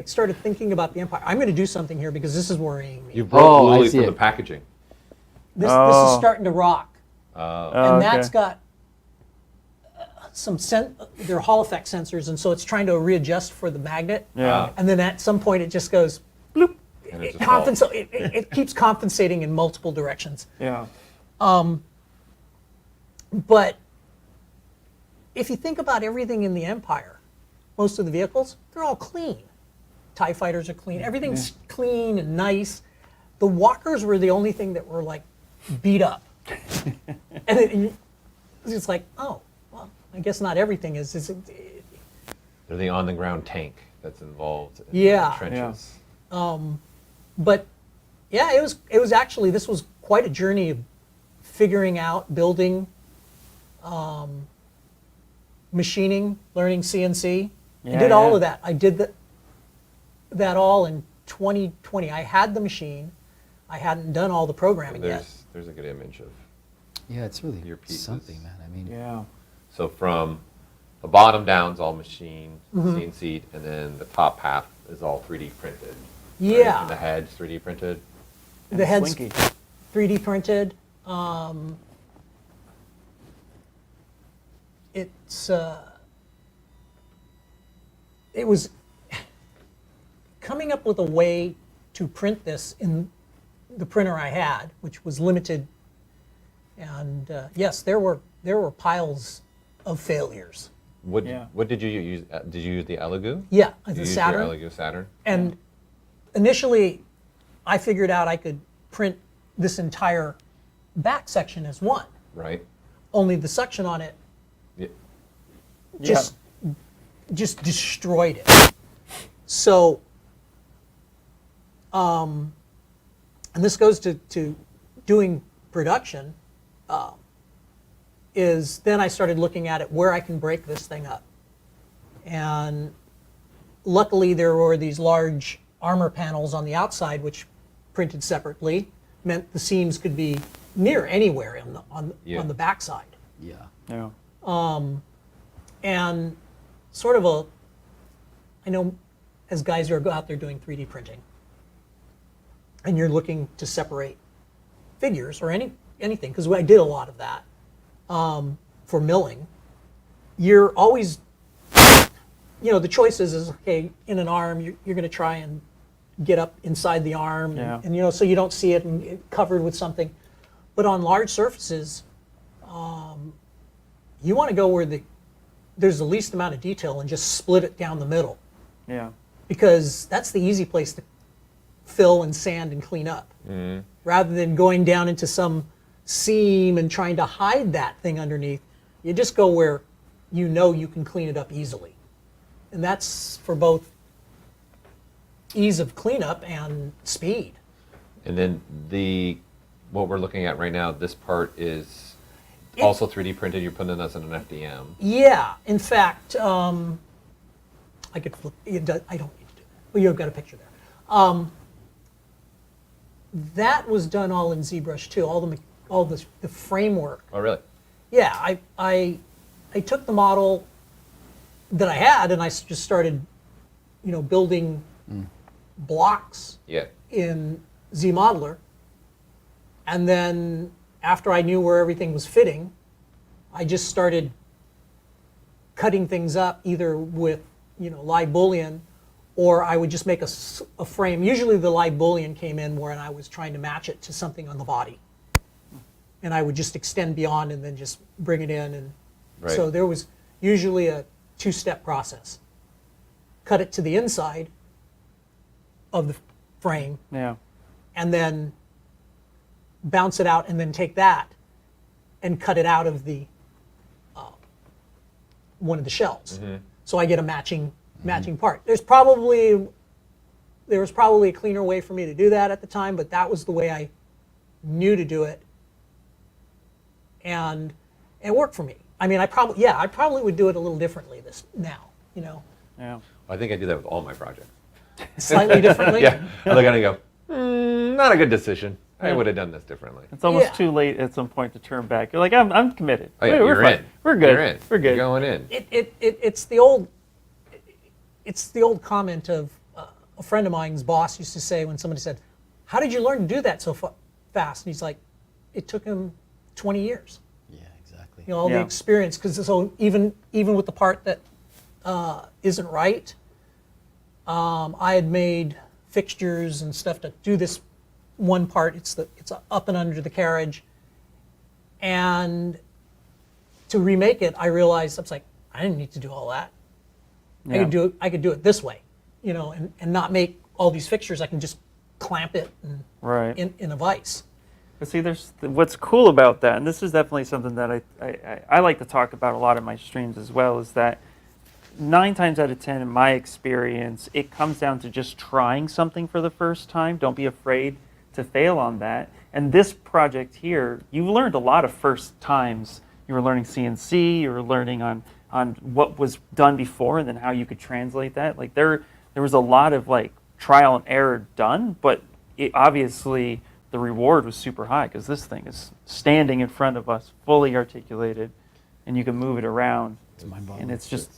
started thinking about the Empire, I'm going to do something here because this is worrying me. You broke Oh, I Louie see for the it. packaging. This is Oh. starting to rock, Oh, and okay. that's got they're Hall effect sensors, and so it's trying to readjust for the magnet. Yeah. And then at some point it just goes bloop. And it It, just it keeps compensating in multiple directions. Yeah. But if you think about everything in the Empire, most of the vehicles, they're all clean. TIE fighters are clean. Everything's clean and nice. The walkers were the only thing that were like beat up. And it's like, oh, well, I guess not everything is. They're the on-the-ground tank that's involved in Yeah. the trenches. But yeah, it was actually, this was quite a journey of figuring out, building, machining, learning CNC. I Yeah, did all yeah. of that. I did that all in 2020. I had the machine. I hadn't done all the programming yet. There's a good image of. Yeah, it's really Your pieces. something, man. I mean, Yeah. So from the bottom down is all machine, Mm-hmm. CNC'd, and then the top half is all 3D printed. right? Yeah. And the head's 3D printed. The head's Slinky. 3D printed. It was coming up with a way to print this in the printer I had, which was limited. And yes, there were piles of failures. What Yeah. What did you use? Did you use the Elegoo? Yeah, Did the you use Saturn. your Elegoo Saturn? And initially, I figured out I could print this entire back section as one. Right. Only the suction on it Yeah. just destroyed it. So, and this goes to doing production, is then I started looking at it where I can break this thing up. And luckily there were these large armor panels on the outside which printed separately, meant the seams could be near anywhere on the backside. yeah. Yeah. And sort of I know as guys who are out there doing 3D printing, and you're looking to separate figures or anything, because I did a lot of that for milling, you're always, the choice is okay, in an arm, you're going to try and get up inside the arm, Yeah. and so you don't see it and it covered with something. But on large surfaces, you want to go where there's the least amount of detail and just split it down the middle, Yeah. because that's the easy place to fill and sand and clean up, rather than going down into some seam and trying to hide that thing underneath. You just go where you can clean it up easily, and that's for both ease of cleanup and speed. And then what we're looking at right now, this part is also 3D printed. You're putting this in an FDM. Yeah, in fact, I could flip. I don't need to do that. Well, you've got a picture there. That was done all in ZBrush too. All the framework. Oh, really? Yeah, I took the model that I had and I just started, building blocks Yeah. in ZModeler. And then after I knew where everything was fitting, I just started cutting things up either with live bullion, or I would just make a frame. Usually the live bullion came in when I was trying to match it to something on the body. And I would just extend beyond and then just bring it in. And Right. so there was usually a 2-step process. Cut it to the inside of the frame, Yeah. and then bounce it out, and then take that and cut it out of the one of the shells. So I get a matching part. There was probably a cleaner way for me to do that at the time, but that was the way I knew to do it, and it worked for me. I mean, I probably would do it a little differently now. Yeah. I think I do that with all my projects. Slightly differently. Yeah, I look at it and go, not a good decision. I would have done this differently. It's almost Yeah. too late at some point to turn back. You're like, I'm committed. Oh, yeah, We're you're fine. in. We're good. You're in. We're good. You're going in. It's the old comment of a friend of mine's boss used to say when somebody said, "How did you learn to do that so fast?" And he's like, "It took him 20 years." Yeah, exactly. All the Yeah. experience, because so even with the part that isn't right, I had made fixtures and stuff to do this one part. It's up and under the carriage, and to remake it, I realized I was like, I didn't need to do all that. Yeah. I could do it this way, and not make all these fixtures. I can just clamp it Right. in a vise. But see, what's cool about that, and this is definitely something that I like to talk about a lot in my streams as well, is that 9 times out of 10 in my experience, it comes down to just trying something for the first time. Don't be afraid to fail on that. And this project here, you learned a lot of first times. You were learning CNC, you were learning on what was done before and then how you could translate that. Like there was a lot of like trial and error done, but obviously the reward was super high because this thing is standing in front of us, fully articulated, and you can move it around. It's mind-boggling. And it's just,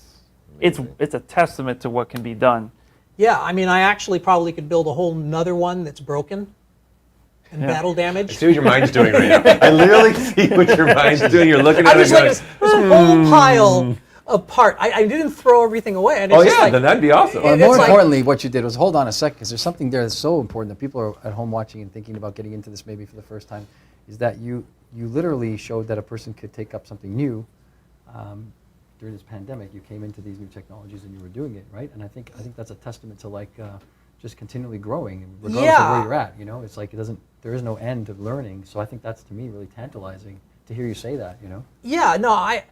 it's a testament to what can be done. Yeah, I mean, I actually probably could build a whole nother one that's broken and Yeah. battle I damaged. see what your mind's doing right now. I literally see what your mind's doing. You're looking at I it was going, like, there's a whole pile of part. I didn't throw everything away. And it's oh just yeah, like, then that'd be awesome. Well, It's more like- importantly, what you did was hold on a second, because there's something there that's so important that people are at home watching and thinking about getting into this maybe for the first time, is that you literally showed that a person could take up something new. During this pandemic, you came into these new technologies and you were doing it, right? And I think that's a testament to like just continually growing, regardless of Yeah. where you're at. It's like there is no end to learning. So I think that's to me really tantalizing to hear you say that. yeah, no, I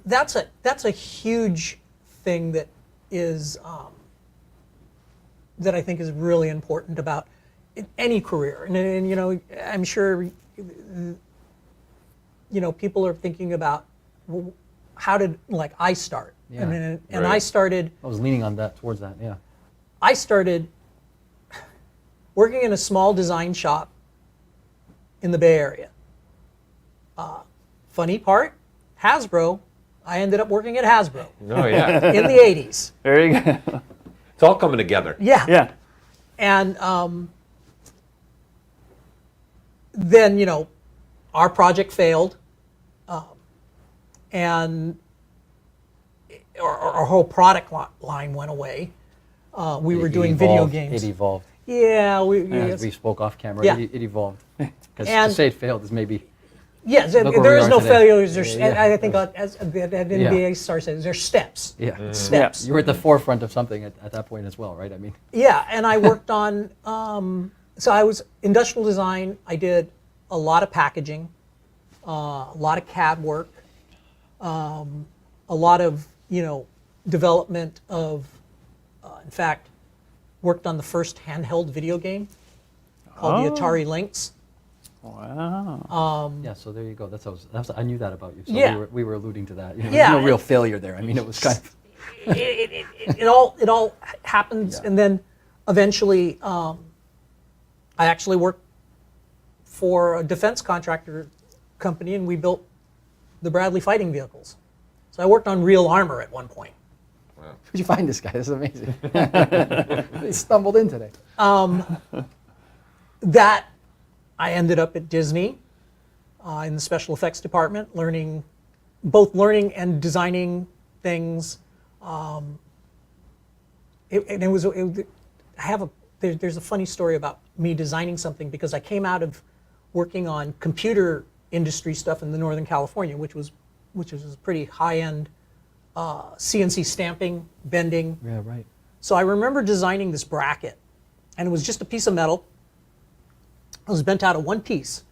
that's a huge thing that is that I think is really important about any career, and I'm sure people are thinking about, well, how did I start? Yeah. And Right. I started. I was leaning on that towards that. Yeah. I started working in a small design shop in the Bay Area. Funny part, Hasbro. I ended up working at Hasbro Oh yeah, in the 80s. There you go. it's all coming together. Yeah. Yeah. And then, our project failed, and our whole product line went away. We were doing video games. It evolved. Yeah, As we spoke off camera, Yeah. it evolved. Because to And- say it failed is maybe. yes, Look where there we is are no today. failures. There's, Yeah, yeah. I think as the NBA star says, there's steps. Yeah. Steps. You were at the forefront of something at that point as well, right? I mean, Yeah, and I worked on, so I was industrial design. I did a lot of packaging, a lot of CAD work, a lot of, development of, in fact, worked on the first handheld video game called the Atari Lynx. Wow. yeah. So there you go. I knew that about you. So Yeah. we were alluding to that. Yeah. There's no real failure there. I mean, it was kind of. It all happens, Yeah. and then eventually, I actually worked for a defense contractor company, and we built the Bradley fighting vehicles. So I worked on real armor at one point. Where'd you find this guy? This is amazing. He stumbled in today. That I ended up at Disney in the special effects department, learning and designing things. There's a funny story about me designing something because I came out of working on computer industry stuff in the Northern California, which was pretty high-end CNC stamping, bending. Yeah, right. So I remember designing this bracket, and it was just a piece of metal. It was bent out of one piece.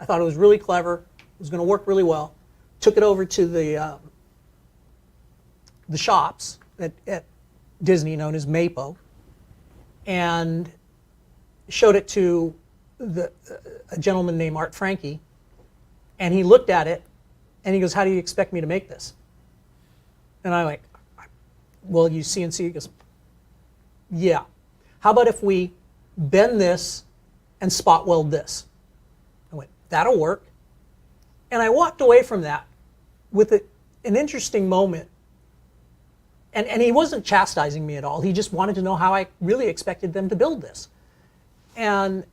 I thought it was really clever. It was going to work really well. Took it over to the shops at Disney, known as Mapo, and showed it to a gentleman named Art Frankie, and he looked at it, and he goes, "How do you expect me to make this?" And I'm like, "Well, you CNC." He goes, "Yeah. How about if we bend this and spot weld this?" I went, "That'll work." And I walked away from that with an interesting moment. And he wasn't chastising me at all. He just wanted to know how I really expected them to build this. And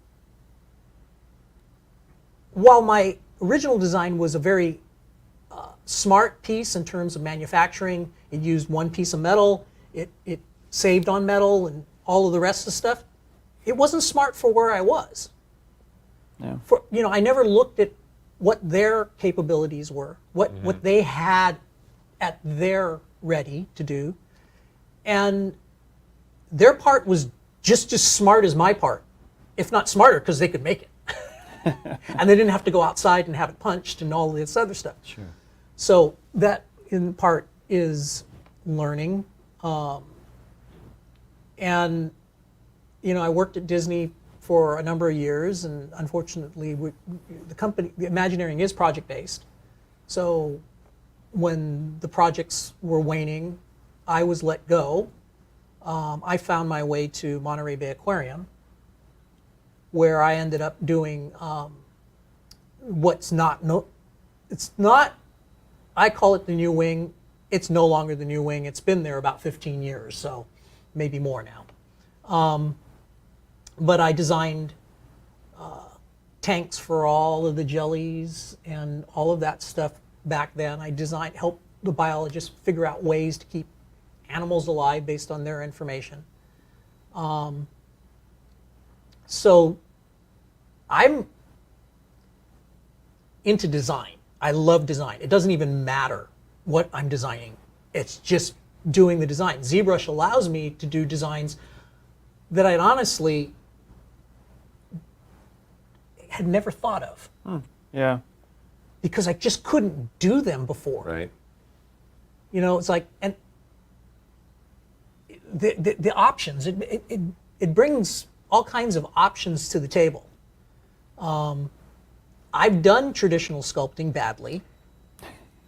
while my original design was a very smart piece in terms of manufacturing, it used one piece of metal, it saved on metal and all of the rest of the stuff, it wasn't smart for where I was. Yeah. I never looked at what their capabilities were, what they had at their ready to do, and their part was just as smart as my part, if not smarter, because they could make it. And they didn't have to go outside and have it punched and all this other stuff. Sure. So that in part is learning. And I worked at Disney for a number of years, and unfortunately the Imagineering is project-based. So when the projects were waning, I was let go. I found my way to Monterey Bay Aquarium, where I ended up doing I call it the new wing. It's no longer the new wing. It's been there about 15 years, so maybe more now. But I designed tanks for all of the jellies and all of that stuff back then. I helped the biologists figure out ways to keep animals alive based on their information. So I'm into design. I love design. It doesn't even matter what I'm designing. It's just doing the design. ZBrush allows me to do designs that I'd honestly had never thought of. Yeah. Because I just couldn't do them before. Right. It's like, and the options, it brings all kinds of options to the table. I've done traditional sculpting badly.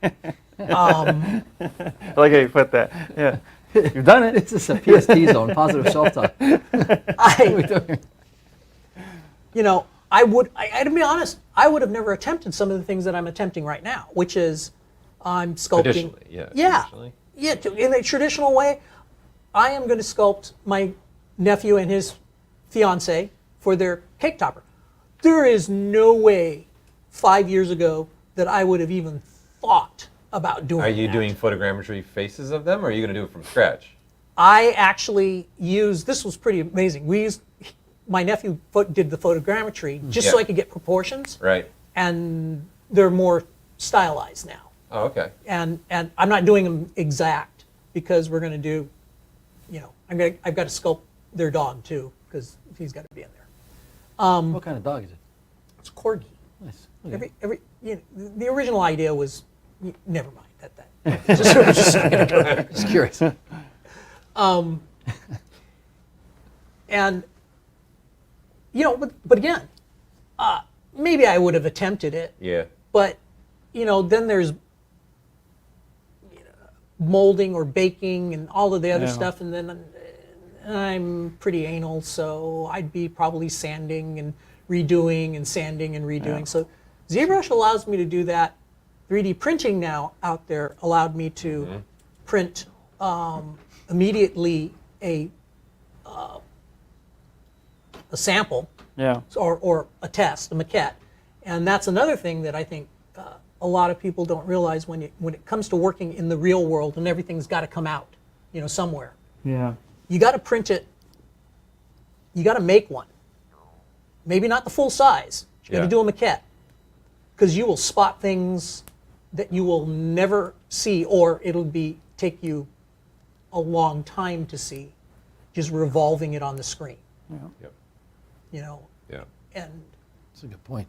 I like how you put that. Yeah. You've done it. This is a PST zone, positive self-talk. To be honest, I would have never attempted some of the things that I'm attempting right now, which is I'm sculpting. Traditionally, yeah. Yeah. Traditionally. Yeah, in a traditional way, I am going to sculpt my nephew and his fiance for their cake topper. There is no way 5 years ago that I would have even thought about doing that. Are you doing photogrammetry faces of them, or are you going to do it from scratch? I actually this was pretty amazing. My nephew did the photogrammetry just so I could get proportions. Right. And they're more stylized now. Oh, okay. And I'm not doing them exact because we're going to do, I've got to sculpt their dog too because he's got to be in there. What kind of dog is it? It's corgi. Nice. Okay. The original idea was, never mind that. Just curious. And but again, maybe I would have attempted it. Yeah. But then there's molding or baking and all of the other stuff, and then I'm pretty anal, so I'd be probably sanding and redoing and sanding and redoing. Yeah. So ZBrush allows me to do that. 3D printing now out there allowed me to print immediately a sample, or a test, a maquette, and that's another thing that I think a lot of people don't realize when it comes to working in the real world and everything's got to come out, somewhere. Yeah. You got to print it. You got to make one. Maybe not the full size. You got to Yeah. do a maquette, because you will spot things that you will never see, or it'll take you a long time to see, just revolving it on the screen. Yep. Yeah. And That's a good point.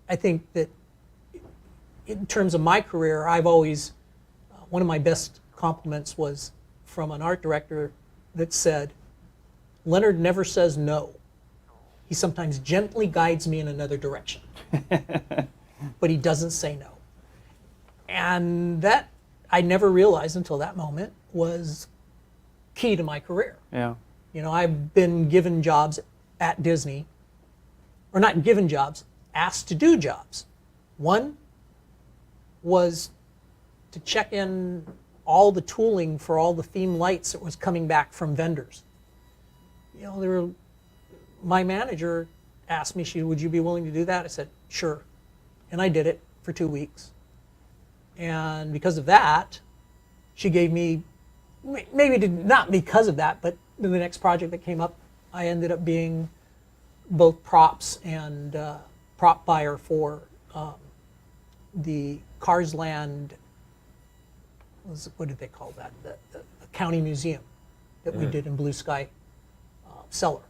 I think that in terms of my career, I've always, one of my best compliments was from an art director that said, Leonard never says no. He sometimes gently guides me in another direction, but he doesn't say no. And that I never realized until that moment was key to my career. Yeah. I've been given jobs at Disney, or not given jobs, asked to do jobs. One was to check in all the tooling for all the theme lights that was coming back from vendors. My manager asked me, would you be willing to do that? I said, sure. And I did it for 2 weeks. And because of that, she gave me, not because of that, but the next project that came up, I ended up being both props and prop buyer for the Cars Land, what did they call that? The county museum that we did in Blue Sky Cellar.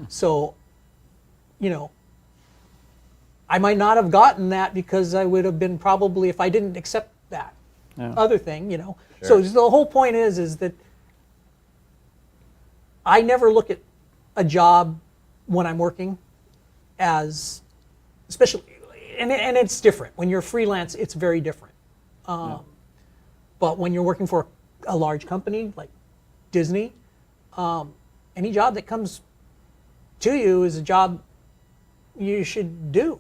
So, I might not have gotten that because I would have been probably, if I didn't accept that other thing, Sure. So the whole point is that I never look at a job when I'm working as, especially, and it's different. When you're freelance, it's very different. But when you're working for a large company like Disney, any job that comes to you is a job you should do.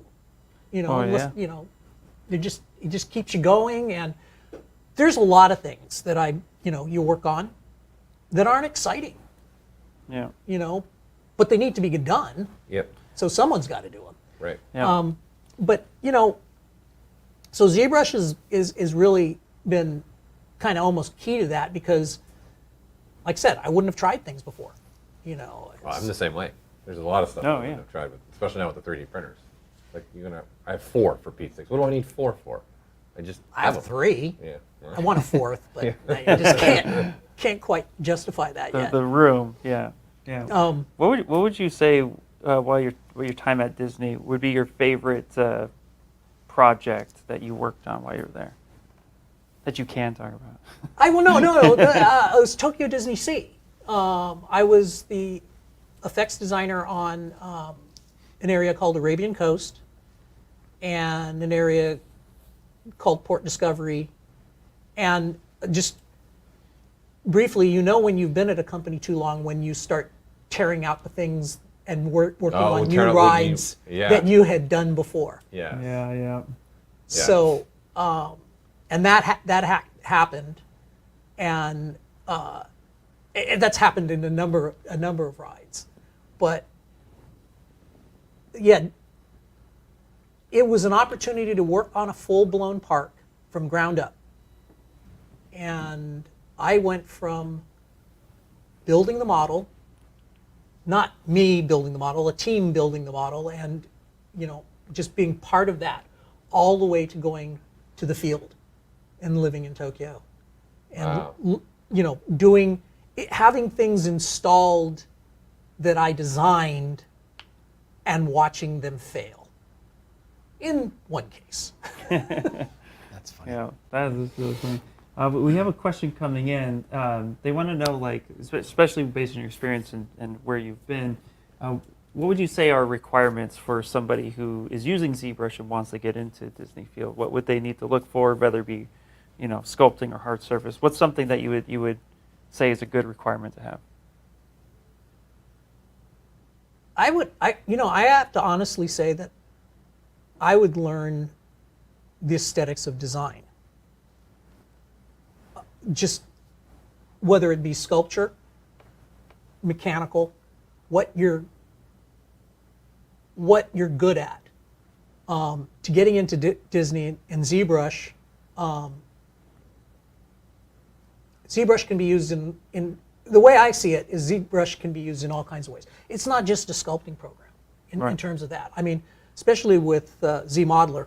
Unless, it just keeps you going. And there's a lot of things that you work on that aren't exciting. Yeah. But they need to be done. Yep. So someone's got to do them. Right. Yeah. But so ZBrush is really been kind of almost key to that, because, like I said, I wouldn't have tried things before. Well, I'm the same way. There's a lot of stuff Oh, I wouldn't have tried, especially now with the 3D printers. Like I have 4 for Pete's sakes. What do I need 4 for? I have 3. Yeah. I want a 4th, but I just can't quite justify that yet. The room. Yeah. Yeah. What would you say while your time at Disney would be your favorite project that you worked on while you were there that you can talk about? No. It was Tokyo Disney Sea. I was the effects designer on an area called Arabian Coast and an area called Port Discovery. And just briefly, when you've been at a company too long when you start tearing out the things and working on new rides that you had done before. Yeah. Yeah. So, and that happened, and that's happened in a number of rides, but yeah, it was an opportunity to work on a full-blown park from ground up, and I went from building the model, not me building the model, a team building the model, and just being part of that, all the way to going to the field and living in Tokyo, and having things installed that I designed and watching them fail. In one case. That's funny. Yeah, that is really funny. But we have a question coming in. They want to know, especially based on your experience and where you've been, what would you say are requirements for somebody who is using ZBrush and wants to get into Disney Field? What would they need to look for, whether it be, sculpting or hard surface? What's something that you would say is a good requirement to have? I have to honestly say that I would learn the aesthetics of design. Just whether it be sculpture, mechanical, what you're good at. to getting into Disney and ZBrush. ZBrush can be used in the way I see it is ZBrush can be used in all kinds of ways. It's not just a sculpting program in terms of that. I mean, especially with ZModeler,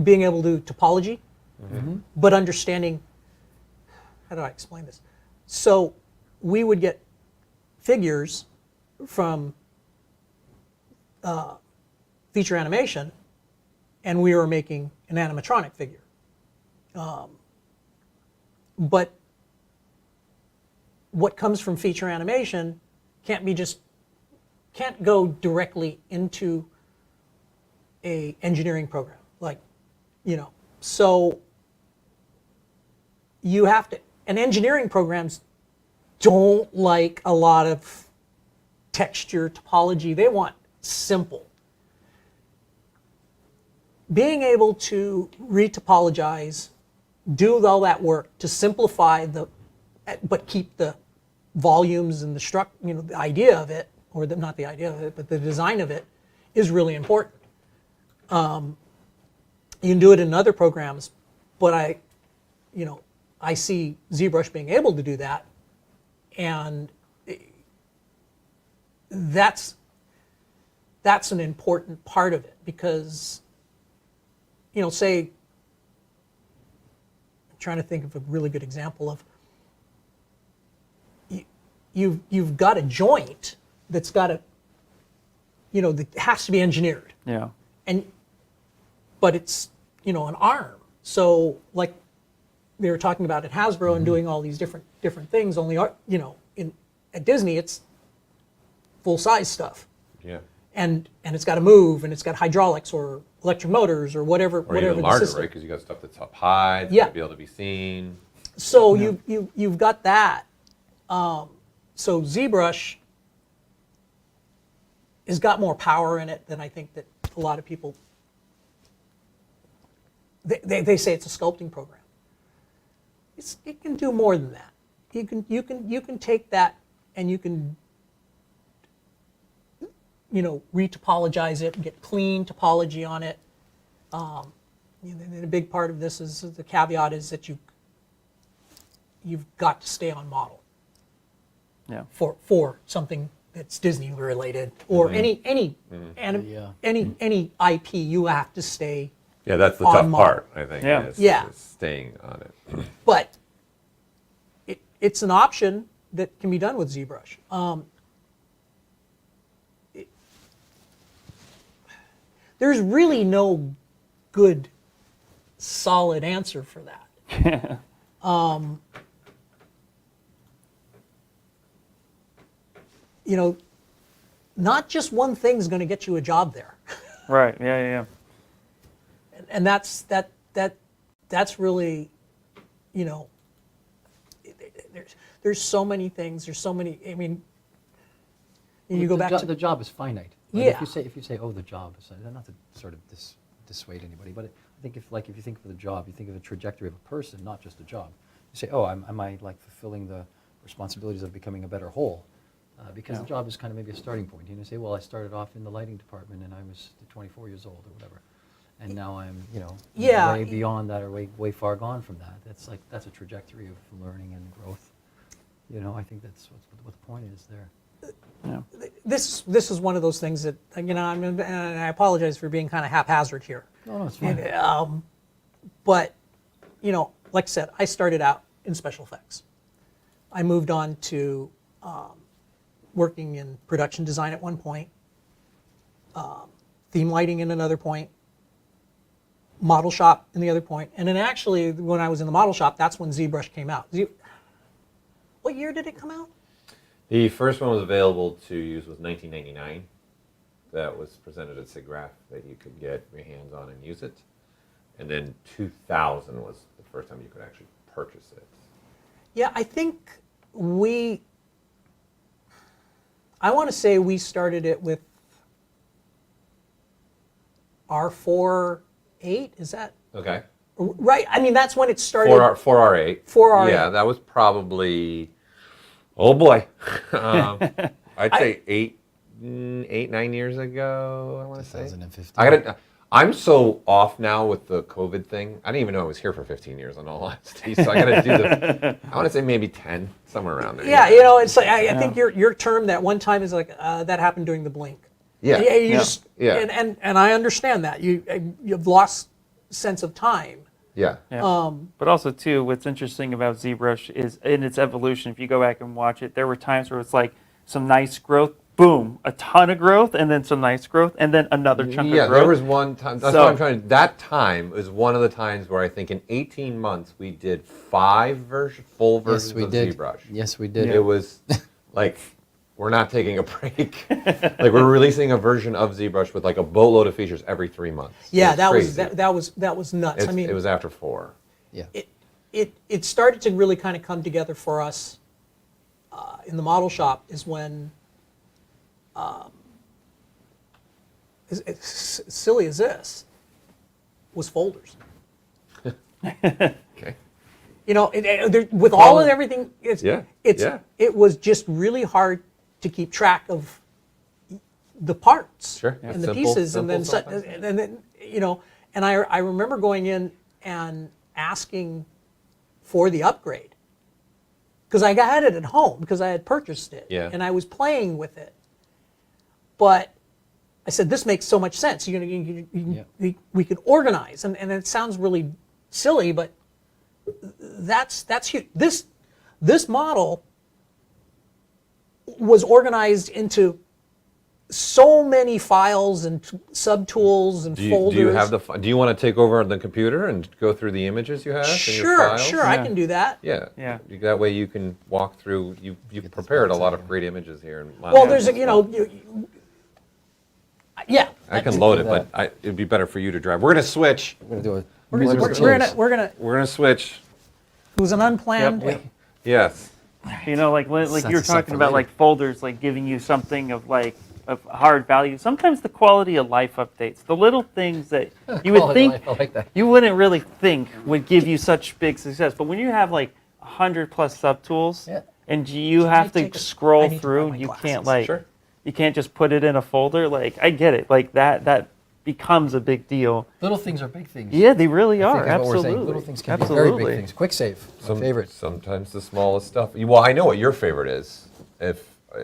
being able to do topology, but understanding, how do I explain this? So we would get figures from feature animation, and we were making an animatronic figure. But what comes from feature animation can't go directly into a engineering program, like, so you have to, and engineering programs don't like a lot of texture topology. They want simple. Being able to retopologize, do all that work to simplify but keep the volumes and the idea of it, or not the idea of it, but the design of it is really important. You can do it in other programs, but I see ZBrush being able to do that, and that's an important part of it, because, say, I'm trying to think of a really good example of, you've got a joint that's got that has to be engineered. Yeah. But it's, an arm. So, like they were talking about at Hasbro and doing all these different things, only, at Disney, it's full-size stuff. Yeah. And it's got to move, and it's got hydraulics or electric motors or whatever. Or even larger, the system. right? Because you got stuff that's up high, that's Yeah. to be able to be seen. So you've got that. So ZBrush has got more power in it than I think that a lot of people. They say it's a sculpting program. It can do more than that. You can take that and you can retopologize it and get clean topology on it. And a big part of this is the caveat is that you've got to stay on model. Yeah. For something that's Disney related or any IP, you have to stay. Yeah, that's the on tough model. part, I think. Yeah. Is staying on it. But it's an option that can be done with ZBrush. There's really no good, solid answer for that. Not just one thing's going to get you a job there. Right. Yeah. And that's really, there's so many things. There's so many. I mean, you go back to the job is finite. Right? Yeah. If you say, oh, the job is not to sort of dissuade anybody, but I think if you think of the job, you think of the trajectory of a person, not just a job. You say, oh, am I like fulfilling the responsibilities of becoming a better whole? Because the job is kind of maybe a starting point. You say, well, I started off in the lighting department and I was 24 years old or whatever, and now I'm way beyond that or way far gone from that. That's a trajectory of learning and growth. I think that's what the point is there. Yeah. This is one of those things that and I apologize for being kind of haphazard here. No, it's fine. But like I said, I started out in special effects. I moved on to working in production design at one point, theme lighting in another point, model shop in the other point, and then actually when I was in the model shop, that's when ZBrush came out. What year did it come out? The first one was available to use was 1999. That was presented at SIGGRAPH that you could get your hands on and use it. And then 2000 was the first time you could actually purchase it. Yeah, I think I want to say we started it with R4.8, is that? Okay. Right, I mean, that's when it started. 4R8. 4R8. Yeah, that was probably, oh boy. I'd say 8, 9 years ago, I want to say. 2015. I'm so off now with the COVID thing. I didn't even know I was here for 15 years, in all honesty. So I got to do I want to say maybe 10, somewhere around there. Yeah, you know, it's like I think your term that one time is like that happened during the blink. Yeah. You just Yeah. and I understand that you've lost sense of time. Yeah. But also, too, what's interesting about ZBrush is in its evolution, if you go back and watch it, there were times where it's like some nice growth, boom, a ton of growth, and then some nice growth, and then another chunk of growth. Yeah, there was one time. That's what I'm trying to. That time was one of the times where I think in 18 months we did 5 full versions of ZBrush. Yes, we did. It was like we're not taking a break. Like we're releasing a version of ZBrush with like a boatload of features every 3 months. Yeah, that crazy. was nuts. I mean, it was after 4. Yeah. It started to really kind of come together for us in the model shop is when, as silly as this, was folders. Okay. You know, with all and everything, it was just really hard to keep track of the parts Sure. and the pieces, and then you know, and I remember going in and asking for the upgrade because I had it at home because I had purchased it and I was playing with it, but I said this makes so much sense. We could organize, and it sounds really silly, but that's huge. This model was organized into so many files and subtools and folders. Do you have do you want to take over the computer and go through the images you have? in your files? Sure, I can do that. Yeah. That way you can walk through. You've prepared a lot of great images here. Well, there's I can load it, but it'd be better for you to drive. We're gonna switch. We're gonna do it. We're gonna. Switch. It was an unplanned. Yes. You know, like you were talking about, like folders, like giving you something of like of hard value. Sometimes the quality of life updates, the little things that you would think you wouldn't really think would give you such big success, but when you have like 100+ subtools and you have to scroll through, you can't you can't just put it in a folder. Like I get it, like that becomes a big deal. Little things are big things. Yeah, they really are. Absolutely. Little things can be very big things. Quick save, my favorite. Sometimes the smallest stuff. Well, I know what your favorite is.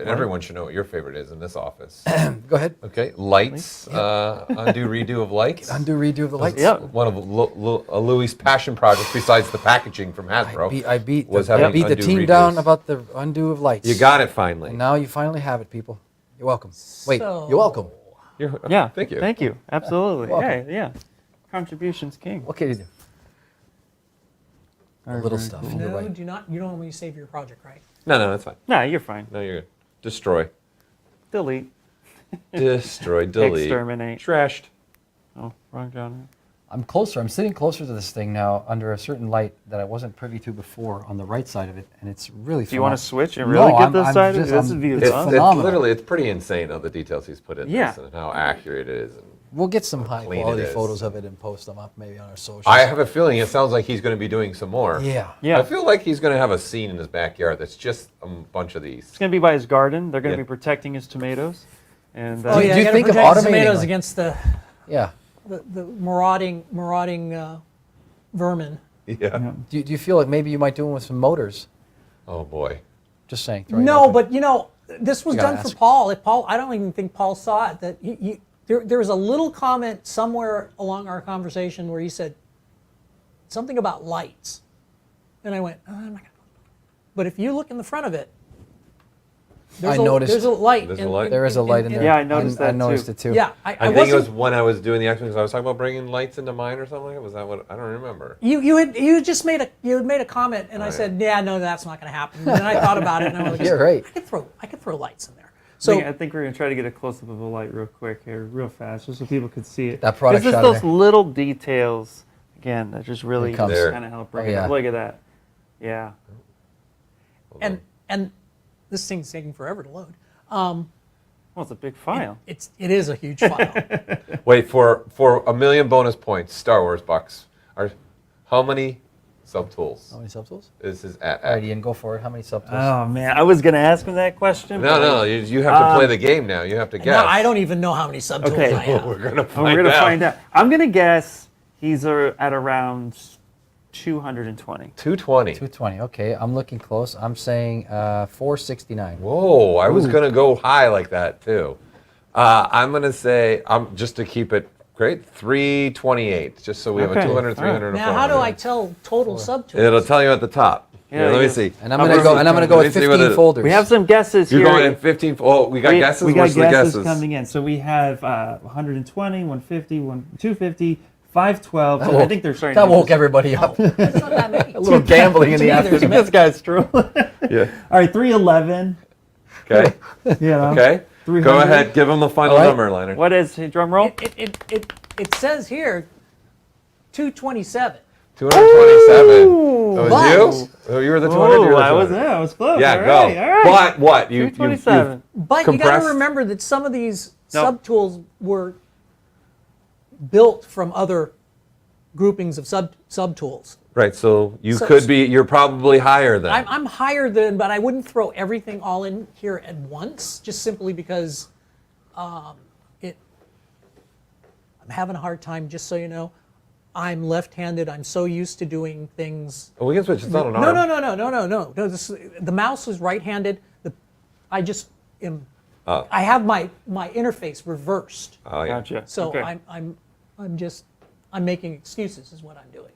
Everyone should know what your favorite is in this office. Go ahead. Okay, lights. Undo, redo of lights. Undo, redo of the lights. One of Louie's passion projects, besides the packaging from Hasbro. I beat the team down about the undo of lights. You got it finally. And now you finally have it, people. You're welcome. Wait, you're welcome. Thank you. Thank you. Absolutely. Yeah. Contributions king. What can you do? Little stuff. No, you don't want me to save your project, right? No, that's fine. No, you're fine. No, you're good. Destroy. Delete. Destroy, delete. Exterminate. Trashed. Oh, wrong genre. I'm closer. I'm sitting closer to this thing now under a certain light that I wasn't privy to before on the right side of it, and it's really. Do you want to switch and really get this side? This view is phenomenal. It's pretty insane of the details he's put in this and how accurate it is. We'll get some high quality photos of it and post them up maybe on our socials. I have a feeling it sounds like he's going to be doing some more. Yeah. I feel like he's going to have a scene in his backyard that's just a bunch of these. It's going to be by his garden. They're going to be protecting his tomatoes. And do you think of automating tomatoes against the the marauding vermin? Yeah. Do you feel like maybe you might do one with some motors? Oh boy. Just saying. No, but this was done for Paul. I don't even think Paul saw it. That there was a little comment somewhere along our conversation where he said something about lights, and I went, oh, I'm not gonna. But if you look in the front of it, there's a light. There is a light in there. Yeah, I noticed that. I noticed it too. Yeah, I think it was when I was doing the X-Men. I was talking about bringing lights into mine or something. Was that what? I don't remember. You had just made a comment, and I said, yeah, no, that's not going to happen. And then I thought about it, and I was like, you're right. I could throw lights in there. So I think we're going to try to get a close-up of a light real quick here, real fast, just so people could see it. That product shot those little details, again, that just really kind of help bring it up. Look at that. Yeah. And this thing's taking forever to load. Well, it's a big file. It is a huge file. Wait, for 1 million bonus points, Star Wars bucks. How many subtools. How many subtools? This is All right, Ian, go for it. How many subtools? Oh man, I was gonna ask him that question. No, but- no, you have to play the game now. You have to guess. No, I don't even know how many subtools Okay. I have. We're gonna Oh, find we're gonna out. find out. I'm gonna guess he's at around 220. 220. 220. Okay, I'm looking close. I'm saying 469. Whoa, I was gonna go high like that too. I'm gonna say just to keep it great, 328. Just so we have a Okay, 200, all right. 300, and Now, how do 400. I tell total subtools? It'll tell you at the top. Yeah, Here, let me yeah. see. And I'm How gonna many- go. And I'm gonna go Let me with see what 15 it- folders. We have some guesses You're here. going in 15. Oh, we got guesses. We got What's the guesses guesses? coming in. So we have 120, 150, 250, 512. That So I woke- think they're starting. That to woke everybody up. That's not that many. A little gambling in To the me, there's afternoon. This guy's true. Yeah. All right, 311. Okay. You know, Okay. 300. Go ahead. Give them the final All right. number, Leonard. What is drum roll? It says here 227. 227. Ooh. That was But- you? Oh, you were the 200. You were the I was 200. there. I was close. Yeah, All go. right, all right. But what? You 227. But you got Compressed? to remember that some of these Nope. subtools were built from other groupings of subtools. right. So you So- could be. You're probably higher than. I'm higher than, but I wouldn't throw everything all in here at once, just simply because I'm having a hard time. Just so you know, I'm left-handed. I'm so used to doing things. Oh, we can switch. It's not an arm. No. The mouse is right-handed. I just am. I have my interface reversed. Oh, yeah. Gotcha. So Okay. I'm making excuses is what I'm doing.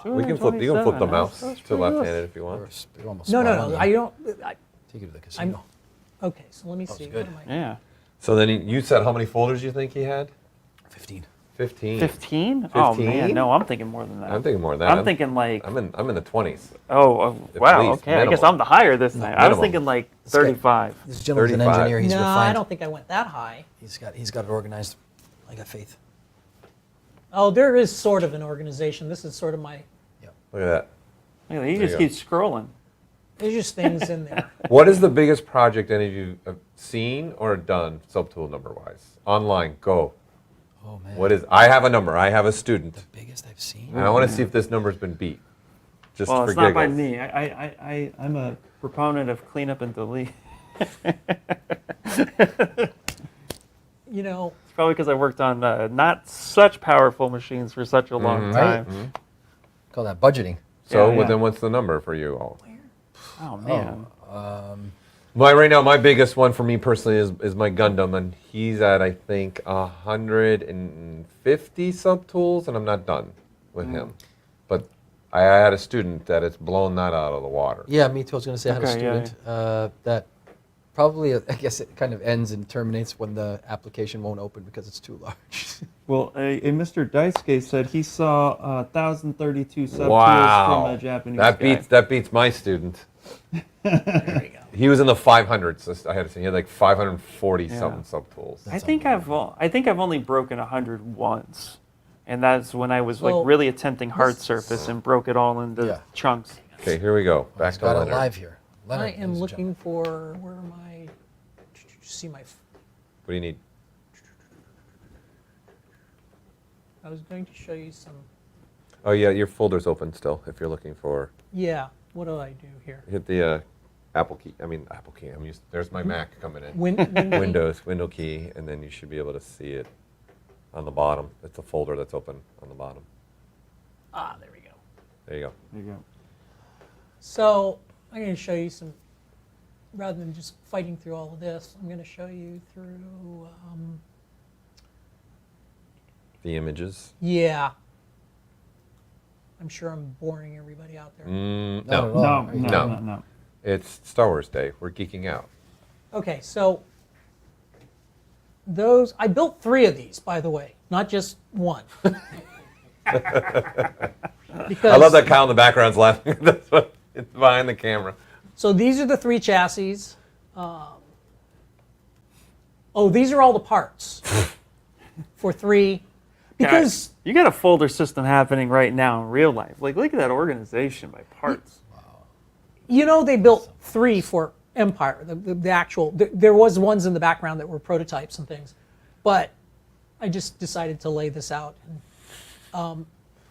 We can flip. You can flip the 227. mouse That's to pretty close. left-handed if you want. You're almost No, spot no, on no. there. I don't. Take you to the casino. Okay, so let me see. good. What am I? Yeah. So then you said how many folders you think he had? 15. 15. 15? Oh 15? man, no, I'm thinking more than that. I'm thinking more than that. I'm thinking like. I'm in the 20s. Oh, wow. least, Okay, I guess minimum. I'm the higher this time. I was minimum. thinking like guy- 35. This gentleman's an 35. engineer. He's No, refined. I don't think I went that high. He's got it organized. I got faith. Oh, there is sort of an organization. This is sort of my. Look at that. Look at that, he There just you keeps scrolling. There's just things in there. What is the biggest project any of you have seen or done subtool number-wise? Online, go. Oh man. What is? I have a number. I have a student, Biggest I've seen. and I want to see if this number's been beat. Just Well, for it's not giggles. by me. I'm a proponent of clean up and delete. You know, It's probably because I worked on not such powerful machines for such a long Right. time. Call that budgeting. So, Yeah, yeah. then what's the number for you all? Oh man. Right now, my biggest one for me personally is my Gundam, and he's at I think 150 subtools, and I'm not done with him. But I had a student that it's blown that out of the water. Yeah, me too. I was going to say I had a Okay, yeah, student that probably, I guess it kind of ends and terminates when the application won't open because it's too large. Well, a Mr. Daisuke said he saw 1,032 subtools Wow, from a Japanese that guy. beats my student. there you go. He was in the 500s. I had to say he had like 540 Yeah. something subtools. I think I've only broken 100 once, and that's when I was Well, like really attempting hard surface and broke it all into Yeah. chunks. Okay, here we go. Back He's to got it Leonard. live here. Leonard, I ladies am and looking for where am I? See my. What do you need? I was going to show you some. Oh yeah, your folder's open still. If you're looking for, Yeah. What do I do here? hit the Apple key. Apple key. There's my Mac coming in. Window key, and then you should be able to see it on the bottom. It's a folder that's open on the bottom. Ah, there we go. There you go. There you go. So I'm going to show you some. Rather than just fighting through all of this, I'm going to show you through. The images. Yeah. I'm sure I'm boring everybody out there. No, Not at all. No. it's Star Wars Day. We're geeking out. Okay, so those I built 3 of these, by the way, not just one. Because I love that Kyle in the background's laughing. That's what it's behind the camera. So these are the 3 chassis. These are all the parts for 3. Because you got a folder system happening right now in real life. Like, look at that organization by parts. they built 3 for Empire. The actual there was ones in the background that were prototypes and things, but I just decided to lay this out. And,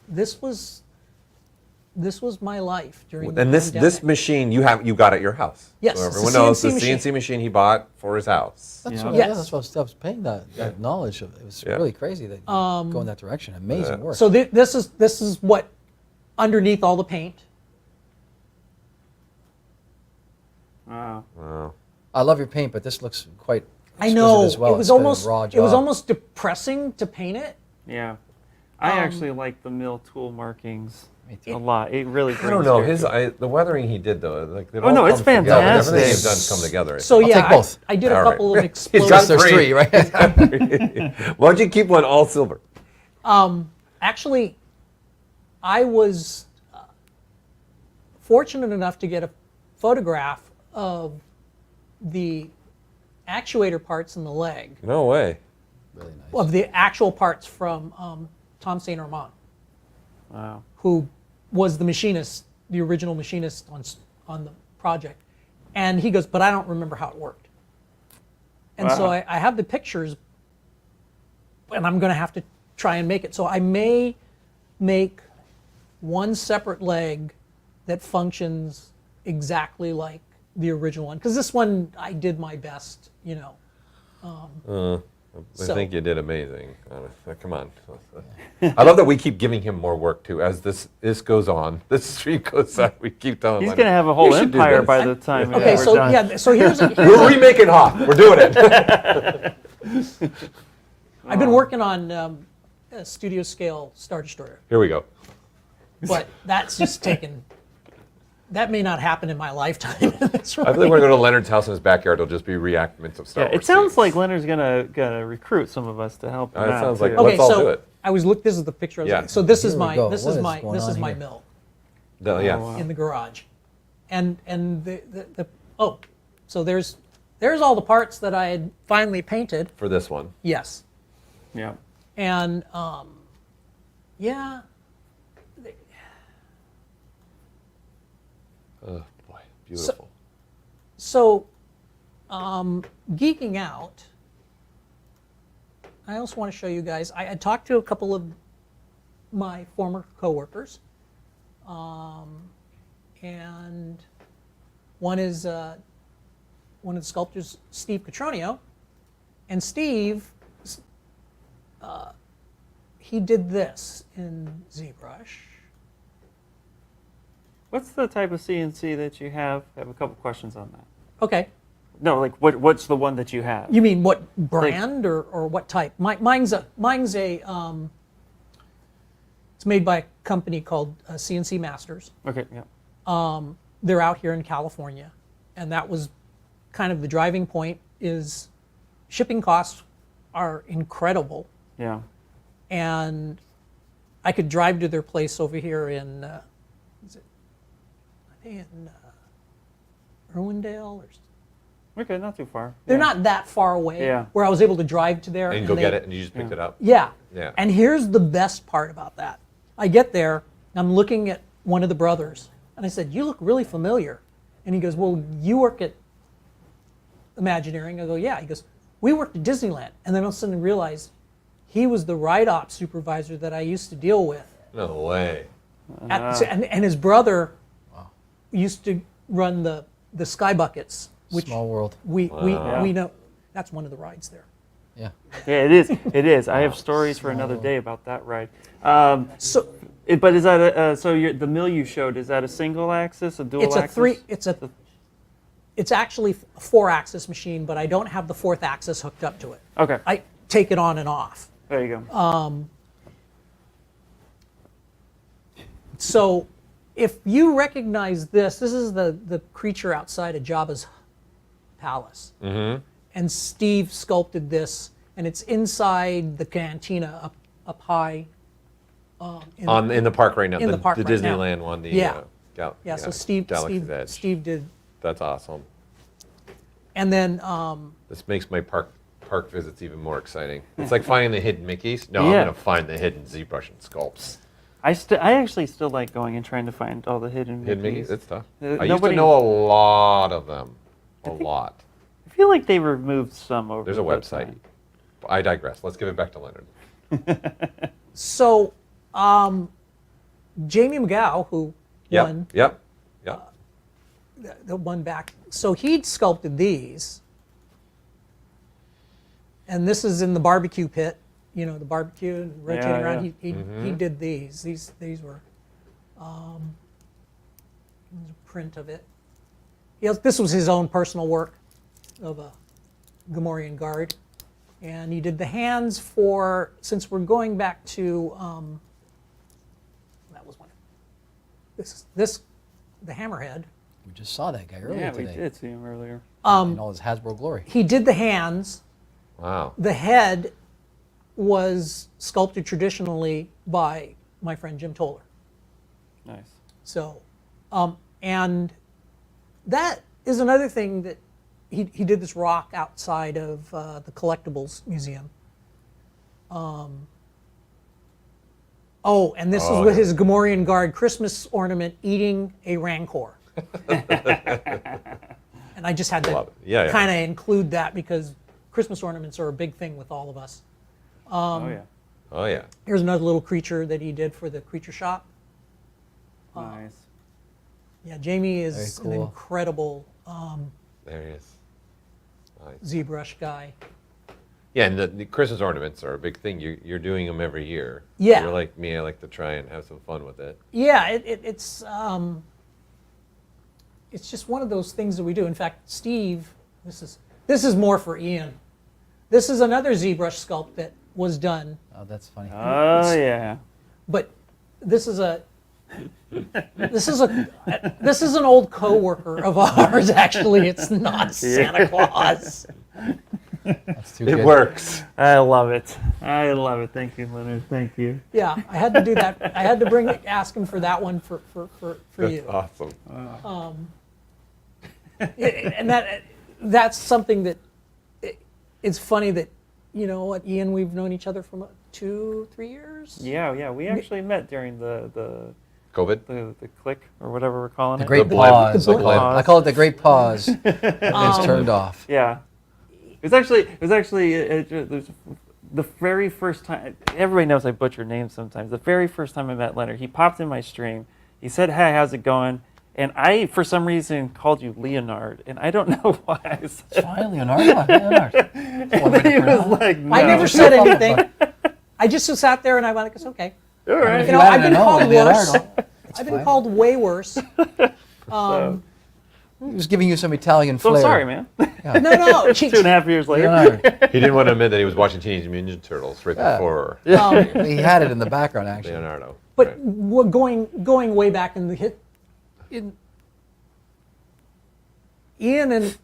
this was this was my life during the And this pandemic. machine you got at your house. Yes, So it's a everyone knows the CNC machine. CNC machine he bought for his house. That's Yeah. what, Yes. yeah, that's what I was paying that knowledge of. It was Yeah. really crazy that you go in that direction. Amazing work. So this is what underneath all the paint. Wow. Wow. I love your paint, but this looks quite I exquisite know as well. it was It's got a almost raw it was job. almost depressing to paint it. Yeah. I actually like the mill tool markings Me too. a lot. It really brings I don't know character. the weathering he did though. Like it Oh, all no, it's comes together. fantastic. Everything you've done come together. So I'll yeah, take both. I did a All right. couple of He's explosive. got There's three, right? Why'd you keep one all silver? Actually, I was fortunate enough to get a photograph of the actuator parts in the leg, No way. Really nice. of the actual parts from Tom St. Armand, Wow. who was the machinist, the original machinist on the project. And he goes, but I don't remember how it worked. And so Wow. I have the pictures, and I'm going to have to try and make it. So I may make one separate leg that functions exactly like the original one. Because this one, I did my best, you know. I So- think you did amazing. Come on. I love that we keep giving him more work too. As this goes on, this streak goes on, we keep telling He's Leonard, going to have a whole "You should do empire this." by the time Okay, we're so done. yeah, so here's We're remaking Hoth. We're doing it. I've been working on a studio scale Star Destroyer, Here we go. but that's just taken. That may not happen in my lifetime. That's I right. feel like we're going to go to Leonard's house in his backyard. It'll just be reenactments of Star Yeah, Wars. it sounds scenes. like Leonard's gonna recruit some of us to help him It out. sounds like- too. Let's all do so it. I was look. This is the picture. I was Yeah. looking- So this is Here we my go. this What is is my going this on is my here? mill Yeah. wow. in the garage, and the oh, so there's all the parts that I had finally painted. For this one. Yes, Yeah. and yeah. Oh boy, beautiful. So, geeking out, I also want to show you guys, I talked to a couple of my former coworkers, and one is one of the sculptors, Steve Catronio, and Steve, he did this in ZBrush. What's the type of CNC that you have? I have a couple questions on that. Okay, No, like what's the one that you have? you mean what brand or what type? Mine's a it's made by a company called CNC Masters. Okay, yeah. They're out here in California, and that was kind of the driving point. Is shipping costs are incredible, Yeah. and I could drive to their place over here in is it, I think in Irwindale or. Okay, not too far. They're Yeah. not that far away. Yeah. Where I was able to drive to there And go they- get it, and you just picked it up. Yeah. Yeah. And here's the best part about that. I get there, and I'm looking at one of the brothers, and I said, "You look really familiar." And he goes, "Well, you work at Imagineering." I go, "Yeah." He goes, "We worked at Disneyland." And then all of a sudden I realized he was the ride-op supervisor that I used to deal with. No way. And his brother used to run the Sky Buckets, which Small world. we Wow. know. That's one of the rides there. Yeah. Yeah, it is. It is. I have stories for another day about that ride. So But is that the mill you showed? Is that a single axis, a dual it's a axis? it's actually a 4-axis machine, but I don't have the 4th axis hooked up to it. Okay. I take it on and off. There you go. So if you recognize this is the creature outside of Jabba's palace. Mm-hmm. And Steve sculpted this, and it's inside the cantina up high. In the park right now. in the park the right now. Disneyland one. Yeah. So Steve Galaxy's Edge. Steve did. That's awesome. And then This makes my park visits even more exciting. It's like finding the hidden Mickeys. No, Yeah. I'm gonna find the hidden ZBrush and sculpts. I actually still like going and trying to find all the hidden Hidden Mickeys. Mickeys, it's tough. Uh, I used to nobody- know a lot of them. A lot. I feel like they removed some over. There's a the website. time. I digress. Let's give it back to Leonard. so Jamie McGow, who Yep. one, Yep. the one back. So he'd sculpted these. And this is in the barbecue pit, you know, the barbecue and rotating Yeah, around. yeah. He did these. These were there's a print of it. This was his own personal work of a Gaboury guard. And he did the hands for, since we're going back to, that was one. This, the hammerhead. We just saw that guy earlier Yeah, today. we did see him earlier. In all his Hasbro glory. He did the hands. Wow. The head was sculpted traditionally by my friend Jim Toller. Nice. So, and that is another thing that he did this rock outside of the Collectibles Museum. Oh, and this is with his Gaboury guard Christmas ornament eating a rancor. And I just had to kind of include that because Christmas ornaments are a big thing with all of us. Oh yeah. Oh yeah. Here's another little creature that he did for the creature shop. Nice. Yeah, Jamie is Very cool. an incredible There he is. Nice. ZBrush guy. Yeah, and the Christmas ornaments are a big thing. You're doing them every year. Yeah. You're like me. I like to try and have some fun with it. Yeah, it's just one of those things that we do. In fact, Steve, this is more for Ian. This is another ZBrush sculpt that was done, Oh, that's funny. Oh yeah. but this is an old coworker of ours. Actually, it's not Santa Claus. That's too It good. works. I love it. I love it. Thank you, Leonard. Thank you. Yeah, I had to do that. I had to ask him for that one for That's you. awesome. And that's something that it's funny that, you know what, Ian, we've known each other for 2-3 years. Yeah. We actually met during the COVID. click or whatever we're calling The it. great The blip. pause. The blip. I call it the great pause. And it's turned off. Yeah. It was actually there's the very first time. Everybody knows I butcher names sometimes. The very first time I met Leonard, he popped in my stream. He said, "Hey, how's it going?" And I, for some reason, called you Leonard, and I don't know why I said. It's fine, Leonardo. Leonardo. And he was like, "No." I never said anything. I just sat there and I went, "It's okay." All right. You know, I've been called worse. Leonardo. I've been called way worse. He was giving you some Italian So flair. I'm sorry, man. No. 2.5 years later. Leonardo. He didn't want to admit that he was watching Teenage Mutant Ninja Turtles right Yeah. before He had it in the background, actually. Leonardo. But Right. we're going way back in the hit. Ian and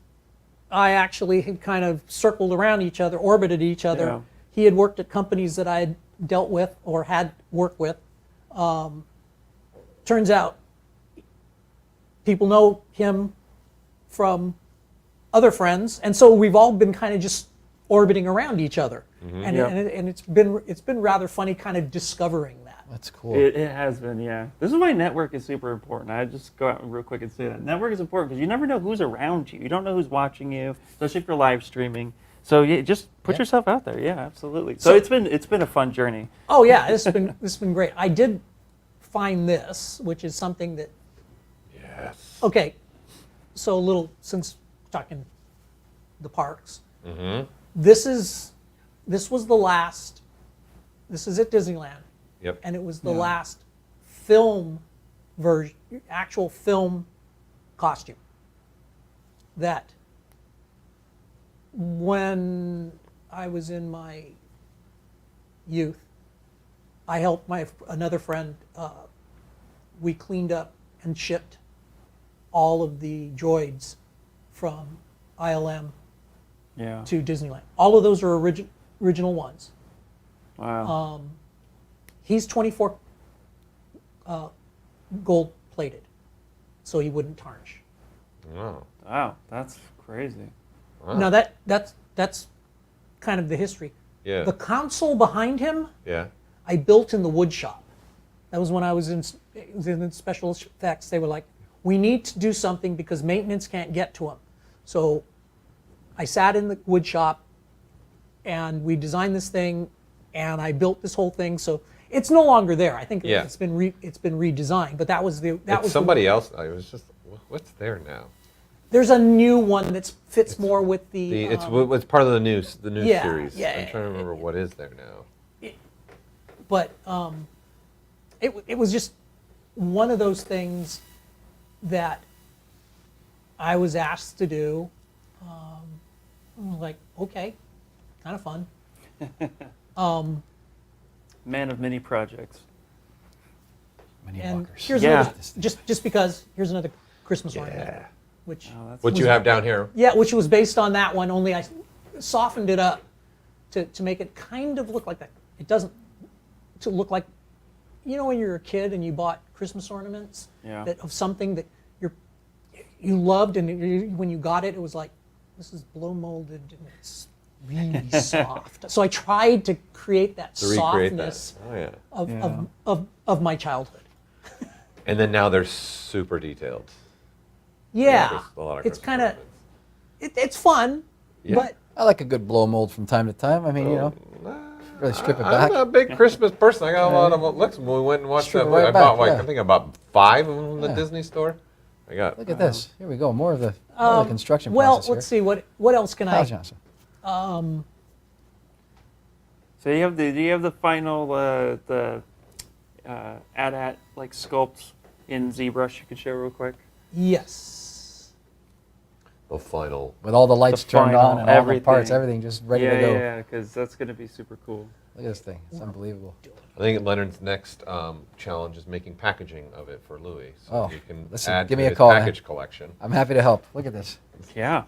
I actually had kind of circled around each other, orbited each other. Yeah. He had worked at companies that I had dealt with or had worked with. Turns out people know him from other friends, and so we've all been kind of just orbiting around each other. And, Yeah. and it's been rather funny kind of discovering that. That's cool. It has been, yeah. This is why network is super important. I just go out real quick and say that. Network is important because you never know who's around you. You don't know who's watching you, especially if you're live streaming. So yeah, just put yourself out there. Yeah, absolutely. So it's been a fun journey. Oh yeah, this has been great. I did find this, which is something that. Yes. Okay, so a little since talking the parks. Mm-hmm. This was the last. This is at Disneyland. Yep. And it was the last film version, actual film costume. That when I was in my youth, I helped another friend. We cleaned up and shipped all of the droids from ILM Yeah. to Disneyland. All of those are original ones. Wow. He's 24 gold plated, so he wouldn't tarnish. Wow. Wow. That's crazy. Wow. Now that's kind of the history. Yeah. The console behind him, Yeah. I built in the wood shop. That was when I was in special effects. They were like, we need to do something because maintenance can't get to them. So I sat in the wood shop and we designed this thing and I built this whole thing. So It's no longer there. I think Yeah. it's been redesigned, but that was the It's somebody else. I was just, what's there now? There's a new one that fits more with the. It's part of the new yeah, series. yeah, I'm trying to remember what is there now. But it was just one of those things that I was asked to do. I'm like, okay, kind of fun. Man of many projects. Many And walkers. here's Yeah. another, just because here's another Christmas ornament, which Oh, that's What you have down here? yeah, which was based on that one. Only I softened it up to make it kind of look like that. It doesn't to look like, you know, when you're a kid and you bought Christmas ornaments Yeah. that of something that you loved, and when you got it, it was like, this is blow molded and it's really soft. So I tried to create that To recreate softness that. Oh yeah. of my childhood. And then now they're super detailed. Yeah, there's a lot of it's Christmas kind of ornaments. it's fun, Yeah. but I like a good blow mold from time to time. I mean, you know, really strip it I'm back. not a big Christmas person. I got a lot of looks. When we went and watched Strip that, it right I bought back, like yeah. I think I bought 5 of them in the Yeah. Disney store. I got. Look at this. Here we go. More of the construction well, process let's see what else can Kyle I? Johnson. So you have the final AT-AT like sculpt in ZBrush you can show real quick. Yes. The final. With all the lights The turned final, on and all the parts, everything. everything just ready yeah, to go. yeah, because that's gonna be super cool. Look at this thing. It's unbelievable. I think Leonard's next challenge is making packaging of it for Louie, so Oh, he can listen, add give to me a his call, man. package collection. I'm happy to help. Look at this. Yeah.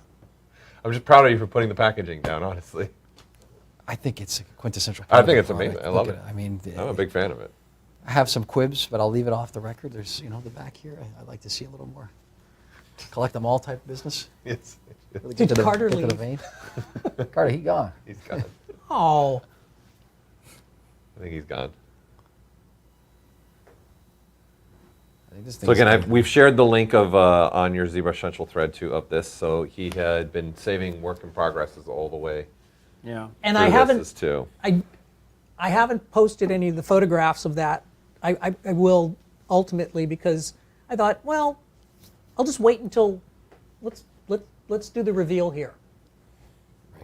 I'm just proud of you for putting the packaging down. Honestly, I think it's a quintessential. I think Hasbro it's amazing. product. I Look love at it. I mean, I'm a big fan of it. I have some quibs, but I'll leave it off the record. There's, you know, the back here. I'd like to see a little more collect them all type business. Yes, Really Did get to Carter get to the leave? vein. Carter, he gone. he's gone. Oh, I think he's gone. I think this So thing's again, we've shared the link of on your ZBrush Central thread too of this. So he had been saving work in progresses all the way. Yeah. and through I haven't this too. I haven't posted any of the photographs of that. I will ultimately, because I thought, well, I'll just wait until let's do the reveal here.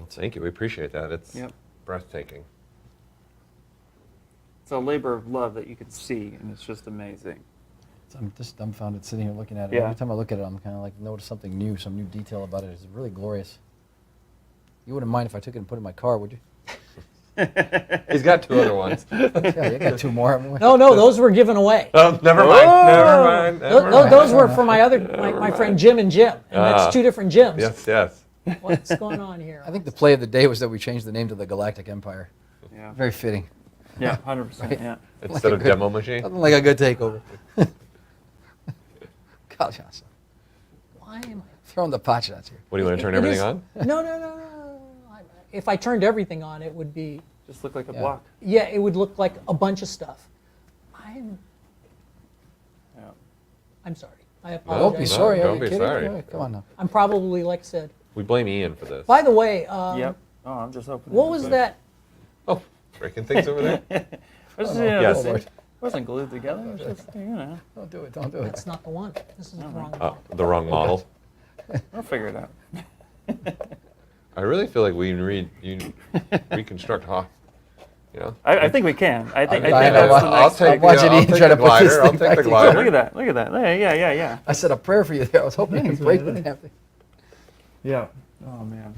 Thank you. We appreciate that. It's Yep. breathtaking. It's a labor of love that you can see, and it's just amazing. I'm just dumbfounded sitting here looking at it. Yeah. Every time I look at it, I'm kind of like notice something new, some new detail about it. It's really glorious. You wouldn't mind if I took it and put it in my car, would you? He's got 2 other ones. Yeah, you got 2 more. haven't we? No, those were given away. Oh, never mind. Never mind. Never mind. Those were for my friend Jim and Jim, and that's 2 different Jims. Yes, yes. What's going on here? I think the play of the day was that we changed the name to the Galactic Empire. Yeah. Very fitting. Yeah, 100%. Yeah. Instead of a good- demo machine. Something like a good takeover. Kyle Johnson. Why am Throwing the pot shots here. What do you want to turn It everything is- on? No. If I turned everything on, it would be, Just look like a Yeah. block. yeah, it would look like a bunch of stuff. Yeah. I'm sorry. I Don't be apologize. sorry. don't Are you be kidding? sorry. Yeah, come on now. I'm probably, like I said. We blame Ian for this. By the way, Yep. Oh, I'm just opening. what it. was that? Oh, breaking things over there. It's just, Oh, you know, yes. this thing wasn't glued together. It was just, you know, Don't do it. Don't do it. That's not the one. This is the wrong Oh, one. the wrong model. we'll figure it out. I really feel like we reconstruct Hawk. You know. I think we can. I think I that's know. the I'll next take I'm watching the, I'll Ian take try the to put this glider. I'll thing take back the together. glider. Look at that. Look at that. Yeah. I said a prayer for you there. I was hoping you could break the damn thing. Yeah. Oh man.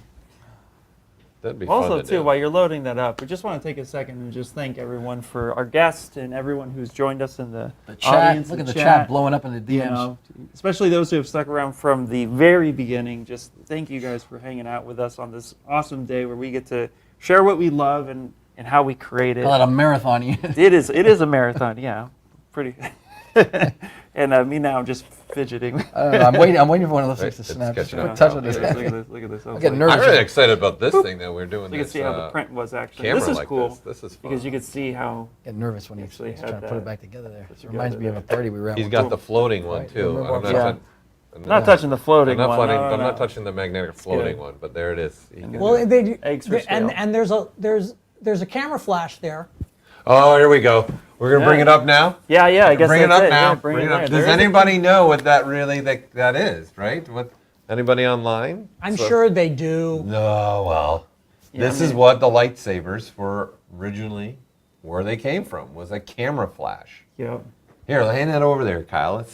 That'd be fun Also, to too, do. while you're loading that up, we just want to take a second and just thank everyone for our guests and everyone who's joined us in the Chat. audience. Look at the the chat blowing up in the DMs. You know, especially those who have stuck around from the very beginning. Just thank you guys for hanging out with us on this awesome day where we get to share what we love and how we create it. Call it a marathon. Ian. It is a marathon, yeah. Pretty. And me now, I'm just fidgeting. I don't know. I'm waiting for one of those things to It's snap. Just catching quick up touch now. of this. Look at this. Look at this. I'm getting nervous. I'm really excited about this thing that we're doing. You can this, see how the print was actually. camera This is like cool this. This is fun. because you can see how. Get nervous when he's Actually trying had to put that it back together there. It together reminds me of a party we were at. He's one got time. the floating one Right, too. remember I'm not, Yeah. touching- I'm Not touching the floating I'm not one. floating. no, I'm no. not touching the magnetic floating good. one, but there it is. You can- Well, Eggs for scale. and there's a camera flash there. Oh, here we go. We're gonna bring it up now. Yeah, I guess Bring it that's up it. now. Yeah, bring it up. there. Does There's a- anybody know what that really that is? Right? What? Anybody online? I'm sure they do. No. Well, Yeah, this is what the lightsabers were originally. Where they came from was a camera flash. Yep. Here, hand that over there, Kyle. Let's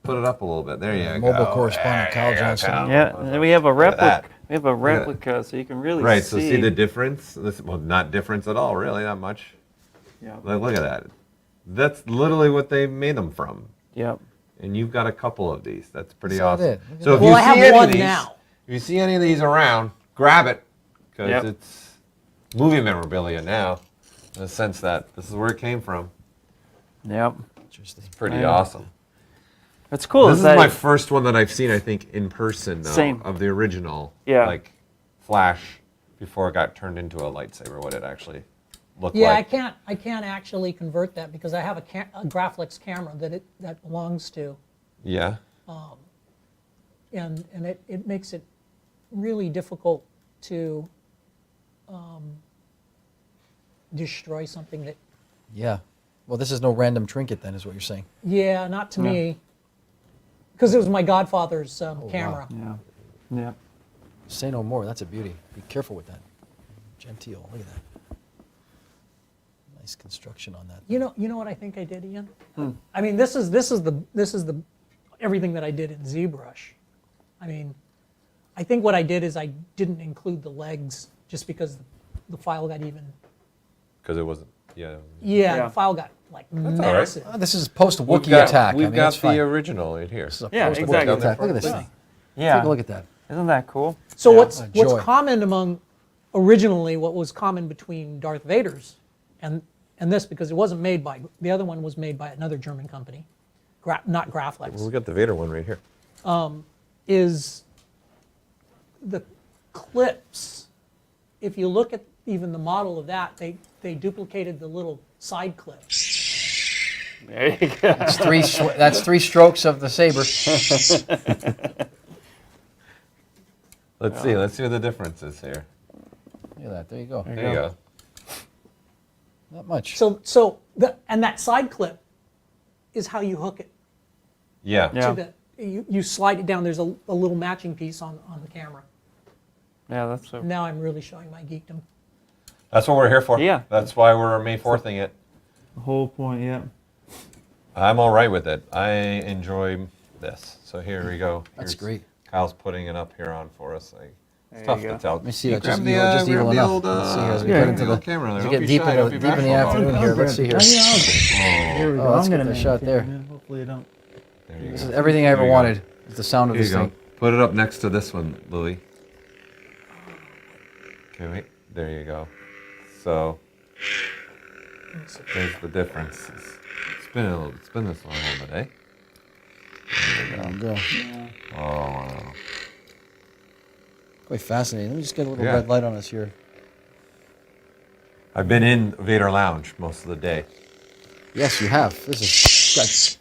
put it up a little bit. There you go. Mobile correspondent There Kyle you go, Johnson. Kyle. Yeah, and then we have a Look at that. replica. We have a replica, so you can really Right. see. So see the difference. Well, not difference at all. Really, not much. Yeah. Look at that. That's literally what they made them from. Yep. And you've got a couple of these. That's pretty That's awesome. it. Look at So if Well, you I see have any one of these, now. if you see any of these around, grab it because Yep. it's movie memorabilia now. In the sense that this is where it came from. Yep. Interesting. Pretty Yeah. awesome. That's cool. This is that my first one that I've seen, I think, in person though, Same. of the original. Yeah. Like flash before it got turned into a lightsaber. What it actually looked Yeah, like. I can't actually convert that because I have a Graflex camera that belongs to, Yeah. and it makes it really difficult to destroy something that. Yeah. Well, this is no random trinket then, is what you're saying. Yeah, not to me, because it was my godfather's camera. Yeah. Yeah. Say no more. That's a beauty. Be careful with that. Genteel. Look at that. Nice construction on that. You know what I think I did, Ian? I mean, this is the everything that I did in ZBrush. I mean, I think what I did is I didn't include the legs just because the file got even. Because it wasn't. Yeah. Yeah, the file got like all right. massive. Oh, this is post We've Wookiee got, attack. we've I mean, got that's the fine. original right here. This is a Yeah, post-Wookiee exactly. attack. Look at this thing. Yeah. Take a look at that. Isn't that cool? So Yeah. what's Joy. common among originally what was common between Darth Vader's and this, because it wasn't made by the other one was made by another German company, not Graflex. Well, we got the Vader one right here. Is the clips. If you look at even the model of that, they duplicated the little side clips. There you go. That's three strokes of the saber. Let's see. Let's see what the difference is here. Look at that. There you go. There you go. Not much. And that side clip is how you hook it. Yeah. Yeah. You slide it down. There's a little matching piece on the camera. Yeah, that's so. Now I'm really showing my geekdom. That's what we're here for. Yeah. That's why we're May 4thing it. The whole point, yeah. I'm all right with it. I enjoy this. So here we go. That's Here's- great. Kyle's putting it up here on for us. There It's you tough go. to tell. Let me see You that. Just grab evil, just grab evil the enough. old, Let's see here as we yeah, get into the camera there. as we Don't get be deep shy, into don't be the bashful afternoon about it. here. Let's see here. Here we Oh, go. let's I'm get gonna the shot maintain there. it, man. Hopefully I don't. There you This go. is everything I ever There you go. wanted. Is the sound of Here this you go. thing. Put it up next to this one, Louie. Okay, wait. There you go. So there's the difference. It's been this long all day. There you go. Oh wow. Quite fascinating. Let me just get a little Yeah. red light on us here. I've been in Vader Lounge most of the day. Yes, you have. This is got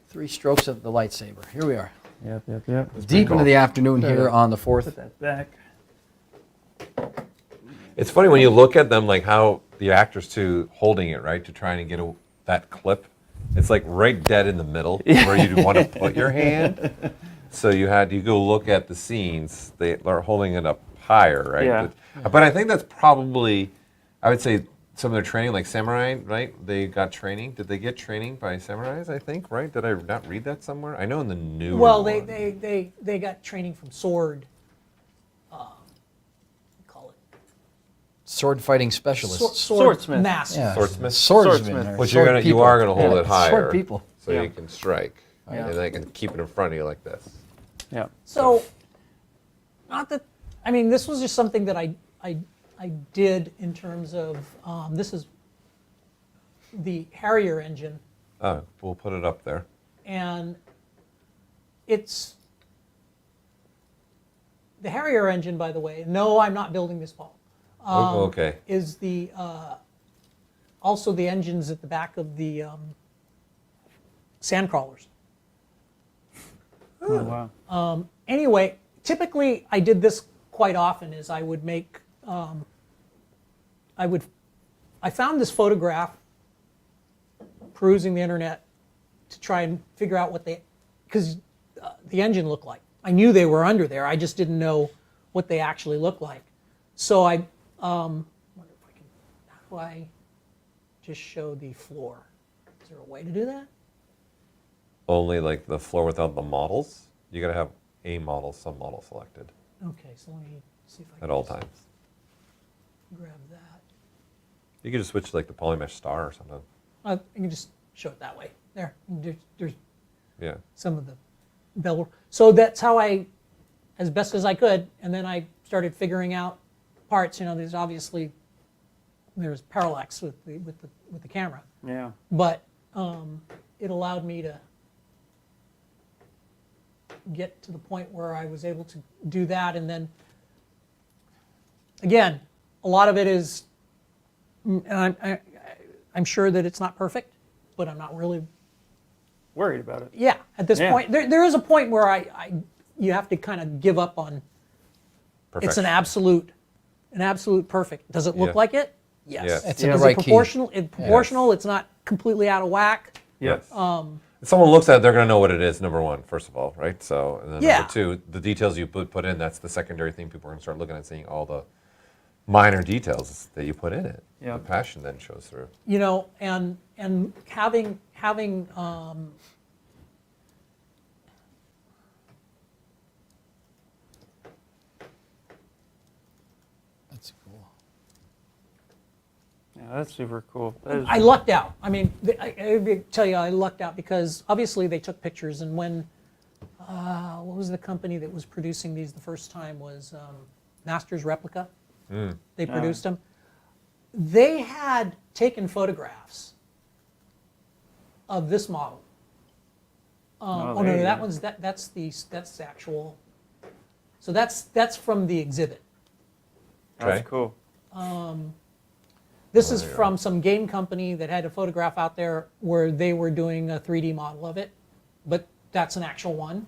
three strokes of the lightsaber. Here we are. Yep. Deep cool. into the afternoon here on the 4th. Put that back. It's funny when you look at them, like how the actors too holding it right to try and get that clip. It's like right dead in the middle where you'd want to put your hand. So you go look at the scenes. They are holding it up higher, right? Yeah. But I think that's probably, I would say, some of their training, like samurai, right? They got training. Did they get training by samurais? I think, right? Did I not read that somewhere? I know in the new. Well, one. they got training from sword. Call it Sword fighting specialists. Swordsmith. Masters. Yeah. Swordsmith? Swordsmen. or But sword you are gonna hold people. it higher, Sword people. so Yeah. you can strike, Yeah. and they can keep it in front of you like this. Yeah. So, not that, I mean, this was just something that I did in terms of, this is the Harrier engine, Oh, we'll put it up there. and it's, the Harrier engine, by the way, no, I'm not building this ball, Okay. is the, also the engines at the back of the sandcrawlers. Oh, wow. Anyway, typically I did this quite often is I would make, I found this photograph perusing the internet to try and figure out what because the engine looked like. I knew they were under there. I just didn't know what they actually looked like. So I wonder if I can. How do I just show the floor? Is there a way to do that? Only like the floor without the models. You got to have a model, some model selected Okay, so let me see if I can at all just times. grab that. You could just switch to like the polymesh star or something. I can just show it that way. There, there's Yeah. some of the bell. So that's how I, as best as I could, and then I started figuring out parts. You know, there's parallax with the camera, Yeah. but it allowed me to get to the point where I was able to do that, and then again, a lot of it is, and I'm sure that it's not perfect, but I'm not really Worried about it. yeah, at this Yeah. point, there is a point where you have to kind of give up on. It's an Perfection. absolute perfect. Does it look Yeah. like it? Yes. Yes. It's in the Is right it key. proportional? It's proportional. It's not completely out of whack. Yes. If someone looks at it, they're going to know what it is, number one, first of all, right? So, and then Yeah. number two, the details you put in, that's the secondary thing people are going to start looking at, seeing all the minor details that you put in it. Yeah. The passion then shows through. You know, and having That's cool. Yeah, that's super cool. That is, I lucked out. I mean, I tell you, I lucked out because obviously they took pictures, and when what was the company that was producing these the first time was Masters Replica. They produced them. They had taken photographs of this model. Oh there no, you that go. one's that's the actual. So that's from the exhibit. that's Okay. cool. This is from some game company that had a photograph out there where they were doing a 3D model of it, but that's an actual one.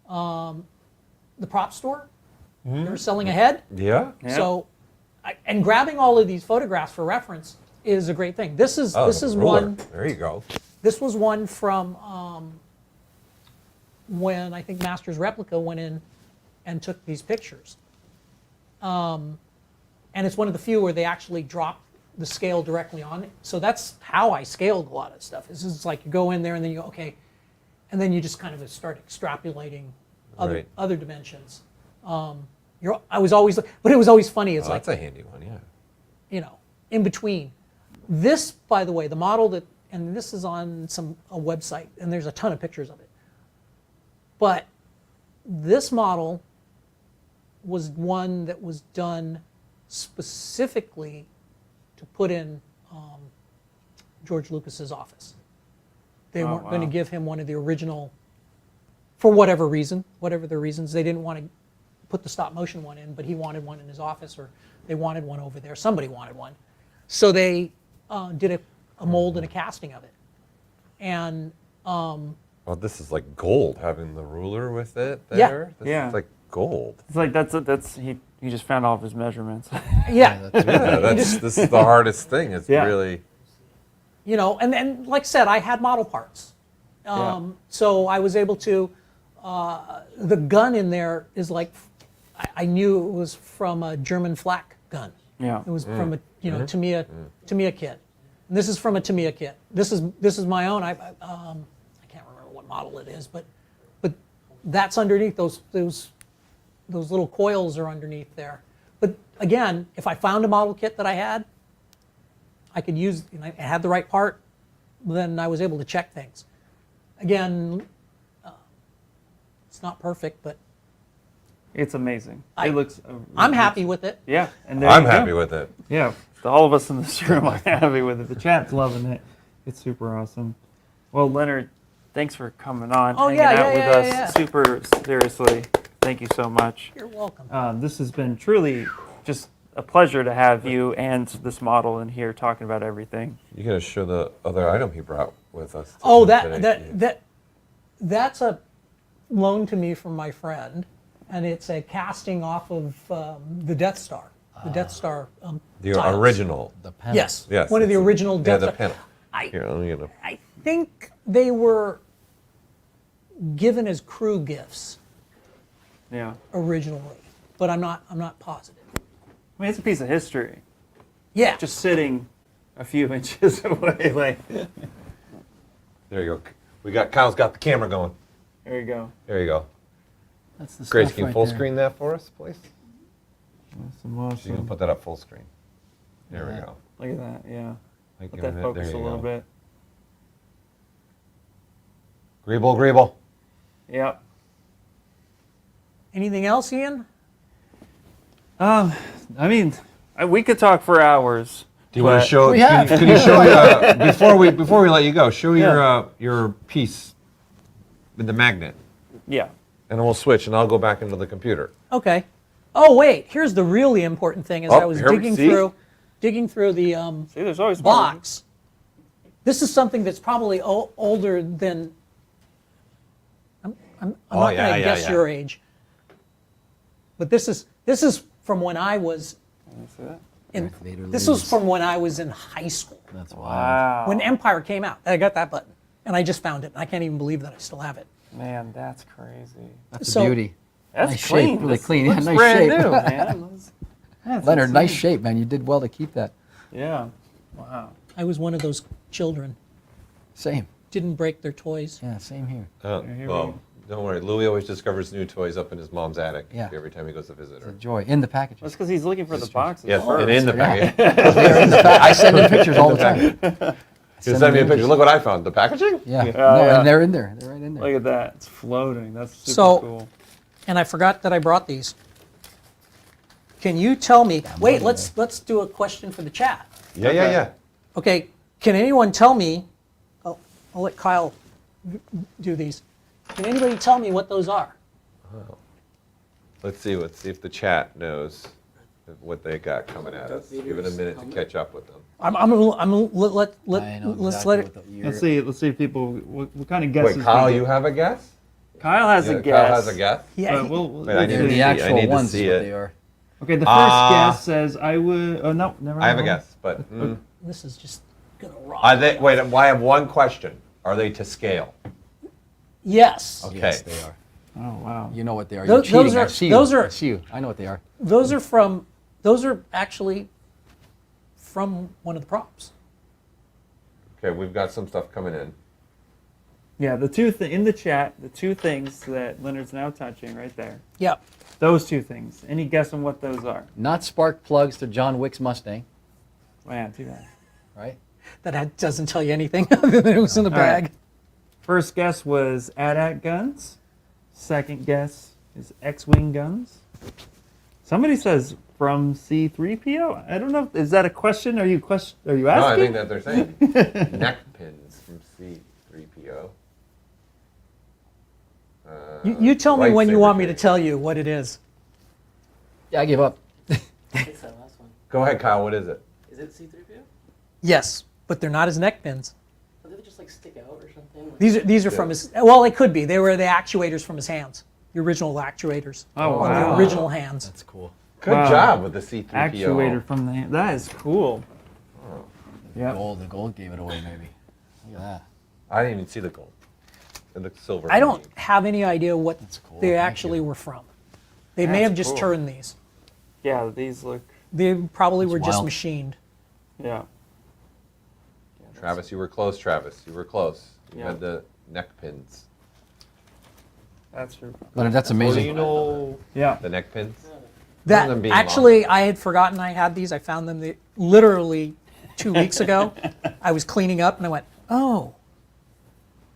The prop store, they're selling a head. Yeah. Yeah. So, and grabbing all of these photographs for reference is a great thing. This is Oh, this the is ruler. one. There you go. This was one from when I think Masters Replica went in and took these pictures. And it's one of the few where they actually dropped the scale directly on it. So that's how I scaled a lot of stuff. This is like you go in there and then you go, okay, and then you just kind of start extrapolating Right. other dimensions. I was always, but it was always funny. It's Oh, like, that's a handy one, yeah. you know, in between. This, by the way, the model that, and this is on a website, and there's a ton of pictures of it. But this model was one that was done specifically to put in George Lucas's office. They weren't going to give him one of the original, for whatever reason, whatever the reasons, they didn't want to put the stop motion one in, but he wanted one in his office, or they wanted one over there. Somebody wanted one. So they did a mold and a casting of it. And Well, this is like gold, having the ruler with it Yeah. there. This Yeah. is like gold. It's like that's he just found all of his measurements. yeah, Yeah, this is the hardest thing. It's Yeah. really, you know, and like I said, I had model parts. So I was able to, the gun in there is like, I knew it was from a German flak gun. Yeah. It was from a Tamiya kit. And this is from a Tamiya kit. This is my own. I can't remember what model it is, but that's underneath those little coils are underneath there. But again, if I found a model kit that I had, I could use. And I had the right part, then I was able to check things. Again, it's not perfect, but It's amazing. It looks. I'm happy with it. Yeah, and there I'm you go. happy with it. Yeah, all of us in this room are happy with it. The chat's loving it. It's super awesome. Well, Leonard, thanks for coming on, Oh, hanging yeah, out yeah, with yeah, us. yeah. Super seriously, thank you so much. You're welcome. This has been truly just a pleasure to have you and this model in here talking about everything. You got to show the other item he brought with us. Oh, today. that's a loan to me from my friend, and it's a casting off of the Death Star. The Death Star. The tiles. original. The panel. Yes. Yes. One of the it's- original Yeah, Death the Star. panel. Here, let me get them. I think they were given as crew gifts Yeah. originally, but I'm not positive. I mean, it's a piece of history. Yeah. Just sitting a few inches away. Like, There you go. Kyle's got the camera going. there you go. There you go. That's the Grace, stuff can you right full there. screen that for us, please? Awesome, So you can awesome. put that up full screen. There we Yeah. go. Look at that. Yeah. Like, Let that there focus you a little go. bit. Greeble. Yep. Anything else, Ian? I mean, we could talk for hours. Do you want but- to show? We have. Can you show before we let you go? Show your piece with the magnet, Yeah. and then we'll switch, and I'll go back into the computer. Okay. Oh wait, here's the really important thing. As Oh, I was here we digging see. through the See, there's always more. box. This is something that's probably older than. I'm Oh, not yeah, going to yeah, guess yeah. your age. But this is from when I was See that? in. Darth Vader This was lives. from when I was in high school. That's wild. Wow. When Empire came out, I got that button, and I just found it. And I can't even believe that I still have it. Man, that's crazy. That's So- a beauty. That's Nice clean. shape, really This clean. Yeah, looks nice brand shape. new, man. That's Leonard, nice insane. shape, man. You did well to keep that. Yeah. Wow. I was one of those children. Same. Didn't break their toys. Yeah, same here. Here Well, don't worry. Louie always discovers new toys up in his mom's attic. Yeah. Every time he goes to visit It's a her. joy. In the packages. That's because he's looking for the boxes. Yes, first. and in the Yeah. package. They're in the I send him pictures all the time. He'll send me a picture. Look what I found. The packaging? Yeah. Yeah, No, yeah. and they're in there. They're right in there. Look at that. It's floating. That's super So- cool. And I forgot that I brought these. Can you tell me? Wait, let's do a question for the chat. Yeah. Okay, can anyone tell me? I'll let Kyle do these. Can anybody tell me what those are? Let's see if the chat knows what they got coming at us. Give it a minute to catch up with them. Let's exactly let it. what the year- Let's see if people what kind of guesses. Wait, Kyle, we you get. have a guess? Kyle has Yeah, a guess. Kyle has a guess. Yeah. But we'll Wait, I need They're to the see- I actual need to ones. see is what it. they are. Okay, the first guess says I would. Oh no, never. I have a mind. guess, but This is just gonna rock. are they? Wait, I have one question. Are they to scale? Yes. Okay. Yes, they are. Oh wow. You know what they are. Those- You're cheating. those are- I see those you. are- I see you. I know what they are. Those are actually from one of the props. Okay, we've got some stuff coming in. Yeah, in the chat, the two things that Leonard's now touching right there. Yep. Those two things. Any guess on what those are? Not spark plugs to John Wick's Mustang, Man, too bad. right? That doesn't tell you anything other than it was in the All right. bag. First guess was AT-AT guns. Second guess is X-Wing guns. Somebody says from C-3PO. I don't know. Is that a question? Are you asking? No, I think that they're saying neck pins from C-3PO. You tell me when you lightsaber want me to case. tell you what it is. Yeah, I give up. It's that last one. Go ahead, Kyle. What is it? Is it C3PO? Yes, but they're not his neck pins. Or did they just like stick out or something? Like, These are from his. Well, they could be. They were the actuators from his hands. The original actuators Oh, on wow. the original hands. That's cool. Good Wow. job with the C-3PO. Actuator from the hand. That is cool. Yeah. The gold gave it away, maybe. Look at that. I didn't even see the gold. It looks silver. I don't have any idea what That's cool. they Thank actually you. were from. They may That's have just cool. turned these. Yeah, these look. They probably That's were just wild. machined. Yeah. Travis, you were close. Travis, you were close. You Yeah. had the neck pins. That's true. Leonard, that's Or do amazing. you know Yeah. the neck pins? That them being actually, I had forgotten I had these. I found them literally 2 weeks ago. I was cleaning up and I went, oh,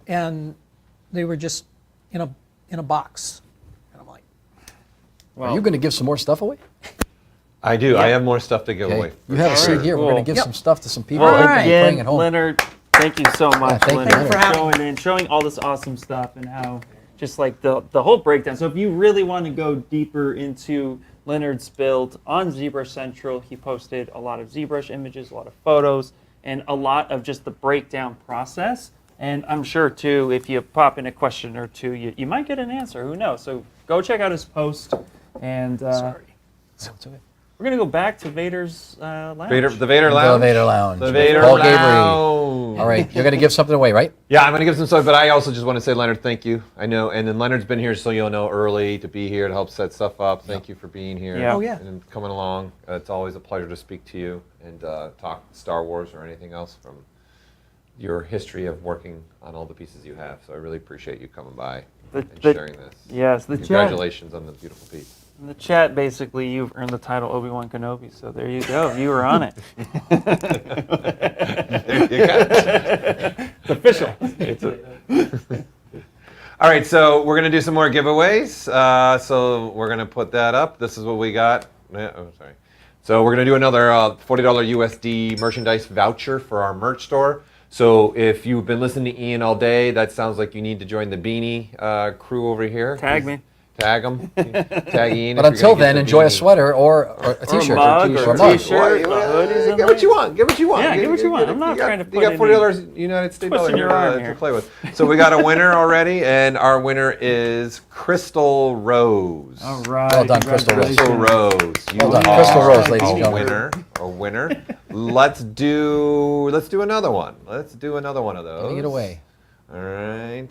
and they were just in a box, and I'm like, Well, Are you going to give some more stuff away? I do. I have more stuff to give Okay. away. You have a seat sure. here. We're Cool. going to give Yep. some stuff to some people Well, All who are right. playing again, at home. Leonard, thank you so much, thank you, Leonard, Leonard. for having showing in, showing all this awesome stuff and how just like the whole breakdown. So if you really want to go deeper into Leonard's build on ZBrush Central, he posted a lot of ZBrush images, a lot of photos, and a lot of just the breakdown process. And I'm sure too, if you pop in a question or two, you might get an answer. Who knows? So go check out his post. And Sorry. So it's okay. We're gonna go back to Vader's lounge. The Vader Lounge. The Vader Lounge. The Vader Paul Gaboury. Lounge. All right, you're going to give something away, right? Yeah, I'm going to give some stuff, but I also just want to say, Leonard, thank you. I know, and then Leonard's been here, so you'll know, early to be here to help set stuff up. Thank you for being here. Yeah. Oh, yeah. And coming along. It's always a pleasure to speak to you and talk Star Wars or anything else from your history of working on all the pieces you have. So I really appreciate you coming by and sharing this. Yes, the chat. Congratulations on the beautiful piece. In the chat, basically, you've earned the title Obi-Wan Kenobi, so there you go. You were on it. There you go. It's official. All right, so we're going to do some more giveaways. So we're going to put that up. This is what we got. Oh, sorry. So we're going to do another $40 USD merchandise voucher for our merch store. So if you've been listening to Ian all day, that sounds like you need to join the beanie crew over here. Tag me. Tag them. Tag Ian. But if you're until gonna get then, the enjoy a beanie. sweater or a t-shirt. mug or a mug. t-shirt. Well, hoodies and get what you want. Get what you want. Yeah, get what you want. I'm not trying to put You got any $40 United States twists dollar in your arm to here. play with. So we got a winner already, and our winner is Crystal Rose. All right. Well done, Crystal Rose. Crystal Rose. You Well done. are Crystal Rose, ladies and a gentlemen. winner. Let's do another one. Let's do another one of those. Getting it away. All right.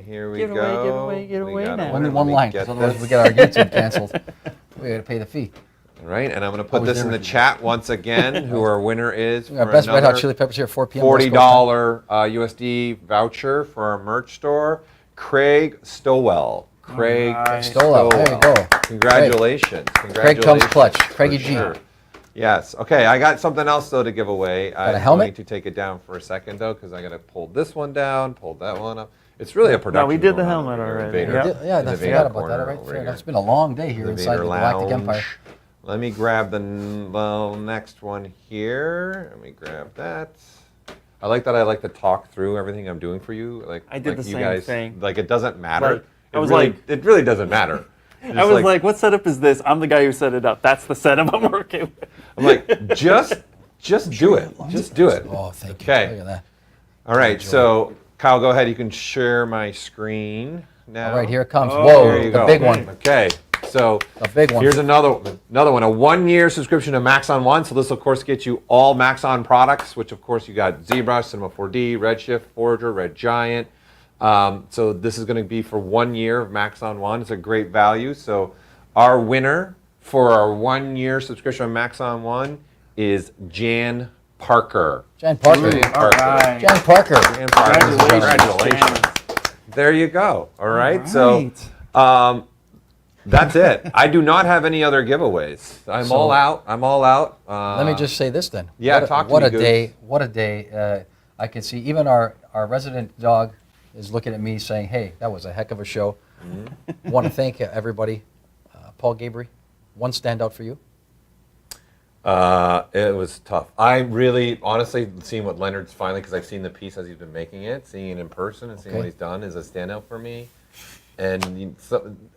Here we Give away, go. give away, give We away got a now. Only winner. one Let me line, get because otherwise this. we get our YouTube canceled. We got to pay the fee. All right, and I'm going to I put was this there in the with you. chat once again. Who our winner is? Our for best Red Hot another Chili Peppers here at 4 p.m. West Coast time. $40 USD voucher for our merch store. Craig Stowell. Craig Alright. Stowell. There you go. Congratulations. Craig comes clutch. Craigie for G. sure. Yes. Okay, I got something else, though, to give away. a I'm helmet? going to take it down for a second, though, because I got to pull this one down, pull that one up. It's really a production. No, we did the going on helmet over here in already. Vader- Yep. Yeah, in I the Vader forgot about that. corner All right, over fair here. enough. It's been a long day here The inside the Vader Galactic Empire. Lounge. Let me grab the next one here. Let me grab that. I like that. I like to talk through everything I'm doing for you. Like I did like the you same guys, thing. Like it doesn't matter. Like, I was really, like- it really doesn't matter. I was like, what setup is this? I'm the guy who set it up. That's the setup I'm working with. I'm like, just do it. Just do it. Oh, thank Okay. you. Look at that. All right. So Kyle, go ahead. You can share my screen now. All right, here it comes. Oh, Whoa, There you the go. big one. Okay. So The big one. here's another one. A 1-year subscription to Maxon One. So this, of course, gets you all Maxon products, which, of course, you got ZBrush, Cinema 4D, Redshift, Forager, Red Giant. So this is going to be for 1 year of Maxon One. It's a great value. So our winner for our 1-year subscription to Maxon One is Jan Parker. Jan Parker. Jan All Parker. right. Jan Parker. Jan Parker. Congratulations. Congratulations. There you go. All right. Right. So that's it. I do not have any other giveaways. I'm all out. Let me just say this then. Yeah, what talk to me, a Goose. day! What a day! I can see even our resident dog is looking at me saying, "Hey, that was a heck of a show." Mm-hmm. Want to thank everybody. Paul Gaboury, one standout for you. It was tough. I really, honestly, seeing what Leonard's finally, because I've seen the piece as he's been making it, seeing it in person and seeing Okay. what he's done is a standout for me. And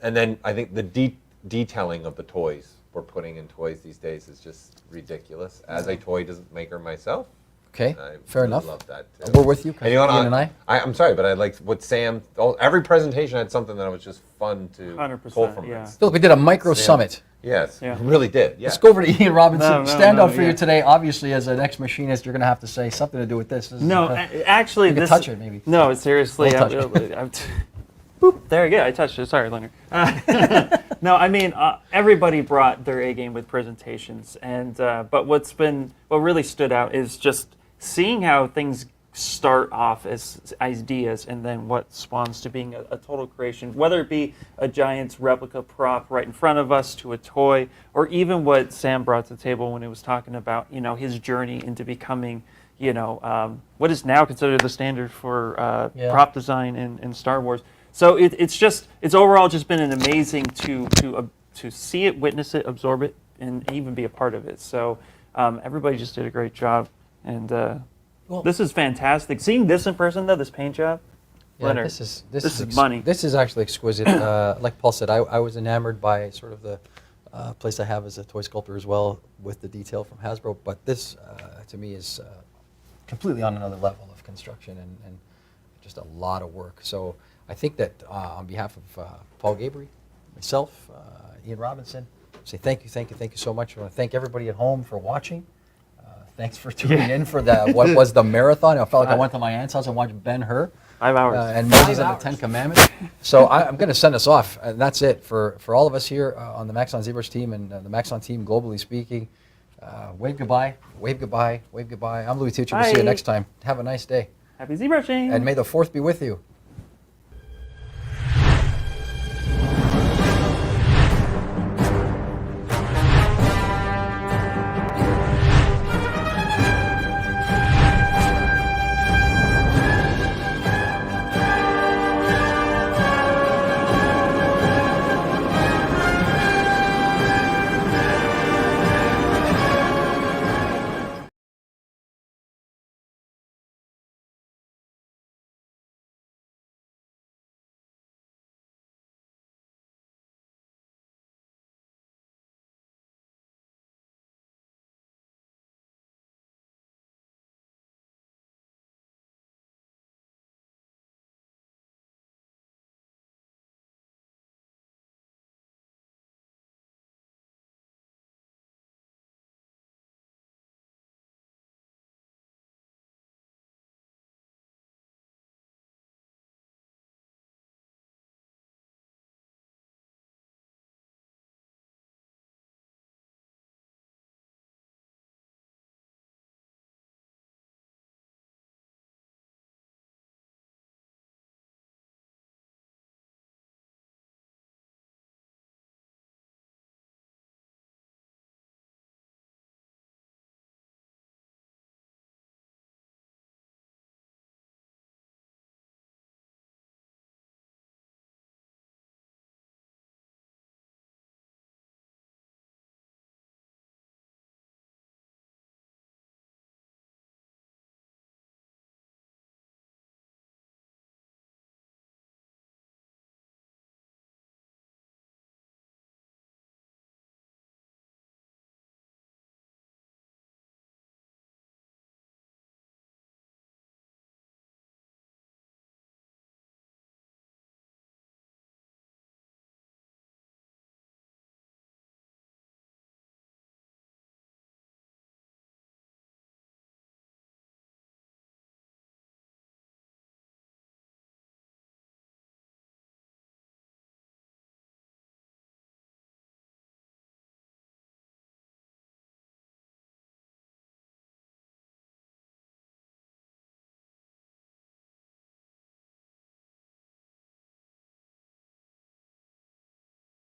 then I think the detailing of the toys we're putting in toys these days is just ridiculous. As a toy maker myself, Okay, I fair really enough. love that too. We're with you, And you know what, Ian and I. I'm sorry, but I like what Sam. Every presentation had something that was just fun to 100%, pull from yeah. it. Philip, we did a micro Sam. summit. Yes, Yeah. it really did. Yeah. Let's go over to Ian Robinson. No, Standout for yeah. you today. Obviously, as an ex-machinist, you're going to have to say something to do with this. This is, No, actually, you can this touch it, maybe. No, seriously. Don't touch Boop, there you go. I touched it. Sorry, Leonard. No, I mean everybody brought their A game with presentations, and but what really stood out is just seeing how things start off as ideas and then what spawns to being a total creation, whether it be a Giants replica prop right in front of us to a toy, or even what Sam brought to the table when he was talking about his journey into becoming what is now considered the standard for prop design in Star Wars. So it's overall just been an amazing to see it, witness it, absorb it, and even be a part of it. So everybody just did a great job, and this is fantastic. Seeing this in person, though, this paint job, Yeah, Leonard, this this is is money. This is actually exquisite. Like Paul said, I was enamored by sort of the place I have as a toy sculptor as well, with the detail from Hasbro. But this, to me, is completely on another level of construction and just a lot of work. So I think that on behalf of Paul Gaboury, myself, Ian Robinson, say thank you so much. I want to thank everybody at home for watching. Thanks for tuning in for the what was the marathon. I felt like I went to my aunt's house and watched Ben-Hur. 5 hours. And Moses and the Ten Commandments. So I'm going to send us off, and that's it for all of us here on the Maxon ZBrush team and the Maxon team, globally speaking. Wave goodbye, wave goodbye, wave goodbye. I'm Louie Tucci. We'll see you Bye. next time. Have a nice day, Happy ZBrushing. and may the 4th be with you.